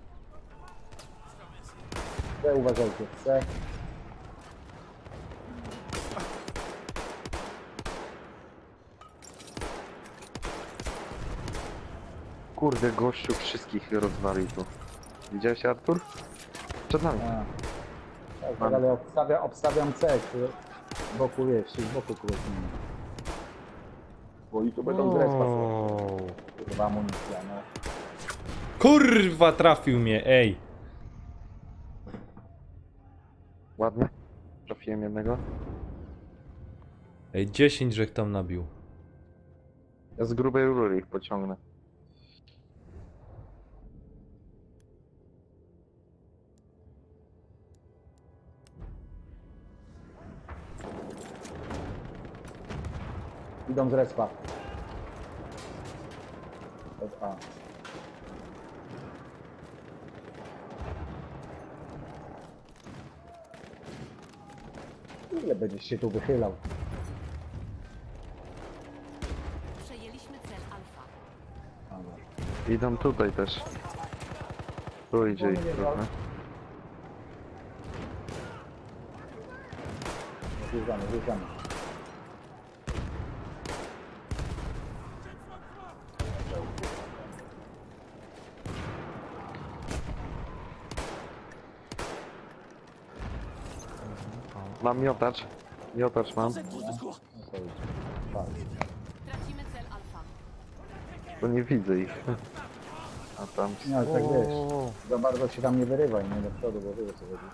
C, uważajcie, C. Kurde, gościu wszystkich rozwalił tu. Widziałeś, Artur? Przed nami. A. Tak, ale obstawiam C, który z boku, wiesz, z boku kogoś nie ma. Bo i tu będą grać pasować. Kurwa, amunicja, no. Kurwa, trafił mnie, ej! Ładnie. Trafiłem jednego. Ej, 10 żech tam nabił. Ja z grubej rury ich pociągnę. Idą z respa. A. Ile będziesz się tu wychylał? Przejęliśmy cel Alfa. Dobra. Idą tutaj też. Tu idzie ich trochę. Zjeżdżamy, zjeżdżamy. Mam miotacz. Miotacz mam. Trousse de secours. No to już. Patrz. Tracimy cel Alfa. Bo nie widzę ich. A tam... Nie, ale tak wiesz, za bardzo się tam nie wyrywaj, nie do przodu, bo wiesz o co chodzi.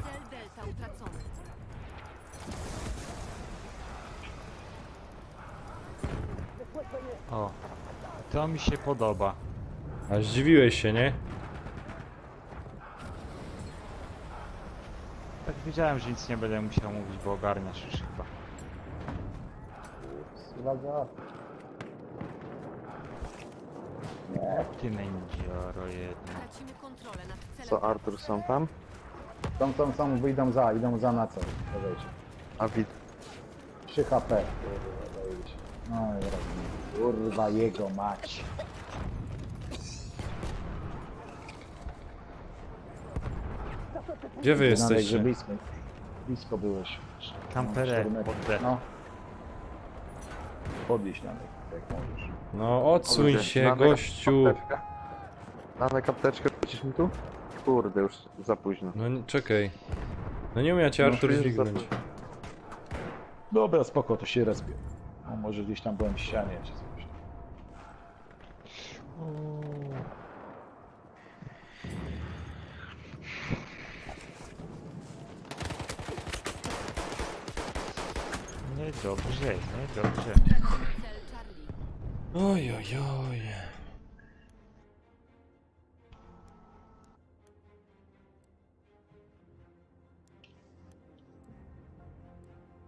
Cel Delta utracony. O, to mi się podoba. A zdziwiłeś się, nie? Tak wiedziałem, że nic nie będę musiał mówić, bo ogarniasz już chyba. Uwaga. Ty nędziaro jedna. Tracimy kontrolę nad celem. Co, Artur, są tam? Są, idą za na co? Powiedzcie. A wid... 3 HP. Kurwa, daje się. No i rozumiem. Kurwa jego mać. Gdzie wy Nadek, że jesteście? blisko byłeś. Kamperę, 4 metry. oddech. No. Podnieś Nadek, jak możesz. No odsuń Ludzie, się, Nanek, gościu. apteczkę. Nanek, apteczkę, wrócisz mi tu? Kurde, już za późno. No czekaj. No nie umie cię No, Artur już za dźwignąć. późno. Dobra, spoko, to się respię. No, może gdzieś tam byłem w ścianie czy coś. Niedobrze, niedobrze. Tracimy cel Charlie. Oj, oj, oj.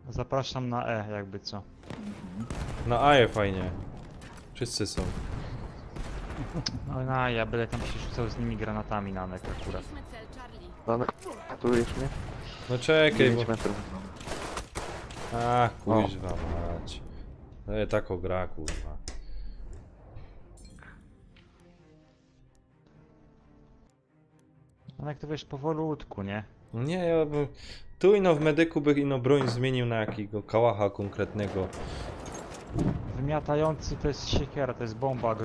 Zapraszam na E, jakby co. Na AE fajnie. Wszyscy są. No ja będę tam się rzucał z nimi granatami na nek akurat. Traciliśmy cel Charlie. Nanek, ratujesz mnie? No czekaj, 9 bo... metrów. Ach, kuźwa mać. Tako gra, kurwa. No jak to wiesz, powolutku, nie? Nie, ja bym... Tu ino w medyku by ino broń zmienił na jakiego kałacha konkretnego. Wymiatający to jest siekiera, to jest bomba,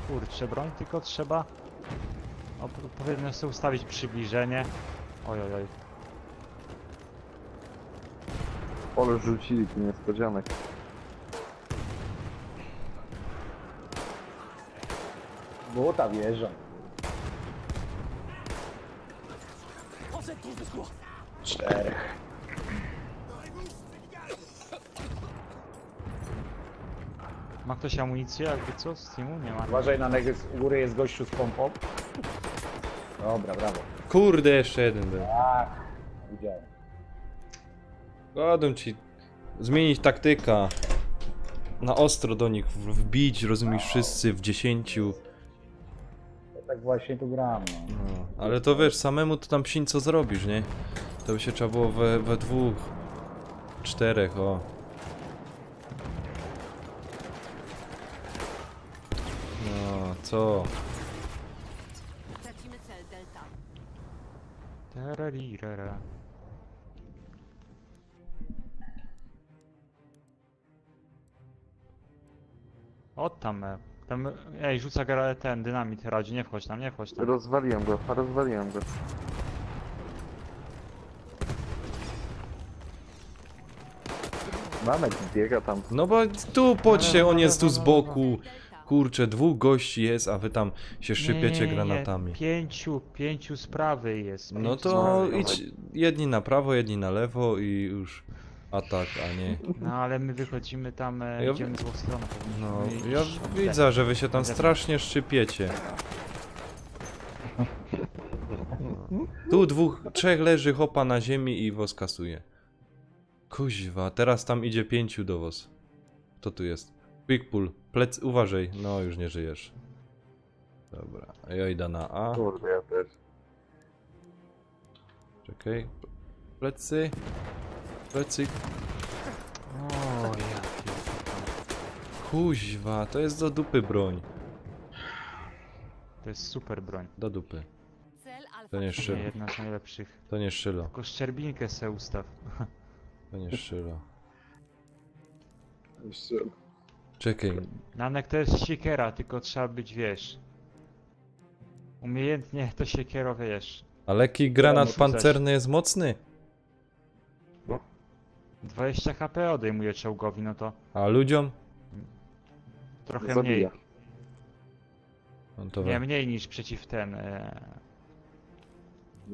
kurczę, broń, tylko trzeba odpowiednio sobie ustawić przybliżenie. Oj, oj, oj. Pole rzucili tu niespodzianek. Było ta wieża. Concentrez de secours. 4. Ma ktoś amunicję, jakby co? Z teamu? Nie ma. Uważaj na negy, u góry jest gościu z pompą. Dobra, brawo. Kurde, jeszcze jeden był. Tak, widziałem. Godą ci zmienić taktyka. Na ostro do nich wbić, rozumiesz, wszyscy w 10. Ja tak właśnie tu gram, no. No, ale to wiesz, samemu to tam psin co zrobisz, nie? To by się trzeba było we dwóch, 4, o. No, co? Tracimy cel Delta. Tararirara. O tam, ej, rzuca ten dynamit, radzi, nie wchodź tam, nie wchodź tam. Rozwaliłem go, rozwaliłem go. Nanek biega tam. No bo tu podcie, on jest tu z boku. Kurczę, 2 gości jest, a wy tam się szczypiecie granatami. Pięciu z prawej jest. No pięciu z to prawej. idź jedni na prawo, jedni na lewo i już atak, a nie. No ale my wychodzimy tam, Ja idziemy złą stronę. No, powinniśmy ja iść. widzę, że wy się tam strasznie szczypiecie. Tu 2, 3 leży hopa na ziemi i was kasuje. Kuźwa, teraz tam idzie 5 do was. Kto tu jest? Quick pull, plec, uważaj, no już nie żyjesz. Dobra, a ja idę na A. Kurde, ja też. Czekaj. Plecy. Plecy. O, ja pierdolę. Kuźwa, to jest do dupy broń. To jest super broń. Do dupy. Cel Alfa. To nie Nie, szczylo. jedna z najlepszych. To nie szczylo. Tylko szczerbinkę se ustaw. To nie szczylo. Jeszcze... Czekaj. Nanek to jest siekiera, tylko trzeba być, wiesz... Umiejętnie to siekiero, wiesz. A lekki granat rzucać. pancerny jest mocny? 20 HP odejmuje czołgowi, no to A ludziom? trochę Zabija. mniej. No to Nie, mniej niż przeciw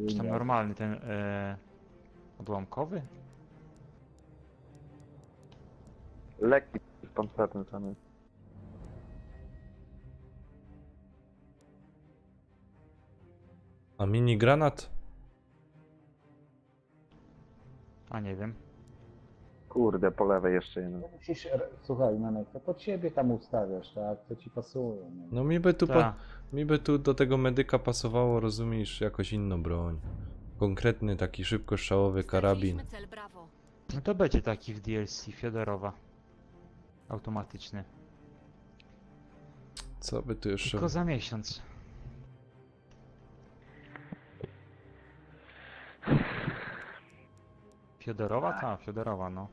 czy tam normalny ten odłamkowy? Lekki pancerny tam jest. A mini granat? A nie wiem. Kurde, po lewej jeszcze jeden. Musisz, słuchaj, Nanek, to pod siebie tam ustawiasz, tak? Co ci pasuje. Nie? No mi by tu, Ta. mi by tu do tego medyka pasowało, rozumiesz, jakoś inną broń. Konkretny taki szybkostrzałowy karabin. Straciliśmy cel Bravo. No to będzie taki w DLC Fiodorowa. Automatyczny. Co by tu jeszcze... Tylko za miesiąc. Fiodorowa? Tak, Fiodorowa, no.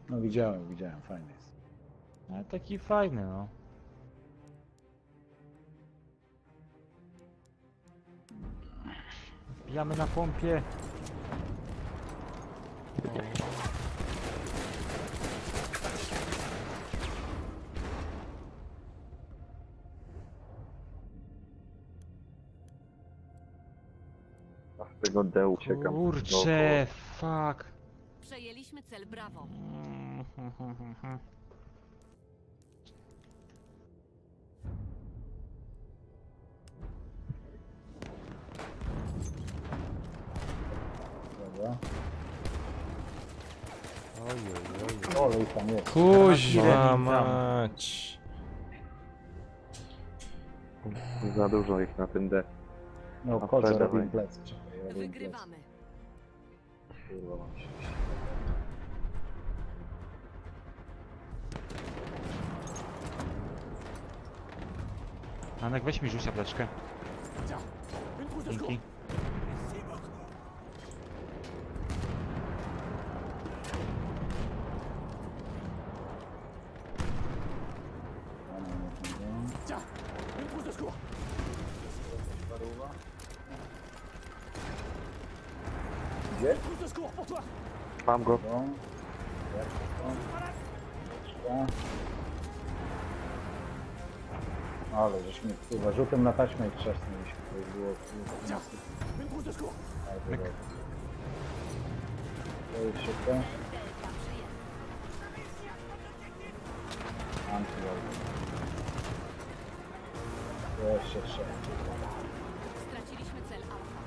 No widziałem, fajny jest. Ale taki fajny, no. Wbijamy na pompie. A z tego D uciekam. Kurcze, fuck. Przejęliśmy cel Bravo. Dobra. Ojej. Ole ich tam jest. Kuźwa mać. Za dużo ich na tym D. No, A chodź, Fred, robię dawaj. plecy. Czekaj, robię plecy. Wygrywamy. Kurwa, mam się. Anek, weź mi rzuć apteczkę. Dzięki. Gdzie? Mam go. No. Jak to? Ale żeś mnie kurwa rzutem na taśmę i trzasnęliśmy. To już było kurwa. Ale to dobrze. To już się to. Antylogy. To jeszcze trzeba. Straciliśmy cel Alfa.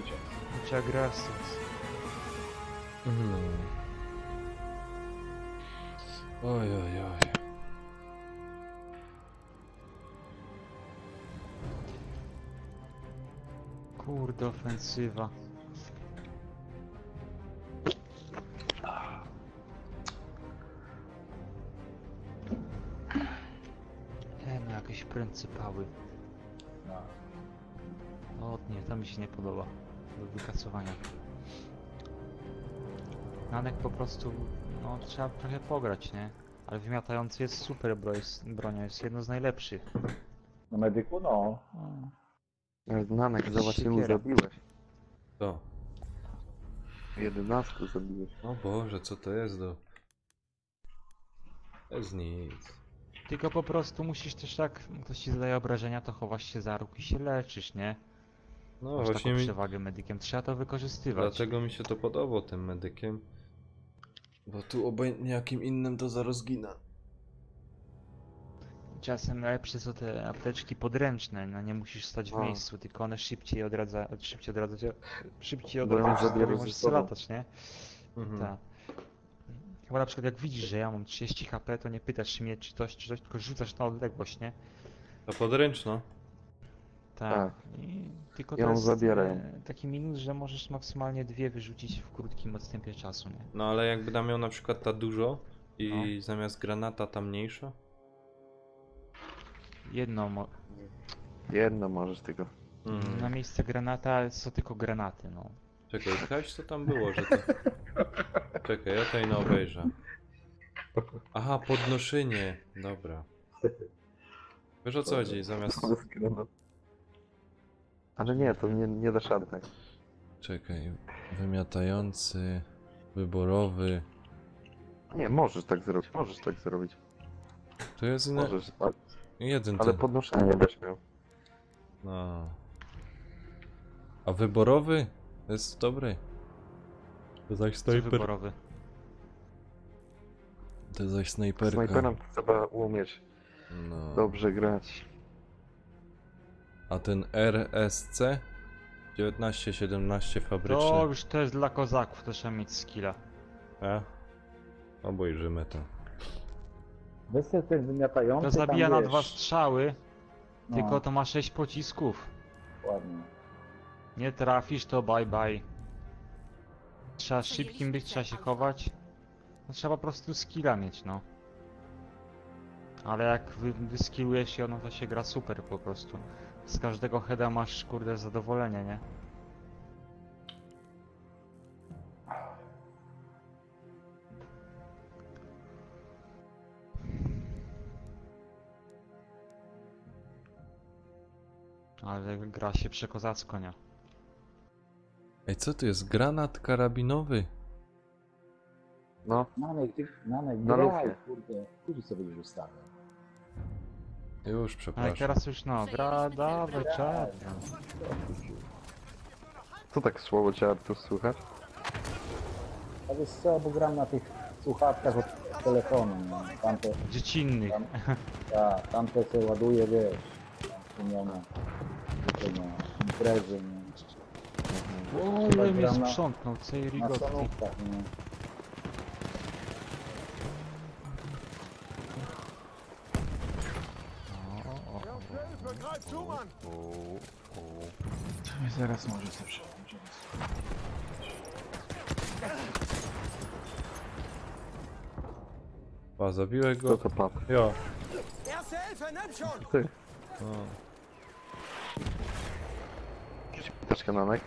Idzie. Idź agresję. Oj, oj, oj. Kurde, ofensywa. No jakieś pryncypały. O nie, to mi się nie podoba. Do wykasowania. Nanek po prostu, no trzeba trochę pograć, nie? Ale wymiatający jest super bronią, jest jedno z najlepszych. Na medyku? No. Nanek, zobacz ilu Siekiera. zabiłeś. To. 11 zabiłeś. O Boże, co to jest do... To jest nic. Tylko po prostu musisz też tak, ktoś ci zadaje obrażenia, to chowasz się za róg i się leczysz, nie? No Masz właśnie taką mi... przewagę medykiem, trzeba to wykorzystywać. Dlatego mi się to podobało tym medykiem. Bo tu obojętnie jakim innym to zaraz ginę. Czasem lepsze są te apteczki podręczne, no nie musisz stać w No. miejscu, tylko one szybciej szybciej Bo ją odradzają, zabierasz ze możesz sobą. latać, nie? Mhm. Tak. Chyba na przykład jak widzisz, że ja mam 30 HP, to nie pytasz mnie czy coś, tylko rzucasz na odległość, nie? To podręczna. Tak. I tylko Ja to ją jest zabieram. taki minus, że możesz maksymalnie 2 wyrzucić w krótkim odstępie czasu, nie? No ale jakby tam miał na przykład ta dużo i zamiast granata ta mniejsza? Jedno możesz tylko. Na miejsce granata są tylko granaty, no. Czekaj, coś co tam było, że to... Czekaj, ja tutaj na obejrzę. Aha, podnoszenie. Dobra. Wiesz o co chodzi? Zamiast... Ale nie, to nie dasz rady. Czekaj. Wymiatający, wyborowy. Nie, możesz tak zrobić, możesz tak zrobić. To jest Możesz, jeden ale ten. podnoszenie będziesz miał. No. A wyborowy? Jest dobry. To zaś Co snajper. wyborowy. To zaś snajperka. Snajperem to trzeba umieć No. dobrze grać. A ten RSC? 19-17 fabryczny. To już to jest dla kozaków, to trzeba mieć skilla. A? Obojrzymy to. Weź sobie ten wymiatający. To zabija tam, na wiesz, 2 strzały, no, tylko to ma 6 pocisków. Ładnie. Nie trafisz, to bye bye. Trzeba szybkim być, trzeba się chować. No, trzeba po prostu skilla mieć, no. Ale jak wyskillujesz się, no to się gra super po prostu. Z każdego heada masz, kurde, zadowolenie, nie? Ale gra się przekozacko, nie? Ej, co to jest? Granat karabinowy? No, Nanek, Na graj, lufie. kurde. Który sobie będziesz ustawiał? Już, Ale przepraszam. teraz już no, gra, dawaj, czad. co tak słowo cię Artur słychać? A wiesz co, bo gram na tych słuchawkach od telefonu, no. Tamte, Dziecinnych. tamte co ładuje, wiesz, tam wspomniane, na imprezy, nie. O, Chyba ile mnie gram na- sprzątnął, cej Na rigotti. sonówkach, nie. Greif zu, Mann! Zaraz może sobie przełączyć. A, zabiłeś Co go? to padł? Jo. Erste Hilfe, nimm schon! Ty, No. rzuć mi apteczkę na nek.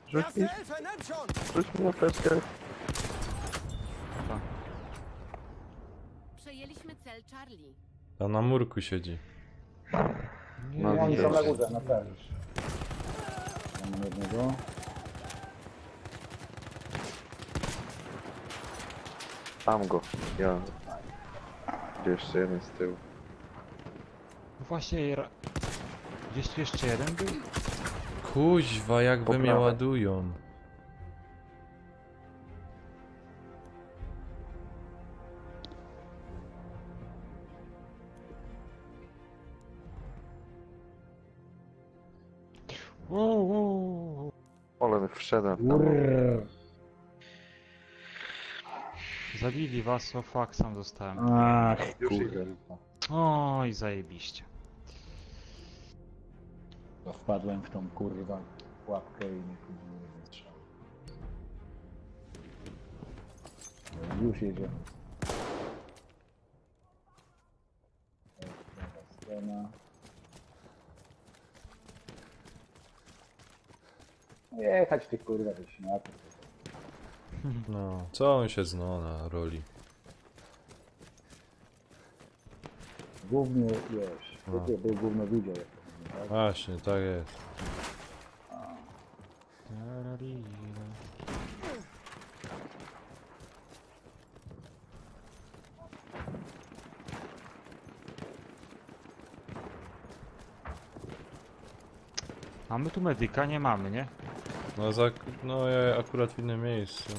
Rzuć mi, Erste Hilfe, nimm schon! rzuć mi apteczkę. Przejęliśmy cel Charlie. A na murku siedzi. No, Nie, oni są na widzę. górze, na pewno. Mam jednego. Tam go, ja. Gdzie jeszcze jeden z tyłu. No właśnie, gdzieś tu jeszcze jeden był? Kuźwa, jak Po we mnie prawej. ładują. Wow, wow. Ale wszedłem w tam. Zabili was, o fuck, sam zostałem. Ach, Już kurde. idę. Oj, zajebiście. To wpadłem w tą kurwa łapkę i nie strzał. Już jedziemy. Prawa strona. Jechać ty kurwa do śniaku. No. Co on się zna na roli? Głównie wiesz. No. Ty był gówno widział. Jak to mówię, tak? Właśnie, tak jest. A my tu medyka nie mamy, nie? No, no ja akurat w innym miejscu.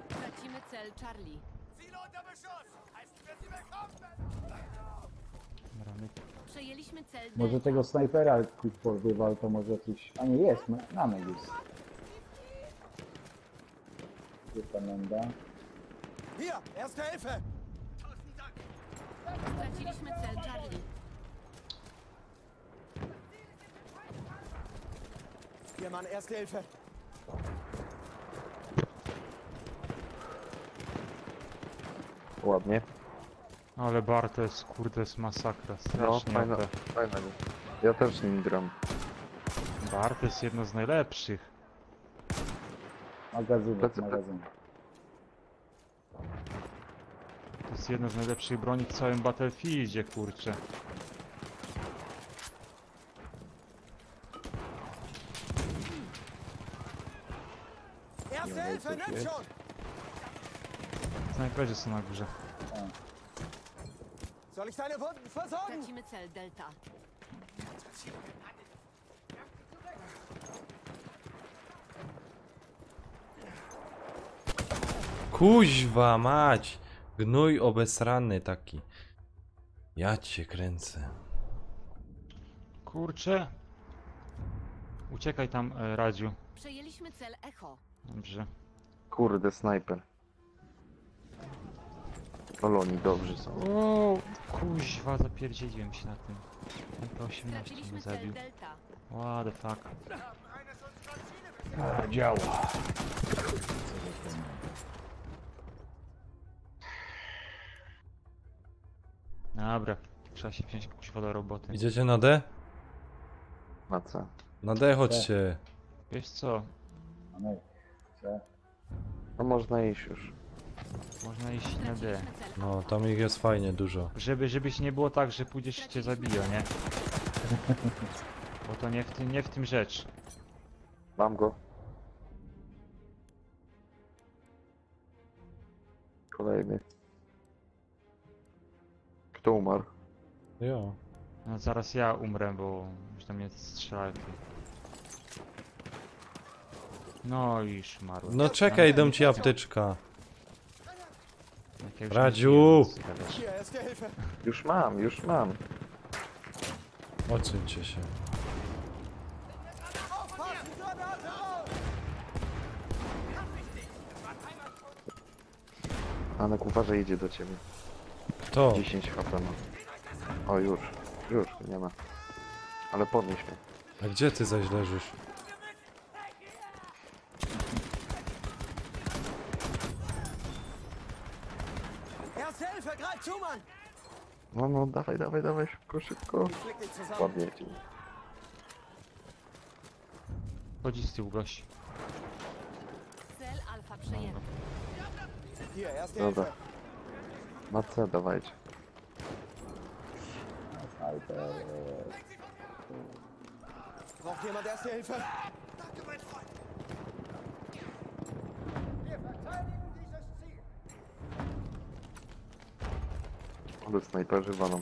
Tracimy cel Charlie. Ziele unter Beschuss! Heißen wir sie willkommen! Rany. Przejęliśmy cel D. Może tego snajpera quick wywal, to może jakiś... A nie, jest, mamy już. Gdzie ta menda? Hier, Erste Hilfe! Straciliśmy cel Charlie. Hier, Mann, Erste Hilfe. Ładnie. Ale bar to jest, kurde, jest masakra. No, Strasznie fajna, OP. fajna. Ja też nim gram. Bar to jest jedno z najlepszych. Magazynek, Plecy, magazyn. To jest jedna z najlepszych broni w całym Battlefieldzie, kurczę. Erste Hilfe, nimm schon! Snajperzy są na górze. Soll ich deine Wunden versorgen? Tracimy cel Delta. Kuźwa mać! Gnój obesrany taki. Ja cię kręcę. Kurczę. Uciekaj tam, Radziu. Przejęliśmy cel Echo. Dobrze. Kurde, snajper. Poloni dobrzy są. O, kuźwa, zapierdzieliłem się na tym. MP18 mnie Straciliśmy cel zabił. Delta. What the fuck. Działa. Dobra, trzeba się wziąć kuźwa do roboty. Idziecie na D? Na co? Na D chodźcie. Wiesz co, No, co? No można iść już. można iść na D. Straciliśmy cel No, tam ich jest fajnie dużo. Żebyś nie było tak, że pójdziesz i cię zabiją, nie? Bo to nie w tym rzecz. Mam go. Kolejny. Kto umarł? Jo. No, zaraz ja umrę, bo już tam mnie strzelają. No i szmarłem. No czekaj, dam ci apteczka. Jak ja już Radziu! nie wiem, co gadasz. Hier, Erste Hilfe. Już mam, już mam. Odsuńcie się. Aufpassen, Granate raus! Anek, uważaj, idzie do ciebie. To. 10 HP ma. O, już. Już, nie ma. Ale podnieś mnie. A gdzie ty zaś leżysz? Erste Hilfe, greif zu, Mann! No, no, dawaj, dawaj, dawaj, szybko, szybko. Ich flick dich zusammen. Ładnie ci. Chodzi z tyłu gość. Cel Alfa przejęty. Hier, Erste Dobra. Hilfe. Na C dawajcie. Snajper. Braucht jemand Erste Hilfe? Danke, mein Freund. Wir verteidigen dieses Ziel. Ale snajperzy walą.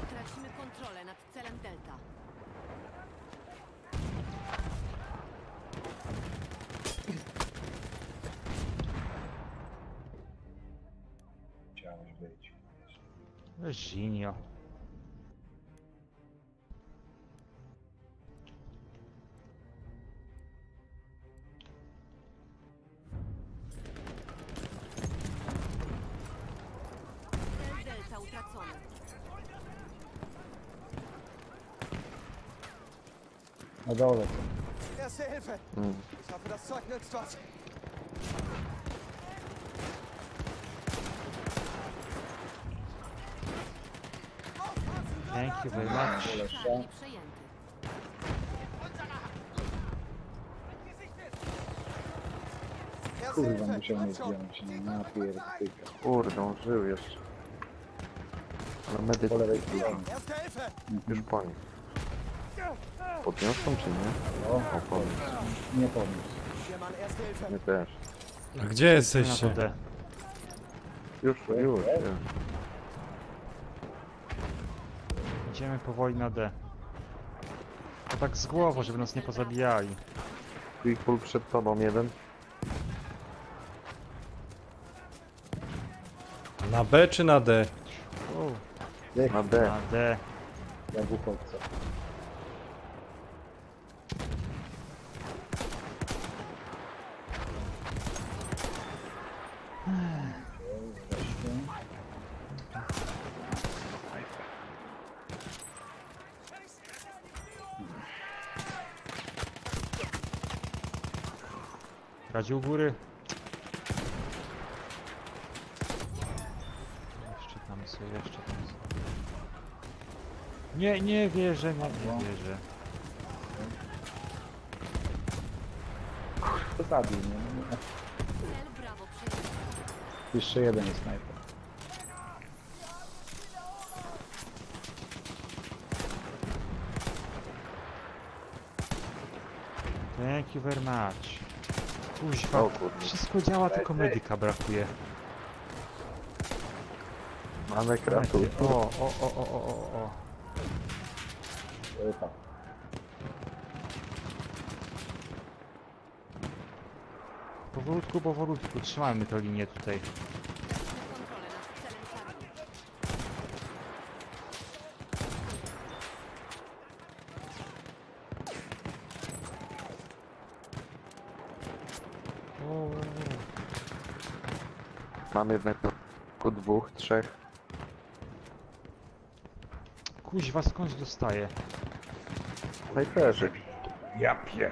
Tracimy kontrolę nad celem Delta. Chciałeś być. Żinio. Cel Delta utracony. Na dole. Erste Hilfe. Mm. Ich hoffe, das Zeug nützt was. Aufpassen, Thank you very Granate! much. Charlie przejęty. Erste Kurwa, Hilfe, musiał mnie greif schon. zdjąć. No, napierdyka. Kurde, on żył jeszcze. Ale medyk Po lewej stronie. Erste Hilfe. już po nim. Podniosą czy nie? O, O, podniósł. nie podnieś. Hier, Mann, Erste Hilfe. Nie też. A gdzie Na to jesteście? D. Już, już. Idziemy powoli na D. To tak z głową, żeby nas nie pozabijali. Quick pull przed tobą jeden. Na B czy na D? O, Na D. na D. Jak w uchodźca. Radził u góry. Jeszcze tam są, jeszcze tam są. Nie, nie wierzę, nie wierzę. To zabił mnie. Cel brawo przyjęty. Jeszcze jeden jest snajper. Thank you very much. Kuźwa, O kurde. wszystko działa, tylko medyka brakuje. Mamy kratu. O. Tak. Powolutku, trzymajmy tę linię tutaj. Kontrolę nad celem Charlie. Mamy jednego, dwóch, trzech. Kuźwa, skądś dostaję? Snajperzy. Ja pier...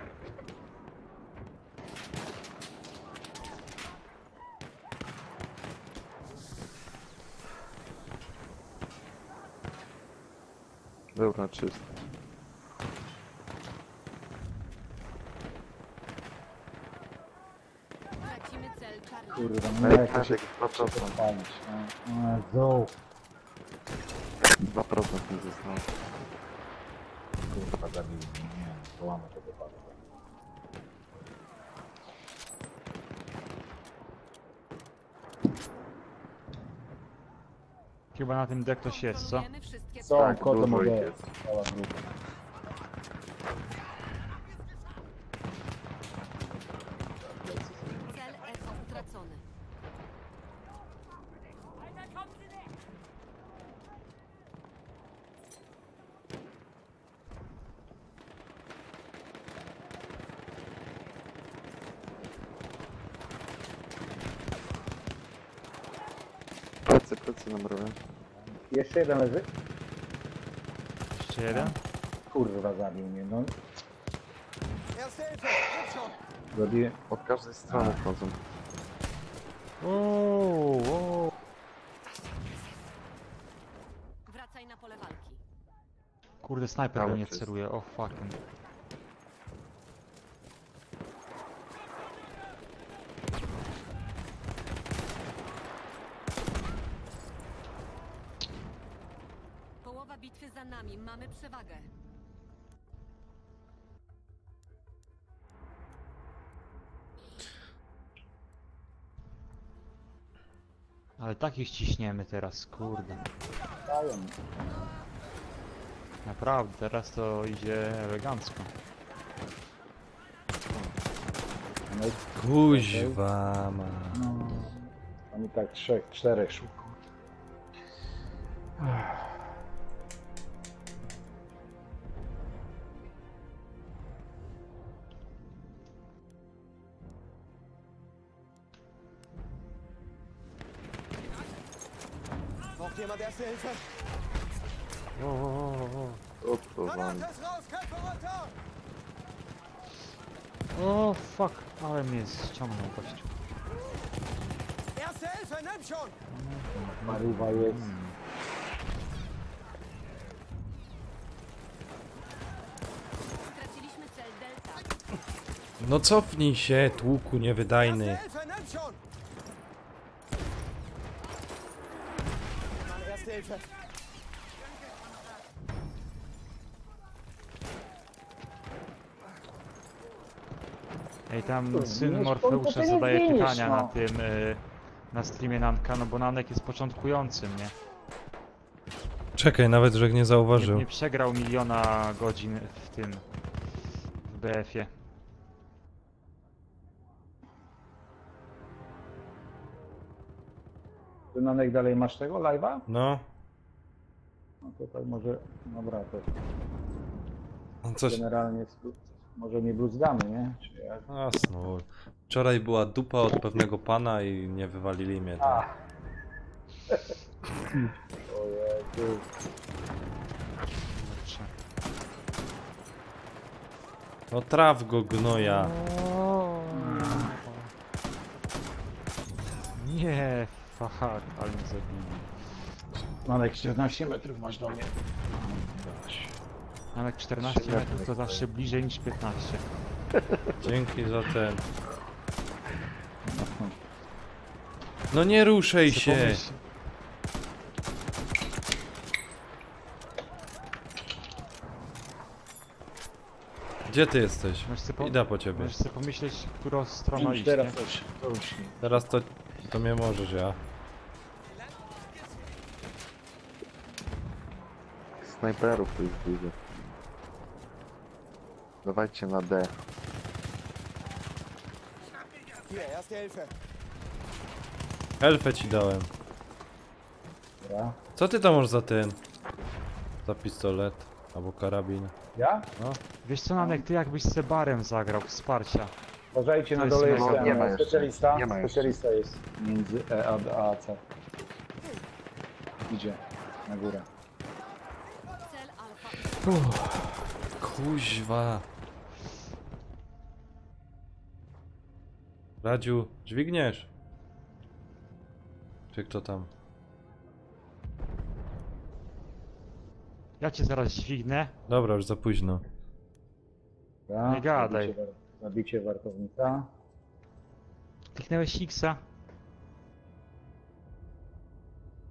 Dobra, czysto. Tracimy cel Charlie. Kurwa, No nie jak jak to się Krzysiek 2%. przepalić. Jezu. 2% nie zostało. Kurwa, zabił mnie. Nie, połamę tego pana. Chyba na tym dek ktoś jest, co? Kontrolujemy wszystkie Co, Tak, kotem dużo ich mogę. jest. Cała grupa. cel Echo utracony. Plecy nam robią. Jeszcze jeden leży? Jeszcze jeden? Kurwa, zabił mnie, no. Zabiję. Od każdej strony wchodzą. O. Wracaj na pole walki. Kurde, snajper Cały do mnie czyst. celuje, o fucking. Połowa bitwy za nami, mamy przewagę. Ale takich ściśniemy teraz, kurde. Dają. Naprawdę, teraz to idzie elegancko. No i Kuźwa ma. no, oni tak trzech, czterech szukają. Braucht jemand erste Hilfe? Odpływamy. raus, Kämpfer runter! O fuck, ale mnie ściągnął gościu. Erste Hilfe, nimm schon! Maruwa jest. Straciliśmy cel Delta. No cofnij się, tłuku niewydajny. Erste Hilfe, nimm schon! Meine erste Hilfe. Ej, tam Kurde, syn nie, Morfeusza to nie zadaje zginiesz, pytania no. na tym, na streamie Nanka, no bo Nanek jest początkującym, nie? Czekaj, nawet że nie Nie, zauważył. nie przegrał miliona godzin w tym, w BF-ie. Ty Nanek dalej masz tego live'a? No, No to tak może, dobra, to coś... generalnie może nie bluzdamy, nie? Czy jak? A, snur. Wczoraj była dupa od pewnego pana i nie wywalili mnie tam. A. Ojej, Kurczę. No traf go, gnoja. Nie, fuck, ale mnie zabili. Mam jak 14 metrów masz do mnie. Nawet 14 metrów to zawsze bliżej niż 15. Dzięki za ten. No nie ruszaj Co się! pomyśl- Gdzie ty jesteś? Możesz sobie, Idę po ciebie. możesz sobie pomyśleć, którą stroną Już iść, teraz nie? to już nie. Teraz to mnie możesz, ja. Snajperów tu jest dużo. Dawajcie na D. Elfę ci dałem. Dobra. Co ty tam masz za ten? Za pistolet. Albo karabin. Ja? Wiesz co, Nanek, ty jakbyś z Sebarem zagrał wsparcia. Uważajcie, na To jest dole jest mega. ten, Nie ma jeszcze. specjalista. Nie ma jeszcze. Specjalista jest między E a C. Idzie na górę. Cel alfa. Kuźwa. Radziu, dźwigniesz? Czy kto tam? Ja cię zaraz dźwignę. Dobra, już za późno. Dobra, Nie gadaj. Zabicie wartownika. Kliknęłeś Xa.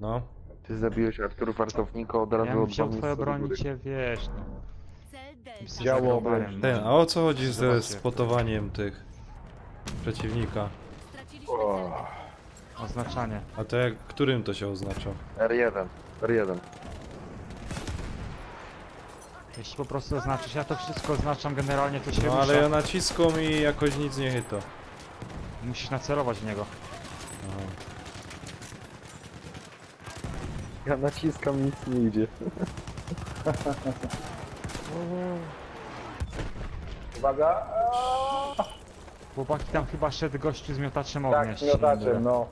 No. Ty zabiłeś Artur wartownika od razu Ja bym od wziął wami twoje z góry. broni, cię wiesz, no. Cel Delta. Jesteś Działo zagrobarem, obręczne. no. Ten, a o co chodzi ze Zobaczcie. spotowaniem tych przeciwnika? Straciliśmy cel. Oznaczanie. A to jak, którym to się oznacza? R1. R1. Jeśli po prostu oznaczysz, ja to wszystko oznaczam generalnie, to się No rusza. ale ja naciskom i jakoś nic nie chyta. Musisz nacelować w niego. Aha. Ja naciskam, nic nie idzie. Uwaga! Chłopaki, tam chyba szedł gościu z miotaczem ognia. Tak, z miotaczem, no.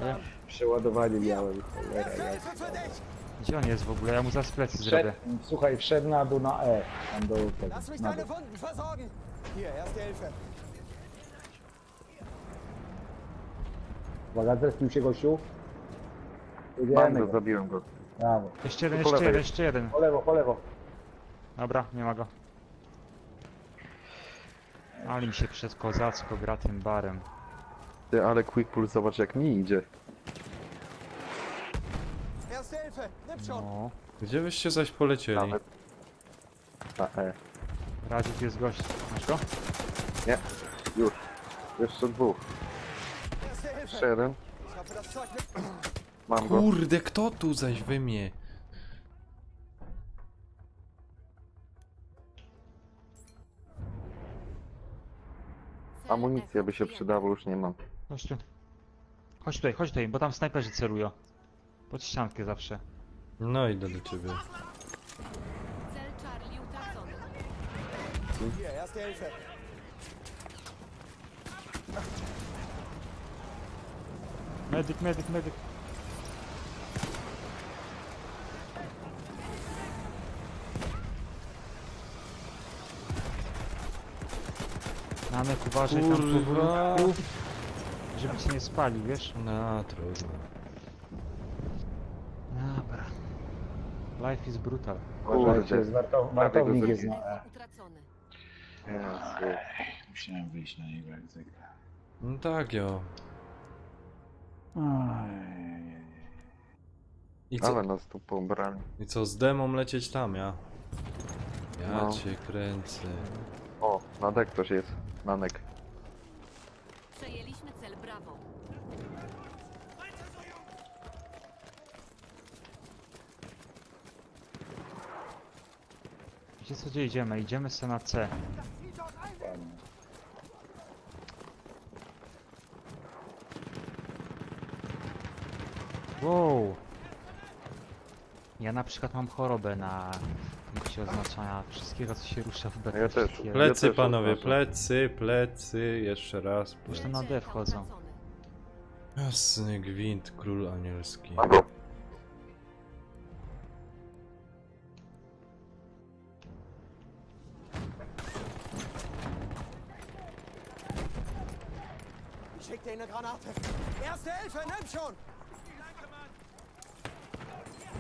Nie? Przeładowali miałem. Cholera, jak. Gdzie on jest w ogóle? Ja mu za plecy zrobię. Słuchaj, wszedł na dół na E. Tam do tego. Na dół. Uwaga, zrespił się gościu. Mam Jedziemy go, go. zabiłem go. Brawo. Jeszcze jeden, Po jeszcze lewej. jeden, jeszcze jeden. Po lewo, po lewo. Dobra, nie ma go. Ale mi się przez kozacko gra tym barem. Ty, ale Quick Pull, zobacz jak mi idzie. No. Gdzie wyście zaś polecieli? Nawet. Na E. Radziu, tu jest gość. Masz go? Nie. Już. Jeszcze dwóch. Jeszcze jeden. Mam go. Kurde, kto tu zaś we mnie? Cel Amunicja by się ewakuujemy. przydała, już nie mam. Chodź tu. Chodź tutaj, bo tam snajperzy celują. Pod ściankę zawsze. No idę do ciebie. Cel Charlie utracony. Medyk, medyk, medyk. Nanek, uważaj tam Kurwa. powolutku, żeby cię nie spalił, wiesz? No, trudno. Dobra. Life is brutal. Uważajcie, Kurde. wartownik jest na E. Utracony. Jezu. Musiałem wyjść na niego jak zwykle. No tak, jo. I co, Ale nas tu pobrali. i co, z demą lecieć tam, ja? Ja No. cię kręcę. O, na D ktoś jest. Nanek. Przejęliśmy cel Bravo. Wiecie co, gdzie idziemy? Idziemy sobie na C. Wow. Ja na przykład mam chorobę na punkcie oznaczania wszystkiego, co się rusza w B. Ja też. wszystkiego. Plecy, też panowie, oznaczam. plecy, plecy, jeszcze raz. Już tam Plecy. na D wchodzą. Utracony. Jasny gwint, król anielski. Mam go. Schick dir eine Granate. Erste Hilfe, nimm schon!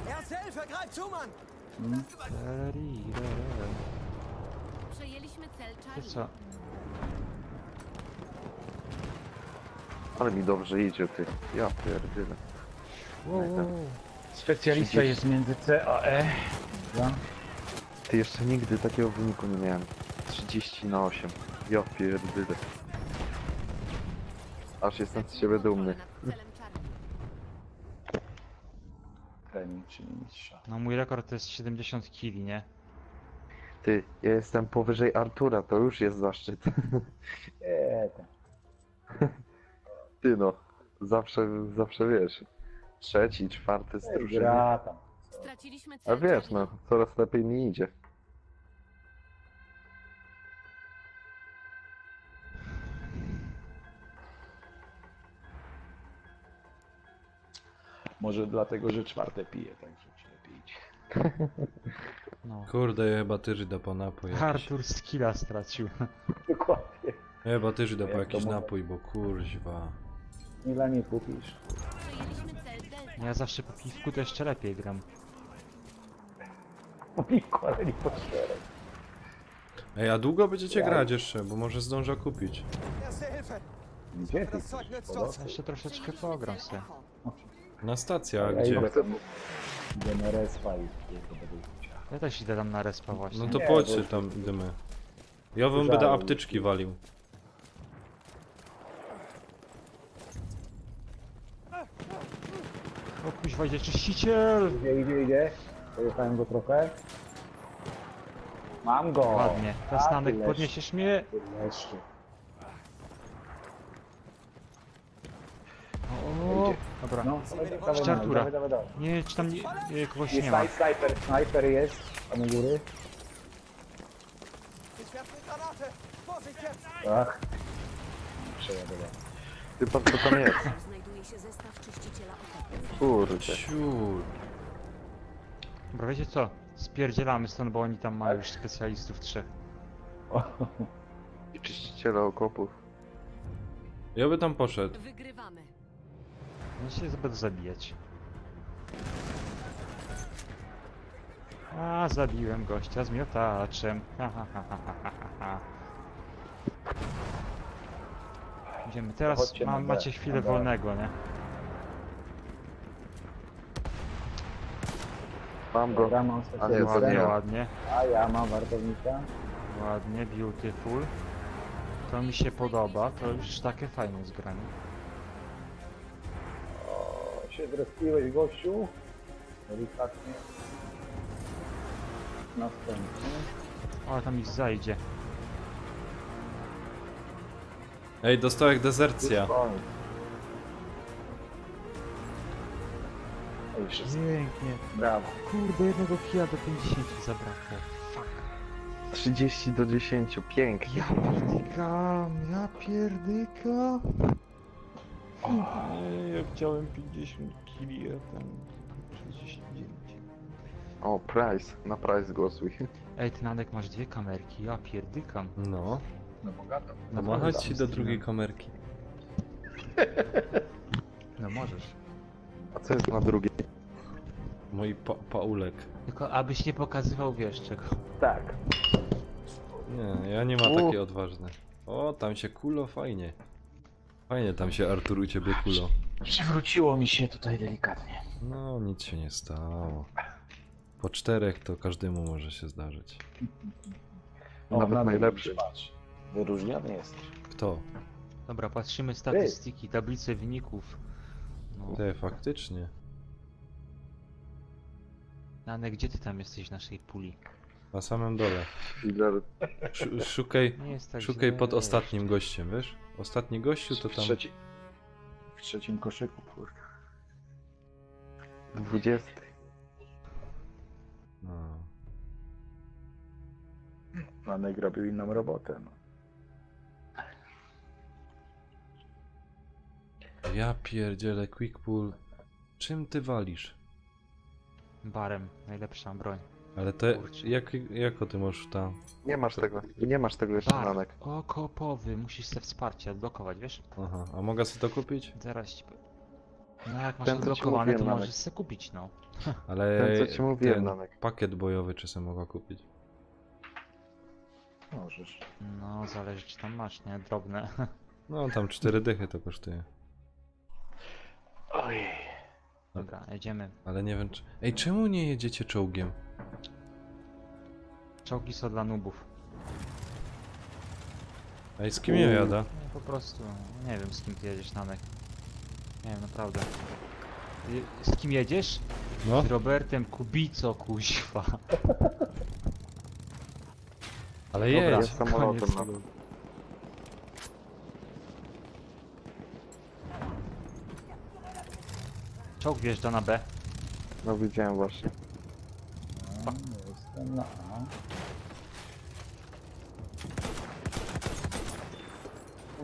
Erste Hilfe, greif zu, Mann! Przejęliśmy cel To Charlie. co? Ale mi dobrze idzie, ty. Ja pierdolę. Specjalista jest między C a E. Dobra. Ty jeszcze nigdy takiego wyniku nie miałem. 30/8. Ja pierdolę. Aż jestem z siebie dumny. Nad celem Charlie. Trening, czyli mistrza. No mój rekord to jest 70 kili, nie? Ty, ja jestem powyżej Artura, to już jest zaszczyt. Tak. Ty no, zawsze wiesz. Trzeci, czwarty z drużyny. Gra tam. Straciliśmy A cel wiesz, Charlie. no, coraz lepiej mi idzie. Może dlatego, że czwarte pije, także ci lepiej idzie. No. Kurde, ja chyba też idę po napój jakiś. Artur skilla stracił. Dokładnie. Ja chyba też idę po Jak to jakiś mówię? napój, bo kurźwa. Ile nie kupisz? Przejęliśmy cel Delta. Ja zawsze po piwku to jeszcze lepiej gram. Po piwku, ale nie po czterech. Ej, a długo będziecie grać jeszcze, bo może zdążę kupić. Erste Hilfe! Gdzie ty? Das Zeug nützt Dobra. uns. Ja jeszcze troszeczkę Przejęliśmy pogram cel sobie. Echo. Na stacja, a Ja gdzie? idę na respa i tylko będę uciał. Ja też idę tam na respa właśnie. No to Nie, chodźcie bo- tam, idziemy. Ja wam Żałuję. będę apteczki walił. O kuźwa, idzie czyściciel! Idzie. Pojechałem go trochę. Mam go! Ładnie. Teraz A, Nanek ty podniesiesz mnie. Leszczy. O, dobra. No, Jeszcze Artura. dawaj. Nie, czy tam kogoś Jest nie ma. snajper jest, tam u góry. Ich werfe eine Granate! Vorsicht jetzt! Ach. Przeładował. Ty pan co tam jest? Znajduje się zestaw czyściciela okopów. Kurde. Ciur. Dobra, wiecie co? Spierdzielamy stąd, bo oni tam mają już specjalistów 3. I czyściciele okopów. Ja by tam poszedł. Wygrywamy. No się będę zabijać. A, zabiłem gościa z miotaczem. Ha, ha, ha, ha, ha, ha, ha. Idziemy. Teraz Chodźcie na B, macie chwilę na B. wolnego, nie? Mam go. Ja mam Ale specjalistę. Ładnie, Zamiast. ładnie. A ja mam wartownika. Ładnie, beautiful. To mi się podoba, to już takie fajne zgranie. O, się zrespiłeś, gościu. Delikatnie. Następny. O, tam ich zajdzie. Ej, dostałem dezercja. Ej, wszystko. Pięknie. Brawo. Kurde, jednego kija do 50 zabrakło. Fuck. 30/10, pięknie. Ja pierdykam, ja pierdykam. Nie, ja chciałem 50 kili, a tam 69. O, Price. Na Price głosuj. Ej, ty Nanek masz dwie kamerki, ja pierdykam. No. No bogato. No ma chodź ci do drugiej kamerki. No możesz. A co jest na drugiej? Mój Paulek. Tylko abyś nie pokazywał, wiesz czego. Tak. Nie, ja nie ma takie odważne. O, tam się kulo, fajnie. Fajnie tam się Artur u ciebie kulo. Przywróciło mi się tutaj delikatnie. No, nic się nie stało. Po 4 to każdemu może się zdarzyć. Nawet najlepszy. Patrz. Wyróżniony jesteś. Kto? Dobra, patrzymy statystyki, tablice wyników. No. Te, faktycznie. Nanek, gdzie ty tam jesteś w naszej puli? Na samym dole. Filler. Szukaj, Nie jest tak szukaj źle. pod ostatnim gościem, wiesz? Ostatni gościu to tam... W trzecim koszyku, kurde. 20. No. Manek robił inną robotę. No. Ja pierdzielę, Quickpull. Czym ty walisz? Barem, najlepsza broń. Ale to jak o tym możesz tam? Nie masz tego jeszcze, Nanek. Okopowy, musisz sobie wsparcie odblokować, wiesz? Aha, a mogę sobie to kupić? Zaraz ci powiem. No jak masz Ten, co ci odblokowane, to mówiłem, możesz Nanek. sobie kupić, no. Ale Ten, co ci mówiłem, ten Nanek. pakiet bojowy czy sobie mogę kupić? Możesz. No, zależy czy tam masz, nie? Drobne. No tam 4 dychy to kosztuje. Ojej. Dobra, jedziemy. Ale nie wiem czy... Ej, czemu nie jedziecie czołgiem? Czołgi są dla nubów. Ej, z kim ja jadę? No, po prostu, nie wiem z kim ty jedziesz, Nanek. Nie wiem, naprawdę. Z kim jedziesz? No. Z Robertem Kubico, kuźwa. Ale Dobra, jedź. Jest samolotem, koniec no. tego. Czołg wjeżdża na B. No widziałem właśnie. No, jestem na A.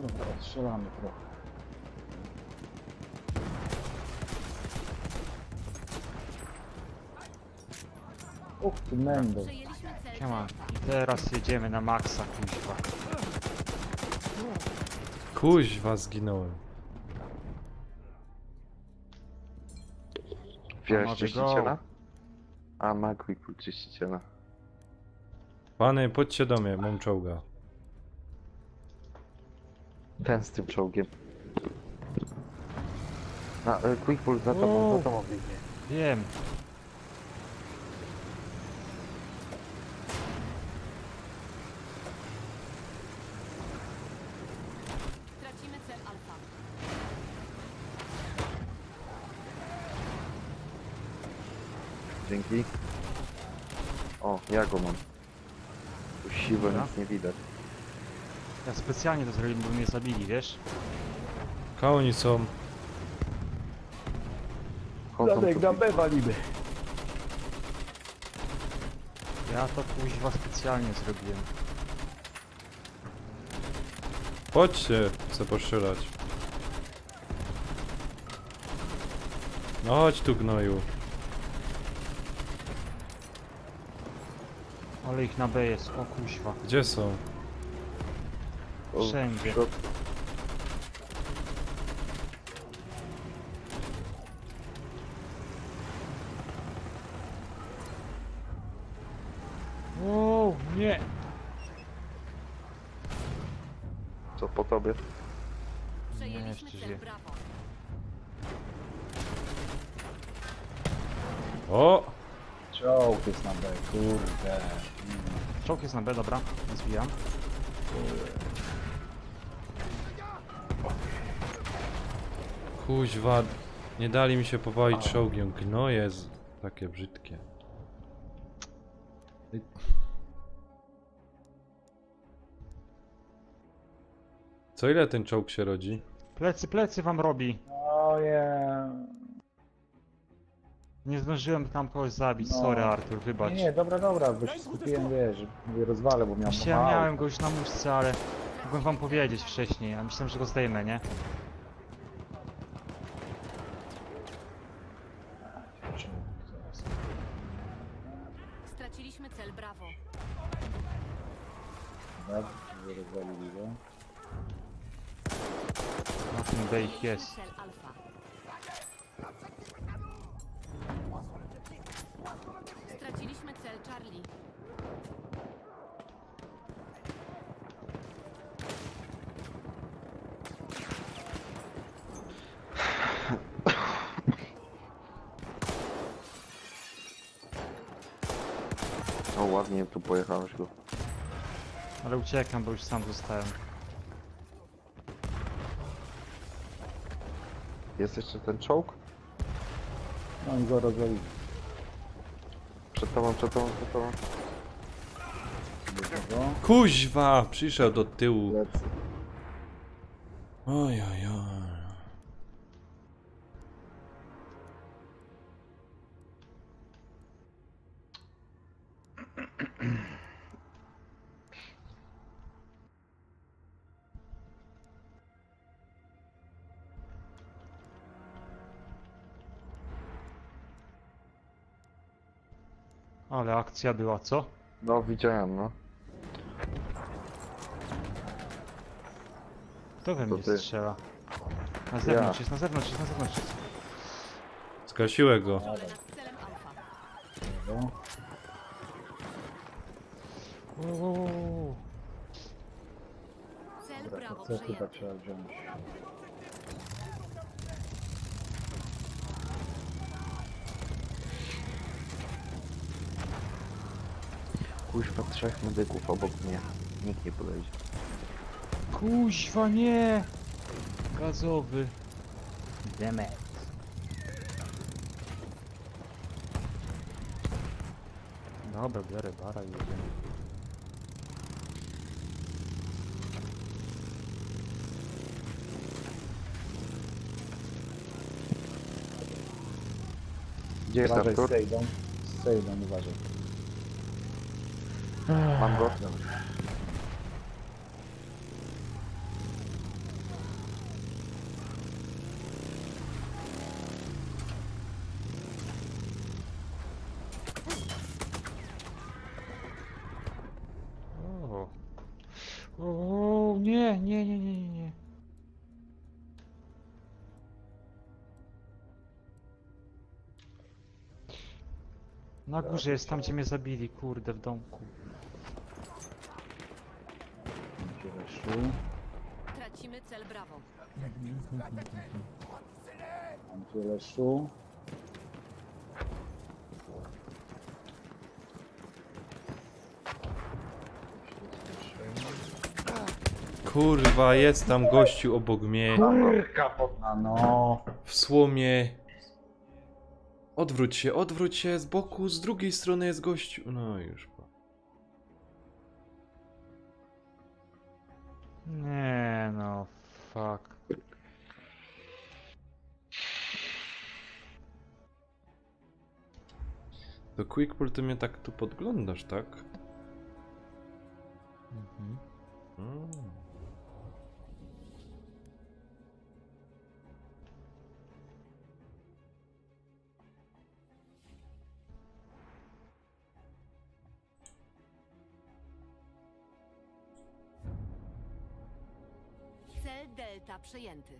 Dobra, strzelamy trochę. Och, ty mędą. Przejęliśmy cel. Siema. I teraz jedziemy na maksa, kuźwa. Kuźwa, zginąłem. Wziąłeś Może czyściciela? A, ma Quickpool czyściciela. Pany, podźcie do mnie, mam czołga. Ten z tym czołgiem. A, Quickpool za tobą biegnie. Wiem. Tracimy cel alfa. Dzięki. O, ja go mam. Tu siły Dobra. nic nie widać. Ja specjalnie to zrobiłem, bo mnie zabili, wiesz? Oni są. Chodzą tu walimy. Ja to kuźwa specjalnie zrobiłem. Chodźcie, chcę postrzelać. No chodź tu, gnoju. Ale ich na B jest, o kuźwa. Gdzie są? O, Wszędzie. w środku. O, nie! Co po tobie? Przejęliśmy jeszcze cel żyje. brawo. O! Czołg jest na B, kurde. Czołg jest na B, dobra, zbijam. Kuźwa, nie dali mi się powalić czołgiem. Gnoje takie brzydkie. Ej. Co ile ten czołg się rodzi? Plecy wam robi. Ojej. Nie zdążyłem tam kogoś zabić, No. sorry Artur, wybacz. Nie, dobra, bo się skupiłem, wiesz, mówię, rozwalę, bo miałem Myślałem, mało. miałem go już na muszce, ale mogłem wam powiedzieć wcześniej, a myślałem, że go zdejmę, nie? Straciliśmy cel brawo. Dobrze, że rozwalili go. Na tym B ich jest. Cel alfa. Straciliśmy cel Charlie. O, ładnie tu pojechałeś go. Ale uciekam, bo już sam zostałem. Jest jeszcze ten czołg? No i go rozwalili. Przed tobą. Tego. Kuźwa! Przyszedł od tyłu. Lecę. Oj, oj, oj. Ale akcja była, co? No widziałem, no. Kto we To mnie ty. strzela? Na zewnątrz jest, na zewnątrz jest, na zewnątrz jest. Zgasiłem go. Nad celem alfa. Dobra. Uuu. Cel Dobra, brawo to co chyba przejęty. trzeba wziąć? Kuźwa, 3 medyków obok mnie. Nikt nie podejdzie. Kuźwa, nie! Gazowy. Demet. Dobra, biorę bara i jedziemy. Gdzie jest Uważaj, Artur? z Sejdą, uważaj. Mam go. O. O, nie, nie, nie, nie, nie, nie. Na górze jest tam, gdzie mnie zabili, kurde, w domku. Gdzie weszły? Tracimy cel brawo. Mam tu Leszu. Kurwa, jest tam gościu obok mnie. A no. W słomie. Odwróć się z boku, z drugiej strony jest gościu. No już. Nie no, fuck. Do Quickpull ty mnie tak tu podglądasz, tak? Mhm. Mm. Cel delta przejęty.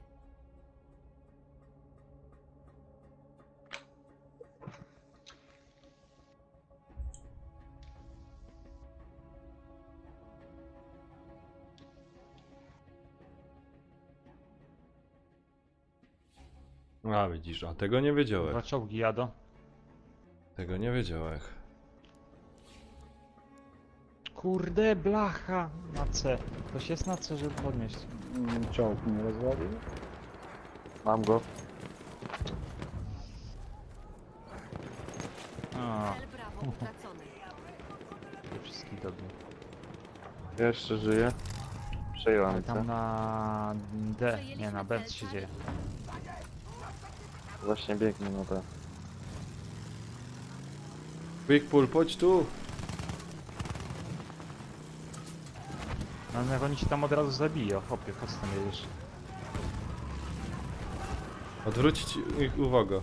A widzisz, a tego nie wiedziałem. 2 czołgi jadą. Tego nie wiedziałem. Kurde, blacha na C. Ktoś jest na C, żeby podnieść. Czołg mnie rozwalił. Mam go. A, Cel brawo utracony. wszystkich dobry. Jeszcze żyję. Przejęłam Tam cię. na D, nie na B co się dzieje. Właśnie biegnie na te. Quickpull, chodź tu! No jak oni ci tam od razu zabiją, hopie, po co tam jedziesz? Odwrócić ich uwagę.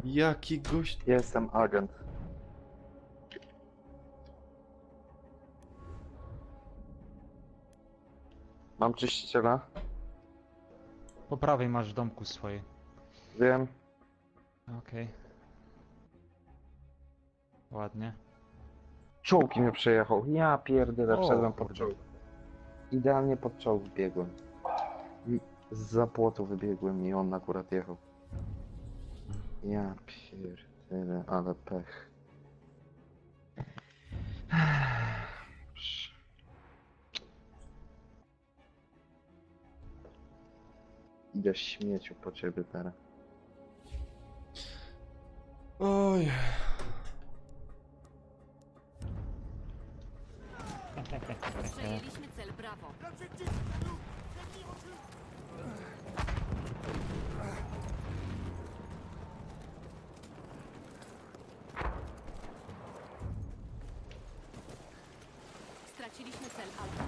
Jaki gość... Jestem agent. Mam czyściciela? Po prawej masz w domku swoje. Wiem. Okej. Ładnie. Czołg mnie przejechał. Ja pierdolę, O, wszedłem pod kurde. czołg. Idealnie pod czołg biegłem. I zza płotu wybiegłem i on akurat jechał. Ja pierdolę, ale pech. Idę śmieciu po ciebie teraz. Oj... Przejęliśmy cel brawo. Straciliśmy cel alfa.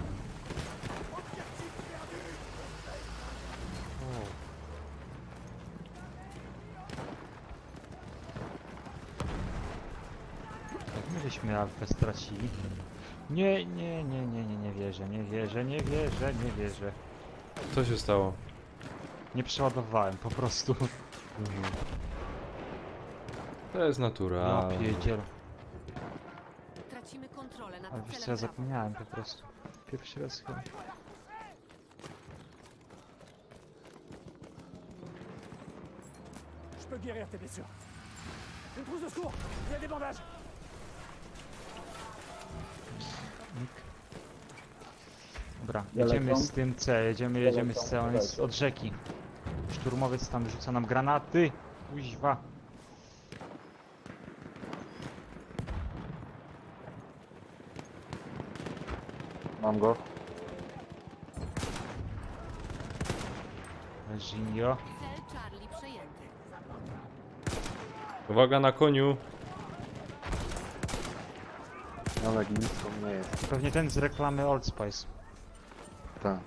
Żeśmy Alfę stracili. Nie wierzę, nie wierzę, nie wierzę, nie wierzę. Co się stało? Nie przeładowałem po prostu. To jest Ja naturalne. pierdziel. Tracimy kontrolę nad Ale wiesz co, celem ja Bravo. zapomniałem po prostu. Pierwszy raz chyba. Je peux guérir tes blessures. Une trousse de secours. Il y a des bandages. Nik. Dobra, Ja jedziemy lecą. z tym C, jedziemy z C, on jest od rzeki. Szturmowiec tam rzuca nam granaty. Kuźwa. Mam go. Żinio. Cel Charlie przejęty. Uwaga na koniu. Ale nisko nie jest. Pewnie ten z reklamy Old Spice. Tak.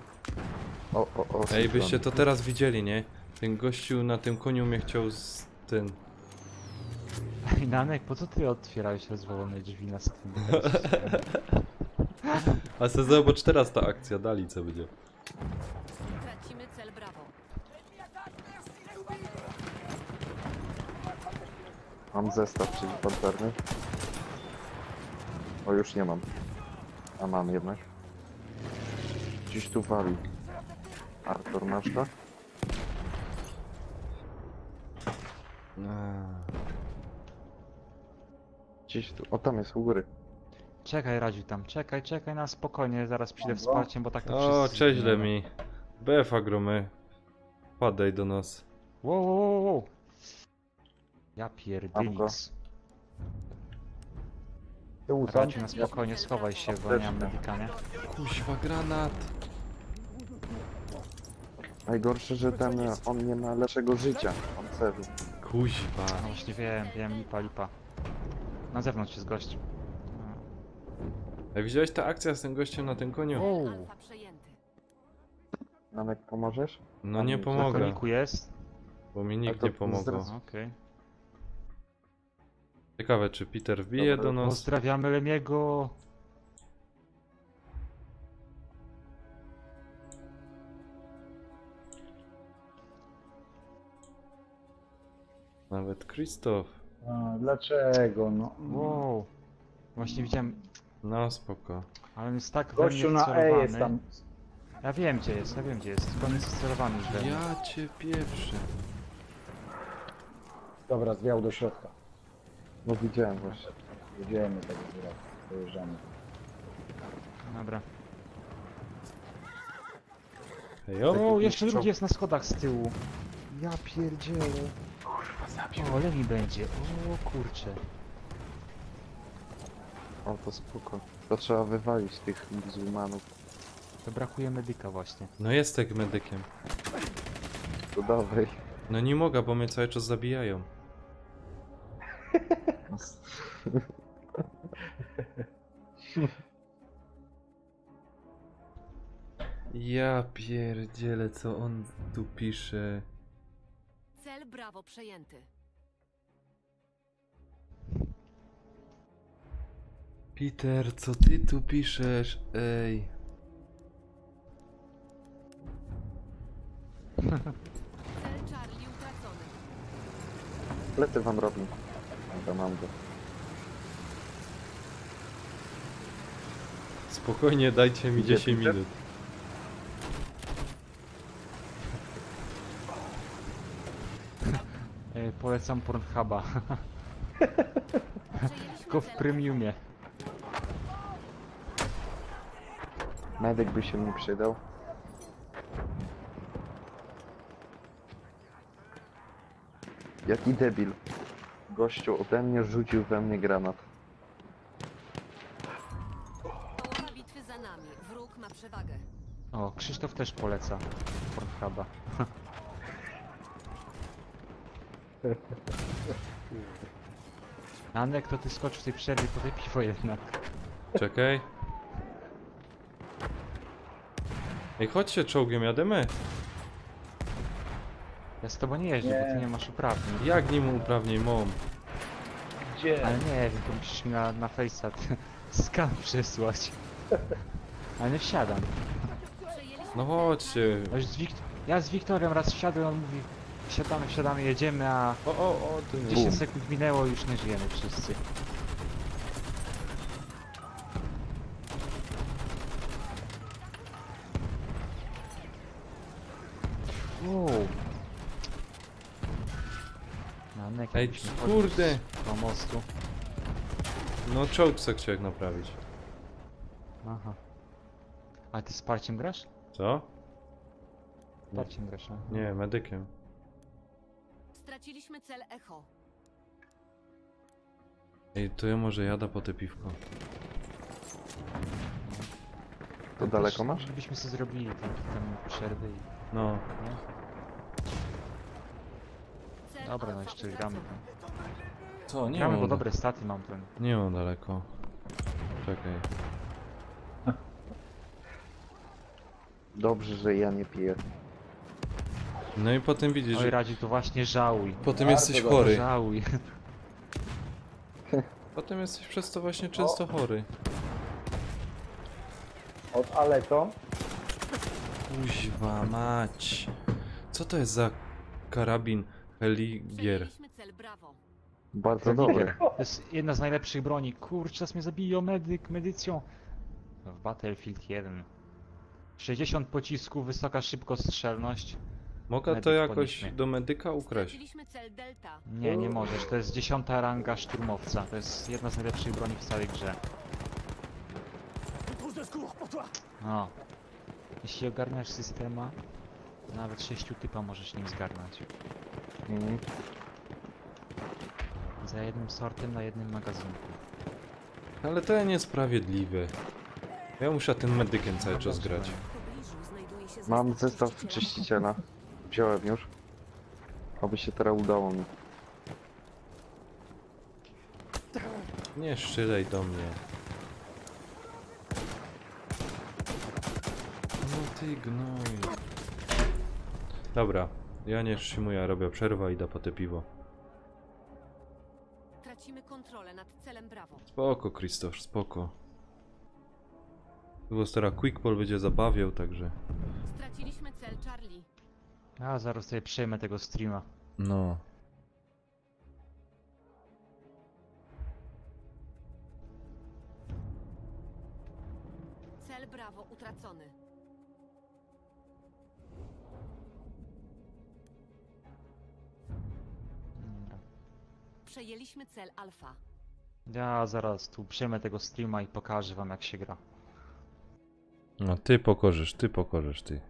O. Ej, byście to teraz widzieli, nie? Ten gościu na tym koniu mnie chciał z tym. Ej, Nanek, po co ty otwierałeś rozwalone drzwi na tym? A se zobacz teraz ta akcja, dali co będzie. Tracimy cel Bravo. Mam zestaw przeciwpancerny. O, już nie mam. A mam jednak. Gdzieś tu wali. Artur, masz to? Gdzieś tu. O, tam jest u góry. Czekaj, Radziu tam, czekaj na spokojnie, zaraz przyjdę Dobra. wsparciem, bo tak to O, wszyscy cześć zginiemy. Lemi. BF Agromy. Padaj do nas. Wow. Ja Mam go. pierdylix. Tyłu są. Radziu, na spokojnie, schowaj się, bo nie mam medyka, nie? Kuźwa, granat. Najgorsze, że ten, on nie ma lepszego życia. On celuje. Kuźwa. No właśnie wiem, lipa. Na zewnątrz jest gość. Ej, widziałeś ta akcja z tym gościem na tym koniu? Cel Alfa przejęty. Namek, pomożesz? No nie Na pomogę, koniku jest. bo mi A nikt to nie pomogł. zdrad- Okej. Ciekawe, czy Peter wbije Dobra, do nas? Pozdrawiamy Lemiego. Nawet Krzysztof. A, dlaczego? No. Wow. Właśnie widziałem, No spoko. ale on jest tak we Gościu mnie na E wcelowany. jest tam. Ja wiem gdzie jest, tylko on jest wcelowany już we mnie. Ja cię pieprzę. Dobra, zwiał do środka. No widziałem właśnie. Jedziemy tego zwiał. Dojeżdżamy. Dobra. Hejo. O, jeszcze drugi jest na schodach z tyłu. Ja pierdzielę. O, Lemi będzie. O kurczę. O, to spoko. To trzeba wywalić tych muzułmanów. To brakuje medyka właśnie. No jestem medykiem. To dawaj. No nie mogę, bo mnie cały czas zabijają. Ja pierdzielę, co on tu pisze. Cel Bravo przejęty. Peter, co ty tu piszesz? Ej. Cel Charlie utracony. Lety wam robię. Dobra, mam go. Spokojnie, dajcie mi Gdzie 10 Peter? minut. Polecam Pornhuba. Przejęliśmy Tylko w cel premiumie. Medyk by się mi przydał. Jaki debil. Gościu ode mnie rzucił we mnie granat. Połowa bitwy za nami. Wróg ma przewagę. O, Krzysztof też poleca Pornhuba. Anek, to ty skocz w tej przerwie po tej piwo jednak. Czekaj. Ej, chodźcie czołgiem, jademy. Ja z tobą nie jeżdżę, bo ty nie masz uprawnień. Jak nim uprawnień mam? Gdzie? Ale nie wiem, to musisz mi na Face'a skan przesłać. Ale nie wsiadam. No chodźcie. Ja z Wiktorem raz wsiadłem, on mówi wsiadamy, jedziemy, a O, ty 10 sekund minęło, już nie żyjemy wszyscy. Wow. No, Nek, Ej, jakbyś mi kurde. podniósł do mostu. No czołg se chciałem naprawić. Aha. A ty z parciem grasz? Co? Z parciem grasz, a? Nie, medykiem. Straciliśmy cel Echo. Ej, to ja może jada po te piwko. To daleko masz? Żebyśmy sobie zrobili tam przerwy i... No. Nie? Cel Dobra, no Alfa jeszcze utracony. gramy tam. Co? Nie Gramy, bo mam. dobre staty mam ten. Nie mam daleko. Czekaj. Dobrze, że ja nie piję. No i potem widzisz, Oj, że Radzi, to właśnie żałuj. potem jesteś chory. Żałuj. Potem jesteś przez to właśnie często chory. Od Aleto. Kuźwa mać. Co to jest za karabin Heligier? Przejęliśmy cel Bravo. Bardzo dobre. To jest jedna z najlepszych broni. Kurczę, czas mnie zabiją medycją. W Battlefield 1. 60 pocisków, wysoka szybkostrzelność. Mogę to Medyk jakoś podnieś mnie. do medyka ukraść? Straciliśmy cel Delta. Nie, nie możesz. To jest 10 ranga szturmowca. To jest jedna z najlepszych broni w całej grze. Une trousse de secours pour toi. No. Jeśli ogarniasz systema, to nawet 6 typa możesz nim zgarnąć. Mhm. Za jednym sortem na jednym magazynku. Ale to niesprawiedliwe. Ja muszę tym medykiem cały czas grać. W pobliżu znajduje się Mam zestaw czyściciela. Wziąłem już. Oby się teraz udało mi. Nie strzelaj do mnie. No ty gnoj. Dobra, ja nie wstrzymuję, ja robię przerwę i idę po te piwo. Tracimy kontrolę nad celem Bravo. Spoko, Krzysztof, spoko. Bo teraz Quickball będzie zabawiał, także... Straciliśmy cel Charlie. A zaraz sobie przejmę tego streama. No. Cel Bravo utracony. Dobra. Przejęliśmy cel Alfa. Ja zaraz tu przejmę tego streama i pokażę wam jak się gra. No ty pokorzysz, ty.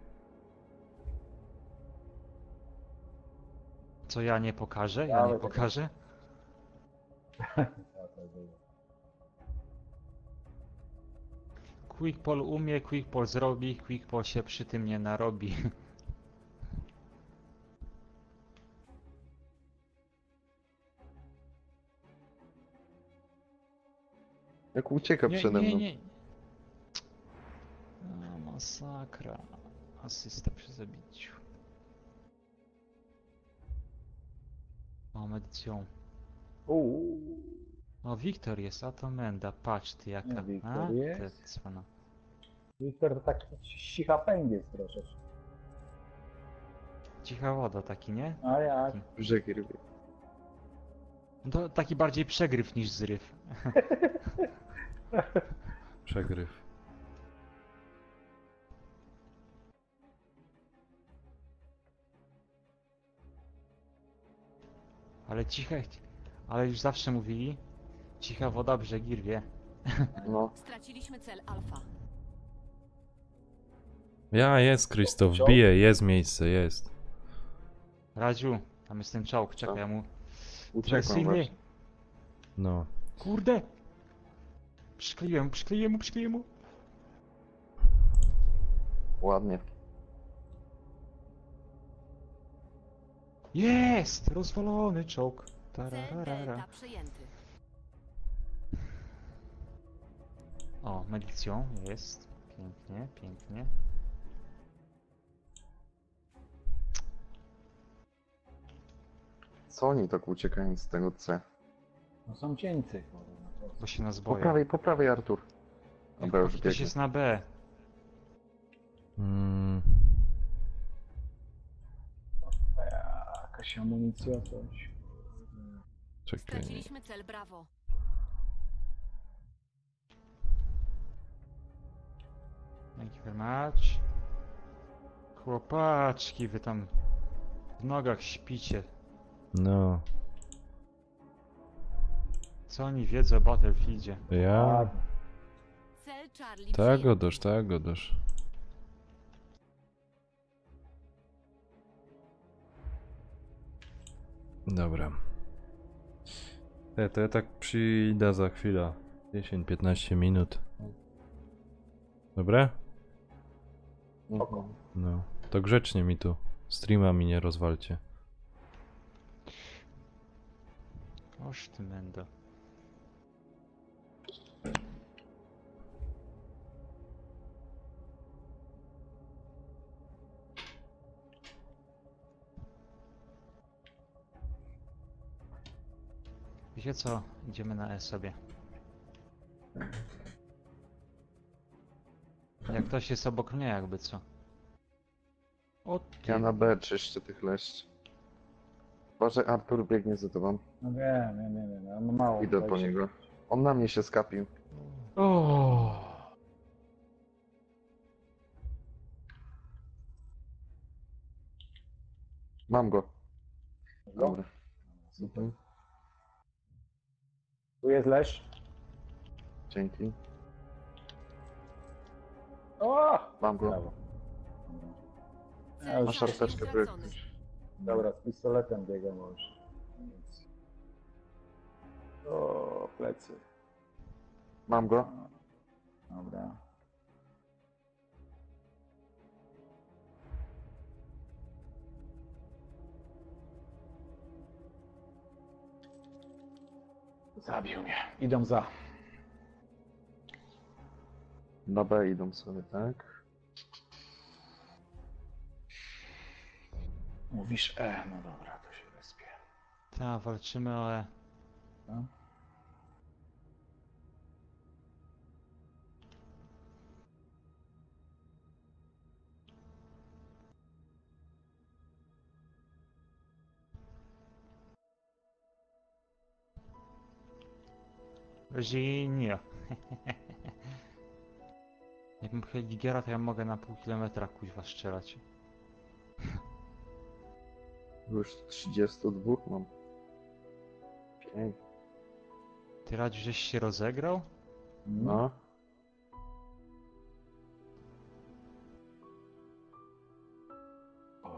Co ja nie pokażę? Ja nie Dawaj, pokażę? Quickpol umie, Quickpol zrobi, Quickpol się przy tym nie narobi. Jak ucieka przede mną. nie. A, masakra. Asysta przy zabiciu. O, medycją. O, Wiktor jest, a to Menda, patrz ty jaka. Nie, Wiktor A, jest. ty cwana. Wiktor to tak cicha pędziec troszeczkę. Cicha woda taki, nie? A jak? Brzegi ryby. To taki bardziej przegryw niż zryw. Przegryw. Ale ciche, ale już zawsze mówili, cicha woda brzegi rwie. No. Straciliśmy cel Alfa. Ja, jest Krzysztof, bije, jest miejsce, jest. Radziu, tam jest ten czołg, czekaj, ja mu... Uciekam Silny. właśnie. No. Kurde! Przykleiłem mu. Ładnie. Jest! Rozwalony czołg. Cel Tararara. Delta przejęty. O, medycją jest. Pięknie, pięknie. Co oni tak uciekają z tego C? No są cieńcy, kurwa. Bo się nas Po boję. prawej Artur. Dobra, już Ktoś biegnie. jest na B. Mm, Jakaś amunicja, coś. czekaj. Straciliśmy cel, brawo. Thank you very much. Chłopaczki, wy tam w nogach śpicie. No, Co oni wiedzą o Battlefieldzie? ja... Cel Charlie Tak, przyjęty. godasz, tak, godasz. Dobra. To ja tak przyjdę za chwilę. 10-15 minut. Dobra? No. To grzecznie mi tu. Streama mi nie rozwalcie. Oż ty mendo. Wiecie co? Idziemy na E sobie. Jak ktoś jest obok mnie, jakby co. O ty. Ja na B czyszczę tych leszczy. Uważaj, Artur biegnie za tobą. No wiem, ja mam mało. Idę po tutaj się- niego. On na mnie się skapił. O. Mam go. Dobra. Super. Tu jest leś. Dzięki. O! Mam go. Brawo. Cel Masz Charlie apteczkę, stracony. Dobra, z pistoletem biegam już. O, plecy. Mam go. Dobra. Zabił mnie. Idą za. Na B idą sobie, tak? Mówisz no dobra, to się respię. Ta, walczymy o E. No. Zinia. Jakbym Heligiera, to ja mogę na pół kilometra kuźwa strzelać. Już 32 mam. Pięknie. Ty Radziu, żeś się rozegrał? No.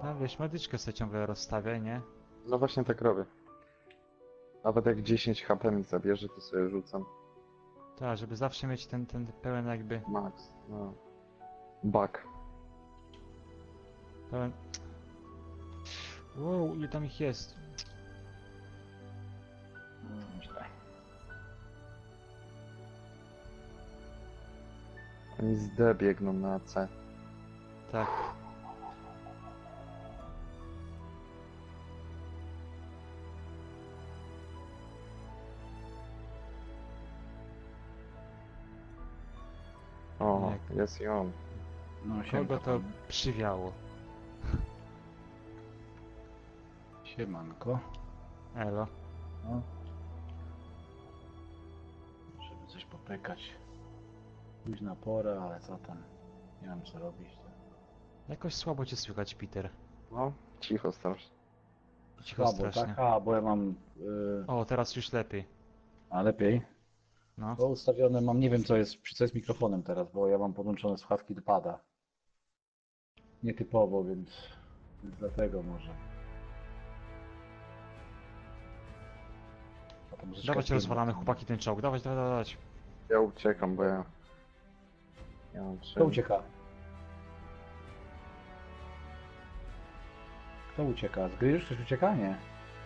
No wiesz, medyczkę sobie ciągle rozstawiaj, nie? No właśnie tak robię. Nawet jak 10 HP mi zabierze, to sobie rzucam. Tak, żeby zawsze mieć ten pełen jakby... Max. No. Bug. Pełen... Wow, ile tam ich jest? Źle. Oni z D biegną na C. Tak. O, Jak- jest i on. No, Kogo to przywiało? Siemanko. Elo. No. Żeby coś popykać. Późna pora, ale co tam? Nie wiem co robić. Jakoś słabo cię słychać, Peter. No, cicho strasznie. Cicho strasznie. tak, bo ja mam... O, teraz już lepiej. A lepiej? No. Bo ustawione mam, nie wiem co jest mikrofonem teraz, bo ja mam podłączone słuchawki do pada. Nietypowo, więc dlatego może. A ta muzyczka Dawać jest rozwalamy dziwna. chłopaki ten czołg, dawać. Ja uciekam, bo ja... Ja mam Kto ucieka? Kto ucieka? Z gry już ktoś ucieka? Nie.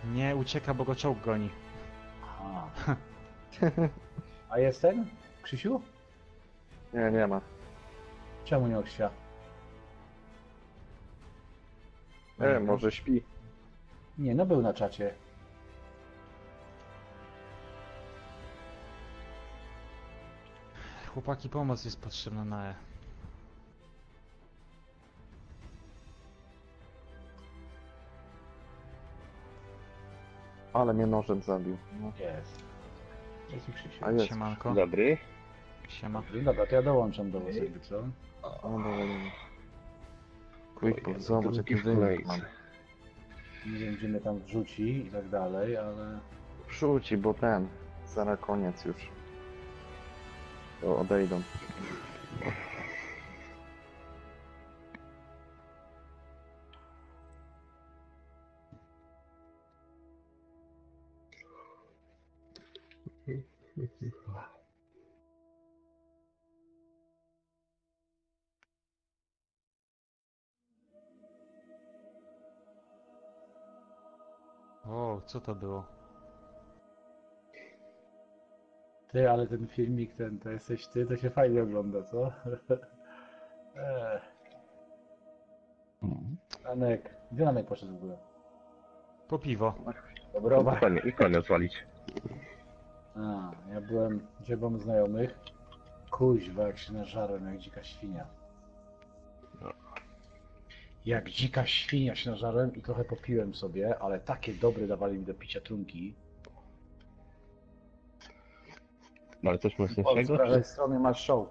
Nie ucieka, bo go czołg goni. Aha. A jest ten? Krzysiu? Nie, nie ma. Czemu nie oksia? Nie, może śpi. Nie, no był na czacie. Chłopaki, pomoc jest potrzebna na E. Ale mnie nożem zabił. No. Jest. Jest i Krzysiek. A jest. Siemanko. Dobry. Siema. Dobra, to ja dołączam do was jakby co. No dobra. Quick, zobacz jaki wynik mam. Nie wiem gdzie mnie tam wrzuci i tak dalej, ale... Wrzuci, bo ten. Zaraz koniec już. To odejdą. O, co to było? Ty, ale ten filmik, to jesteś ty, to się fajnie ogląda, co? Anek, gdzie Anek poszedł w ogóle? Po piwo. Dobra. I konia zwalić. A, ja byłem, gdzie byłem u znajomych. Kuźwa, jak się nażarłem, jak dzika świnia. Jak dzika świnia się nażarłem i trochę popiłem sobie, ale takie dobre dawali mi do picia trunki. Ale coś Z mocniejszego? prawej strony masz show.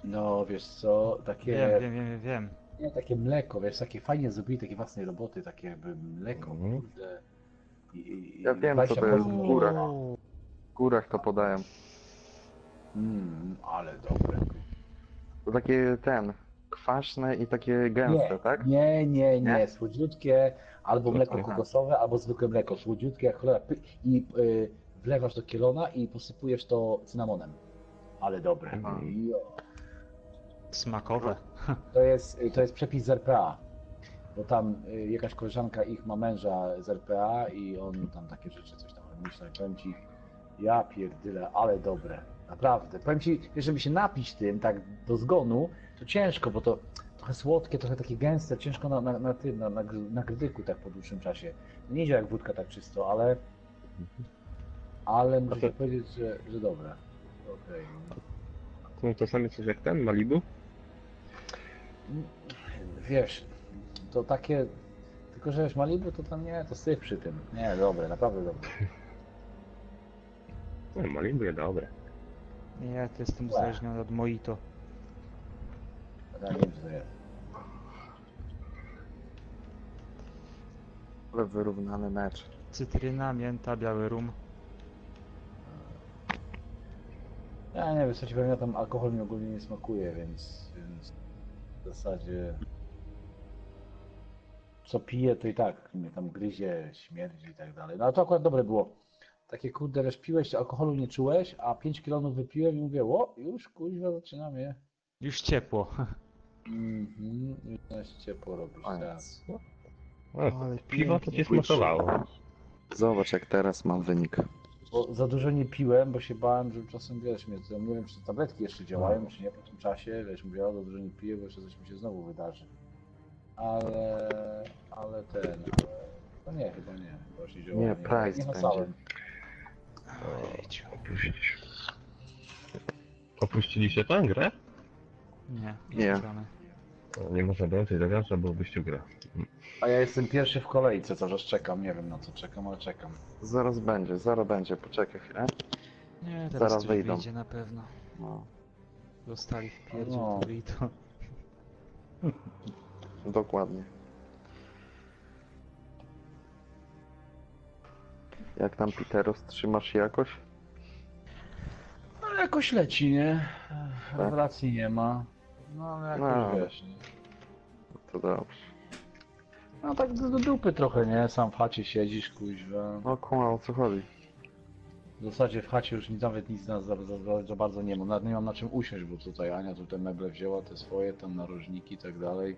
No, wiesz co, takie... Wiem. Nie, takie mleko, wiesz, takie fajnie zrobili, takie własnej roboty, takie jakby mleko, Mhm. kurde. Ja wiem co to jest w górach. W górach to podają. Ale dobre. To takie kwaśne i takie gęste, tak? Nie, Nie? słodziutkie, albo mleko Aha. kokosowe, albo zwykłe mleko, słodziutkie jak cholera. I wlewasz do kielona i posypujesz to cynamonem. Ale dobre. Jo. Smakowe. To jest przepis z RPA. Bo tam jakaś koleżanka ich ma męża z RPA i on tam takie rzeczy coś tam myślał. Powiem ci, ja pierdyle, ale dobre. Naprawdę. Powiem ci, wiesz, żeby się napić tym tak do zgonu, to ciężko, bo to trochę słodkie, trochę takie gęste, ciężko na grydyku tak po dłuższym czasie. Nie idzie jak wódka tak czysto, ale muszę powiedzieć, że dobre. Okej. No to same coś jak ten, Malibu? Wiesz, to takie, tylko że wiesz, Malibu to tam nie, to syf przy tym. Nie, dobre, naprawdę dobre. No, Malibu jest dobre. Ja to jestem uzależniony od mojito. Ja nie wiem, co to jest. Ale wyrównany mecz. Cytryna, mięta, biały rum. Ja nie wiem, co ci powiem, ja tam alkohol mi ogólnie nie smakuje, więc w zasadzie co piję, to i tak mnie tam gryzie, śmierdzi i tak dalej. No ale to akurat dobre było. Takie kurde, wiesz, piłeś, alkoholu nie czułeś, a 5 kg wypiłem i mówię, o, już kuźwa zaczyna mnie. Już ciepło. Już ciepło robisz teraz. Ale piwo to cię smakowało. Zobacz jak teraz mam wynik. Bo za dużo nie piłem, bo się bałem, że czasem, wiesz, mnie to, nie wiem, czy tabletki jeszcze działają, czy nie po tym czasie, wiesz, mówię, o, za dużo nie piję, bo jeszcze coś mi się znowu wydarzy. Ale to nie, chyba nie, chyba się działo. Nie, Price nie będzie. hasałem. Opuściliście tę grę? Nie. Nie. zagramy. Nie można dołączyć do gracza, bo byście gra. A ja jestem pierwszy w kolejce, cały czas czekam, nie wiem na co czekam, ale czekam. Zaraz będzie, poczekaj chwilę. Nie, teraz Zaraz coś wyjdą. wyjdzie na pewno. No, Dostali w pierdziel No. to i to. dokładnie. Jak tam Piteros, trzymasz się jakoś? No jakoś leci, nie? Tak. Rewelacji nie ma. No ale jakoś No. wiesz, nie? To dobrze. No tak do dupy trochę, nie? Sam w chacie siedzisz, kuźwa. No kuma, o co chodzi? W zasadzie w chacie już nawet nic za bardzo nie mam. Nawet nie mam na czym usiąść, bo tutaj Ania tu te meble wzięła, te swoje, tam narożniki i tak dalej.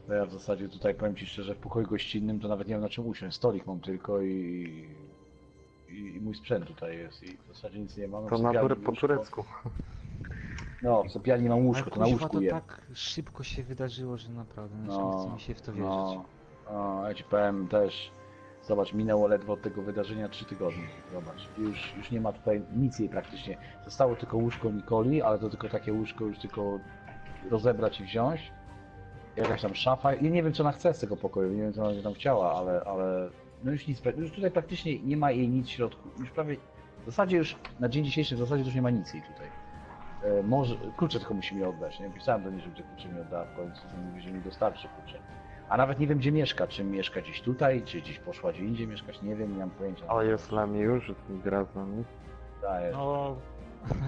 To ja w zasadzie tutaj powiem ci szczerze, w pokoju gościnnym to nawet nie mam na czym usiąść. Stolik mam tylko i mój sprzęt tutaj jest i w zasadzie nic nie mam. To W na sypialni po łóżko. turecku. No, w sypialni mam łóżko, Ale to na kuźwa, łóżku to jem. tak szybko się wydarzyło, że naprawdę, no. No, nie chce mi się w to wierzyć. No, ja ci powiem też, Zobacz, minęło ledwo od tego wydarzenia 3 tygodnie. Zobacz, już nie ma tutaj nic jej praktycznie. Zostało tylko łóżko Nikoli, ale to tylko takie łóżko już tylko rozebrać i wziąć. Jakaś tam szafa. Ja nie wiem, co ona chce z tego pokoju, nie wiem, co ona by tam chciała, ale no już nic, już tutaj praktycznie nie ma jej nic w środku. Już prawie, w zasadzie już, na dzień dzisiejszy w zasadzie już nie ma nic jej tutaj. Może, klucze tylko musi mi oddać, nie? Pisałem do niej, żeby te klucze mi oddała w końcu, mówi, że mi dostarczy klucze. A nawet nie wiem, gdzie mieszka, czy mieszka gdzieś tutaj, czy gdzieś poszła gdzie indziej mieszkać, nie wiem, nie mam pojęcia. Ale jest Lemi już, że gra z nami. Dajesz. No,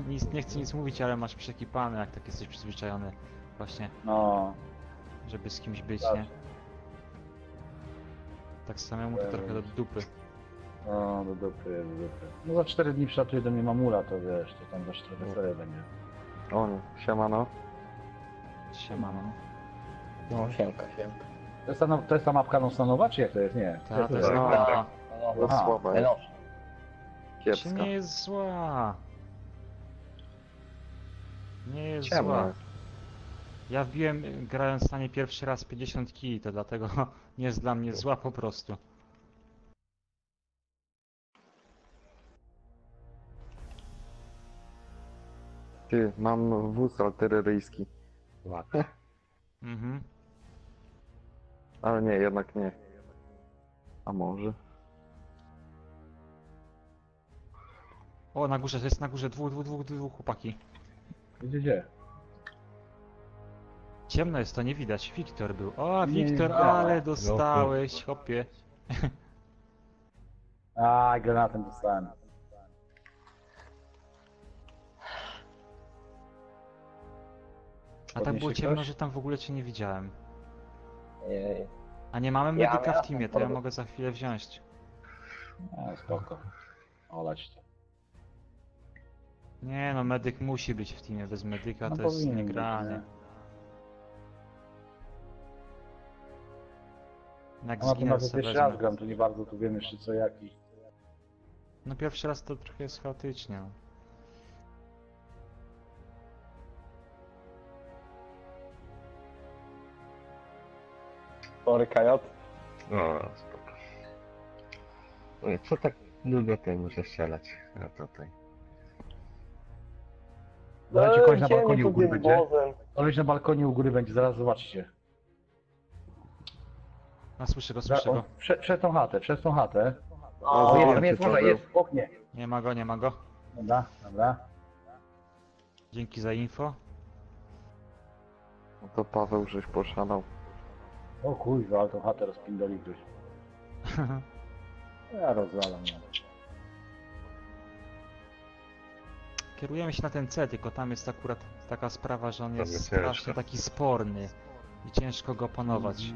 nic, nie chcę nic mówić, ale masz przekipane, jak tak jesteś przyzwyczajony właśnie, No, żeby z kimś być, tak. nie? Tak samemu to trochę do dupy. no, do dupy. No za 4 dni przylatuje do mnie mamula, to wiesz, to tam też trochę serio będzie. O nie, siemano. Siemano. No, siemka. To jest ta mapka nocna, czy jak to jest? Nie. Ta, to jest No, nowa. To Aha, słaba jest. Czy Kiepska. nie jest zła? Nie jest Ciemno zła. jest. Ja wbiłem, grając na nie pierwszy raz 50 kg, to dlatego nie jest dla mnie zła po prostu. Ty, mam wóz artyleryjski. Mhm. Ale nie, jednak nie. A może? O, na górze, to jest na górze, dwóch chłopaki. Gdzie? Ciemno jest, to nie widać. Wiktor był. O, Nie, Wiktor, nie, ale dostałeś, hopie. A, granatem dostałem. A tak było Podniesie ciemno, ktoś? że tam w ogóle cię nie widziałem. Nie, A nie mamy Ja medyka miałem w teamie, to ja mogę za chwilę wziąć. A, spoko. Olać to. Nie no, medyk musi być w teamie, bez medyka No to jest powinien być, niegranie. nie? Jak A na tym zginę, razem to pierwszy wezmę. raz gram, to nie bardzo tu wiem jeszcze co jak i... No pierwszy raz to trochę jest chaotycznie. No. sorry, Kajot. No, spoko. Oj, co tak długo tutaj muszę strzelać? No tutaj. Zobaczcie, koleś na Idziemy balkonie u tu góry tym będzie. wozem. Koleś na balkonie u góry będzie, zaraz zobaczycie. A słyszę go, słyszę go. Przed tą chatę, przed tą chatę. O, O, jest, zobaczcie, tam jest, co może, był. jest w oknie. Nie ma go, nie ma go. Dobra, dobra. Dzięki za info. No to Paweł żeś poszalał. O kurwa, ale tą chatę rozpindoli ktoś. Ja rozwalam, no. Kierujemy się na ten C, tylko tam jest akurat taka sprawa, że on To jest by strasznie ciężko. taki sporny i ciężko go opanować.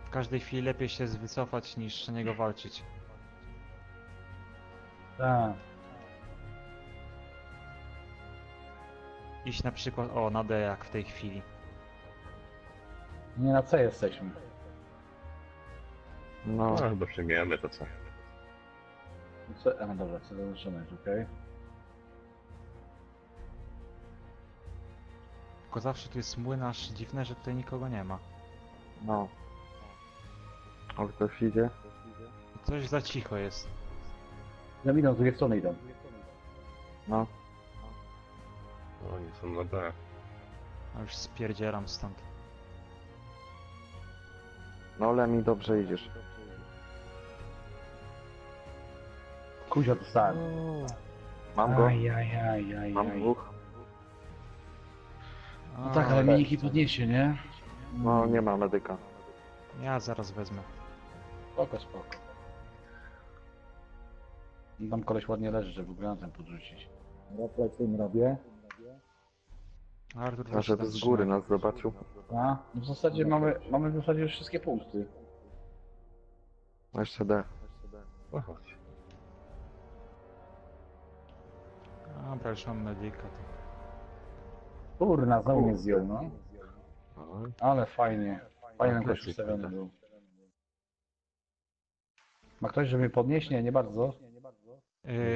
W każdej chwili lepiej się wycofać niż na niego walczyć. Tak. Iść na przykład, o, na D jak w tej chwili. Nie na C jesteśmy. No, No, chyba przyjmiemy to co. C, a dobra, C zaznaczone jest, okej. Tylko zawsze tu jest młynarz, dziwne, że tutaj nikogo nie ma. no. Ale ktoś idzie? Coś za cicho jest. Tam idą, z drugiej strony idą. No. Oni są na D. A już spierdzieram stąd. No Lemi, dobrze idziesz. Kuzia dostałem. Mam go? Ajajajajaj. Mam dwóch? No tak, ale miniki podniesie, nie? No, nie ma medyka. Ja zaraz wezmę. Spoko, spoko. I tam koleś ładnie leży, żeby granatem podrzucić. Ja plecy robię. Artur, A proszę żeby tam z góry trzymaj. nas zobaczył. A? No w zasadzie mamy w zasadzie już wszystkie punkty. Jeszcze D. No chodź. Dobra, już mam medyka. To... Kurna, znowu mnie zdjął, no. No, Ale fajnie. Fajnie nam No, ktoś ustawiony był. Ma ktoś, żeby mnie podnieść? Nie, nie bardzo.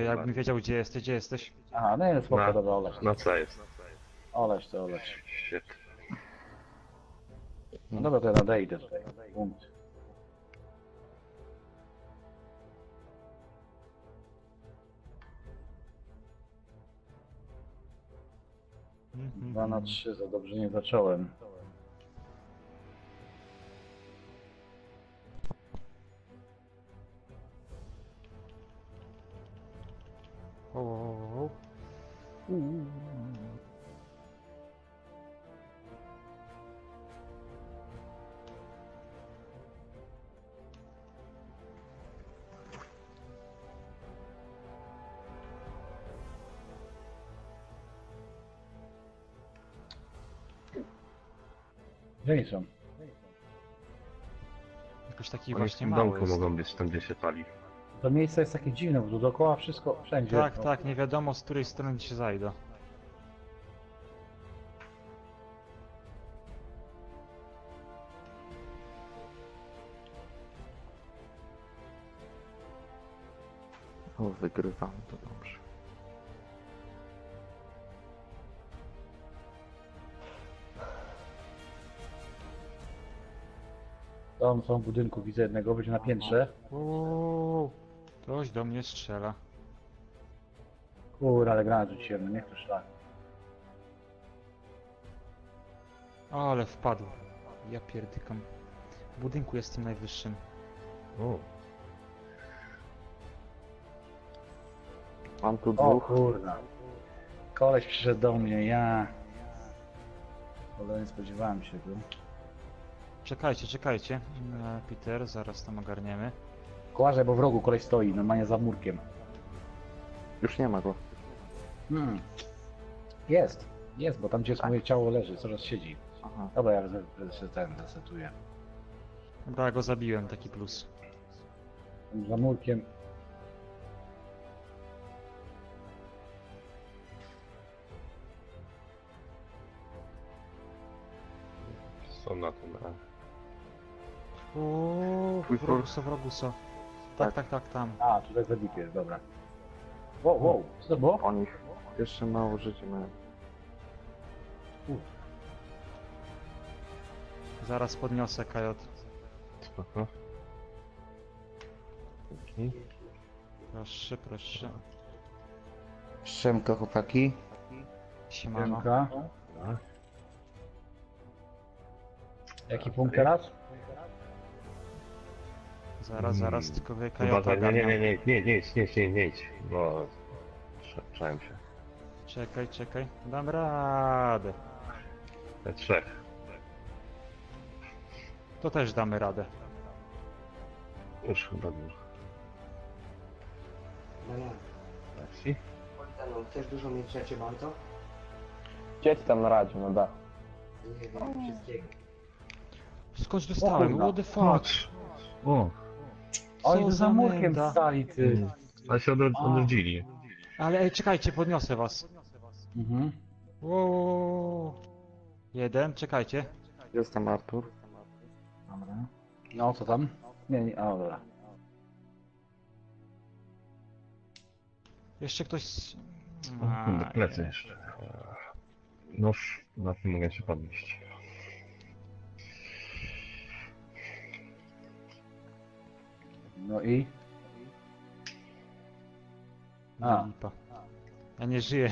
Jakbym wiedział, gdzie jesteś. Aha, no nie, spoko, Na- dobra, oleć. no co jest? Oleć to, oleć. Shit. No dobra, to ja nadejdę tutaj. Punkt. 2 na 3, za dobrze nie zacząłem. O. Gdzie oni są? Jakoś taki Oni w właśnie tym mały domku jest. mogą być tam, gdzie się pali. To miejsce jest takie dziwne, bo tu dookoła wszystko, wszędzie. Tak, no. tak, nie wiadomo z której strony się zajdę. O, wygrywam, to dobrze. Tam są w budynku, widzę jednego, będzie na piętrze. Uuu, ktoś do mnie strzela. Kurde, ale granat rzuciłem, no niech to szlak. Ale wpadł. Ja pierdykam. W budynku jest tym najwyższym. O, Mam tu O dwóch. kurde. Koleś przyszedł do mnie, ja. Ale nie spodziewałem się go. Czekajcie, czekajcie. Peter, zaraz tam ogarniemy. Kołaże, bo w rogu koleś stoi, normalnie za murkiem. Już nie ma go. Jest, bo tam gdzie jest moje ciało leży, coraz siedzi. Aha. Dobra, ja ten resetuję. Dobra, go zabiłem, taki plus. Za murkiem. są na tym. Uuu, Twój kurs? Wroguso, Wroguso. Tak, tak, tak, tam. A, tutaj za dip jest, dobra. Wow, co to było? O nich jeszcze mało życia mają. Zaraz podniosę Kajot. Spoko. Dzięki. Proszę, proszę. Siemka, chłopaki. Siemano. Siemka. Jaki punkt teraz? Zaraz, tylko Kajota Uważaj, nie, ogarniam. nie idź, bo trzepałem się. Czekaj. Dam radę. Te trzech. To też damy radę. Już chyba dużo. Merci. Chcesz dużo mieć rzeczy bardzo? Gdzie ci tam na radzie, no da. Nie wiem, wszystkiego. Skądś dostałem? kurwa. What the fuck? O, Oni Co tu za za murkiem menda. stali, ty. ale się odrodzili. Ale ej, czekajcie, podniosę was. Mhm. Wow. Jeden, czekajcie. Jest tam Artur. Dobra. No, co tam? Nie, a dobra. Jeszcze ktoś... Do plecy jeszcze. Nóż, na tym mogę się podnieść. No i? A. Lipa. Ja nie żyję.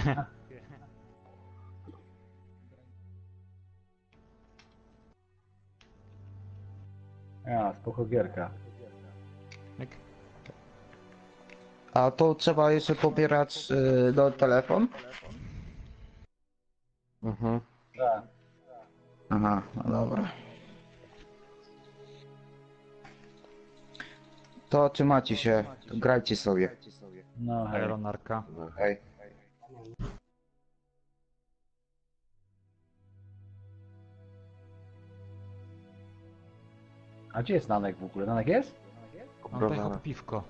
Ja, spoko gierka. Jak? A to trzeba jeszcze pobierać do telefon? Mhm. Tak. Aha, no dobra. To trzymajcie się, to grajcie sobie. No hej. Aeronarka. Hej. A gdzie jest Nanek w ogóle? Nanek jest? On pojechał po piwko.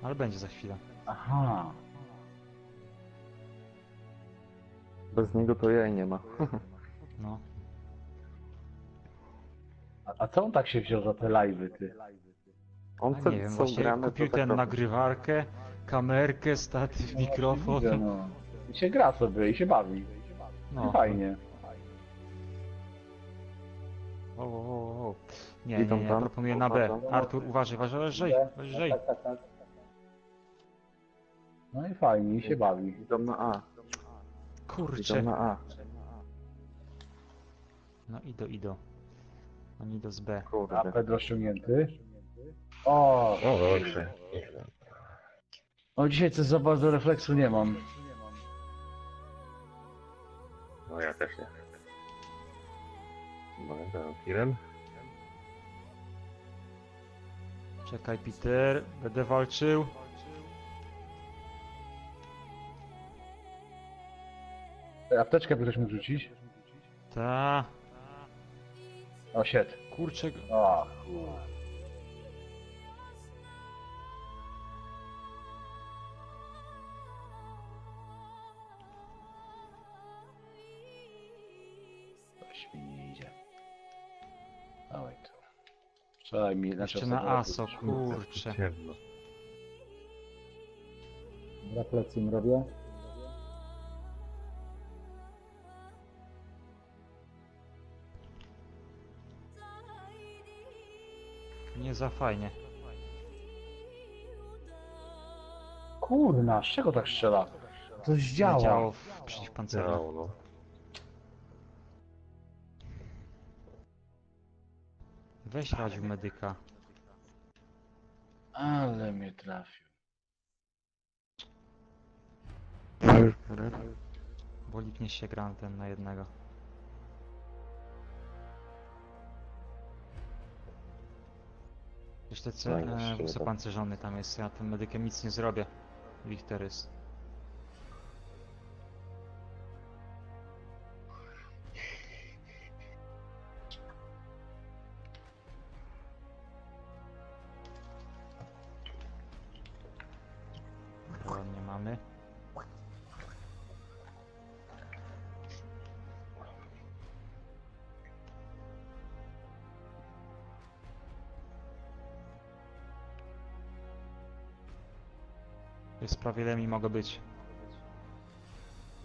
Ale będzie za chwilę. Aha. Bez niego to jej nie ma. No. A co on tak się wziął za te live'y, ty? On A nie wiem, są właśnie grane, kupił to tak ten trochę- nagrywarkę, kamerkę, statyw, mikrofon. Widzę, no. I się gra sobie, i się bawi. No. Fajnie. O. Nie, Idą ja tam? proponuję na B. Uważam. Artur, uważaj. Tak. No i fajnie, i się bawi. Idą na A. Kurczę. Idą na A. No ido. On ido z B. A Pedro ściągnięty. O, O, dobrze. no dzisiaj coś za bardzo refleksu nie mam. No ja też nie. Będę tirem. Czekaj, Peter, będę walczył. Apteczkę by ktoś mógł rzucić? Ta. O, shit. Kurczę. O, kur... Coś mi nie idzie. Dawaj tu. Trzeba mi... Jeszcze na ASO, kurczę. Ciemno. Refleksję robię. Nie za fajnie. Kurna, z czego tak strzela? Coś Nie działa. działo w przeciwpancerzu. Działo, no. Weź radził medyka. Ale mnie trafił. Bo lipnie się gra ten na jednego. Jeszcze wysopancerzony tam jest, ja tym medykiem nic nie zrobię. Richter jest. Ładnie mamy. Jest prawie Lemi, mogę być.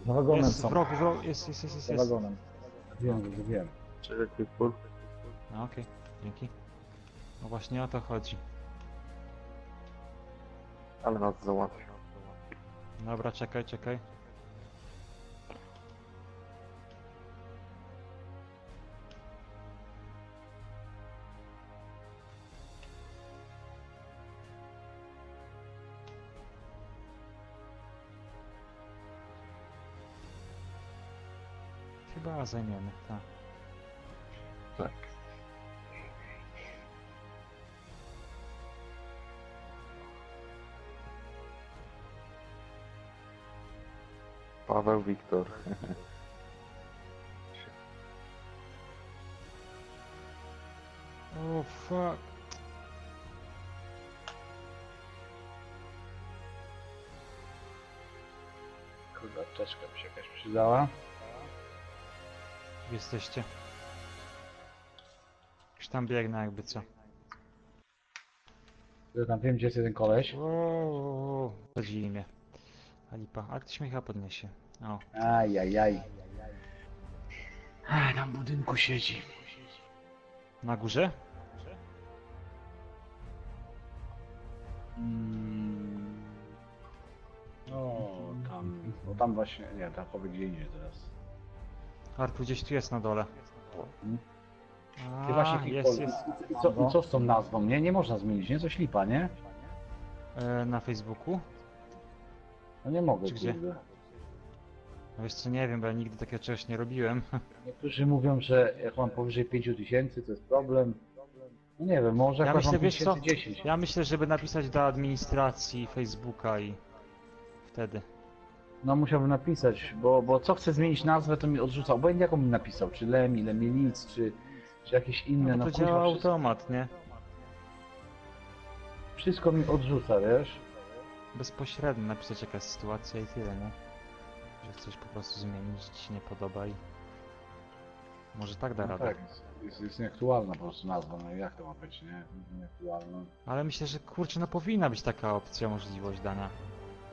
Za wagonem Jest są. w rogu, jest. Za wagonem. Wiem. Czekaj, pól. No okej, dzięki. No właśnie o to chodzi. Ale nas załatwił. Dobra, czekaj. Chyba zajmiemy, tak. Tak. Paweł Wiktor. Oh fuck. Kurde, apteczka by się jakaś przydała. Gdzie jesteście? Już tam biegnę jakby co. Ja tam wiem, gdzie jest jeden koleś. Chodzili mnie. A lipa, a ktoś mnie chyba podniesie. O. Ajajaj. Na budynku siedzi. Na górze? O, tam. Bo tam właśnie. Nie, tam powie gdzie indziej teraz. Arku gdzieś tu jest na dole. Ty właśnie jest. I co z tą nazwą? Nie można zmienić, nie? Coś lipa, nie? Na Facebooku? No nie mogę, Czy gdzie? kurde. No wiesz co, nie wiem, bo ja nigdy takiego czegoś nie robiłem. Niektórzy mówią, że jak mam powyżej 5000 to jest problem. No nie wiem, może Ja jak myślę, mam wiesz co? 5010. Ja myślę, żeby napisać do administracji Facebooka i wtedy. No musiałbym napisać, bo co chcę zmienić nazwę, to mi odrzuca. Obojętnie jaką mi napisał, czy Lemi, Lemielic, czy jakieś inne. No to kurwa, działa wszystko, automat, nie? wszystko mi odrzuca, wiesz? Bezpośrednio napisać jaka jest sytuacja i tyle, nie? Że chcesz po prostu zmienić, ci się nie podoba i... Może tak da No radę. tak, jest nieaktualna po prostu nazwa, no i jak to ma być, nie? Nieaktualna. Ale myślę, że kurczę, no powinna być taka opcja, możliwość dania.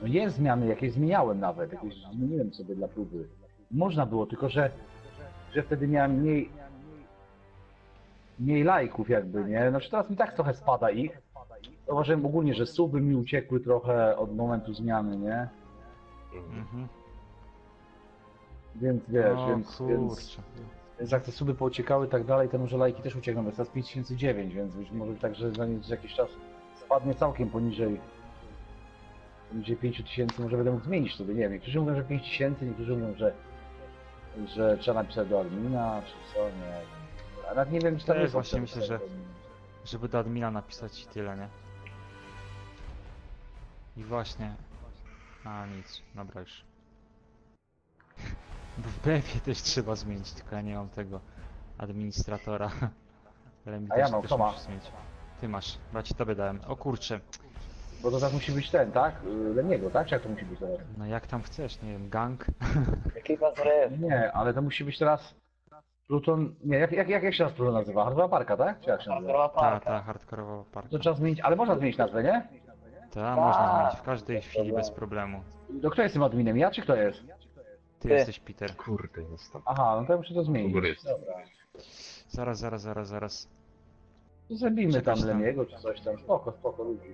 No jest zmiany, jakieś zmieniałem nawet, jakieś zmieniłem sobie dla próby. Można było, tylko że wtedy miałem mniej lajków jakby, nie? Znaczy teraz mi tak trochę spada ich. Zauważyłem ogólnie, że suby mi uciekły trochę od momentu zmiany, nie? Mhm. Więc wiesz, O więc kurczę. Więc jak te suby pouciekały i tak dalej, to może lajki też uciekną, bo jest teraz 5009, więc być może tak, że za jakiś czas spadnie całkiem poniżej 5000, może będę mógł zmienić wtedy, nie wiem. Niektórzy mówią, że 5000, niektórzy mówią, że trzeba napisać do admina, czy co, nie wiem. A nawet nie wiem, czy tam Też jest właśnie opcja myślę, do tego. żeby do admina napisać i tyle, nie? I właśnie... A nic, dobra już. Bo w BF-ie też trzeba zmienić, tylko ja nie mam tego administratora. Ale mi A ja też, mam, też kto ma? musisz zmienić. Ty masz, bo ja ci tobie dałem. O kurczę. Bo to tak musi być ten, tak? Leniego, tak? Czy jak to musi być teraz? No jak tam chcesz, nie wiem, gang? Nie, ale to musi być teraz... Pluton... Nie, jak się nas Pluton nazywa? Hardcore Parka, tak? Czy jak się nazywa? Ta hardkorowa parka. To trzeba zmienić, ale można zmienić nazwę, nie? Ta, można zmienić w każdej chwili bez problemu. To kto jest tym adminem? Ja czy kto jest? Ty jesteś Peter. Kurde, jestem. Aha, no to ja muszę to U zmienić. góry jest. Dobra. Zaraz. To zrobimy tam Czekać tam. Leniego czy coś tam. Spoko, ludzi.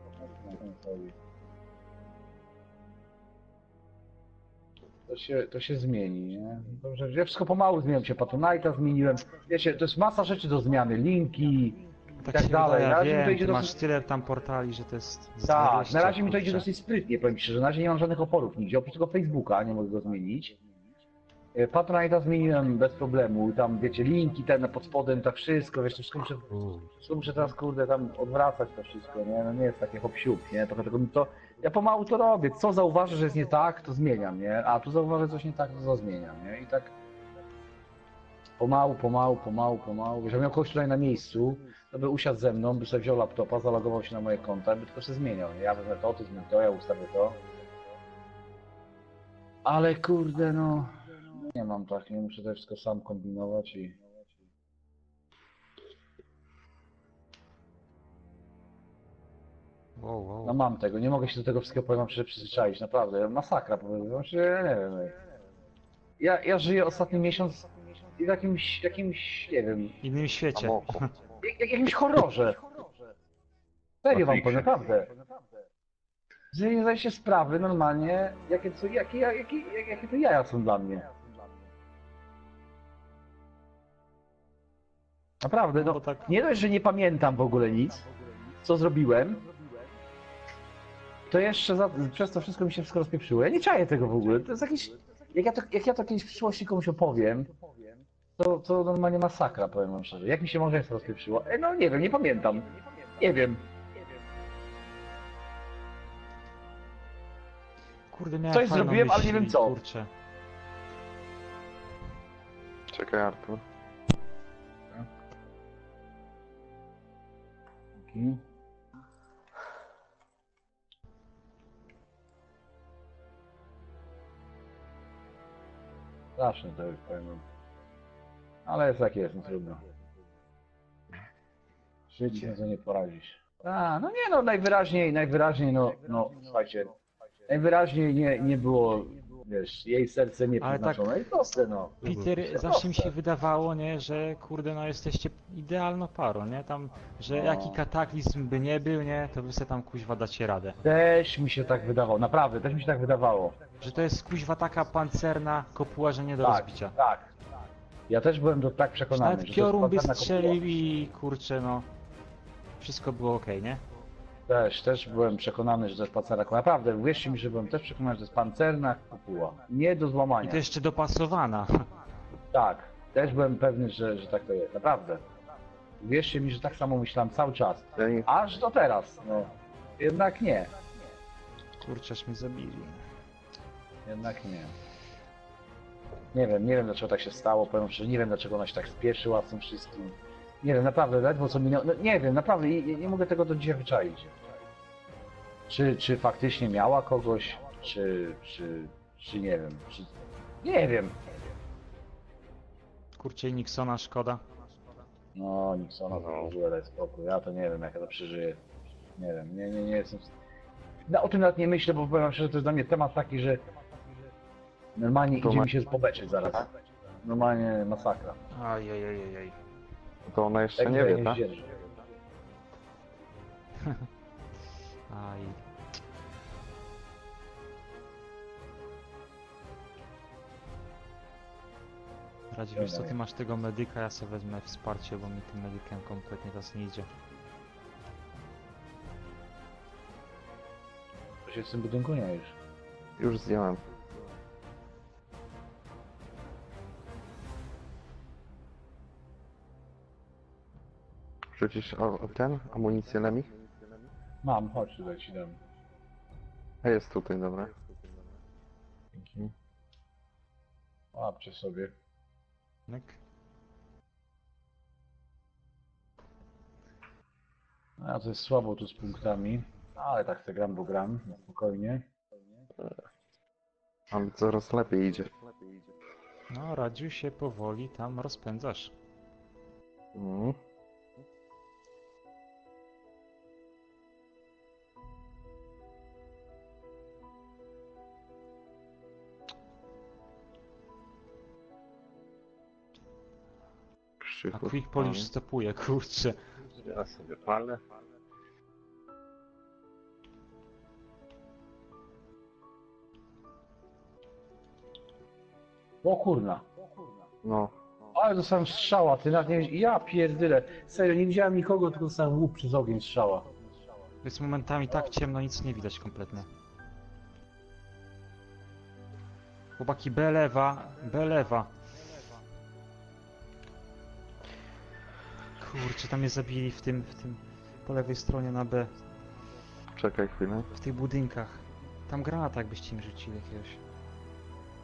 To się zmieni, nie? Dobrze, ja wszystko pomału zmieniam się, Patronite'a zmieniłem. Wiecie, to jest masa rzeczy do zmiany, linki i tak się dalej. wydaje, Na razie mi to wiem, idzie ty masz dosyć... tyle tam portali, że to jest... Tak, 20, na razie mi to idzie kurczę. dosyć sprytnie, powiem szczerze. Na razie nie mam żadnych oporów nigdzie, oprócz tego Facebooka, nie mogę go zmienić. Patronite'a zmieniłem bez problemu, tam wiecie, linki te pod spodem, tak wszystko, wiesz, to wszystko muszę teraz, kurde, tam odwracać to wszystko, nie? No nie jest takie hop siup, nie? Trochę tego mi to... Ja pomału to robię, co zauważę, że jest nie tak, to zmieniam, nie? A tu zauważę coś nie tak, to zmieniam, nie? I tak... Pomału. Wiesz, jak miał kogoś tutaj na miejscu, to by usiadł ze mną, by sobie wziął laptopa, zalogował się na moje konta, by tylko się zmieniał, nie? Ja wezmę to, ty zmień to, ja ustawię to. Ale kurde, no... Nie mam tak, nie muszę to wszystko sam kombinować i... Wow. No mam tego, nie mogę się do tego wszystkiego, powiem wam szczerze, przyzwyczaić, naprawdę, masakra, powiem wam szczerze, nie wiem. Ja żyję ostatni miesiąc w jakimś, nie wiem, Innym świecie. jakimś horrorze. Serio wam powiem, naprawdę. Że nie zdaję się sprawy normalnie, jakie to jaja są dla mnie. Naprawdę, no, nie dość, że nie pamiętam w ogóle nic, co zrobiłem, to jeszcze przez to wszystko mi się wszystko rozpieprzyło. Ja nie czaję tego w ogóle, to jest jakiś... Jak ja to kiedyś w przyszłości komuś opowiem, to normalnie masakra, powiem wam szczerze. Jak mi się małżeństwo rozpieprzyło? No nie wiem, nie pamiętam. Nie wiem. Kurde, miałem Coś fajną zrobiłem, ale myśl nie wiem i co. Kurczę. Czekaj, Artur. Straszne to jest, powiem wam. Ale jest jak jest, no trudno. Życie, co nie poradzisz. A, no nie no, najwyraźniej, no, słuchajcie, najwyraźniej nie było, wiesz, jej serce nie Ale tak- przeznaczone i proste, no. Peter, zawsze mi się wydawało, nie, że kurde, no jesteście idealną parą, nie? Tam, że No. jaki kataklizm by nie był, nie? To wy se tam kuźwa dacie radę. Też mi się tak wydawało, naprawdę, też mi się tak wydawało. Że to jest kuźwa taka pancerna kopuła, że nie do Tak, rozbicia. tak. Ja też byłem tak Że przekonany, nawet że to jest piorun by pancerna strzelił kopuła. i kurczę, no. Wszystko było okej, nie? Też byłem przekonany, że to jest pancerna kopuła. Naprawdę, wierzcie mi, że byłem też przekonany, że to jest pancerna kopuła. Nie do I złamania. to jeszcze dopasowana. Tak, też byłem pewny, że tak to jest, naprawdę. Wierzcie mi, że tak samo myślałem cały czas. Aż do teraz, no. Jednak nie. Kurczę, mnie zabili. Jednak nie. Nie wiem dlaczego tak się stało, powiem szczerze, nie wiem dlaczego ona się tak spieszyła z tym wszystkim. Nie wiem, naprawdę, ledwo co minęło, no, nie wiem, naprawdę, nie mogę tego do dzisiaj wyczaić. Czy faktycznie miała kogoś, czy nie wiem, nie wiem. Kurczę, i Nixona szkoda. No, Nixona to w ogóle daj spokój, ja to nie wiem jak ja to przeżyję. Nie wiem, nie jestem... No, o tym nawet nie myślę, bo powiem szczerze, to jest dla mnie temat taki, że normalnie idzie mi się pobeczyć zaraz. Normalnie masakra. Ajajajajaj. To ona jeszcze Tak nie wie, tak? zdzierży. Aj. Radzi, wiesz co, ty masz tego medyka, ja sobie wezmę wsparcie, bo mi tym medykiem kompletnie teraz nie idzie. To się w tym budynku nie już. Już zdjąłem. Rzucisz ten? Amunicję Lemi? Mam, chodź tutaj ci dam. A jest tutaj, dobra. Dzięki. Łapcie sobie. Myk. A to jest słabo tu z punktami. Ale tak te gram, bo gram, na spokojnie. Ale coraz lepiej idzie. No, Radziu się powoli tam rozpędzasz. Mhm. A Krzychu. Quick Pol już stopuje, kurczę. Ja sobie palę. O kurna. No. Ale dostałem strzała, ty nawet nie wiesz, ja pierdyle. Serio, nie widziałem nikogo, tylko dostałem łup przez ogień strzała. Jest momentami tak ciemno, nic nie widać kompletnie. Chłopaki, B lewa, B lewa. Kurczę, tam mnie zabili w tym, po lewej stronie na B, Czekaj chwilę. w tych budynkach. Tam granata jakbyście mi rzucili jakiegoś.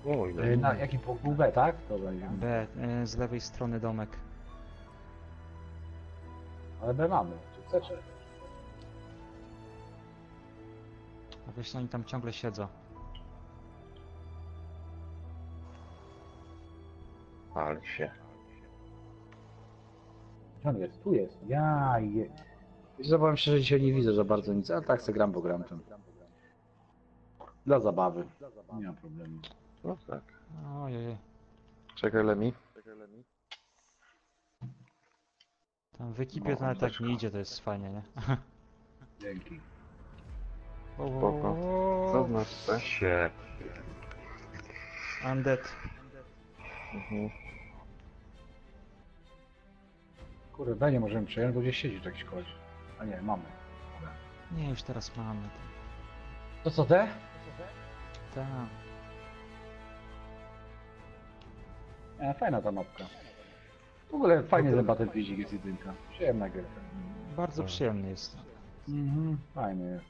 O, ile? Na jaki punkt był B, tak? Dobra, idziemy. B, z lewej strony domek. Ale B mamy, czy chcecie? A wiesz, oni tam ciągle siedzą. Ale się. Gdzie on jest? Tu jest. Ja je... Zobaczam się, że dzisiaj nie widzę za bardzo nic, ale tak se gram, bo gram tam. Dla zabawy. Nie ma problemu. No tak. Ojej, Czekaj Lemi. tam w ekipie to nawet tak nie idzie, to jest fajnie, nie? Dzięki. Spoko. Zaznacz te. Się. Undead. Mhm. Kurde, B nie możemy przejąć, bo gdzieś siedzi tu jakiś koleś. A nie, mamy. Nie, już teraz mamy. To co, te? Tak. Fajna ta mapka. W ogóle fajnie ten Battlefield jest jedynka. Przyjemna gra. Bardzo przyjemny jest. Mhm, fajnie jest.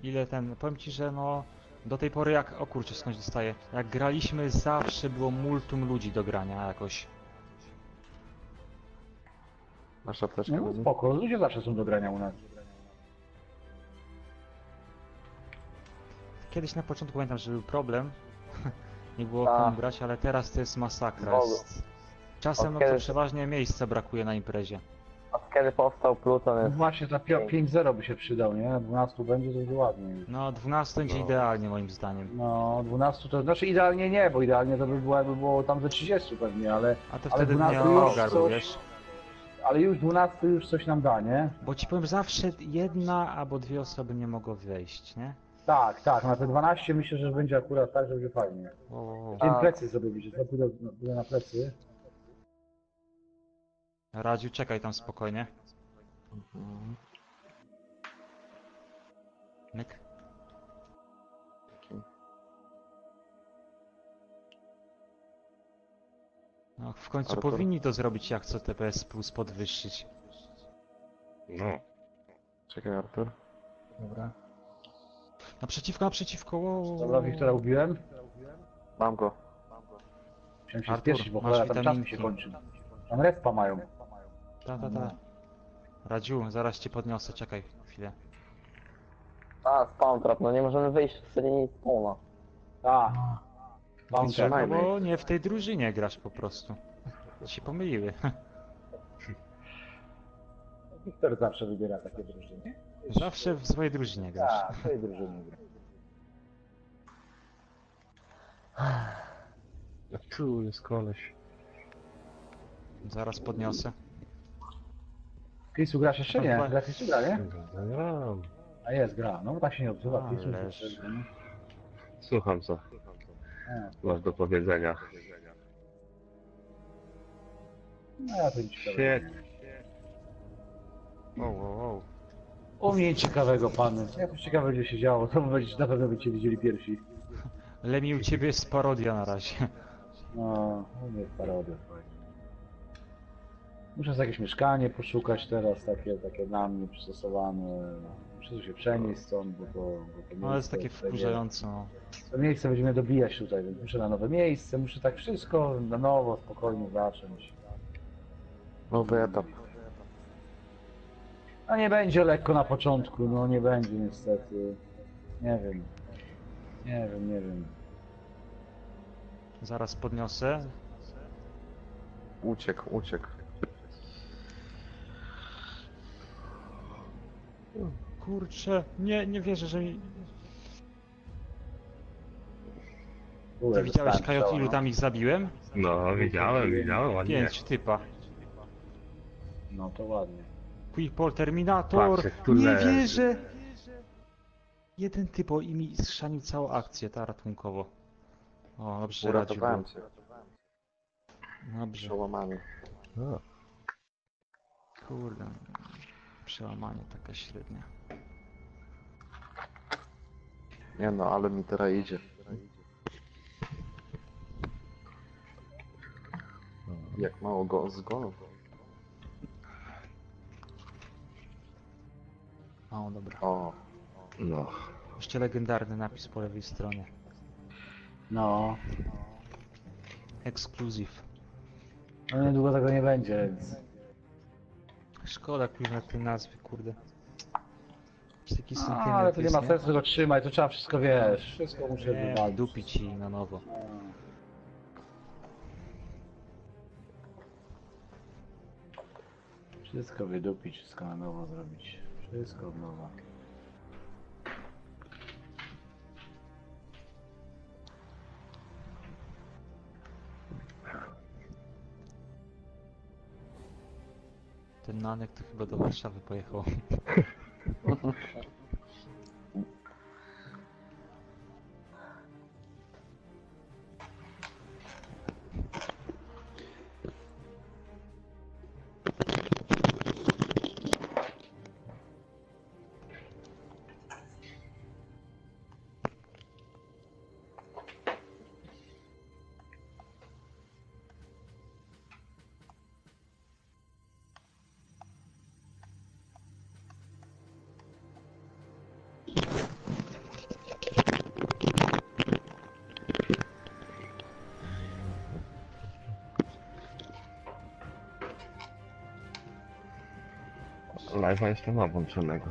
Ile ten, powiem ci, że no do tej pory jak, o kurczę, skądś dostaję, jak graliśmy zawsze było multum ludzi do grania jakoś. Masz apteczkę? No Lemi? spoko, ludzie zawsze są do grania u nas. Kiedyś na początku pamiętam, że był problem, nie było Tak. komu grać, ale teraz to jest masakra. Znowu. Jest... Czasem no Od to kiedy- przeważnie miejsca brakuje na imprezie. Od kiedy powstał Pluton No jest... właśnie, ta 5-0 by się przydał, nie? Na 12 będzie, to będzie ładnie. No 12 będzie idealnie moim zdaniem. No, 12 to znaczy idealnie nie, bo idealnie to by było, jakby było tam ze 30 pewnie, ale... A to ale wtedy 12 nie już ogarł, coś- wiesz? Ale już 12 już coś nam da, nie? Bo ci powiem, zawsze jedna albo dwie osoby nie mogą wejść, nie? Tak, tak, na te 12 myślę, że będzie akurat tak, że będzie fajnie. O, Tym plecy sobie widzisz, ja pójdę na plecy. Radziu, czekaj tam spokojnie. Myk. No, w końcu Artur? powinni to zrobić, jak co TPS plus podwyższyć. No. Czekaj Artur. Dobra. Naprzeciwko, wow. Dobra, Wiktora ubiłem. Mam go. Musiałem się Artur, spieszyć, bo masz cholera, tam czas mi witaminki. się kończy. Tam respa mają. Ta. Radziu, zaraz cię podniosę, czekaj chwilę. A, spawn trap, no nie możemy wyjść z linii spawna. Tak. No Trzymajmy. bo nie w tej drużynie grasz po prostu. Się pomyliły. Wiktor zawsze wybiera takie drużyny. Zawsze w swojej drużynie grasz. Tak, w tej drużynie gra. No tu jest koleś. Zaraz podniosę. Chrisu grasz jeszcze? Nie, gra Chrisu gra, nie? Gram. A jest, gra. No tak się nie odzywa, A, Chrisu leż. jeszcze. Słucham co Nie. masz do powiedzenia. No ja to nic ciekawego. Świetnie. Wow. U mnie nic ciekawego, pany. Jak coś ciekawego będzie się działo, to na pewno będziecie widzieli pierwsi. Lemi, u ciebie jest parodia na razie. No, u mnie jest parodia. Muszę sobie jakieś mieszkanie poszukać teraz, takie na mnie przystosowane. Muszę się przenieść stąd, bo to No ale jest takie miejsce, wkurzające, no. to miejsce będziemy dobijać tutaj, więc muszę na nowe miejsce, muszę tak wszystko na nowo, spokojnie zacząć. Nowy etap. A nie będzie lekko na początku, no nie będzie niestety. Nie wiem. Zaraz podniosę. Uciekł. Kurczę, nie wierzę, że mi... Ty widziałeś, Kajot, ilu tam ich zabiłem? No, widziałem, ładnie. 5 typa. No to ładnie. Quickball Terminator! Patrz, jak tu Nie leży. wierzę! Jeden typo i mi schrzanił całą akcję, ta ratunkowo. O, dobrze, radził. Uratowałem cię. Dobrze. Przełamany. No. Kurde. Przełamanie taka średnia. Nie no, ale mi teraz idzie. Jak mało go zgonów. O, dobra. O. No. Jeszcze legendarny napis po lewej stronie. No. Exclusive. No niedługo tego nie będzie, więc... Szkoda kurwa tej nazwy, kurde. Jest taki No, sentyment, ale to nie ma jest, sensu tego trzymać, to trzeba wszystko, wiesz, wszystko muszę Nie, wywalić. dupić i na nowo. Wszystko wydupić, wszystko na nowo zrobić. Wszystko od nowa. Ten Nanek to chyba do Warszawy pojechał. Live'a jeszcze ma włączonego.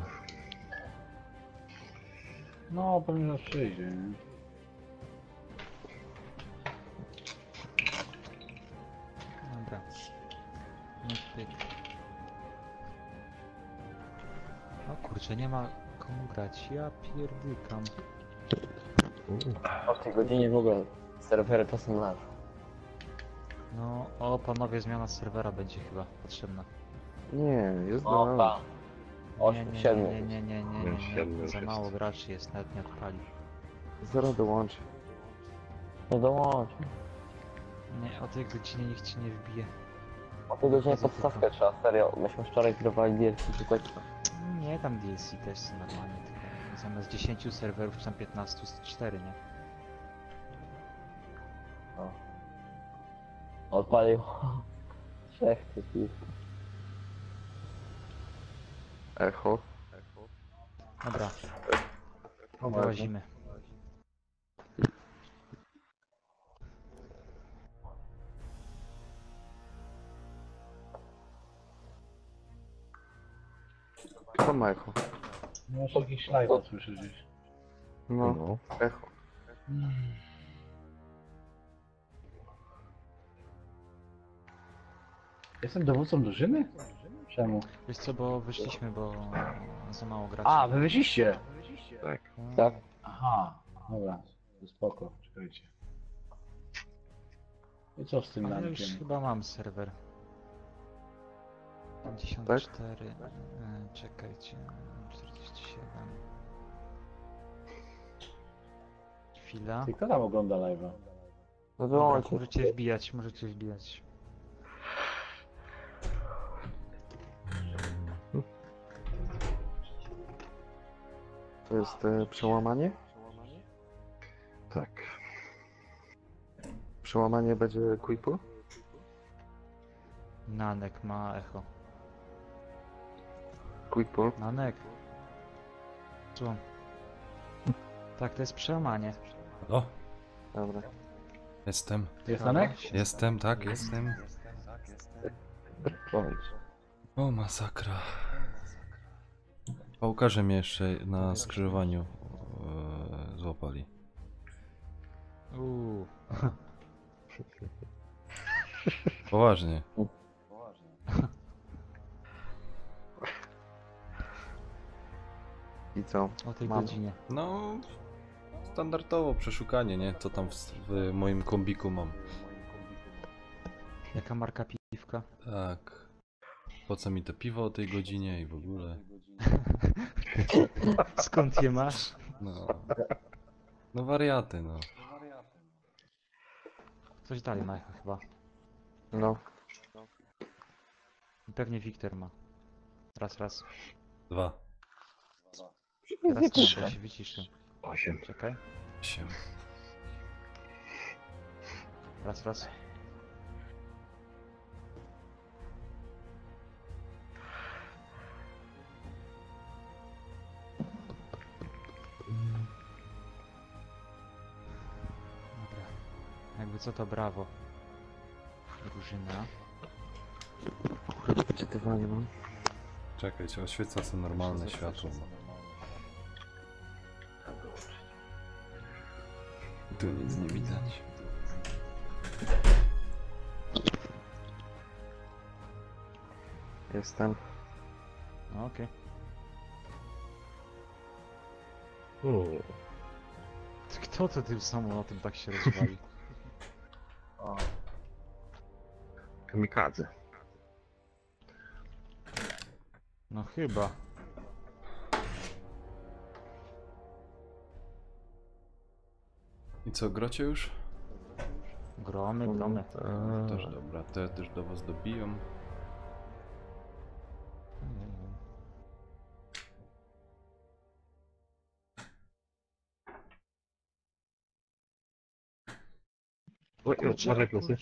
No, pewnie nas przyjdzie, nie? Dobra. No pyk. O kurczę, nie ma komu grać. Ja pierdykam. O tej godzinie w ogóle serwery to są live. No, o panowie, zmiana serwera będzie chyba potrzebna. Nie, jest O, do pa. 8, 7. Nie, za mało graczy jest, nawet nie odpali. Zaraz dołączy. No dołącz. Nie, o tej godzinie nikt ci nie wbije. O tej godzinie podstawkę trzeba, serio. Myśmy wczoraj grywali DLC czy coś. Nie, tam DLC też są normalnie, tylko zamiast 10 serwerów czy tam 15 jest 4, nie? No. Odpalił. 3 typów. Echo. Dobra. Wyłazimy. Kto ma echo? Może jakiś live słyszę gdzieś. No. Echo. Jestem dowódcą drużyny? Czemu? Wiesz co, bo wyszliśmy, bo za mało graczy. A, wy wyszliście! Tak. Tak. Aha, dobra, to spoko, czekajcie. I co z tym Ale już Nankiem? chyba mam serwer. 54, czekajcie, 47. Chwila. Ty kto tam ogląda live'a? No Dobra, wyłączył. możecie wbijać. To jest przełamanie? Tak. Przełamanie będzie quipu? Nanek ma echo. Quipu? Nanek. Słucham. Tak, to jest przełamanie. O, Dobra. jestem. Jest Nanek? Jestem, tak, jestem. Bądź. O, masakra. Pałkarze mnie jeszcze na skrzyżowaniu złapali. Poważnie. I co? O tej Mam. godzinie. No, standardowo przeszukanie, nie? Co tam w moim kombiku mam. Jaka marka piwka? Tak. Po co mi to piwo o tej godzinie i w ogóle? Skąd je masz? No. No wariaty, no. Coś dalej ma echo chyba. No. Pewnie Wiktor ma. Raz. 2. Teraz nie, bo się wyciszy. 8. Czekaj. 8. Raz. Dobra. Jakby co to brawo. Drużyna. Czytywanie mam. Czekajcie, oświeca sobie normalne światło. Tu nic nie widać. Jestem. No, okej. Kto to tym samolotem tak się rozwali? Kamikadze. No chyba. I co, grocie już? Gromy. Też dobra, te też do was dobiją. Uważaj plusy.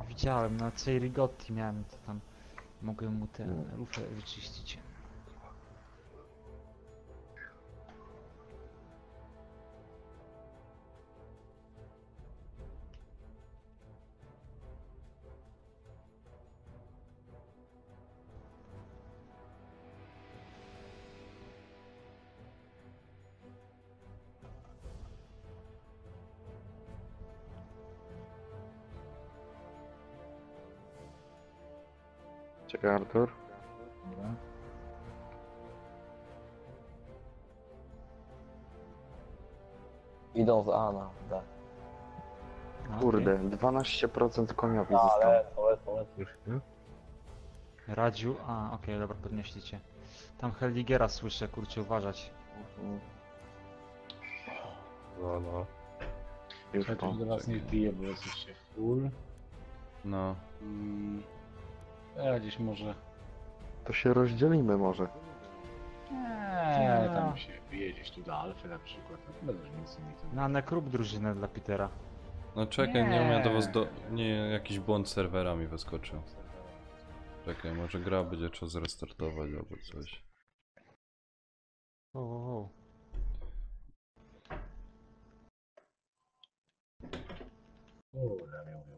Widziałem, na tej Rigotti miałem to tam. Mogę mu tę lufę wyczyścić. Czekaj, Artur. Dobra. Idą z A na D. Kurde, 12% koniowi A, zostało. lecą. Już, nie? Radziu? A, okej, dobra, podnieśli cię. Tam Helligera słyszę, kurczę, uważać. No. Już Ja po. tu do was nie wbiję, bo jesteście full. No. Ja gdzieś może... To się rozdzielimy może. Nie, tam się wbije gdzieś tu do Alfy na przykład. No, bez różnicy mi to. Na nekrób drużynę dla Petera. No czekaj, nie umiem do was Nie, jakiś błąd serwera mi wyskoczył. Czekaj, może gra będzie trzeba zrestartować albo coś. O. Kurde, mnie ubił.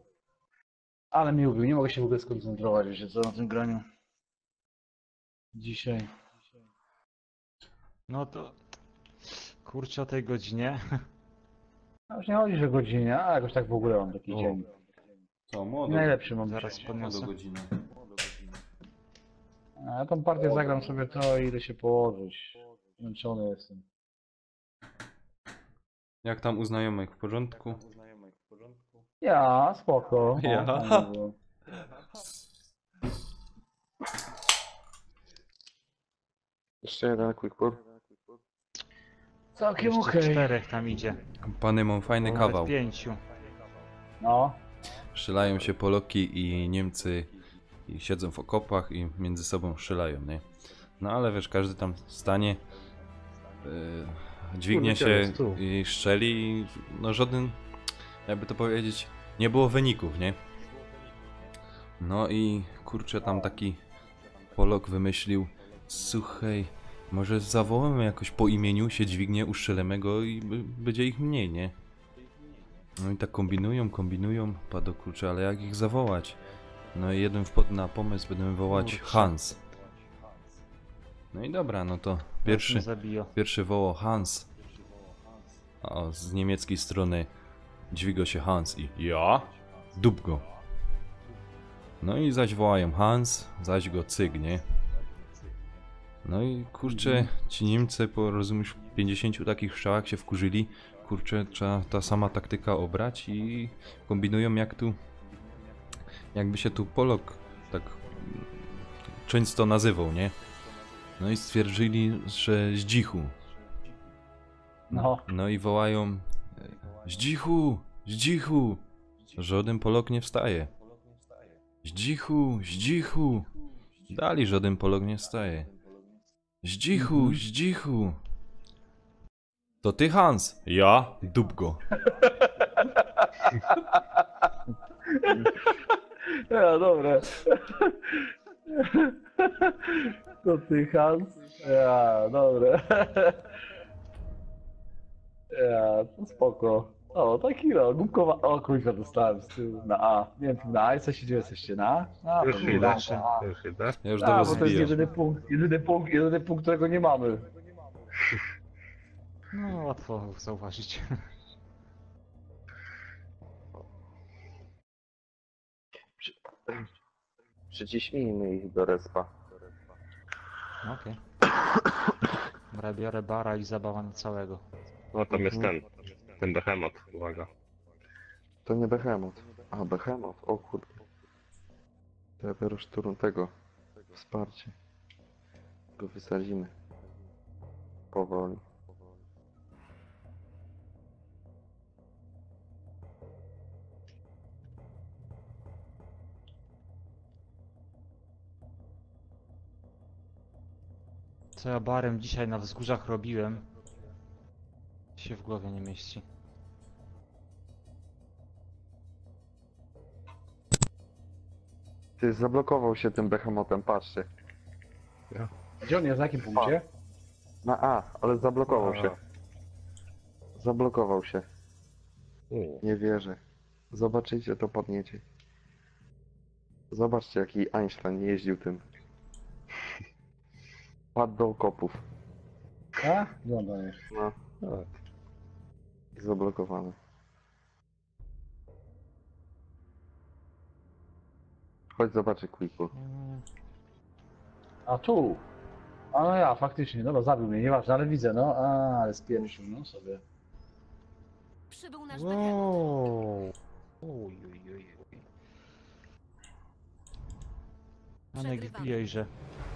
Ale mnie ubił, nie mogę się w ogóle skoncentrować, wiecie co, na tym graniu. Dzisiaj. No to... Kurczę, o tej godzinie. No już nie chodzi, że godzinie, a jakoś tak w ogóle mam taki dzień. Co, młodo? Najlepszy mam Zaraz dzisiaj. podniosę. Godziny. A ja tą partię zagram sobie to i idę się położyć. Zmęczony jestem. Jak tam u znajomych, w porządku? Ja, spoko. Ja. O, fajnie było. Jeszcze jeden quick pull. Całkiem Jeszcze okej. 4 tam idzie. Pany, mam fajny Nawet kawał. 5. No. Strzelają się Poloki i Niemcy i siedzą w okopach i między sobą strzelają, nie? No ale wiesz, każdy tam stanie, dźwignie Kurde, się jest tu. i strzeli i no żaden, jakby to powiedzieć, nie było wyników, nie? No i kurczę, tam taki Polok wymyślił, słuchaj, może zawołamy jakoś po imieniu, się dźwignie, ustrzelemy go i będzie ich mniej, nie? No i tak kombinują, padło kurczę, ale jak ich zawołać? No i jeden wpadł na pomysł, będziemy wołać Hans. No i dobra, no to pierwszy wołał Hans. A z niemieckiej strony dźwiga się Hans i ja? Dup go. No i zaś wołają Hans, zaś go cygnie. No i kurczę, ci Niemcy po rozumiesz 50 takich strzałach się wkurzyli. Kurczę, trzeba ta sama taktyka obrać i kombinują jakby się tu Polok tak często nazywał, nie? No i stwierdzili, że Zdzichu. No i wołają Zdzichu, Zdzichu. Żaden Polok nie wstaje. Zdzichu, Zdzichu. Dali żaden Polok nie wstaje. Zdzichu, Zdzichu. To ty, Hans? Ja? Dup go. Ja, dobre. To ty, Hans? Ja, dobre. Ja, to spoko. O, taki no, gumkowa... O kurwa, dostałem z tyłu na A. Nie wiem, na A jesteście, gdzie jesteście? Na A? A, Już to idę, na A. już idę. Ja już A, do was bo to jest zbijam. jedyny punkt, którego nie mamy. No, łatwo zauważyć. Przyciśnijmy ich do respa. Okej. Dobra, biorę bara i zabawa na całego. No tam jest ten behemoth, uwaga. To nie Behemoth. A, Behemoth, o kurde. To ja biorę szturm tego. Wsparcie. Go wysadzimy. Powoli. Co ja barem dzisiaj na wzgórzach robiłem, się w głowie nie mieści. Ty, zablokował się tym Behemotem, patrzcie. Gdzie on jest, na jakim punkcie? Na A, ale zablokował się. Zablokował się. Nie wierzę. Zobaczycie, to podniecie. Zobaczcie, jaki Einstein jeździł tym. Padł do okopów. A? Wygląda nie. No. Zablokowany. Chodź zobaczy Quickul. A tu! A no ja, faktycznie, dobra, zabił mnie, nieważne, ale widzę, no. A, ale spieprzył, no sobie. Przybył nasz Wow. Oj. Anek wbijaj, że...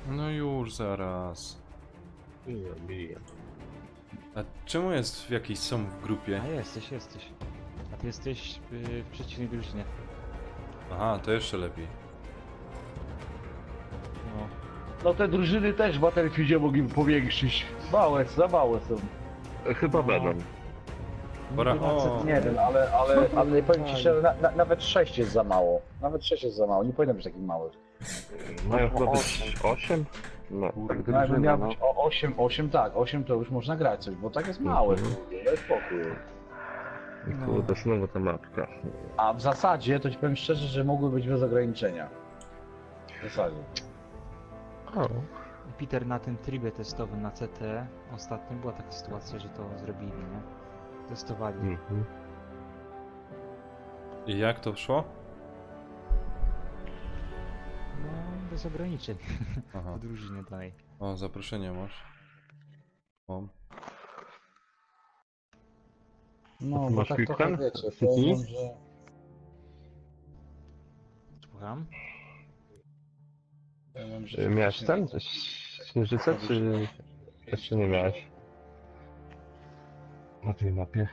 No już zaraz. Biję. A czemu jest w jakiejś są w grupie? A jesteś. A ty jesteś w przeciwnej drużynie. Aha, to jeszcze lepiej. No. No te drużyny też w Battlefieldzie mogli powiększyć. Małe, za małe są. Chyba będą. Pora... O, Nie wiem, ale powiem ci szczerze, nawet 6 jest za mało. Nawet 6 jest za mało, nie powinno być takich małych. Mają chyba być 8? No. Tak No, jakby miał no. być 8 tak, 8 to już można grać coś, bo tak jest małe, daj spokój. Kurde, znowu ta mapka. A w zasadzie, to ci powiem szczerze, że mogły być bez ograniczenia. W zasadzie. Peter, na tym trybie testowym na CT ostatnio była taka sytuacja, że to zrobili, nie? Testowali. I jak to szło? No, bez ograniczeń. Aha. W drużynie dalej. O, zaproszenie masz. O. No, bo Masz tak Quick trochę Pen? wiecie, Mhm. powiem, że... Słucham? Powiem, że Miałeś ten? Śnieżycę, czy jeszcze nie miałeś? Na tej mapie.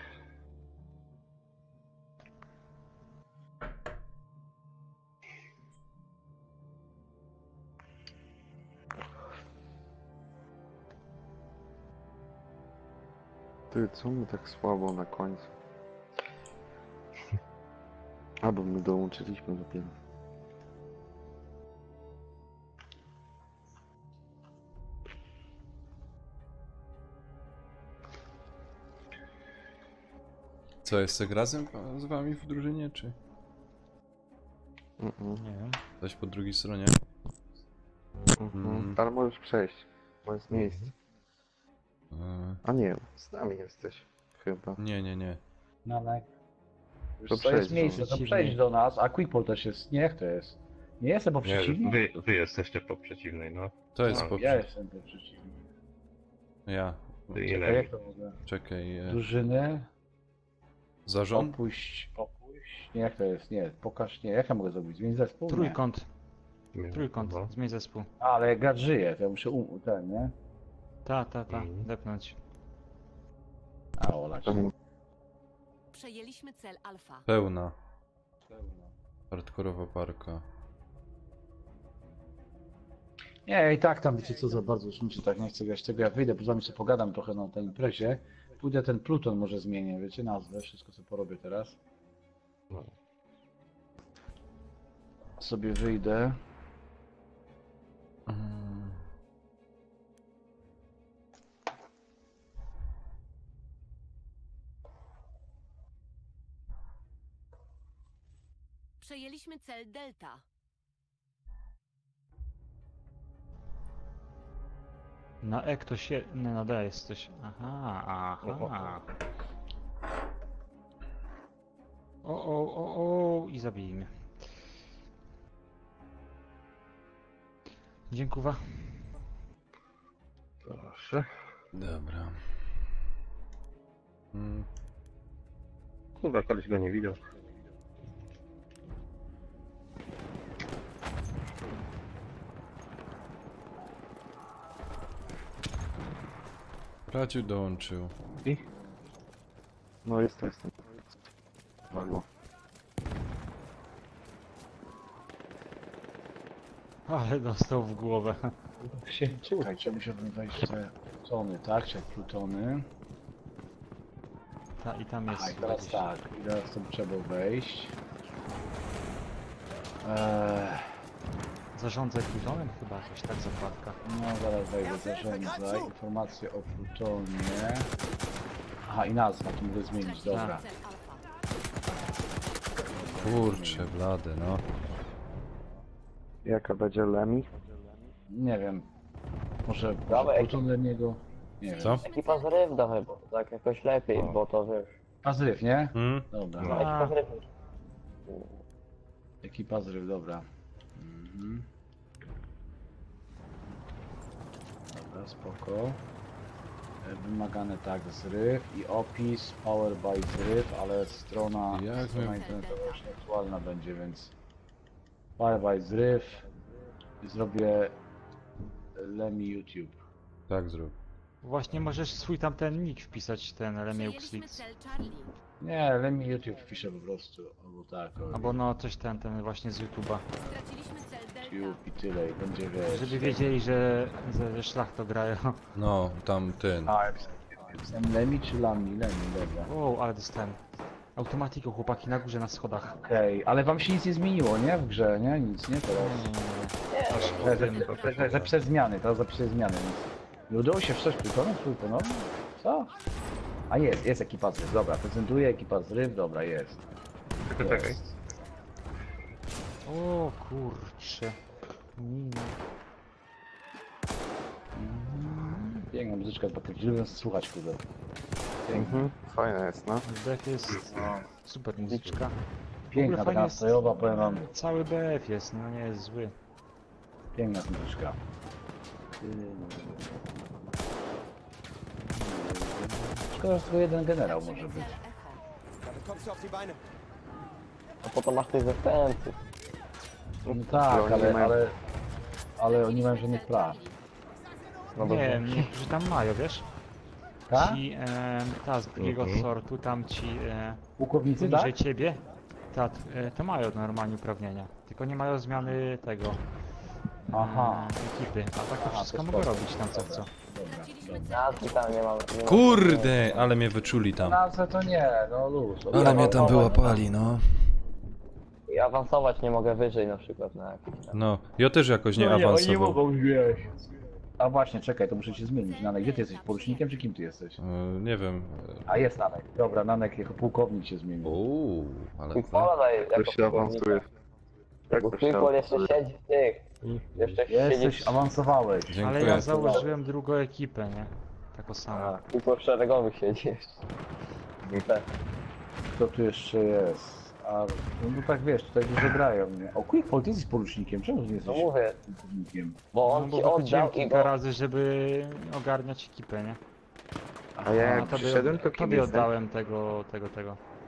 Ty, co my tak słabo na końcu? Albo my dołączyliśmy dopiero. Co, jest tak razem z wami w drużynie, czy? Nie wiem. Coś po drugiej stronie? Ale możesz przejść, bo jest miejsce. A nie, z nami jesteś, chyba. Nie. Nanek. To To jest przejdź miejsce, do to przejdź do nas, a Quickball też jest. Nie, jak to jest? Nie jestem po przeciwnej? Wy jesteście po przeciwnej, no. To jest po Ja jestem po przeciwnej. Ja. Czekaj, jak to mogę? Czekaj. Drużyny. Zarząd? Opuść. Nie, jak to jest? Nie, pokaż, nie, jak ja mogę zrobić? Zmień zespół? Nie. Trójkąt. Trójkąt, zmień zespół. A, ale jak gracz żyje, to ja muszę ten, nie? Ta, depnąć. A, olać. Przejęliśmy cel Alfa. Pełna. Hardkorowa parka. Nie, i tak tam wiecie co za bardzo już mi się tak nie chce grać tego, ja wyjdę, poza tym sobie pogadam trochę na tej imprezie. Pójdę ten Pluton może zmienię, wiecie, nazwę, wszystko co porobię teraz. No. Sobie wyjdę. Przejęliśmy cel Delta. Na E ktoś je... Nie, na D jest coś. Aha. O, i zabij mnie. Dziękuję. Proszę. Dobra. Kurwa, koleś go nie widział. Radziu dołączył. I? No jestem. Albo. Ale dostał w głowę. Czekajcie, musiałbym wejść te Plutony, tak? Czy Plutony? I tam jest. Aha, i teraz tak, i teraz to trzeba wejść. Zarządzaj Plutonem chyba jakoś tak zakładka. No zaraz wejdę, zarządzaj, informacje o Plutonie. Aha, i nazwa, to mogę zmienić, dobra. Cel Alfa. Kurczę, blady, no. Jaka będzie Lemi? Nie wiem. Może Dawaj, Pluton dla niego? Nie wiem. Co? Ekipa zryw dawaj, bo tak jakoś lepiej, bo to wiesz. A zryw, nie? Dobra. Ekipa zryw. Ekipa zryw, dobra. Mhm. Dobra, spoko. Wymagane tak, zryw i opis, power by zryw, ale strona internetowa już aktualna będzie, więc power by zryw i zrobię Lemi YouTube. Tak zrób. Właśnie możesz swój tamten nick wpisać, ten Remeux Przejęliśmy Leaks. cel Charlie. Nie, Lemi YouTube wpiszę po prostu, albo tak. Albo no coś ten właśnie z YouTube'a. Straciliśmy cel Delta. YouTube i tyle, i będzie wiesz. Żeby wiedzieli, że szlach to grają. No, tam ten. A, jestem Lemi czy Lami? Lemi, dobra. O, ale dostałem. Automatiko, chłopaki na górze na schodach. Okej, ale wam się nic nie zmieniło, nie? W grze, nie? Nic, nie? Teraz. Zapisać zmiany, teraz zapisać zmiany. Nie udało się wszczeć Plutonem? Co? A jest ekipa zryw, dobra, prezentuję ekipa zryw, dobra, jest. Czekaj. O kurcze. Mina. Piękna muzyczka, lubię słuchać, kurde. Fajna jest, no. BF jest super muzyczka. Piękna, fajnie taka jest- nastrojowa, powiem wam. Cały BF jest, no nie jest zły. Piękna muzyczka. Szkoda, że tylko jeden generał może być. A potem masz tych zastępców. No tak, oni nie mają- ale oni mają żadnych praw. No Nie dobrze. wiem, niektórzy tam mają, wiesz? Tak? Ci, z drugiego sortu, tam ci, Pułkownicy, poniżej tak? ciebie, to mają normalnie uprawnienia. Tylko nie mają zmiany tego, Aha. ekipy. A tak to wszystko to mogę spoko. robić tam co chcę. Nazwy tam nie mam. Kurde, ale mnie wyczuli tam. Nazwę to nie, no luz. Ale mnie tam wyłapali, no. I awansować nie mogę wyżej na przykład na jakiś tam. No, ja też jakoś nie No nie, oni nie awansował. mogą wziąć. A właśnie, czekaj, to muszę się zmienić. Nanek, gdzie ty jesteś? Porucznikiem czy kim ty jesteś? Nie wiem. A jest Nanek. Dobra, Nanek jako pułkownik się zmienił. Uuu, ale... Quickpola daje jako To się awansuje. Jak Bo to się Quickpol jeszcze awansuje? siedzi w tych. Jeszcze Jesteś, siedzi awansowałeś. Ale Dziękuję. ja założyłem drugą ekipę, nie? Taką samą. Quickpol szeregowych siedzi jeszcze. Kto tu jeszcze jest? A, no tak wiesz, tutaj dużo grają, nie? O, Quickpol, ty jesteś porucznikiem, czemu ty nie No jesteś mówię, pułkownikiem? bo No on bo ci wychodziłem oddał i kilka go... razy, żeby ogarniać ekipę, nie? A ja jak tobie- przyszedłem, to kim Tobie jestem? oddałem tego.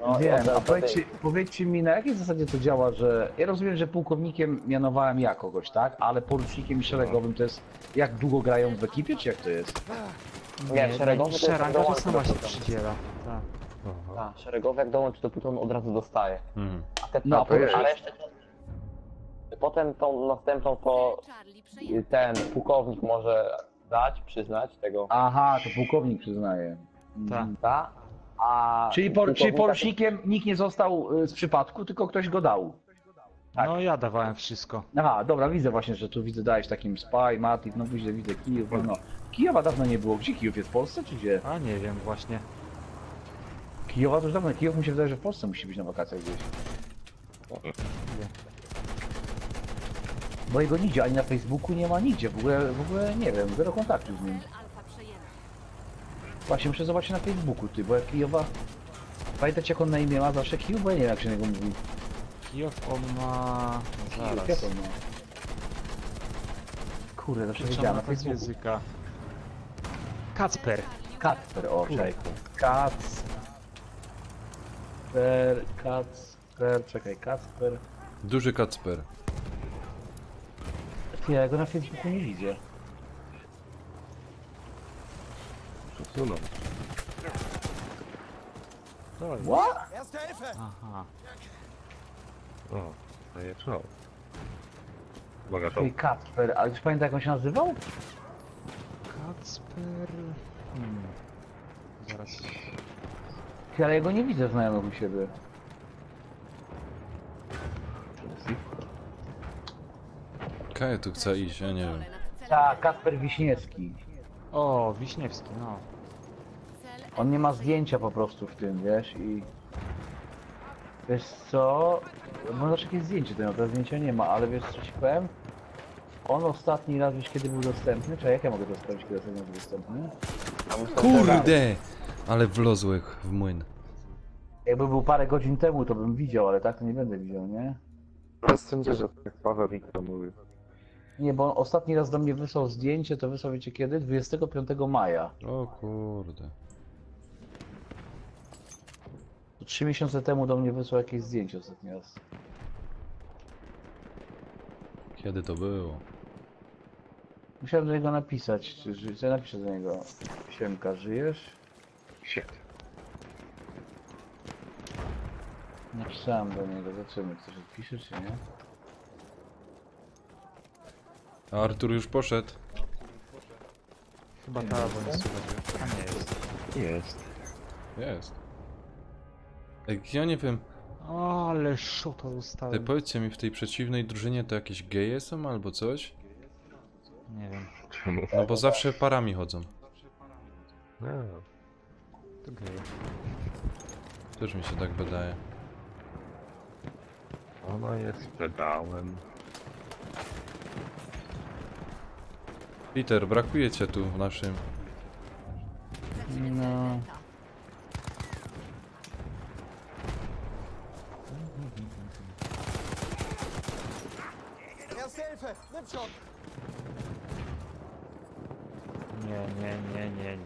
No wiem, oddał a to powiedzcie mi, na jakiej zasadzie to działa, że... Ja rozumiem, że pułkownikiem mianowałem ja kogoś, tak? Ale porucznikiem i szeregowym to jest... Jak długo grają w ekipie, czy jak to jest? Nie, szeregowy to niższa jest ranga to dołączy sama do się plutonu. przydziela. Tak. Tak, szeregowy jak dołączy do plutonu od razu dostaje. Mhm. A te No, a jest. resztę... Potem tą następną to Charlie przejęty. ten pułkownik może dać, przyznać tego. Aha, to pułkownik przyznaje. Tak. Ta? A Czyli pułkownika- porucznikiem nikt nie został z przypadku, tylko ktoś go dał. Tak. No ja dawałem wszystko. Aha, dobra, widzę właśnie, że tu widzę, dałeś takim Spy, Matic, no widzę Kijów, no. Kijowa dawno nie było. Gdzie Kijów jest? W Polsce czy gdzie? A nie wiem właśnie. Kijowa to już dawno, Kijów mi się wydaje, że w Polsce musi być na wakacjach gdzieś. Bo jego nigdzie, ani na Facebooku nie ma nigdzie, w ogóle nie wiem, zero kontaktu z nim. Alfa przejęta. Właśnie muszę zobaczyć na Facebooku, ty, bo jak Kijowa... Pamiętacie jak on na imię ma zawsze Kijów? Bo ja nie wiem jak się na niego mówi. Kijów on ma... Jak Zaraz. on ma? Kurde, zawsze Trzeba wiedziałem na z Facebooku. języka. Kacper. Kacper, o, czekaj. Kacper. Duży Kacper. Ty, ja go na Facebooku nie widzę. Przesunął. What? Aha. O, daje czoł. Uwaga, to. Ty, Kacper, ale czy pamiętaj jak on się nazywał? Kacper... Zaraz. Ty, ale ja go nie widzę znajomych u siebie. Kaj tu chce iść, ja nie wiem. Nad celem Tak, Kacper Wiśniewski. O, Wiśniewski, no. cel On nie ma zdjęcia po prostu w tym, wiesz, i... Wiesz co? Może zawsze jakieś zdjęcie to miał, teraz zdjęcia nie ma, ale wiesz co ci powiem? On ostatni raz, wiesz kiedy był dostępny? Czy jak ja mogę to sprawdzić, kiedy ostatni raz był dostępny? Kurde! Ale wlozłych w młyn. Jakby był parę godzin temu, to bym widział, ale tak to nie będę widział, nie? Bez sądzę, że tak Paweł Wiktor mówił. Nie, bo on ostatni raz do mnie wysłał zdjęcie, to wysłał wiecie kiedy? 25 maja. O kurde. To 3 miesiące temu do mnie wysłał jakieś zdjęcie ostatni raz. Kiedy to było? Musiałem do niego napisać, ja napiszę do niego. Siemka, żyjesz? Shit. Napisałem do niego, zobaczymy, ktoś odpisze czy nie? A Artur już poszedł. Chyba ta, bo nie słychać. A nie jest. Jest. Jest. Ej, ja nie wiem. O, ale szota dostałem. Powiedzcie mi, w tej przeciwnej drużynie to jakieś geje są albo coś? Nie wiem. Czemu? No bo zawsze parami chodzą. No. To geje. Też mi się tak wydaje. Ona jest pedałem. Peter, brakuje cię tu w naszym... No. Nie.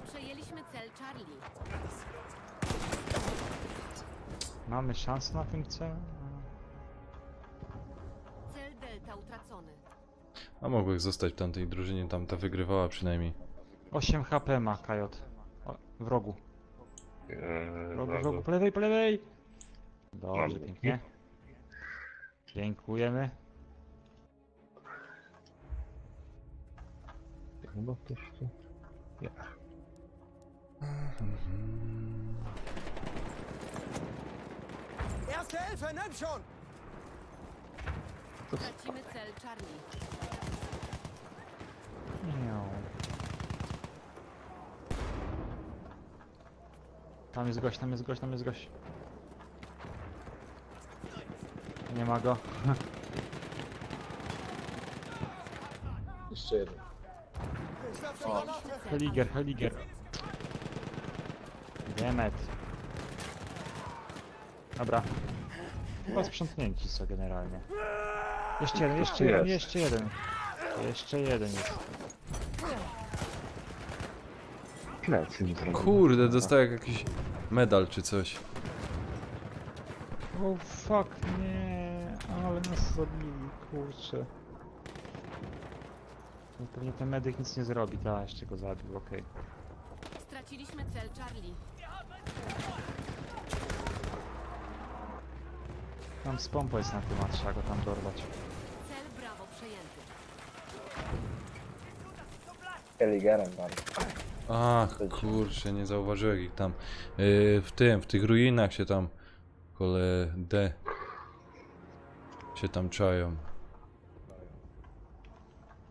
przejęliśmy cel Charlie. Mamy szansę na tym celu? Cel Delta utracony. A mogłeś zostać w tamtej drużynie, tamta wygrywała przynajmniej. 8 HP ma Kajot. O, w rogu. W rogu, po lewej, po lewej! Dobrze, Mam. pięknie. Dziękujemy. Chyba ktoś tu... Nie. Erste Hilfe, nimm schon! Tracimy cel Charlie. Miau. Tam jest gość, tam jest gość, tam jest gość. Nie ma go. Jeszcze jeden. O, Heliger, Heliger. Demet. Dobra. Chyba sprzątnięci są generalnie. Jeszcze jeden, jeszcze jeden, jeszcze jeden. Jeszcze jeden jest. Plecy mi zrobił. Kurde, dostałem jakiś medal czy coś. O fuck, nie. Ale nas zabili, kurczę. No pewnie ten medyk nic nie zrobi, ta jeszcze go zabił, okej. Straciliśmy cel Charlie. Tam z pompą jest na tym, a trzeba go tam dorwać. Cel Bravo przejęty. Heligerem bardzo. Ach, kurczę, nie zauważyłem ich tam. W tych ruinach się tam D się tam czają.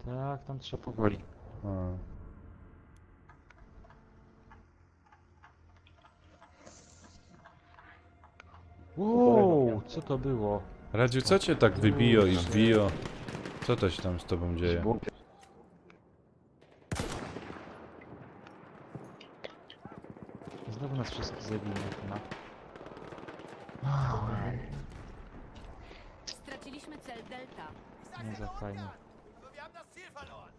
Tak, tam trzeba powoli. A. Wow, co to było? Radziu, co cię tak wybijo i wbijo? Co to się tam z tobą dzieje? Znowu nas wszystkich zabili chyba. Straciliśmy cel Delta. Nie za fajnie. Wir haben das Ziel verloren!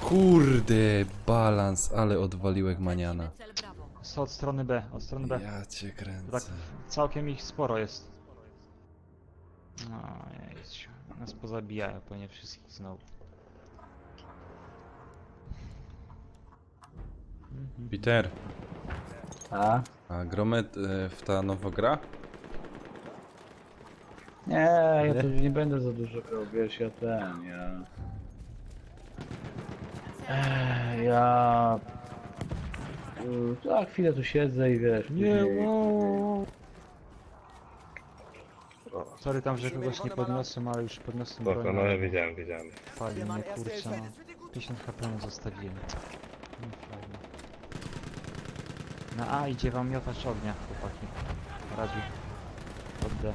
Kurde, balans, ale odwaliłek maniana. Cel Bravo. Co od strony B, od strony B. Ja cię kręcę. Tak, całkiem ich sporo jest. No, jeźdź. Nas pozabijają pewnie wszystkich znowu. Peter, A? Gromet w ta nowa gra? Nie, ja tu nie będę za dużo grał, wiesz, ja... Ja... Tak, chwilę tu siedzę i wiesz... Nie, później- wow. Sorry tam, że kogoś nie podniosłem, ale już podniosłem Spoko, broń. no ja wiedziałem. Fajnie, nie kurczę, no. 50 HP mu zostawiłem. No, fajnie. Na A idzie wam miotacz ognia, chłopaki. Radziu. Pod D.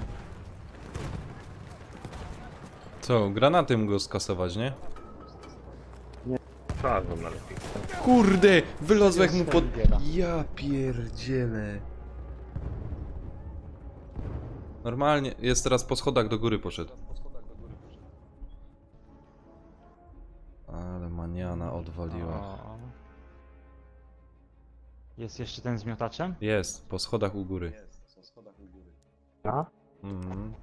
Co, granatem go skasować, nie? Czarno na lepiej. Kurde, wylazłeś mu Jest pod... Helligera. Ja pierdzielę. Normalnie, jest teraz po schodach do góry poszedł. Ale maniana odwaliła. O. Jest jeszcze ten z miotaczem? Jest, po schodach u góry. A?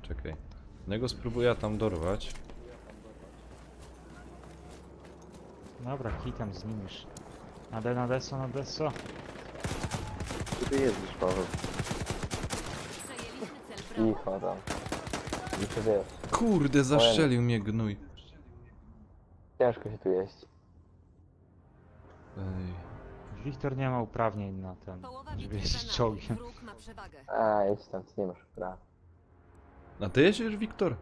Czekaj. Jednego spróbuję tam dorwać. Dobra, kitam z nim już. Na deso, na deso. Gdzie ty jeździsz, Paweł? Przejęliśmy cel Bravo. Cicho tam. Muszę wiesz, Kurde, zastrzelił mnie gnój. ciężko się tu jeść. Ej. Wiktor nie ma uprawnień na ten, Połowa żeby bitwy jeździć za nami. czołgiem. Wróg ma przewagę. A, idź tam, ty nie masz prawa. A ty jeździsz, Wiktor?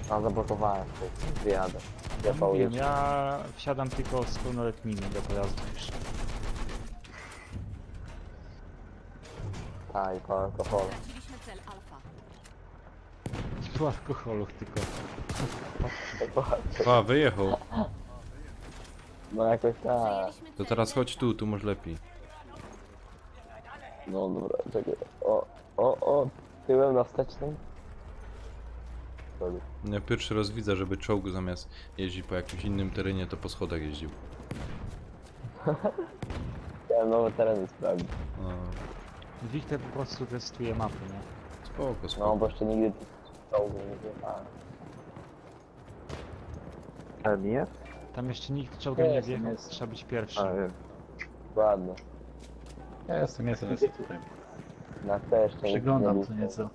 A, zablokowałem się, wyjadę. Ja Mówiłem, pałuję. ja wsiadam tylko z pełnoletnimi do pojazdu już. Tak, i po alkoholu. Straciliśmy cel Alfa. Nie po alkoholu, tylko... A, wyjechał. No jakoś tak. Przejęliśmy To cel teraz chodź Delta. tu masz lepiej. No dobra, czekaj. O, tyłem na wstecznym. Sorry. Ja pierwszy raz widzę, żeby czołg zamiast jeździć po jakimś innym terenie, to po schodach jeździł. Chciałem nowe tereny sprawdzić. No. Wiktor po prostu testuje mapy, nie? Spoko, spoko. No, bo jeszcze nigdy czołgu nie wjechałem. Ten jest? Tam jeszcze nikt czołgiem nie Jest, wjechał, jest. trzeba być pierwszy. A, jest. Ładnie. Ja jestem tutaj. Na te jeszcze nikt Przyglądam nie co był. nieco.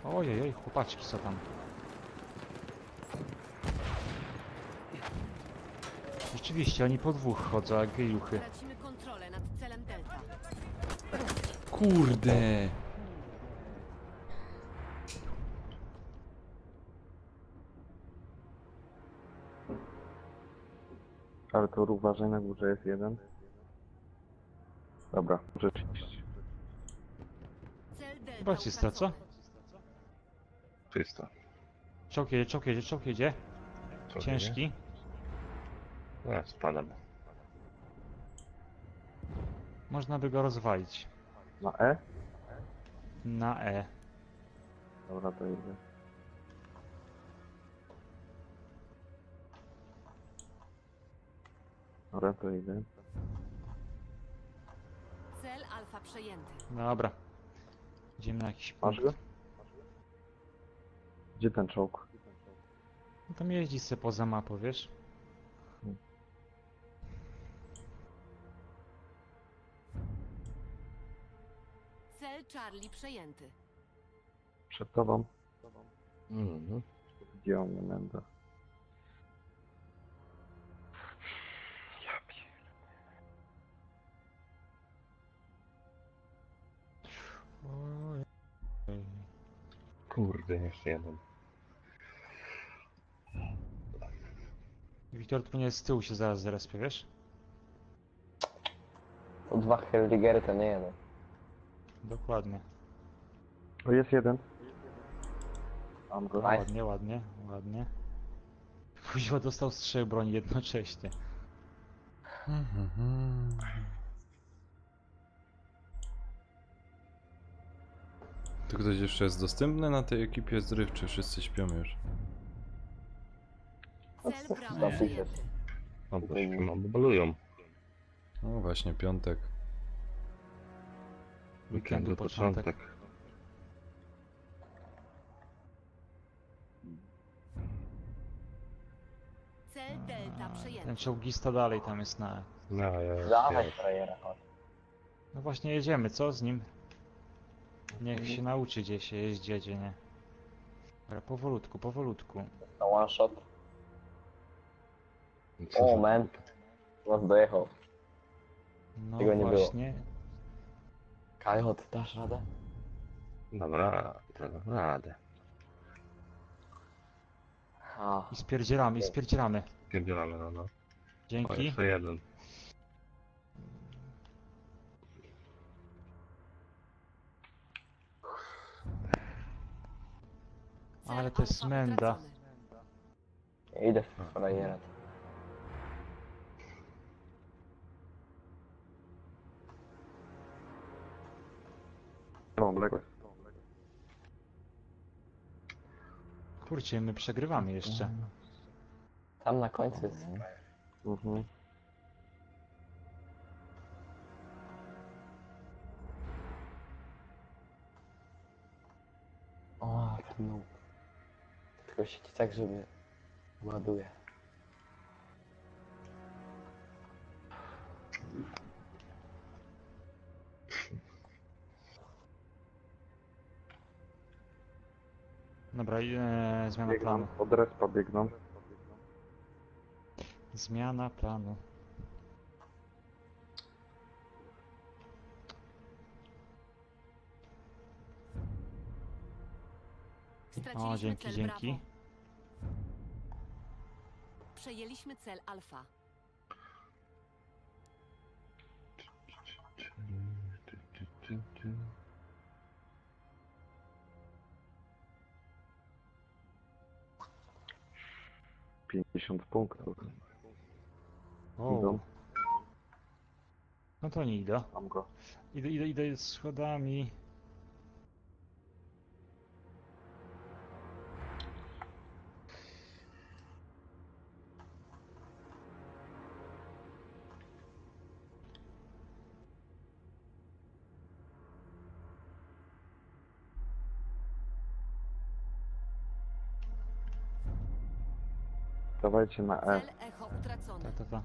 Ojej, chłopaczki co tam. Rzeczywiście, oni po dwóch chodzą, jak gejuchy. Tracimy kontrolę nad celem Delta. Kurde! Ale to uważaj, na górze jest jeden. Dobra, rzeczywiście. Cel Delta Bacista, co? Czysto. Czołg jedzie. Co Ciężki. nie? Spadam. Można by go rozwalić. Na E? Na E. Dobra, to idę. Dobra, to idę. Cel Alfa przejęty. Dobra. Idziemy na jakiś Masz punkt. go? Gdzie ten czołg? No tam jeździ se poza mapą, wiesz? Cel Charlie przejęty. Przed tobą. Mhm. Gdzie on nie będę? Kurde, jeszcze jeden. Wiktor tu nie z tyłu się zaraz zrespie, wiesz? To 2 Hellriggery to nie jeden. Dokładnie. O, jest jeden. Mam go. Nice. Ładnie. Kuźwa dostał strzał broni jednocześnie. To ktoś jeszcze jest dostępny na tej ekipie zdryw, czy wszyscy śpią już? Cel Bravo przejęty. No bo śpią, albo balują. No właśnie, piątek. Weekendu początek. Cel Delta Ten przejęty. czołgista dalej tam jest na E. No, ja Dawaj frajera, chodź. No właśnie jedziemy, co z nim? Niech się nauczy gdzie się jeździ, gdzie nie. Dobra, powolutku. Na one shot. O, man. Was dojechał. No Tego nie było. właśnie. Kajot, dasz radę? Dobra, radę. A, I spierdzielamy. Pierdzielamy, no. O, Dzięki. jeszcze jeden. Cel Ale to jest Alfa menda. utracony. idę w frajera. Mam ległe. Kurczę, my przegrywamy jeszcze. Tam na końcu jest. Mhm. O, ten nóg. Tylko siedzi tak, żeby ładuje. Dobra, zmiana Biegną. planu. Od respa biegną. Zmiana planu. Straciliśmy O, dzięki, cel dzięki. Bravo. Przejęliśmy cel Alfa. Pięćdziesiąt punktów. O, Idą. no to nie idę. Mam go. Idę schodami. Dawajcie na E. Cel echo utracony. Ta.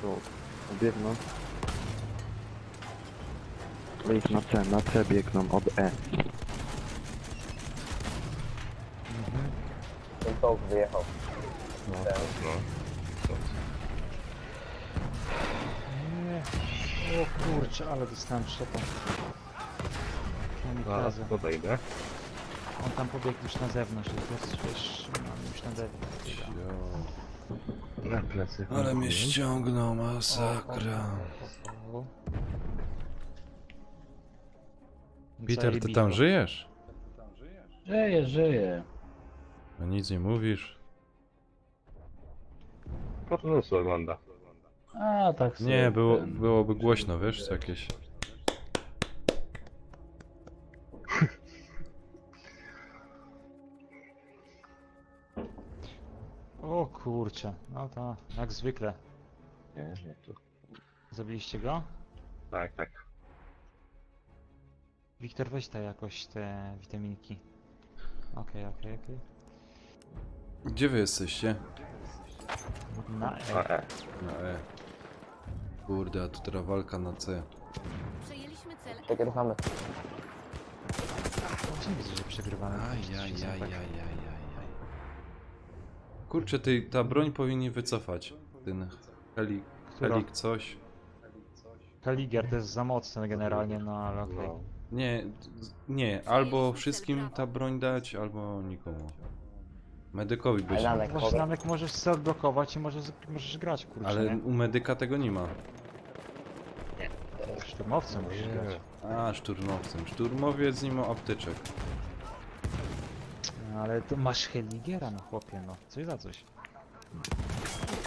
Czołg. Biegną. Ich na C biegną od E. Ten czołg wyjechał. Nie. O kurczę, ale dostałem szopa. Zaraz podejdę. On tam pobiegł już na zewnątrz, wiesz, już na zewnątrz. Na plecy. Ale mnie ściągnął, masakra. Peter, ty tam żyjesz? Żyję. No nic nie mówisz. Po prostu ogląda. A, tak sobie Nie, ten- byłoby głośno, wiesz, co jakieś. O kurczę, no to jak zwykle. Nie, tu. Zabiliście go? Tak. Wiktor, weź te jakoś te witaminki. Okej. Gdzie wy jesteście? Na E. A, E. Na E. Kurde, a tu teraz walka na C. Przejęliśmy cel Przegrywamy. Właśnie widzę, że przegrywamy. Kurczę, ta broń powinni wycofać. Ten helik coś. Kaligier to jest za mocne generalnie, no ale okej. Nie, albo wszystkim ta broń dać, albo nikomu. Medykowi być. Właśnie Nanek możesz sobie odblokować i możesz grać, kurczę, Ale nie? u medyka tego nie ma. Szturmowcem musisz grać. A, szturmowcem. Szturmowiec nie ma apteczek. Ale tu masz Heligiera, no chłopie, no. Coś za coś.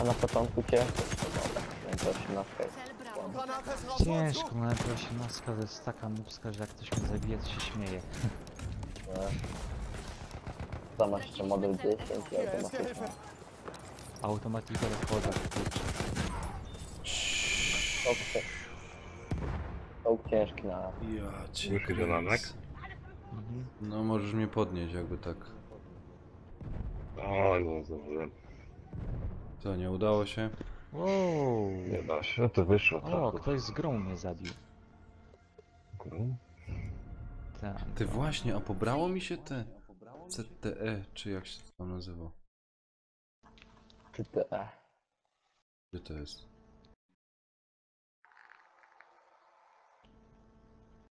A na początku cię... To 18. Ciężko, no ale to 18 to jest taka nubska, że jak ktoś mnie zabije, to się śmieje. Tam masz jeszcze model 10 i automatyczny. Automatika rozchodzę, kurczę. Czołg ciężki na... Ja cię Już idę na nek. No możesz mnie podnieść jakby tak. O, nie zdążyłem. Co, nie udało się? Wow. Nie da się, no to wyszło. O, ktoś z grą mnie zabił. Tak. Ty właśnie, a pobrało mi się te CTE, czy jak się to tam nazywa? CTE. Gdzie to jest?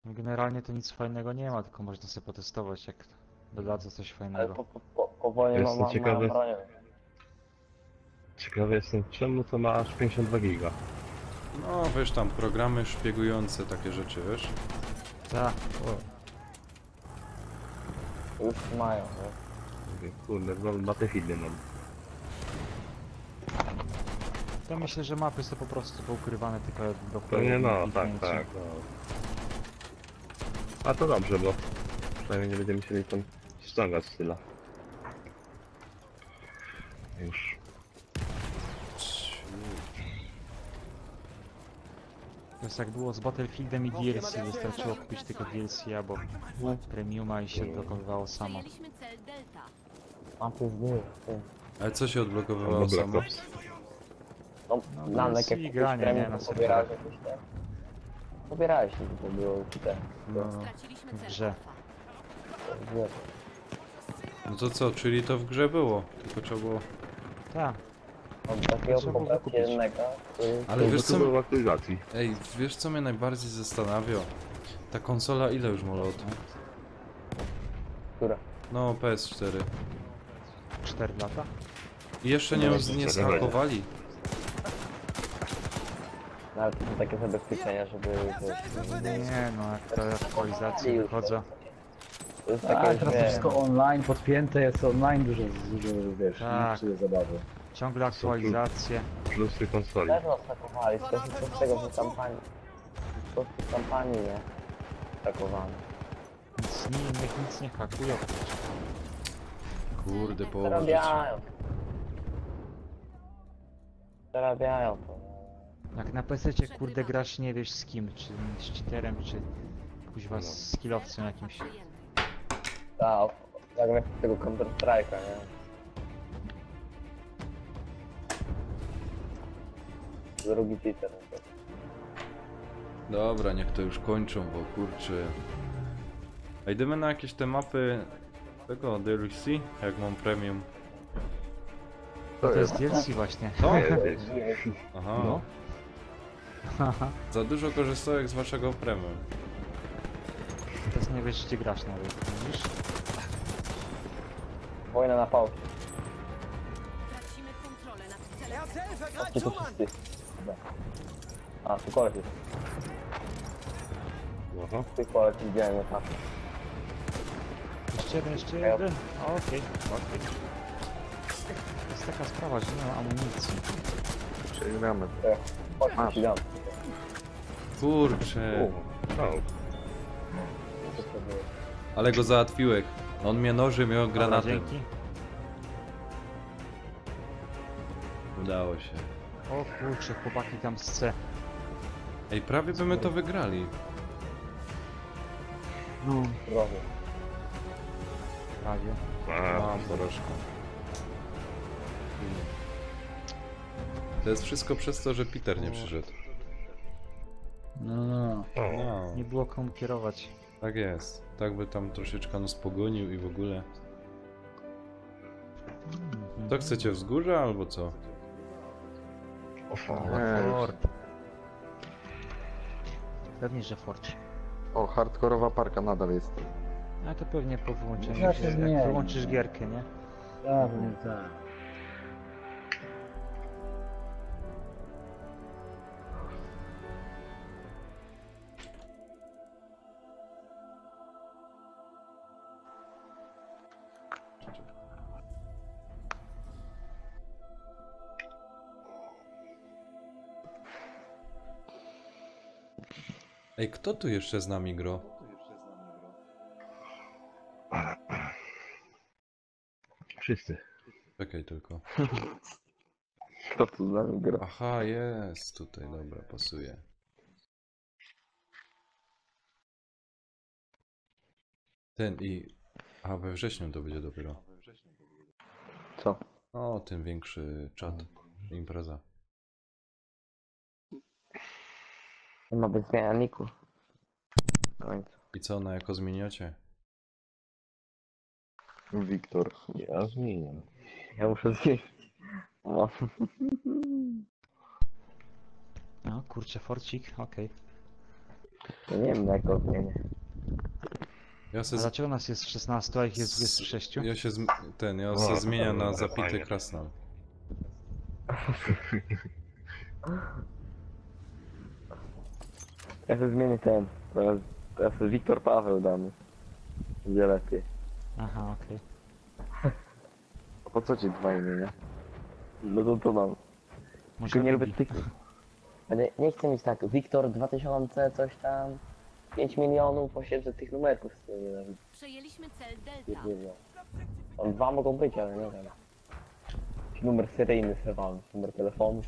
Generalnie to nic fajnego nie ma, tylko można sobie potestować, jak dodadzą coś fajnego. Ale po wojnie Jestem mam ciekawy. bronię. Ciekawy jestem, czemu to ma aż 52 giga. No wiesz, tam programy szpiegujące takie rzeczy, wiesz? Tak. Już mają, nie? Kurde, no Battlefieldy mam. To myślę, że mapy są po prostu poukrywane tylko do Pewnie no, ich tak. No. A to dobrze, bo przynajmniej nie będziemy musieli tam ściągać tyle. Już. To jest jak było z Battlefieldem i DLC, wystarczyło kupić tylko DLC albo Premiuma i się odblokowywało samo. Przejęliśmy cel Delta. Mapy zbiły. Ale co się odblokowywało samo? No, Nanek jak i kupisz granie, nie, premium, na to serwerach. pobierałeś jakieś te... Pobierałeś, to było te... Straciliśmy W cel grze. Alfa. No to co, czyli to w grze było, tylko trzeba było... Tak. Od takiego Trzeba było pobrać kupić. jednego, który... Ale wiesz co... było w aktualizacji. Ej, wiesz co mnie najbardziej zastanawia? Ta konsola ile już ma lat? Która? No, PS4. 4 lata? I jeszcze nie skakowali. Nawet to są takie zabezpieczenia, żeby... Nie no, jak te aktualizacje wychodzą. To jest Tak, takie, teraz to że... wszystko online, podpięte jest online, dużo wiesz, Tak. psuje zabawy. Ciągle aktualizacje. Plusy konsoli. Też nas atakowali, z tego, że kampanii... Po prostu kampanii, nie? Atakowano. Niech nic nie hakują. Kurde, połowa życia. Zarabiają. Zarabiają to. Jak na PC kurde grasz nie wiesz z kim, czy z cheaterem, czy kuźwa z skillowcem jakimś. Tak, jak na tego Counter Strike'a, nie? Drugi cheater. Dobra, niech to już kończą, bo kurczę. A idziemy na jakieś te mapy tego DLC, jak mam premium. To jest DLC właśnie. Co? Aha. No. Haha. Za dużo korzystałek z waszego premium. Teraz nie wiesz gdzie grasz nawet, widzisz? Wojna na pałki. Tracimy kontrolę nad Ja celem. zelf A grad tu to Schumann! wszyscy. A, tu koleś jest. Aha. Tych koleś widziałem na tapie. Jeszcze jeden. Okej. To jest taka sprawa, że nie mam amunicji. Przegramy. Chodź, ci dam. Kurczę. No. Ale go załatwiłeś. On mnie noży, miał Dobra, granatem. dzięki. Udało się. O kurczę, chłopaki tam z C. Ej, prawie by my to wygrali. No. Zdrowie. Prawie. Mam porażkę. To jest wszystko przez to, że Peter nie przyszedł. No. No, Nie było komu kierować. tak jest. Tak by tam troszeczkę nas pogonił i w ogóle. To chcecie wzgórza albo co? Fort. Pewnie, że Fort. O, hardkorowa parka nadal jest. A to pewnie po wyłączeniu, Ja się jak zmienię. wyłączysz gierkę, nie? Pewnie tak. Ej, kto tu jeszcze z nami gro? Wszyscy. Czekaj tylko. Kto tu z nami gra? Aha, jest tutaj, dobra, pasuje. Ten i... A we wrześniu to będzie dopiero. Co? O, tym większy czat. Impreza. Ma być zmiana niku. W końcu. I co, na jako zmieniacie? Wiktor. Ja zmieniam. Ja muszę zjeść. O. No kurczę, Forcik, okej. Ja nie wiem jak to zmienię. Ja se A dlaczego nas jest 16, a ich jest 26? Ja się ja se zmieniam na zapity krasnal. Ja się zmienię ten. Teraz Wiktor Paweł damy. Będzie lepiej. Aha, okej. A po co ci dwa imienia? No to mam. Może Tylko nie lubię lubi. tych. A nie chcę mieć tak, Wiktor 2000, coś tam, 5 milionów, posiedzę tych numerków z tym nienawidzę. Przejęliśmy cel Nie Delta. wiem. Tam dwa mogą być, ale nie wiem. Jakiś numer seryjny serwalny, numer telefonu.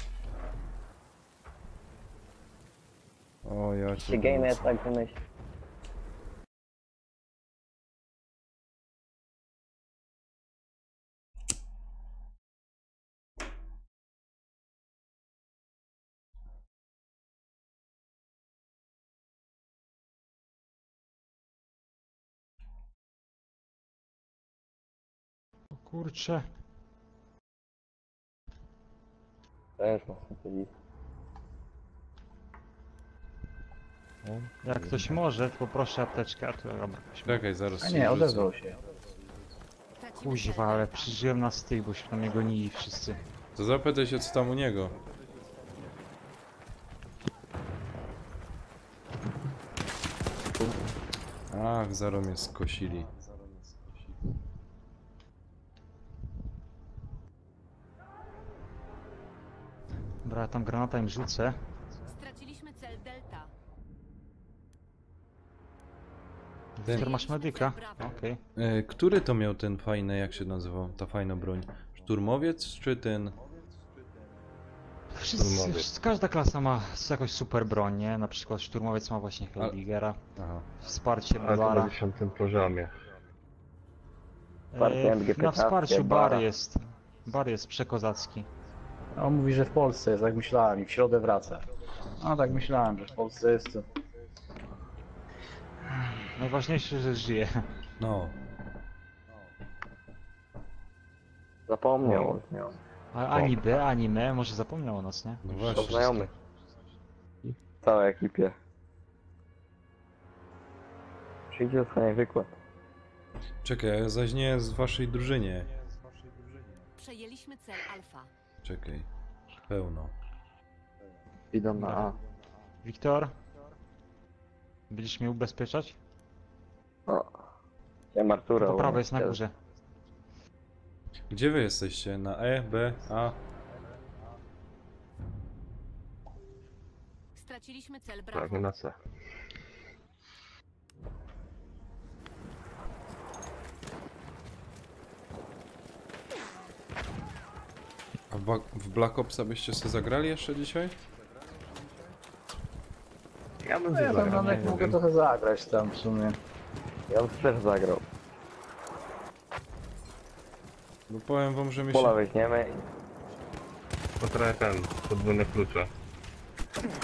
O, ja Się cię... game tak wymyśli. O kurczę. Też ma super. Jak ktoś może, to poproszę apteczkę, a to dobra. Czekaj, zaraz A sobie nie, wrzucę. odezwał się. Tracimy Kuźwa, ale przeżyłem na styk, bo się na mnie gonili wszyscy. To zapytaj się, co tam u niego. Ach, zaro mnie skosili. Dobra, ja tam granata im rzucę. Straciliśmy cel Delta. Wiktor, masz medyka? Okej. Który to miał ten fajny, jak się nazywał, ta fajna broń? Szturmowiec czy ten... Każda klasa ma jakąś super broń, nie? Na przykład szturmowiec ma właśnie Helldigera. Wsparcie Ale to na Bulara. 10 poziomie. Na wsparciu Bar jest przekozacki. On mówi, że w Polsce jest, tak myślałem, i w środę wraca. No tak myślałem, że w Polsce jest to. Najważniejsze, że żyje. No. Zapomniał o nią. A anime, może zapomniał o nas, nie? No To właśnie. znajomy. W całej ekipie. Przyjdzie dostanie wykład. Czekaj, ja zaś nie z waszej drużynie. Przejęliśmy cel Alfa. Czekaj. Pełno. Idą na A. Wiktor? Będziesz mnie ubezpieczać? Ja Artura. Po prawej jest na górze. Gdzie wy jesteście? Na E, B, A? Straciliśmy cel Prawie Bravo. na C. A w Black Opsa byście sobie zagrali jeszcze dzisiaj? Ja bym No ja tam na zagrał, nek nie mogę wiem. trochę zagrać tam w sumie. Ja bym też zagrał. Bo powiem wam, że my Pola się... weźmiemy. To trochę ten, podwójne klucze.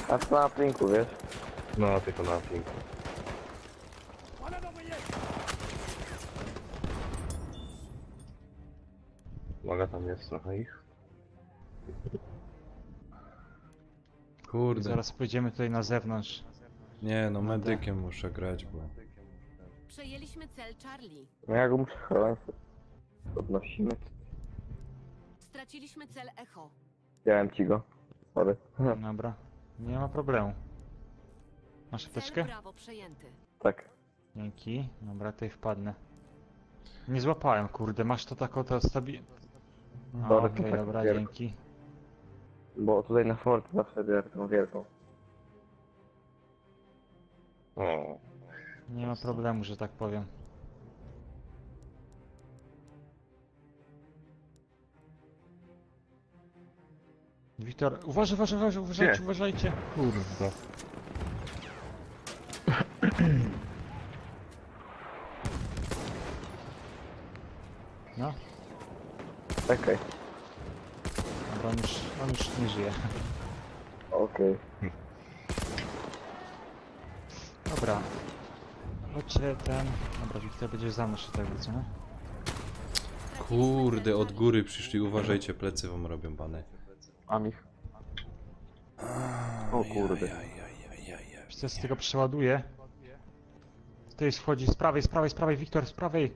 A co na plinku, wiesz? No, tylko na pinku. Uwaga, tam jest trochę ich. Kurde. Zaraz pójdziemy tutaj na zewnątrz. Nie no, medykiem muszę grać, bo... Przejęliśmy cel Charlie. No ja go muszę chronić. Podnosimy. Straciliśmy cel Echo. Wziąłem ci go. Sorry. Dobra. Nie ma problemu. Masz Cel apteczkę? Bravo przejęty. Tak. Dzięki. Dobra, tutaj wpadnę. Nie złapałem, kurde. Masz to taką to stabi... Dobra, Okej, to tak dobra, wielko. dzięki. Bo tutaj na fort zawsze biorę tą wielką. O, Nie ma problemu, że tak powiem. Wiktor, uważajcie. kurwa. No, Czekaj. dobra, on już nie żyje. Okej. Dobra. Chodźcie ten... Dobra, Wiktor, będziesz za mną szedł, jakby co, nie? Kurde, od góry przyszli, uważajcie, plecy wam robią bany. Mam ich. O kurde. Wiesz co, ja z tego przeładuję. Tutaj wchodzi z prawej, Wiktor, z prawej.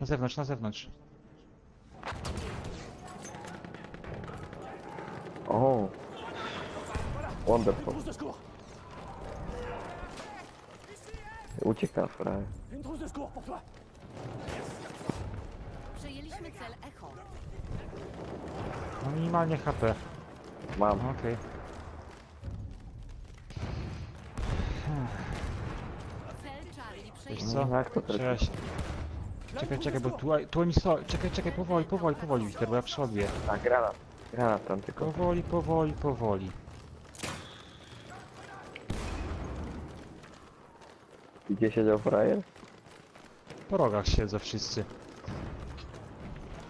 Na zewnątrz. O. Wonderful. Ucieka, frajer. Przejęliśmy cel Echo. No minimalnie HP. Mam. Okej. Cel Charlie Wiesz przejęty. co? Jak to teraz? Trzeba się... Czekaj, bo tu oni są... Czekaj, powoli, Wiktor, bo ja przeładuję. A, granat. Granat tam tylko. Powoli. Gdzie siedział frajer? Po rogach siedzą wszyscy.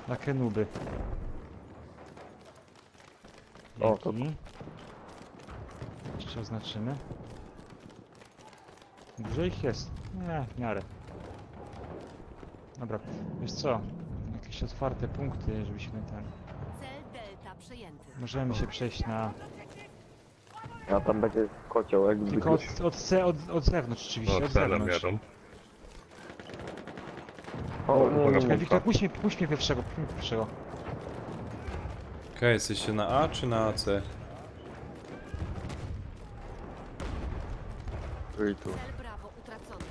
Takie nuby. O, to- Dzięki. Jeszcze oznaczymy. Dużo ich jest? Nie, w miarę. Dobra, wiesz co? Jakieś otwarte punkty, żebyśmy tam... Cel Delta przejęty. Możemy się przejść na... A tam będzie kocioł, jakby Tylko od zewnątrz oczywiście, No, od celem zewnątrz. jadą. O, nie, Czekaj, nie, Wiktor, puść mnie pierwszego. Okej, jesteście na A czy na C? Tu i tu. Cel Bravo utracony.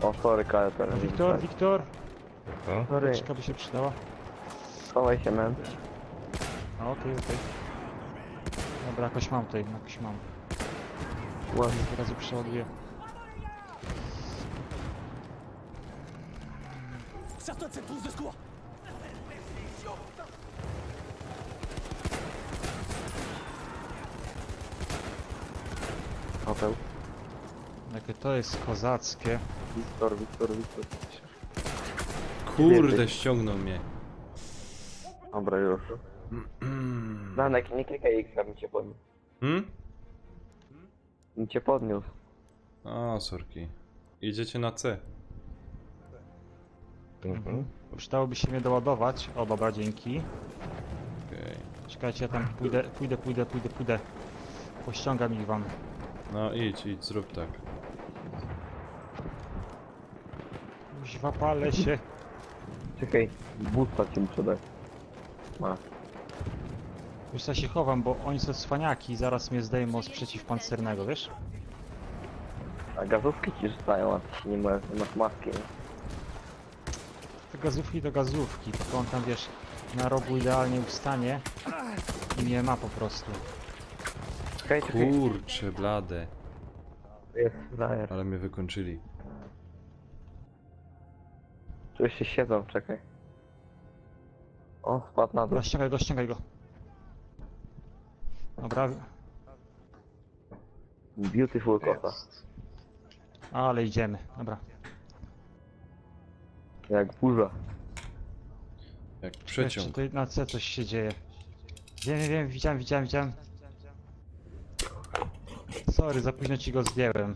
O, sorry, KFR. Wiktor, O, Sorry, czeka by się przydała. schowaj się, man. A, okej. Dobra, jakoś mam. Ładnie. Od razu przeładuję. Certains de cette trousse de secours. hotel. Jakie to jest kozackie. Wiktor. Kurde, ściągnął mnie. Dobra, już. Danek, nie klikaj X, bym cię podniósł. Bym cię podniósł. O, sorki. Idziecie na C. Przydałoby się mnie doładować. O, dobra, dzięki. Okej. Czekajcie, ja tam pójdę. Pościągam ich wam. No idź, zrób tak. Kuźwa, palę się. Czekaj, boosta ci muszę dać. Masz. Już ja się chowam, bo oni są cwaniaki i zaraz mnie zdejmą z przeciwpancernego, wiesz? A gazówki ci rzucają, a ty się nie masz maski, nie? Te gazówki to gazówki, tylko on tam, wiesz, na rogu idealnie ustanie i mnie ma po prostu. Czekaj. Kurcze, blade. Jest frajer. Ale mnie wykończyli. Tu jeszcze siedzą, czekaj. O, spadł na dół. Dobra, ściągaj go. Dobra, Beautiful kosa. ale idziemy, dobra. Jak burza. Jak Jeszcze przeciąg. tutaj na C coś się dzieje. Wiem, widziałem. Sorry, za późno ci go zdjąłem.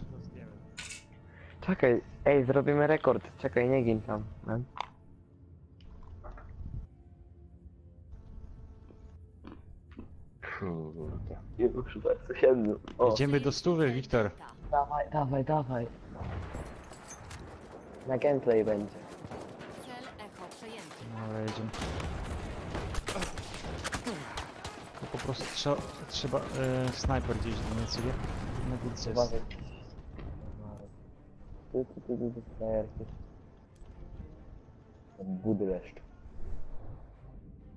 Czekaj, ej, zrobimy rekord. Czekaj, nie gin tam. Man. Kurde. Już bez 7. O, Idziemy do 100, Wiktor. dawaj. Na gameplay będzie. Cel echo przejęty. Dobra, jedziemy. To po prostu trzeba snajper gdzieś do mnie sobie. Na górce jest. Uważaj. Tu, frajerki. Budy leszcz.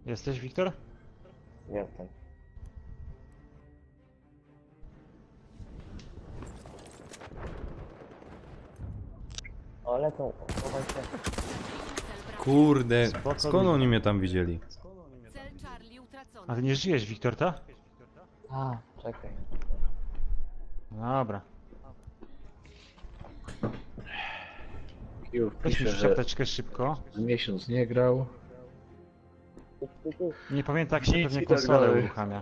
Jesteś, Wiktor? Jestem. O, lecą, chowaj się. Kurde, Spoko, skąd oni mnie tam widzieli? Cel Charlie utracony. A ty nie żyjesz, Wiktor, tak? A, czekaj. Dobra. Już Weź mi pisze, że szczoteczkę szybko. miesiąc nie grał. Nie pamiętam, jak się Nic pewnie i tak konsolę dalej. uruchamia.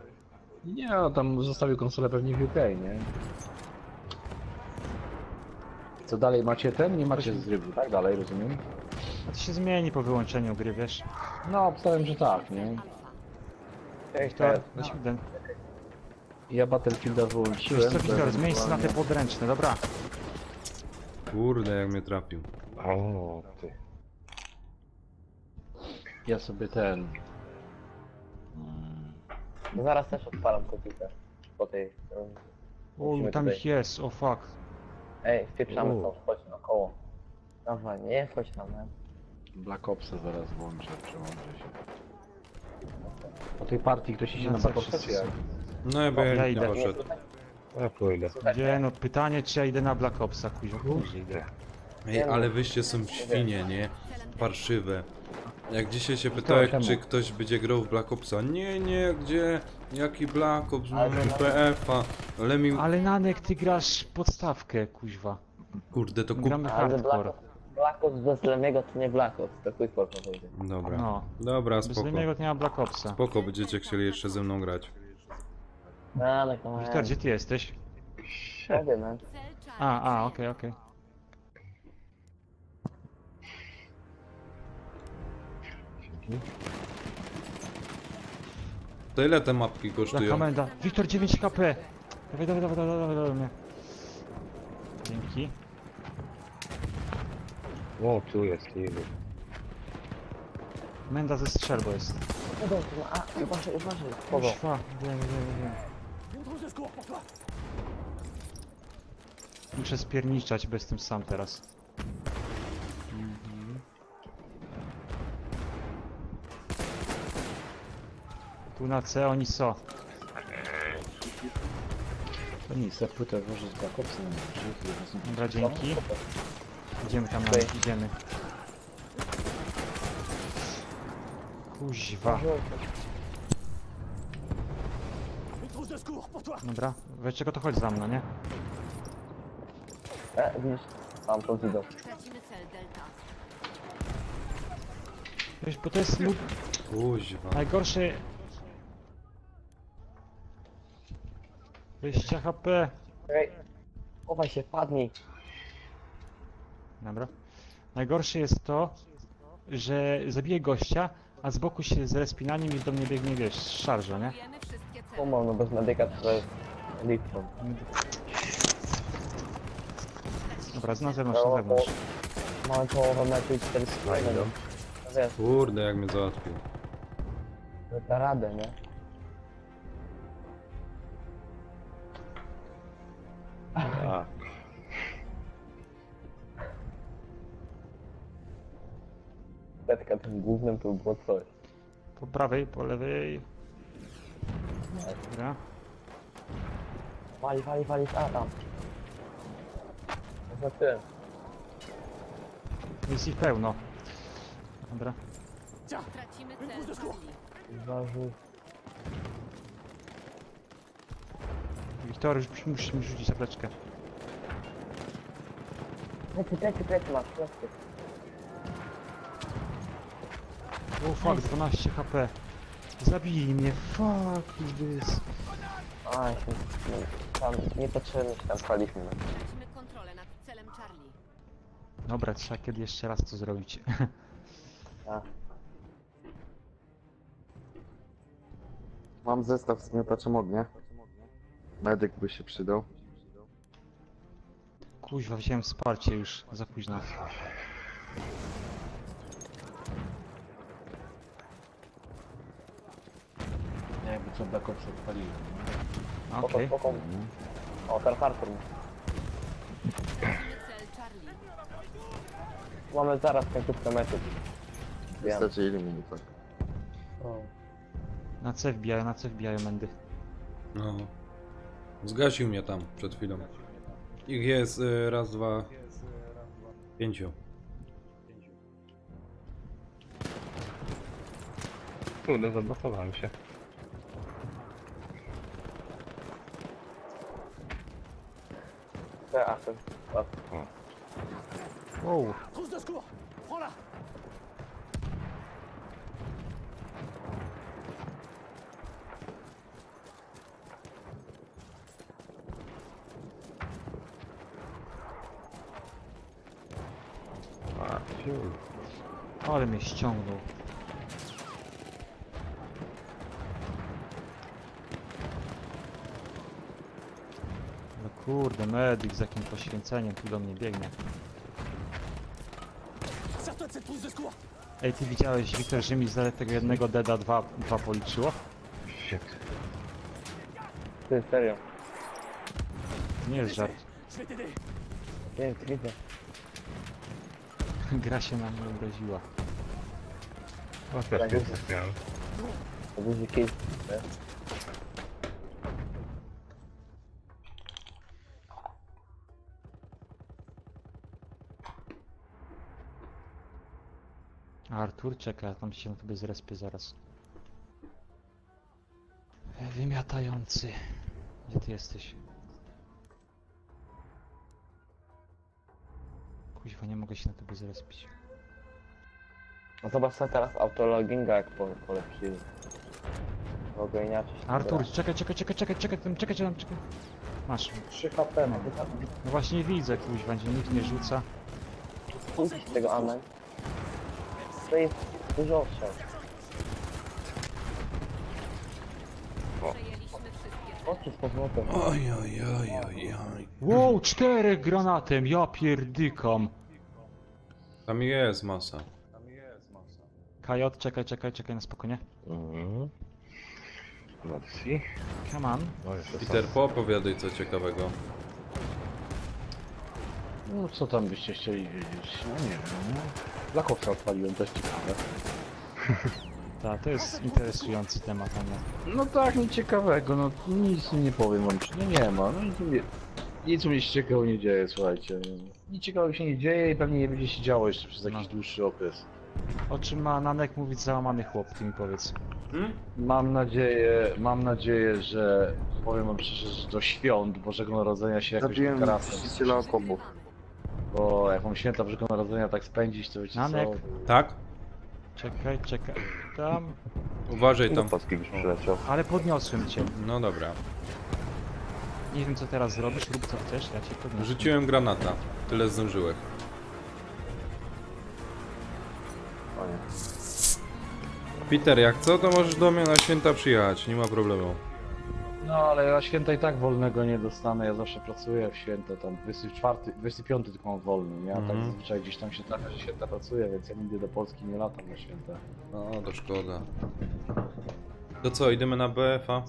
Nie, no, tam zostawił konsolę pewnie w UK, nie? Co dalej, macie ten? Nie macie zrywu, tak? Dalej, rozumiem? A to się zmieni po wyłączeniu gry, wiesz? No, obstawiam, że tak, nie? Wiktor, no. Ja Battlefielda wyłączyłem. Wiesz co, Wiktor, to zmień sobie na te ewentualnie- podręczne, dobra? Kurde, jak mnie trafił. O, ty. Ja sobie ten... No zaraz też odpalam komputer. Po tej... O, musimy tam tutaj- ich jest, o fuck. Ej, wpieprzamy U. stąd, chodź naokoło. Dawaj, nie wchodź tam, nie? Black Opsa zaraz włączę, przełączę się. Po tej partii ktoś idzie No na co Black Opsa, wszyscy czy jak? są? No ja bym Ja nie idę. poszedł. Ja pójdę. Gdzie, no pytanie, czy ja idę na Black Opsa, kuźwa, później idę. Ej, ale wyście są świnie, nie? Parszywe. Jak dzisiaj się pytałem, czemu? czy ktoś będzie grał w Black Opsa. Nie, gdzie? Jaki Black Ops? Ale Mamy no- PF-a. Ale mi... Ale Nanek, ty grasz podstawkę, kuźwa. Kurde, to kup... Gramy Ale hardcore. Black Ops bez Lemiego to nie Black Ops, to quick Ops powiedzieć. Dobra. No. Dobra, Bez spoko. Lemiego to nie ma Black Opsa. Spoko, będziecie chcieli jeszcze ze mną grać. No, tak to Wiktor, gdzie ty jesteś? powiem, man. Cel Charlie Okej. To ile te mapki Za kosztują? komenda. Wiktor, 9 KP. Dawaj mnie. Dzięki. O, tu jest ilu. Menda ze strzelbą jest. No dobrze, no a, uważaj. Kogo? Kuźwa, wiem. D'autres secours pour toi. Muszę spierniczać, bo jestem sam teraz. Tu na C oni są. To nic, ja płytę włożę z Black Opsa. Dobra, dzięki. Idziemy tam, idziemy. Kuźwa. Une trousse de secours pour toi. Dobra, weź czego to chodź za mną, nie? Widzisz? Mam to widok. Tracimy cel Delta. Wiesz, bo to jest Kuźwa. najgorsze... 20 HP. Ej, chowaj się, padnij. Dobra. Najgorsze jest to, że zabiję gościa, a z boku się z respinaniem i do mnie biegnie, wiesz, szarża, nie? Wiemy wszystkie cele. Pomał, no bez medyka to jest Lipton. Dobra, na zewnątrz, na zewnątrz. Mamy połowę meczu i 400 no wiesz, Kurde, jak mnie załatwił. da radę, nie? A, Setka tym głównym to było coś. Po prawej, po lewej. Dobra. Wali, a tam. Zobaczyłem. Jest ich pełno. Dobra. Tracimy cel Charlie. Zważył. Wiktor, już musisz mi rzucić zapleczkę. Plecy masz, plecy. O fuck, 12 HP. Zabij mnie, fuck this. A, się, tam niepotrzebnie się tam spaliśmy. No. Tracimy kontrolę nad celem Charlie. Dobra, trzeba kiedy jeszcze raz to zrobić. A. Mam zestaw z miotaczem ognia. Medyk by się przydał. Kuźwa, wziąłem wsparcie już, za późno. Nie, jakby co Black Ops odpaliłem. Okej. Spoko. O, teraz Artur. Tracimy cel Charlie. Mamy zaraz końcówkę meczu. Wiem. Stracili mi tak. Na C wbijają mędy. No. Zgasił mnie tam przed chwilą. Ich jest raz, dwa, 5. kurde, zablokowałem się. Artur. Wow. Trousse de secours. Prends-la. A, ciul. Ale mnie ściągnął. No kurde, medyk z jakim poświęceniem tu do mnie biegnie. Sers-toi de cette trousse de secours. Ej, ty widziałeś, Wiktor, że mi z tego jednego deda dwa policzyło? Shit. Ty, serio. To nie jest żart. Je vais t'aider. Nie, widzę. Gra się na mnie obraziła. O, też nie trafiałem. To duży kill. Artur, czekaj, ja tam się na tobie zrespię zaraz. Wymiatający. Gdzie ty jesteś? Kuźwa, nie mogę się na tobie zrespić. No zobacz sobie teraz autologinga jak polepszyli. Mogę inaczej się Artur, czekaj, czekaj. Masz. 3 HP mam. No właśnie widzę, kuźwa, że nikt nie rzuca. Pójdź z tego amen. To jest dużo ostrzał. Przejęliśmy wszystkie cele. Oczy z powrotem. Oj. Wow, 4 granatem, ja pierdykam. Tam jest masa. Kajot, czekaj na spokojnie. Merci. Come on. O, jeszcze Peter, poopowiadaj co ciekawego. No co tam byście chcieli wiedzieć? No nie wiem, no. Black Opsa odpaliłem, też ciekawe. Tak, to jest interesujący temat, a nie. No tak, nic ciekawego, no nic nie powiem wam, no nie ma, no nic u mnie się ciekawego nie dzieje, słuchajcie. Nic ciekawego się nie dzieje i pewnie nie będzie się działo jeszcze przez jakiś dłuższy okres. O czym ma Nanek mówić załamany chłop, ty mi powiedz. Mam nadzieję, że powiem wam szczerze, że do świąt Bożego Narodzenia się jakoś Zabiłem tarasem. niszczyciela okopów. Bo jak mam święta Bożego Narodzenia tak spędzić, to wiecie co? Nanek. Tak? Czekaj. Tam. Uważaj Do tam. Polski byś przyleciał. Ale podniosłem cię. No dobra. Nie wiem co teraz zrobisz, rób co chcesz, ja cię podniosę. Rzuciłem granata. Tyle zdążyłem. O nie. Peter, jak co, to możesz do mnie na święta przyjechać, nie ma problemu. No ale ja święta i tak wolnego nie dostanę, ja zawsze pracuję w święta, tam 24, 25 tylko mam wolny, nie? A tak zazwyczaj gdzieś tam się trafia, że święta pracuję, więc ja nigdy do Polski nie latam na święta. No, to szkoda. To co, idziemy na BF-a?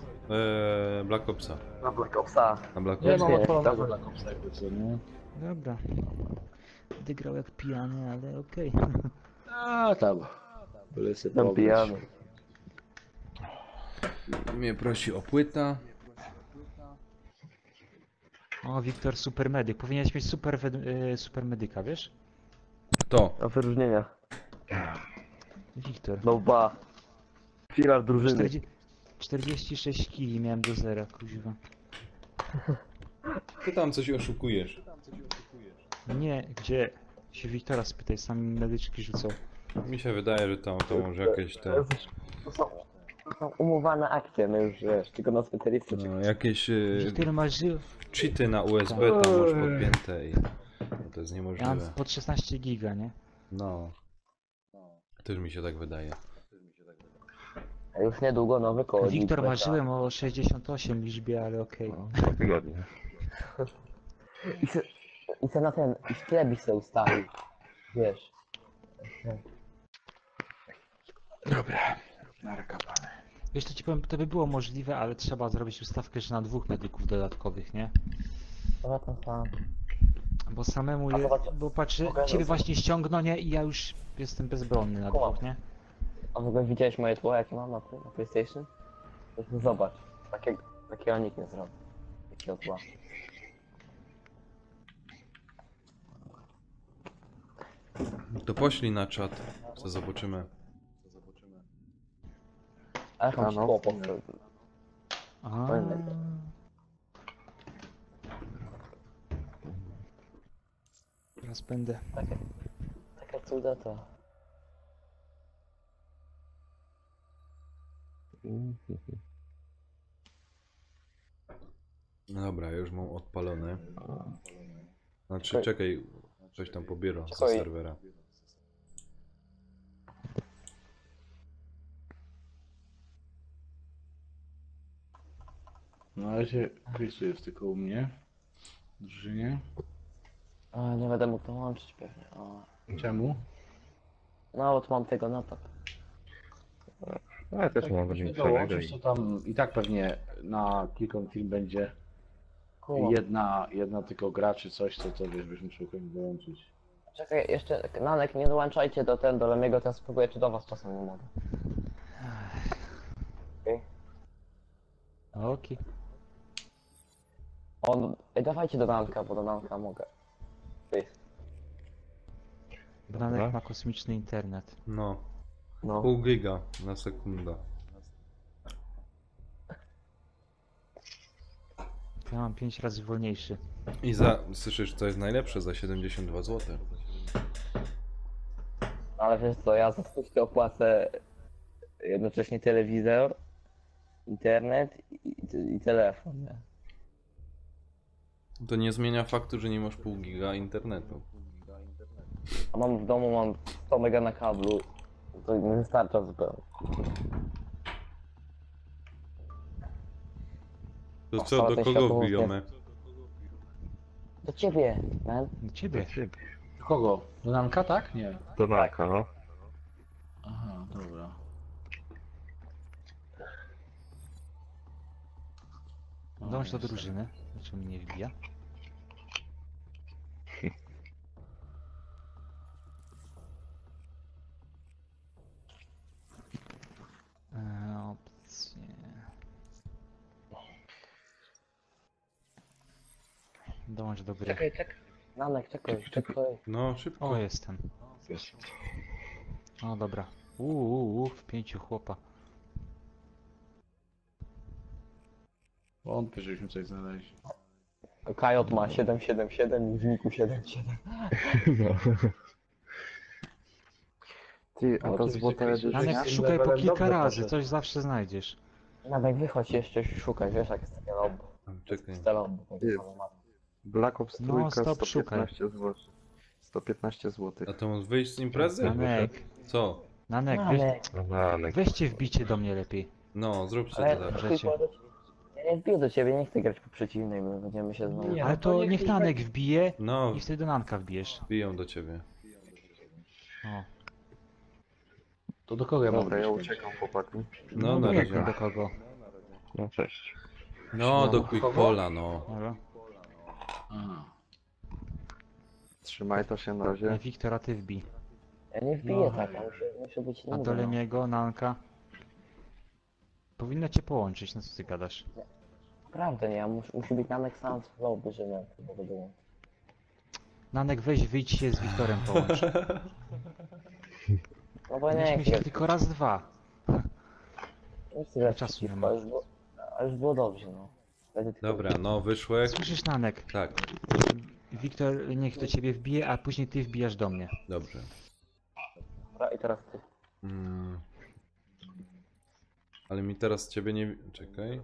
Black Opsa. Na Black Opsa. Na Black Nie Opsa. mam odpalonego Black Opsa jakby co, nie? Dobra. Będę grał jak pijany, ale okej. A tam. Byle sobie Tam pograć. pijany. Mnie prosi o płyta. O, Wiktor Supermedyk. Powinieneś mieć supermedyka, wiesz? To. A wyróżnienia. Wiktor. No ba. Filar drużyny. 46 kg miałem do zera, kuźwa. Ty tam coś oszukujesz. Nie, gdzie? Się Wiktora spytaj, sami medyczki rzucą. Mi się wydaje, że to może jakieś te... To są umowane akcje, no już wiesz, tylko na specjalistę No, czekasz. jakieś Wiktor ma żył. cheaty na USB tam masz podpięte i... No to jest Ja niemożliwe. mam pod 16 giga, nie? No. Też mi się tak wydaje. A już niedługo nowy koło. Wiktor marzyłem o 68 liczbie, ale okej. Tygodnie. I co na ten, i w tle byś se ustawił. Wiesz. Dobra. Narka pane. Wiesz, to ci powiem, to by było możliwe, ale trzeba zrobić ustawkę, że na 2 medyków dodatkowych, nie? No to sam. Bo samemu, A zobacz, bo patrzę, mogę ciebie zrobić. właśnie ściągną, nie? I ja już jestem bezbronny na 2, nie? A w ogóle widziałeś moje tło, jakie mam na PlayStation? Zobacz. Takiego nikt nie zrobi. Takiego tła. To poślij na czat, co zobaczymy. A jak mam ci no, tło w sumie. postawić? A. Teraz będę. Taka cuda to. No dobra, już mam odpalony. Znaczy, Czekaj. czekaj, coś tam pobiera ze Czekaj. serwera. Na razie Krysu jest tylko u mnie. W drużynie. A, nie będę mógł to łączyć pewnie. O. Czemu? No, bo tu mam tego na to. No ja też mam Jak godzinę się przerwy. dołączysz, to tam i tak pewnie na kilka film będzie Kumam. jedna tylko gra czy coś, to wiesz, byś musiał komuś dołączyć. Czekaj, jeszcze, Nanek, nie dołączajcie do Lemiego, teraz spróbuję, czy do was czasem nie mogę. Okej. Okej. Dawajcie do Nanka, bo do Nanka mogę. Branek ma kosmiczny internet. No. No. Pół giga na sekundę. Ja mam 5 razy wolniejszy. I słyszysz, co jest najlepsze? Za 72 zł. Ale wiesz co, ja za stówkę opłacę jednocześnie telewizor, internet i telefon, nie? To nie zmienia faktu, że nie masz pół giga internetu. A mam w domu, mam 100 mega na kablu, to nie wystarcza zupełnie. To co, do kogo wbijamy? Do ciebie, man. Do ciebie. Do kogo? Do Nanka, tak? Nie. Do Nanka, no. Aha, dobra. Dąż do drużyny. Dlaczego mnie nie wbija? Opcje. Dąż do gry. Czekaj. Nanek, czekaj. No, szybko. O, jestem. O, dobra. W 5 chłopa. Wątpię, żebyśmy coś znaleźli. Kajot ma 777 i w Niku 77. No. Ty, a ta Oczywiście, złota Krzysiek, edycja? Janek, Jakim szukaj po levelem kilka dobrze razy, poszedł. coś zawsze znajdziesz. Nawet wychodź jeszcze szukaj, wiesz jak jest takie lobby. Czekaj. Te lobby, takie Ty. same mapy. Black Ops No, trójka stop, 115 zł. 115 zł. A to on wyjść z imprezy? Nanek, Co? Nanek, Ale, weźcie wbicie do mnie lepiej. No, zróbcie to ale tak. Możecie. ja nie wbiję do ciebie, nie chcę grać po przeciwnej, bo będziemy się znowu... Nie, Ale no to to niech niech już Nanek będzie. wbije No, i wtedy do Nanka wbijesz. biją do ciebie. O, To do kogo ja mam Dobra, ja wbić? uciekam, chłopaki. No, na nie razie. wiem do kogo. No cześć. No, do Quickpola, no. Dobra. A. Trzymaj to się na razie. Wiktora, ty wbij. Ja nie wbiję tak, ja muszę być A do Lemiego, Nanka. Powinno cię połączyć, no co ty gadasz? Naprawdę nie, musi być Nanek sam w lobby, żeby ja tego było. Nanek, weź, wyjdź się z Wiktorem połącz. No bo nie Mieliśmy chcę się tylko raz, dwa. nie chcę grać czasu nie przeciwko, ma. a już było dobrze, no. Będzie tylko- Dobra, no wyszłek. Słyszysz, Nanek? Tak, Wiktor niech do ciebie wbije, a później ty wbijasz do mnie. dobrze. Dobra, i teraz ty. Mm. Ale mi teraz ciebie nie... Czekaj.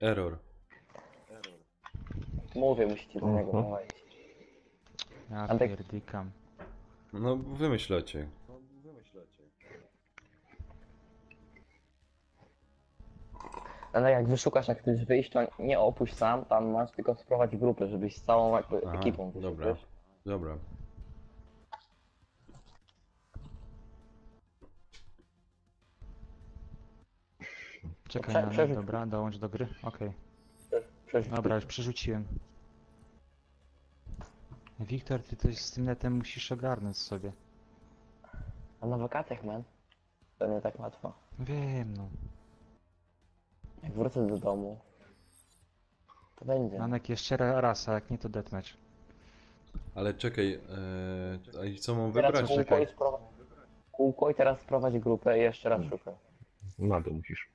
Error. Mówię, musicie do niego mówić. Ja Antek- pierdykam. No, wymyślacie. Ale jak wyszukasz, jak chcesz wyjść, to nie opuść sam, tam masz tylko sprowadzić grupę, żebyś z całą jakby Aha, ekipą wyszedł, dobra. wiesz? Dobra. Czekaj, Prze- Nanek, przerzuć. dobra, dołącz do gry. Okej. Przecież Dobra, już przerzuciłem. Wiktor, ty coś z tym netem musisz ogarnąć sobie. A na wakacjach, man. To nie tak łatwo. Wiem, no. Jak wrócę do domu, to będzie. Nanek, jeszcze raz, a jak nie to deathmatch. Ale czekaj, a i co mam Teraz wybrać? kółko Czekaj. i, kółko i teraz sprowadź grupę i jeszcze raz szukaj. Na dół musisz.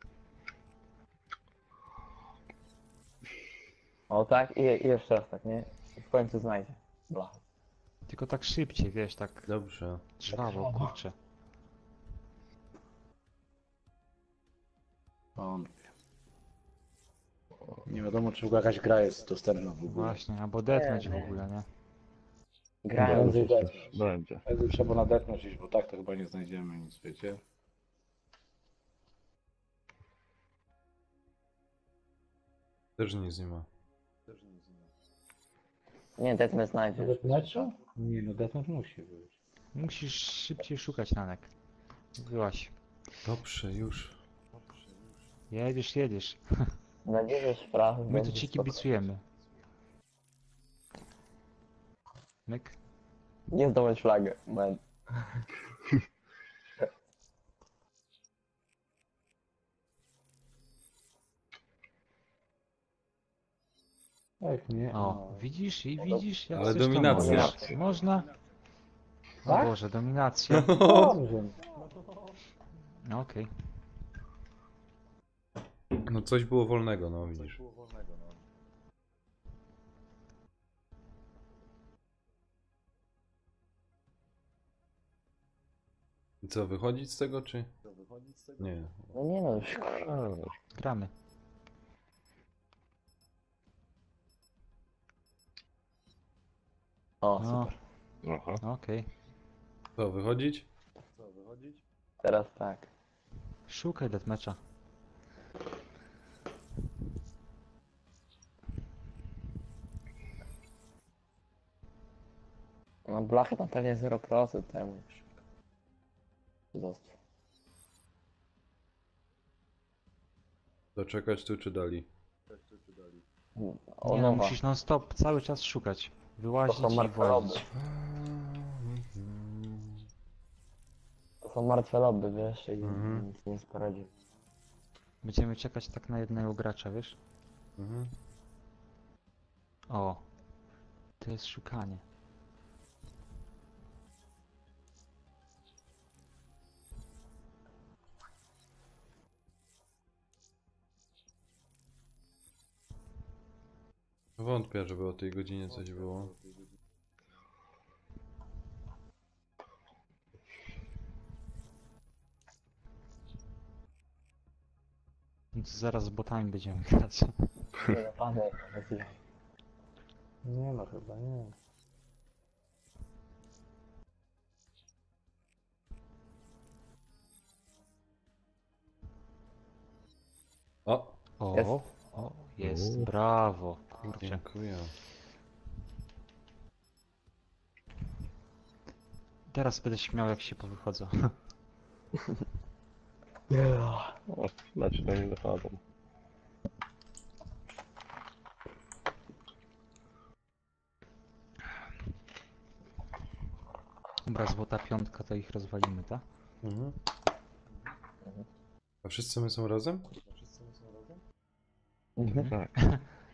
O tak, i jeszcze raz tak, nie? I w końcu znajdzie. Bla. Tylko tak szybciej, wiesz, tak Dobrze. żwawo, kurczę. Wątpię. Nie wiadomo, czy jakaś gra jest dostępna w ogóle. Właśnie, albo deathmatch w ogóle, nie? Grałem. Prędzej deathmatch. Będzie. Prędzej trzeba na deathmatch iść, bo tak to chyba nie znajdziemy nic, wiecie? Też nic nie ma. Nie, deathmatch Na znajdziesz. deathmatchu? Nie, no deathmatch musi być. Musisz szybciej szukać, Nanek. Byłaś. Dobrze, już. Jedziesz, jedziesz. Znajdziesz sprawy. My tu będzie ci spoko. kibicujemy. Myk. Nie zdobądź flagę, man. Tak, nie? O, widzisz i widzisz, jak Ale coś to dominacja. można. Można? O Tak? Boże, dominacja. Dobrze. No okej. No coś było wolnego, no widzisz. I co, wychodzić z tego, czy? Nie. No nie no, już Gramy. O, No, super. Aha. okej. Co, wychodzić? Teraz tak. Szukaj deathmatcha. No blachy tam pewnie 0% temu już. Zostaw. Doczekać tu, czy dali? O Nie no, nowa. musisz non stop cały czas szukać. Wyłazić To są i martwe włazić. To są martwe lobby, wiesz, i Mhm. nic nie sporadzi. Będziemy czekać tak na jednego gracza, wiesz? Mhm. O. To jest szukanie. Wątpię, żeby o tej godzinie coś było. Zaraz z botami będziemy grać. Nie no, chyba nie. O! Jest, brawo, kurczę. Dziękuję. Teraz będę śmiał, jak się powychodzą. O, znaczy to nie dochodzą. Dobra, złota piątka, to ich rozwalimy, tak? Mhm. A wszyscy my są razem? Tak.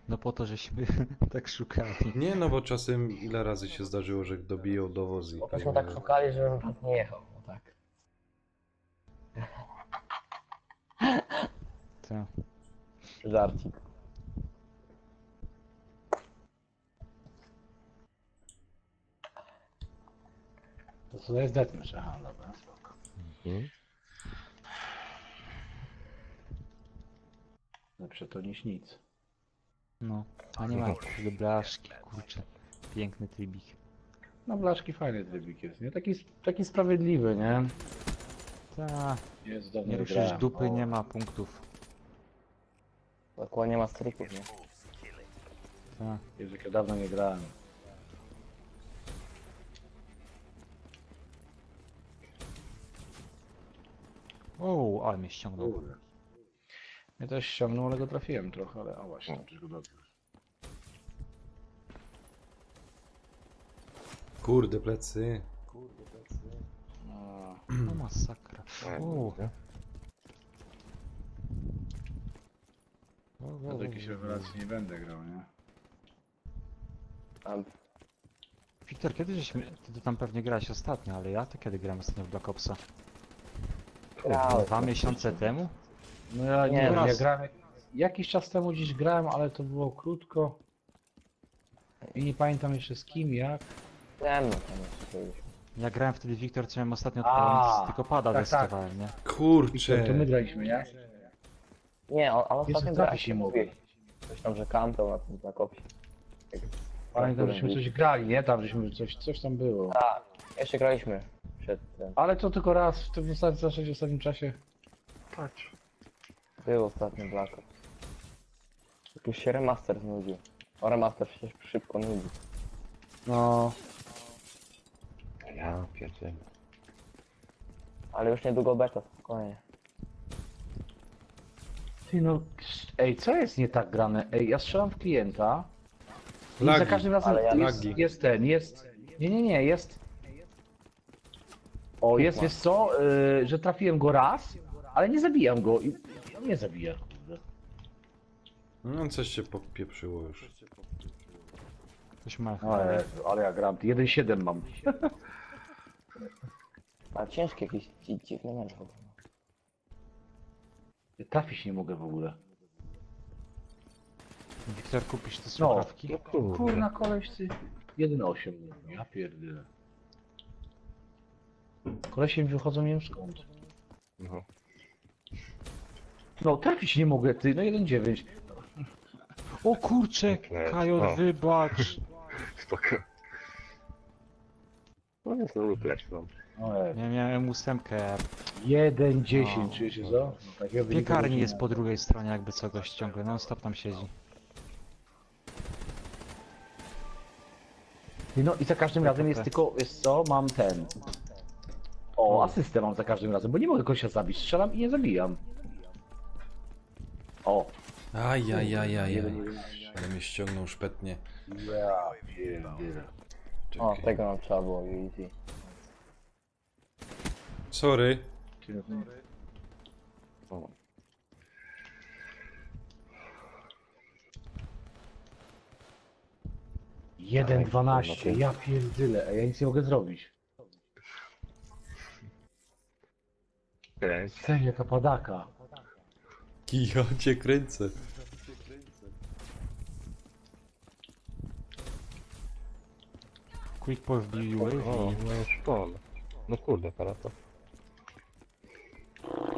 No po to, żeśmy tak szukali. Nie, no bo czasem ile razy się zdarzyło, że dobiją dowóz i... Po prostu tak szukali, żebym was nie jechał, no tak. Co? Żarcik. To jest deathmatch, aha, dobra, spoko. Lepsze to niż nic. No, a nie ma kurde blaszki, kurczę. Piękny trybik. No blaszki fajny trybik jest, nie? Taki sprawiedliwy, nie? Ta, Jest do nie ruszysz dupy, nie ma punktów. Dokładnie ma strików, nie? Ta. Jezu, jak ja dawno nie grałem. O, ale mnie ściągnął. Kurde. Mnie też ściągnął, ale go trafiłem trochę, ale o właśnie, przecież go dobrze. Kurde, plecy. No. O, masakra. O. Ja do jakiejś rewelacji nie będę grał, nie? Wiktor, kiedy żeśmy... Ty tam pewnie grałeś ostatnio, ale ja to kiedy grałem ostatnio w Black Opsa? Grałem. 2 miesiące temu? No ja nie Nie, wiem, ja raz. grałem... Jakiś czas temu gdzieś grałem, ale to było krótko. I nie pamiętam jeszcze z kim, jak. Wiem, no tam jeszcze kiedyś. Ja grałem wtedy, Wiktor, co miałem ostatnio A, odpalony, tylko pada tak, testowałem, nie? Kurczę. To my graliśmy, nie? Nie, ale ostatnio trafi grałem, się mogę. coś tam, że kampał na tym Black Opsie. Pamiętam, żeśmy coś grali, nie? Tam żeśmy coś tam było. Tak, jeszcze graliśmy przed tym. Ale to tylko raz w tym ostatnim czasie. Patrz. Był ostatni Black Ops. Jakiś się remaster znudził. O, remaster się szybko nudzi. No. Ja pierdzielę. Ale już niedługo beta, spokojnie. Ty no, ej, co jest nie tak grane? Ej, ja strzelam w klienta. I Lagi. za każdym razem Ale ja- Lagi. jest ten, jest... Nie, jest... O, jest, wiesz co, że trafiłem go raz, ale nie zabijam go i on mnie zabija, kurde. No coś się popieprzyło już. Coś ma. Ale ja gram, 1.7 mam. Ale ciężki jakiś dziwny mecz w ogóle. Trafić nie mogę w ogóle. Wiktor, kupisz te No, słuchawki? kurna koleś ty. 1.8, ja pierdolę. Kolesie mi wychodzą, nie wiem skąd. No. No, trafić nie mogę, ty, no 1.9. O kurczę, Kajor, O. wybacz. Spoko. No jest lub lecz mam. Ja miałem 8. 1.10, czujesz co? No, takiego W wyniku piekarni nie jest ma. po drugiej stronie, jakby co gość ciągle, non stop tam siedzi. No i za każdym razem jest tylko, wiesz co, mam ten. O, asystę mam za każdym razem, bo nie mogę kogoś zabić. Strzelam i nie zabijam. O. Ajajajajaj. Ale mnie ściągnął szpetnie. Ja pierdolę. O, tego nam trzeba było, easy. Sorry. O. Jeden 12, ja pierdolę, a ja nic nie mogę zrobić. Serio, jaka padaka. Ja cię kręcę. Quick Pull wbił O, i no już to. No kurde, para to.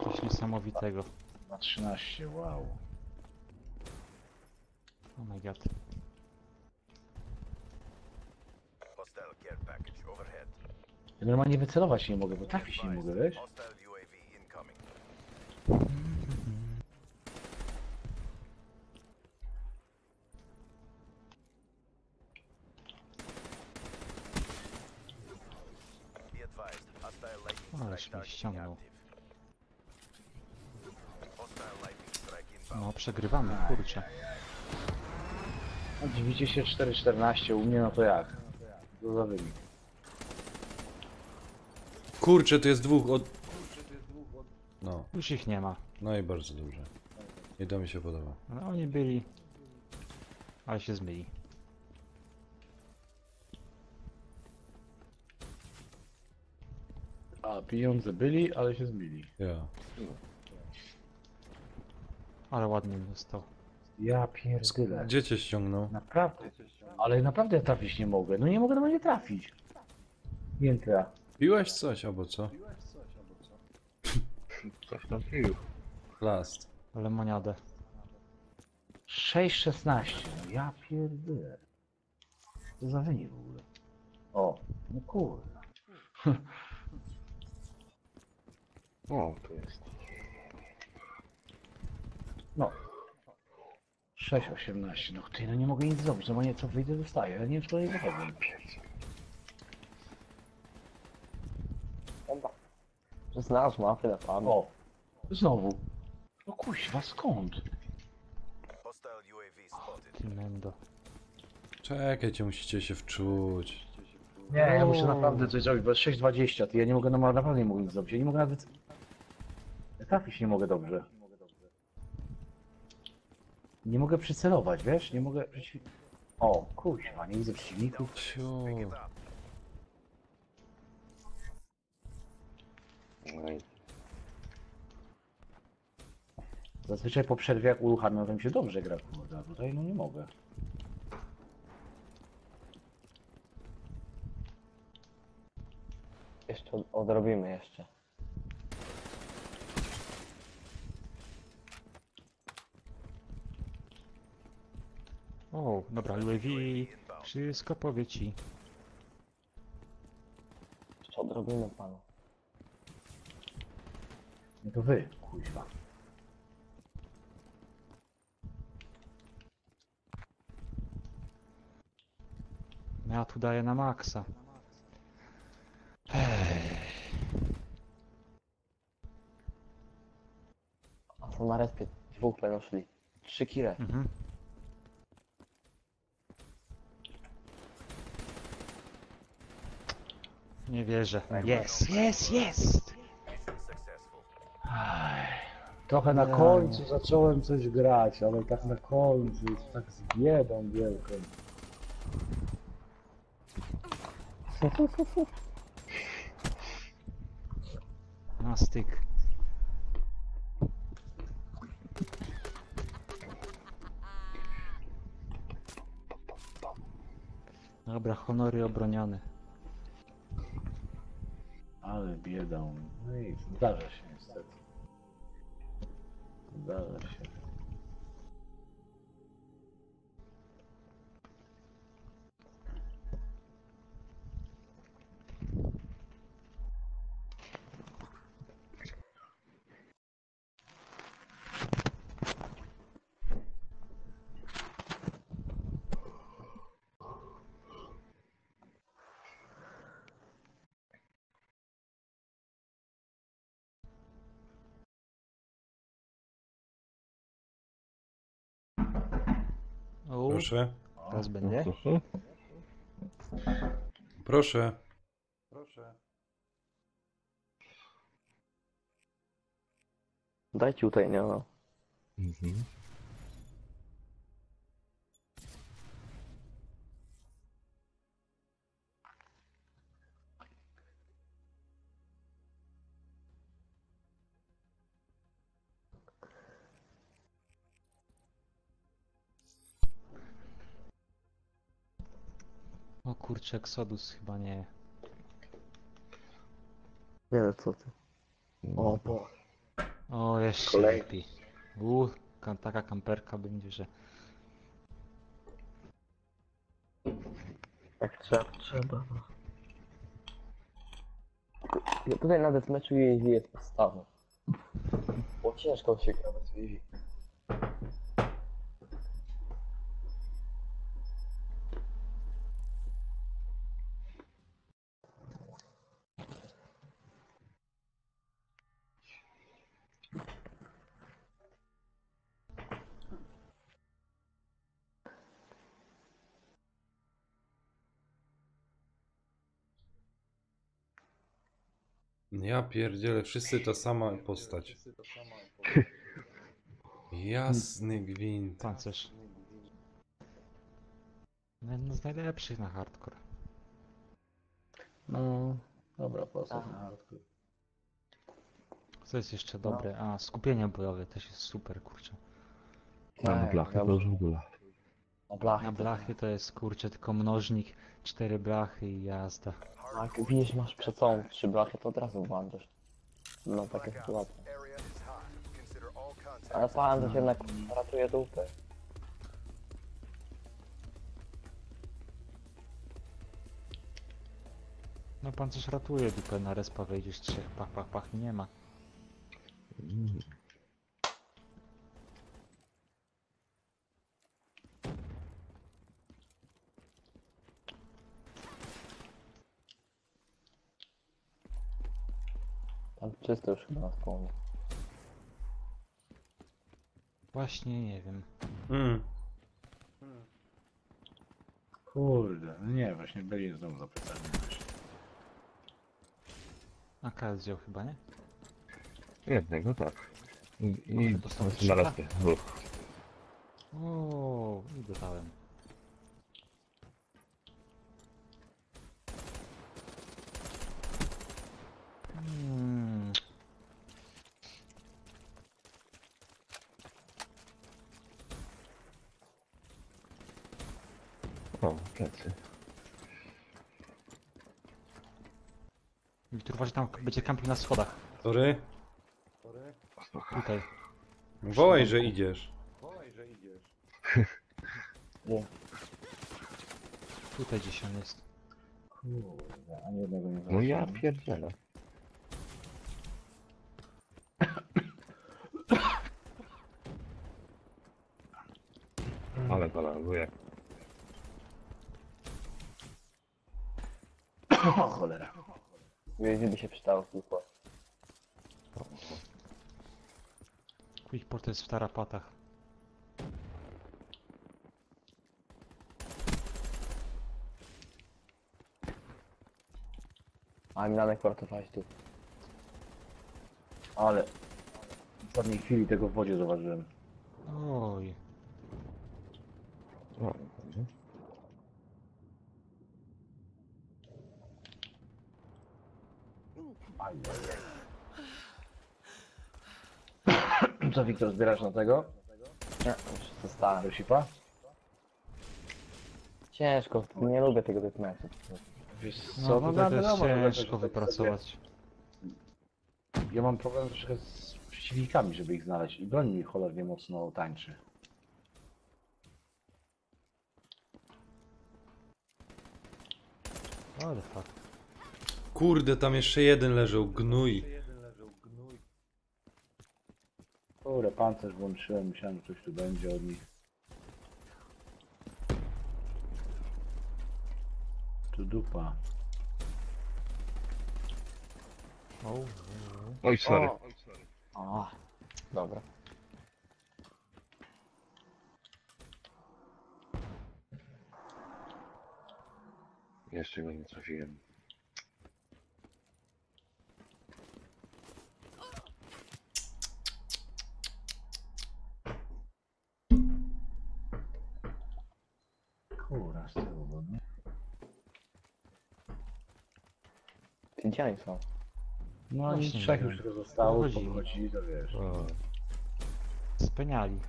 coś niesamowitego. Na 13, wow. Oh my god. Ja normalnie wycelować nie mogę, bo trafić nie mogę, wiesz? Ależ mnie ściągnął. No, przegrywamy, kurczę. No, dziwicie się 4-14, u mnie no to jak? To za wynik. Kurczę, to jest dwóch od... No, Już ich nie ma. no i bardzo dobrze. I to mi się podoba. No, oni byli... Ale się zmyli. A, pieniądze byli, ale się zmyli. Ja. Ale ładnie dostał. Ja pierdolę. Gdzie cię ściągnął? Naprawdę. Ale naprawdę trafić nie mogę. No nie mogę normalnie trafić. Piętra. Piłeś coś, albo co? Coś tam pił. Last. Lemoniadę. 6-16. No ja pierdolę. Co za wynik w ogóle? O, no kurde. O, tu jest. No. 6-18. No ty, no nie mogę nic zrobić. Normalnie co wyjdę, dostaję. Ja nie wiem, czy to nie wychodzę. Dobra. Znasz mapy na pamięć. O, znowu. No kuźwa, skąd? Ty mendo. Czekajcie, musicie się wczuć. Nie, ja muszę naprawdę coś zrobić, bo jest 6-20. Ty, ja nie mogę, no naprawdę nie mogę nic zrobić. Ja nie mogę nawet... Ja trafić nie mogę dobrze. Nie mogę przycelować, wiesz? Nie mogę... O, kuźwa, nie widzę przeciwników. Ciu. No i Zazwyczaj po przerwie jak uruchamiam, to mi się dobrze gra, kurde, a tutaj no nie mogę. Jeszcze odrobimy jeszcze. O, dobra, UAV. Wszystko powie ci. Jeszcze odrobimy panu. Nie to wy, kuźwa. Ja tu daję na maksa. A są na respie dwóch będą szli. 3 kile. Mhm. Nie wierzę. Jest, jest, jest! Trochę na końcu zacząłem coś grać, ale tak na końcu, jest tak z biedą wielką. Na styk. Dobra, honory obronione. Ale biedą. No i zdarza się niestety. Zdarza się. O, Proszę. teraz będzie. Proszę. Dajcie utajniona. Mhm. O kurczę, Exodus chyba nie. Nie, co ty. O, bo. O, jeszcze Kolejny. lepiej. Taka kamperka będzie, że... Jak trzeba, trzeba. Ja tutaj na deathmatchu UAV jest podstawą. Bo ciężko się gra bez UAV. Ja pierdzielę, wszyscy ta sama postać. Jasny gwint. Pancerz. Jeden z najlepszych na hardcore. No, dobra, postać na hardcore. Co jest jeszcze dobre? A, skupienie bojowe też jest super, kurczę. Na blachę to już w ogóle. Na blachy to jest, kurczę, tylko mnożnik, 4 blachy i jazda. Jak widzisz, masz przed sobą 3 blachy, to od razu włączasz. No takie sytuacje. Ale sam to się jednak ratuje dupę. No pancerz ratuje dupę, na respa wejdziesz 3 pach, nie ma. Tam czysto już chyba na spawnie. Właśnie nie wiem. Kurde, no nie, właśnie byli znowu zapytani. AK wziął chyba, nie? Jednego tak. I dostał na strzała? respie. Dwóch. O, i dostałem. O, plecy. Wiktor, uważaj, tam będzie camping na schodach. Sorry? Tutaj. Wołaj, że idziesz. Nie. Tutaj gdzieś on jest. Kurde, ani jednego nie No ja zobaczyłem. pierdzielę. Ale balansuje. O cholera. UAV by się przydało tylko. Quickport jest w tarapatach. A Milanek portowałeś tu. Ale w ostatniej chwili tego w wodzie zauważyłem. Oj. O, Co, Wiktor, zbierasz na tego? Nie, już zostałem. Do sipa? Ciężko, nie lubię tego deathmatchu. Wiesz No co, tutaj to jest wiadomo, że ciężko lepiej, wypracować. Ja mam problem troszkę z przeciwnikami, żeby ich znaleźć. I broń mi cholernie mocno tańczy. Ale fakt. Kurde, tam jeszcze jeden leżał, gnój. Kurde, pancerz włączyłem, myślałem, że coś tu będzie od nich. Tu dupa. Oj, sorry. O, dobra. Jeszcze go nie trafiłem. Kurwa, z tyłu, bo nie? Indianie są. No i Właśnie trzech nie już wiem. tylko zostało, Pochodzili. pochodzili, to wiesz. O, Speniali.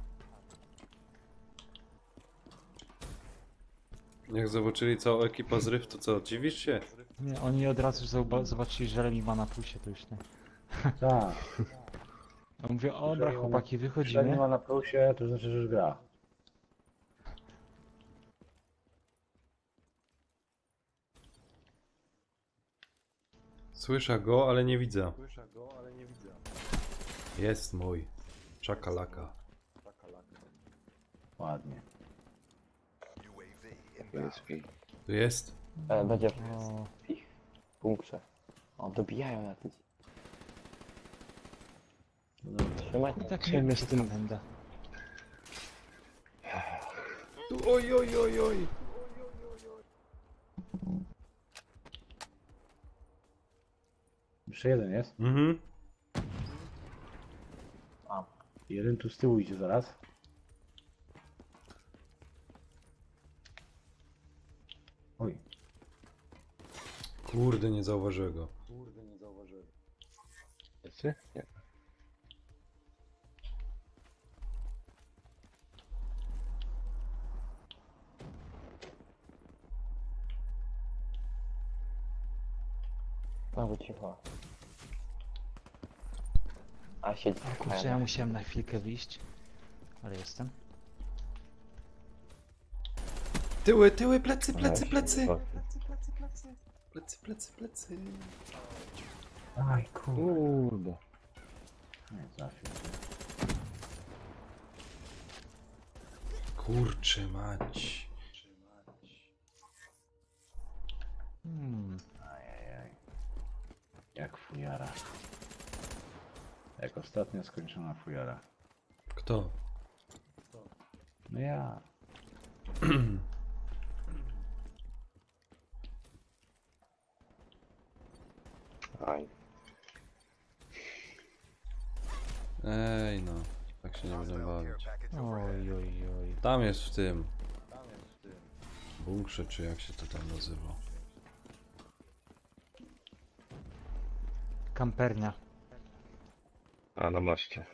Jak zobaczyli całą ekipę zryw, to co, dziwisz się? Nie, oni od razu zobaczyli, że Remi ma na plusie, to już nie. Tak. Ja mówię, dobra chłopaki, Jeżeli wychodzimy. ma na plusie, to znaczy, że już gra. Słyszę go, ale nie widzę. Jest mój. Czakalaka. Ładnie. Tu jest? Będzie O, w ich bunkrze. O, dobijają jacyś. Trzymaj. i tak Trzymaj nie się tym. będę. Tu, oj, oj, oj, oj. Jeszcze jeden jest. Mhm. A, jeden tu z tyłu idzie zaraz. Oj, Kurde, nie zauważyłem go. Wiecie? Nie. Znowu cicho. A siedzi. Kurczę, ja musiałem na chwilkę wyjść. Ale jestem. Tyły, tyły, plecy, plecy, plecy. O, Plecy, plecy, plecy. aj kurde. Nie trafił. Kurczę mać. Ajajaj. Jak fujara. Jak ostatnia skończona fujara. Kto? No ja. aj. Ej no, tak się nie będę bawić. Oj, oj, oj. Tam jest w tym. Bunkrze, czy jak się to tam nazywa. Kampernia. A na moście.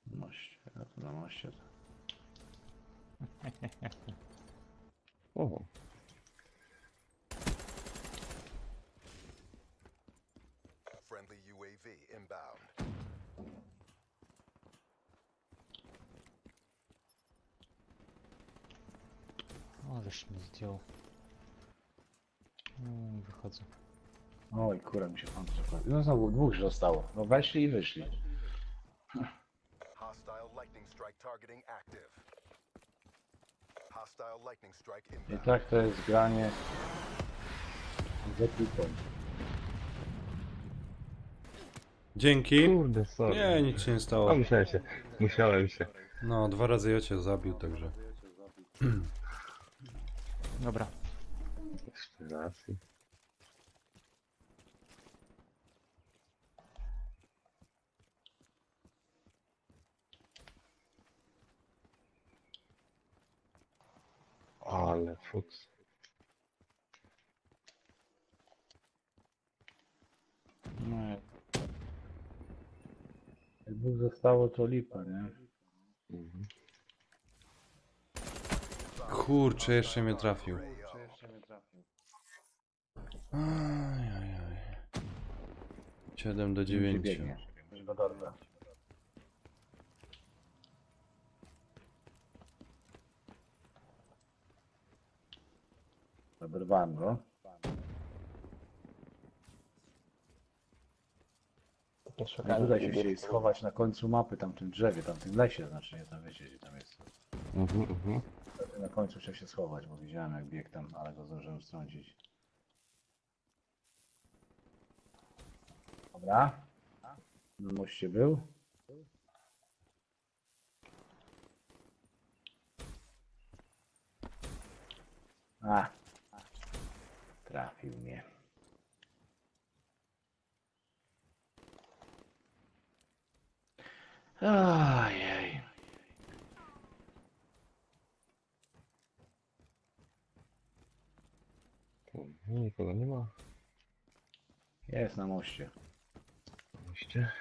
Moście. Ja tu na moście. O. Friendly UAV inbound. Ależ mnie zdjął. Wychodzę. Oj, kurwa mi się pan przekładał. No znowu dwóch zostało. No weszli i wyszli. Hostile lightning strike targeting active. Hostile lightning strike I inbound. tak to jest granie z ekipą. Dzięki. Kurde, sorry. Nie, nic się nie stało. A musiałem się. No, 2 razy ja cię zabił, także. Dobra. Jeszcze raz. Ale fuks. No, jak dwóch zostało, to lipa, nie? Mhm. Kurczę, jeszcze mnie trafił. Ajajaj. 7 do 9. Biegnie. Już go dorwę. Zabrwałem go. A tutaj się chcieli schować na końcu mapy, tam w tym drzewie, tam w tym lesie, znaczy nie tam wiecie, gdzie tam jest. Na końcu chciał się schować, bo widziałem jak biegł tam, ale go zdążyłem strącić. Dobra. Na moście był. A. Trafił mnie. Ojej. Nikogo nie ma. Jest na moście. Moście.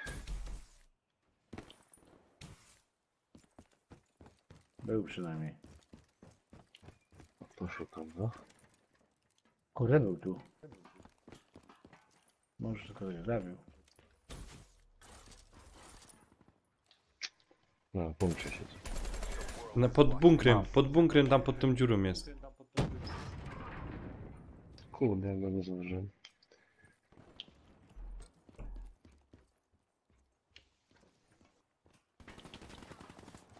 Był przynajmniej. Poszukam, no. Kurde, był tu. Może to ktoś zabił. No, w bunkrze siedzi. Pod bunkrem tam pod tą dziurą jest. Kurde, ja go nie zauważyłem.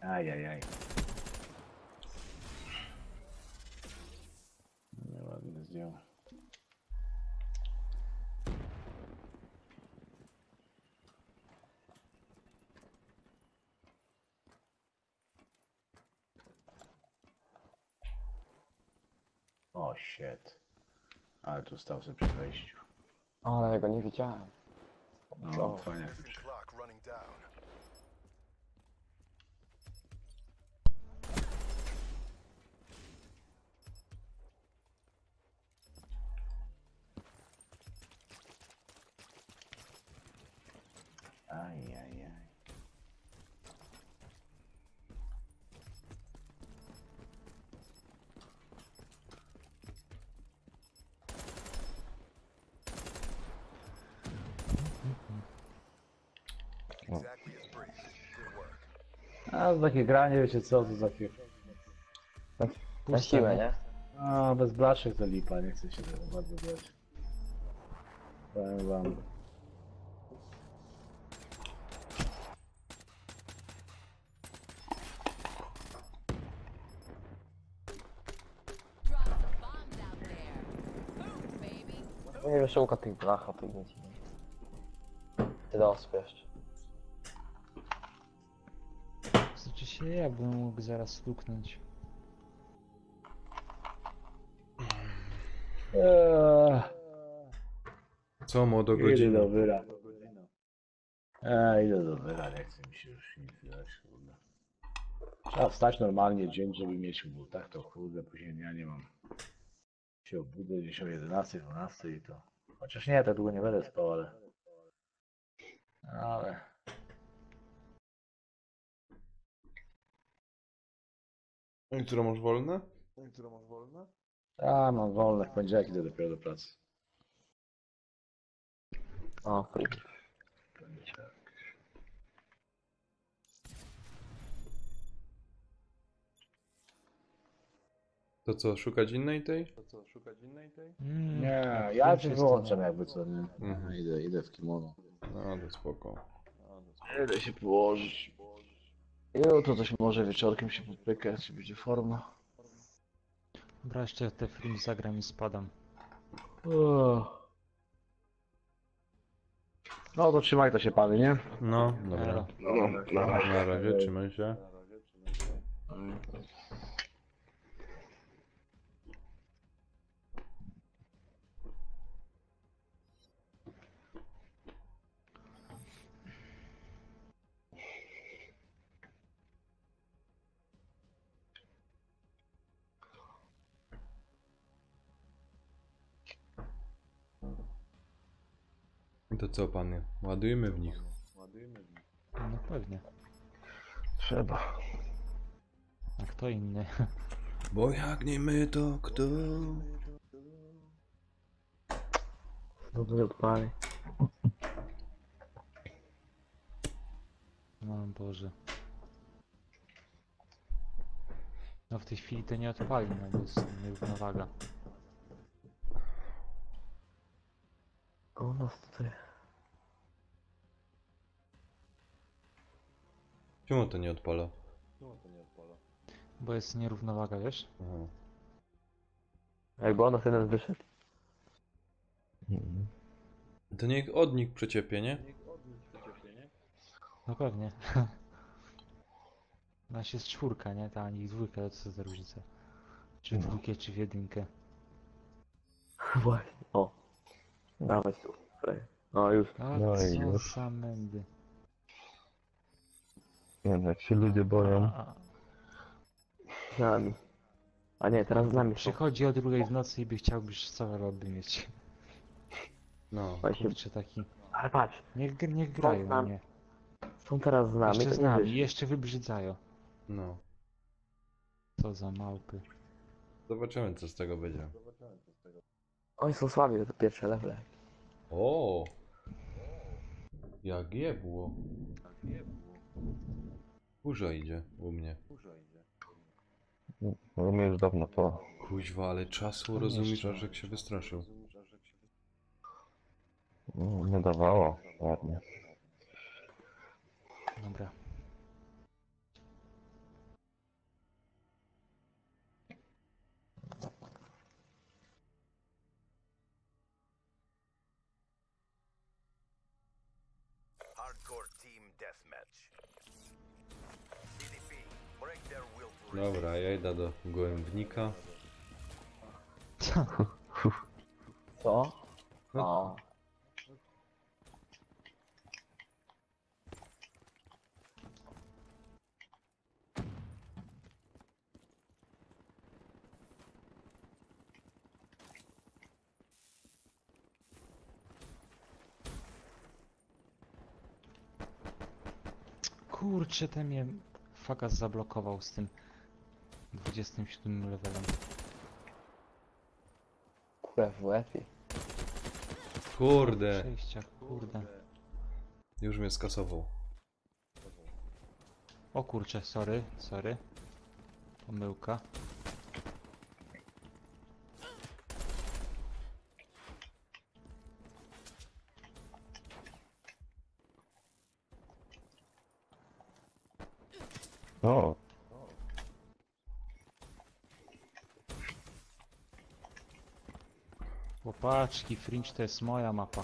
Ajajaj. Nieładnie zdjął. O, shit. Ale tu stał sobie przy wejściu. Ale ja go nie widziałem. No, fajnie. Clock running down. Ajajaj. Exactly as briefed. Good work. A, takie granie, wiecie co, to takie... Na siłę, nie? A, bez blaszek to lipa, nie chcę się tego bardzo grać. Powiem wam. Nie wiem, szukam tych blach, a tych nic nie. Ty dospiesz. Znaczy się, jakbym mógł zaraz stuknąć. Co mu do Idę godziny? do wyra. Idę do wyra, nie chcę mi się już nic grać, kurde. Trzeba wstać normalnie dzień, żeby mieć w butach, to kurde, później ja nie mam. Się obudzę gdzieś o 11, 12 i to... Chociaż nie, tak długo nie będę spał, ale... Ale... Jutro masz wolne? A, mam wolne, w poniedziałek idę dopiero do pracy. O, freak. To co, szukać innej tej? Nie, ja cię wyłączam jakby co, nie? Mhm. Idę w kimono. No, to spoko. Idę się położyć. Jutro coś może wieczorkiem się podpykać, czy będzie forma. Dobra, jeszcze te film zagram i spadam. No to trzymaj to się pany, nie? No, dobra. Elo. Na razie, trzymaj się. To co, panie? Ładujemy w nich. No pewnie. Trzeba. A kto inny? Bo jak nie my, to kto? Dobry odpali. No Boże. No w tej chwili to nie odpali, no bo jest nierównowaga. O nas tutaj. Czemu to nie odpala? Bo jest nierównowaga, wiesz? Aha. Jakby ona sobie nas wyszedł. To niech odnik przeciepie, nie? No pewnie. Nasz jest czwórka, nie? Ta nich dwójka, to co za różnica? Czy w dwójkę, czy w jedynkę. Właśnie, o. Dawaj tu, Frej. O, już. A No i co już. za mędy. Nie wiem, jak się ludzie boją. Z nami. A nie, teraz z nami są. Przychodzi o 2 w nocy i by chciał już całe lobby mieć. No. Właśnie. Kurczę taki. Ale patrz, Niech grają, nami. nie. są teraz z nami, Jeszcze to z nie nami, wyszli. jeszcze wybrzydzają. No. Co za małpy. Zobaczymy, co z tego będzie. Oni są słabi, to pierwsze level. O! Jak jebło. Burza idzie u mnie. No mnie już dawno po. Kuźwa, ale czasu rozumiesz, aż jak się wystraszył. No, nie dawało. Ładnie. Dobra. Hardcore team deathmatch. CDP, break their will to Dobra, ja idę do gołębnika. Co? No. O. Kurczę, ten mnie Fagas zablokował z tym 27 levelem. WF-i. Kurde. Przejścia, kurde. Już mnie skasował. O kurczę, sorry. Pomyłka. O, Łopaczki, Fringe to jest moja mapa.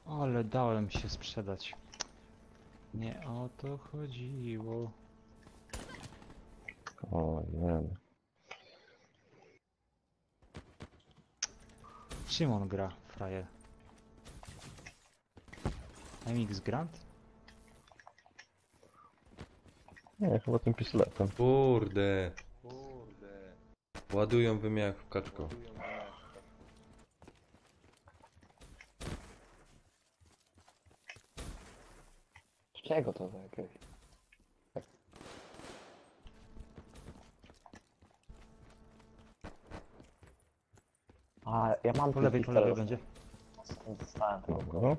Ale dałem się sprzedać. Nie o to chodziło. o nie. Czym on gra, frajer? MX Grand? Nie, chyba tym pistoletem. Kurde. Ładują we mnie jak w kaczko. Z czego to za jakieś? A, ja mam Po lewej będzie. Dostałem tego. Dobra.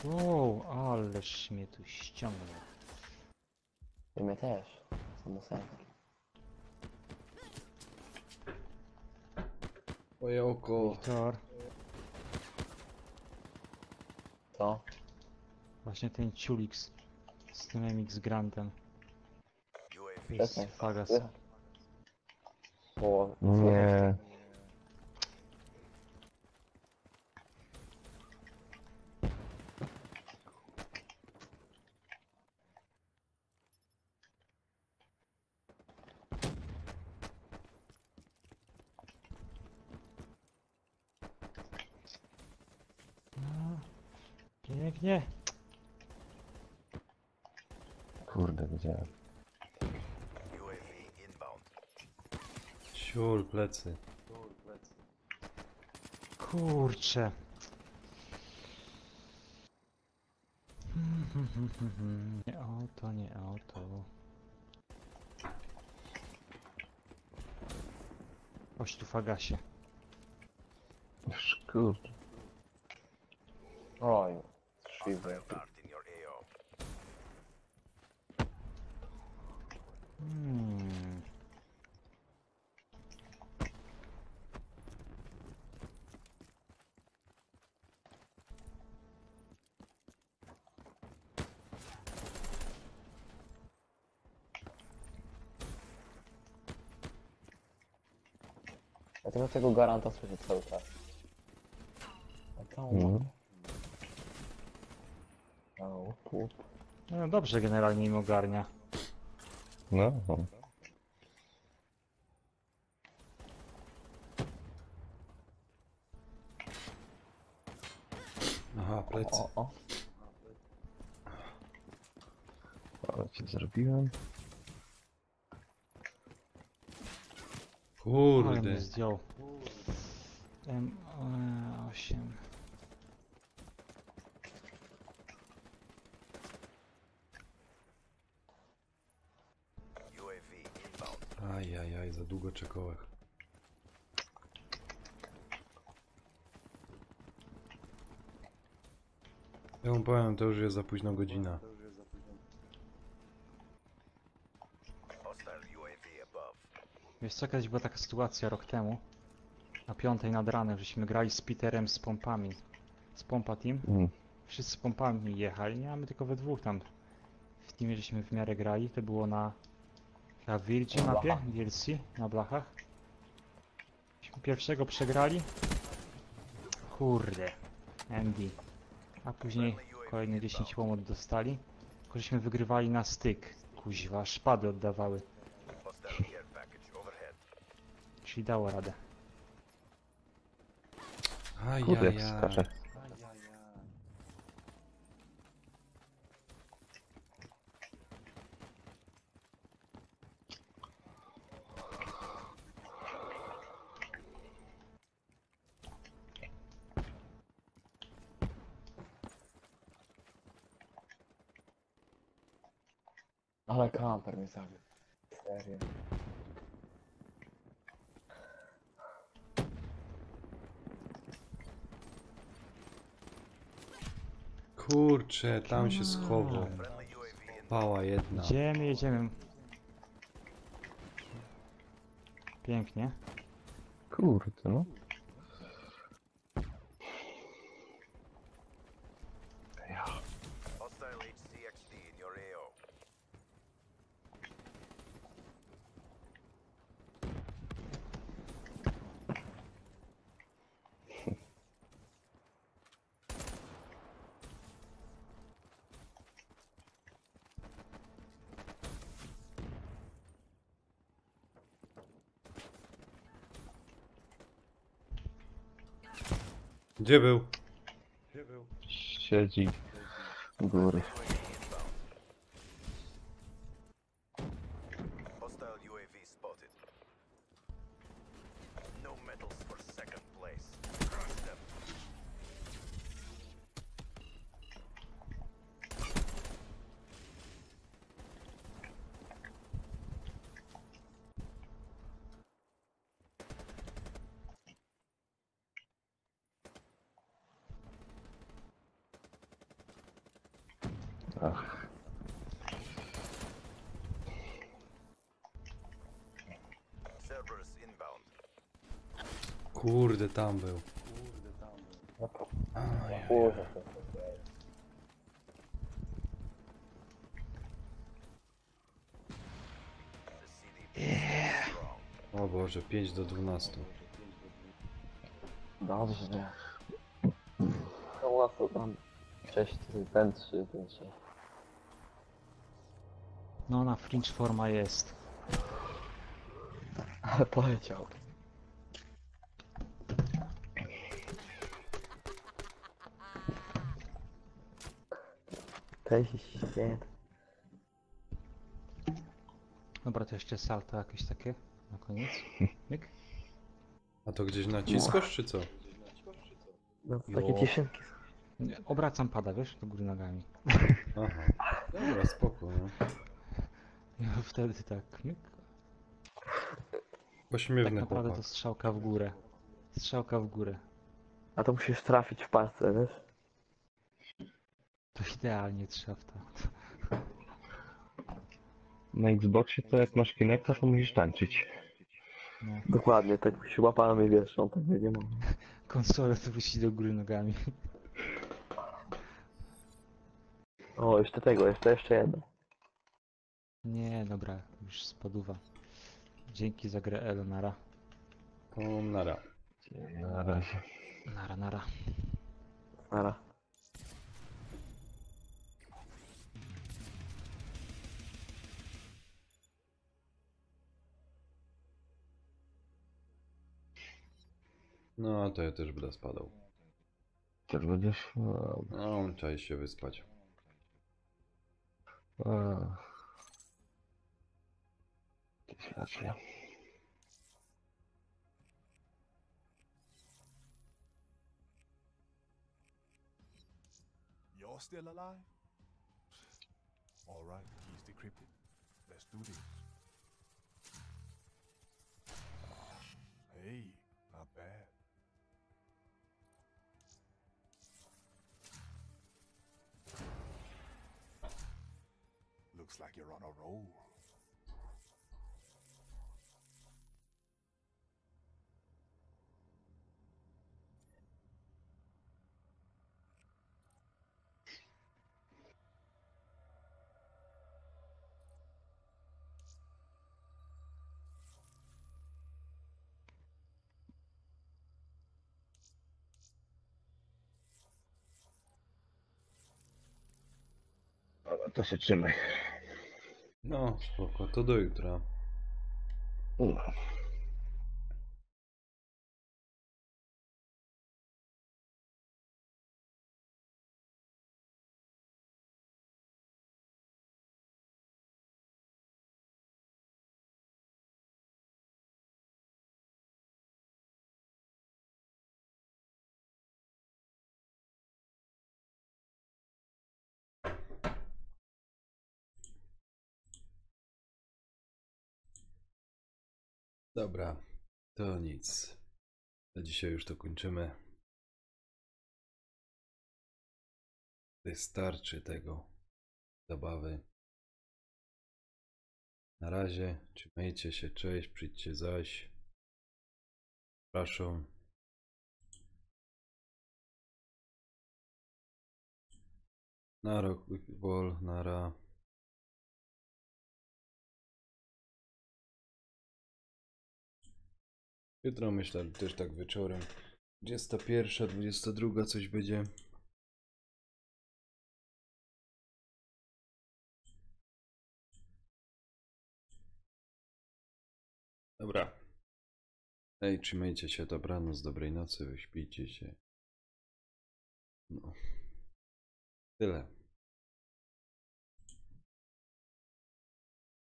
Wow, ależ mnie tu ściągnął. I mnie też. Samo sens. Moje oko. Wiktor, Co? właśnie ten ciulik z tym MX Grandem. Przestań. Fagas. Bo... Nie. No, pięknie. Kurde, widziałem. Siul, plecy. Kurczę. Nie o to, nie o to. Chodź tu, Fagasie. Kurde. Oj, szybko. Ja tylko tego garanta słyszę cały czas. A tam... No dobrze, generalnie im ogarnia. No. Aha, plecy. O. Ale ci zrobiłem. Ale mnie Kurde. zdjął. M8. UAV inbound. Ajajaj, za długo czekałem. Ja mu powiem, to już jest za późna godzina. Hostile UAV above. Wiesz co, kiedyś była taka sytuacja rok temu. Na 5 nad ranem, żeśmy grali z Peterem z pompami. Z pompa team. Wszyscy z pompami jechali, nie? A my tylko we dwóch tam. W teamie żeśmy w miarę grali. To było na... Na Wildzie mapie, DLC, na blachach. Myśmy pierwszego przegrali. Kurde. MD. A później kolejne 10 łomot dostali. Tylko żeśmy wygrywali na styk. Kuźwa, szpady oddawały. Hostile care package overhead. Czyli dało radę. Kurde, Ajajaj. skacze. Ale kamper mnie zabił. Serio. Kurczę, tam się schował. Friendly UAV inbound. Pała jedna. Jedziemy, jedziemy. Pięknie. Kurde, no. Hostile HCXD in your AO. Gdzie był? Siedzi u góry. Hostile UAV spotted. No medals for second place. Crush them. Ach. Cerberus inbound. Kurde, tam był. Kurde. The CDP is strong. O Boże, 5 do 12. Dobrze, nie. No łatwo tam. 6, ten 3, ten 6. No na fringe forma jest. Ale poleciał. Cześć, świet. Dobra, to jeszcze salto jakieś takie na koniec. Myk. A to gdzieś naciskasz, czy co? No, Jo. takie cieszynki. Nie, obracam pada, wiesz, do góry nogami. Aha. Dobra, spoko, no. No wtedy tak, myk. Tak Pośmiewny naprawdę chłopak. to strzałka w górę. Strzałka w górę. A to musisz trafić w palce, wiesz? To idealnie trzeba w to. Na Xboxie to jak masz Kinecta, to musisz tańczyć. No. Dokładnie, tak się łapami, wiesz, on tak nie ma. Konsolę to wyścig do góry nogami. O, jeszcze tego, jeszcze jedno. Nie, dobra, już spaduwa. Dzięki za grę, Elo, nara. To nara. Na razie. Nara, nara. Nara. No, to ja też będę spadał. Też będziesz? No, No, trzeba się wyspać. Racja. You're still alive? Alright, keys decrypted. Let's do this. Hey, not bad. Looks like you're on a roll. Dobra, to się trzymaj. No, spoko, to do jutra. No. Dobra, to nic. Na dzisiaj już to kończymy. Wystarczy tego zabawy. Na razie, trzymajcie się, cześć, przyjdźcie zaś. Zapraszam. Na rok, Wall, nara. Jutro myślę też tak wieczorem. 21, 22 coś będzie. Dobra. Ej, trzymajcie się, dobranoc, dobrej nocy, wyśpijcie się. No. Tyle.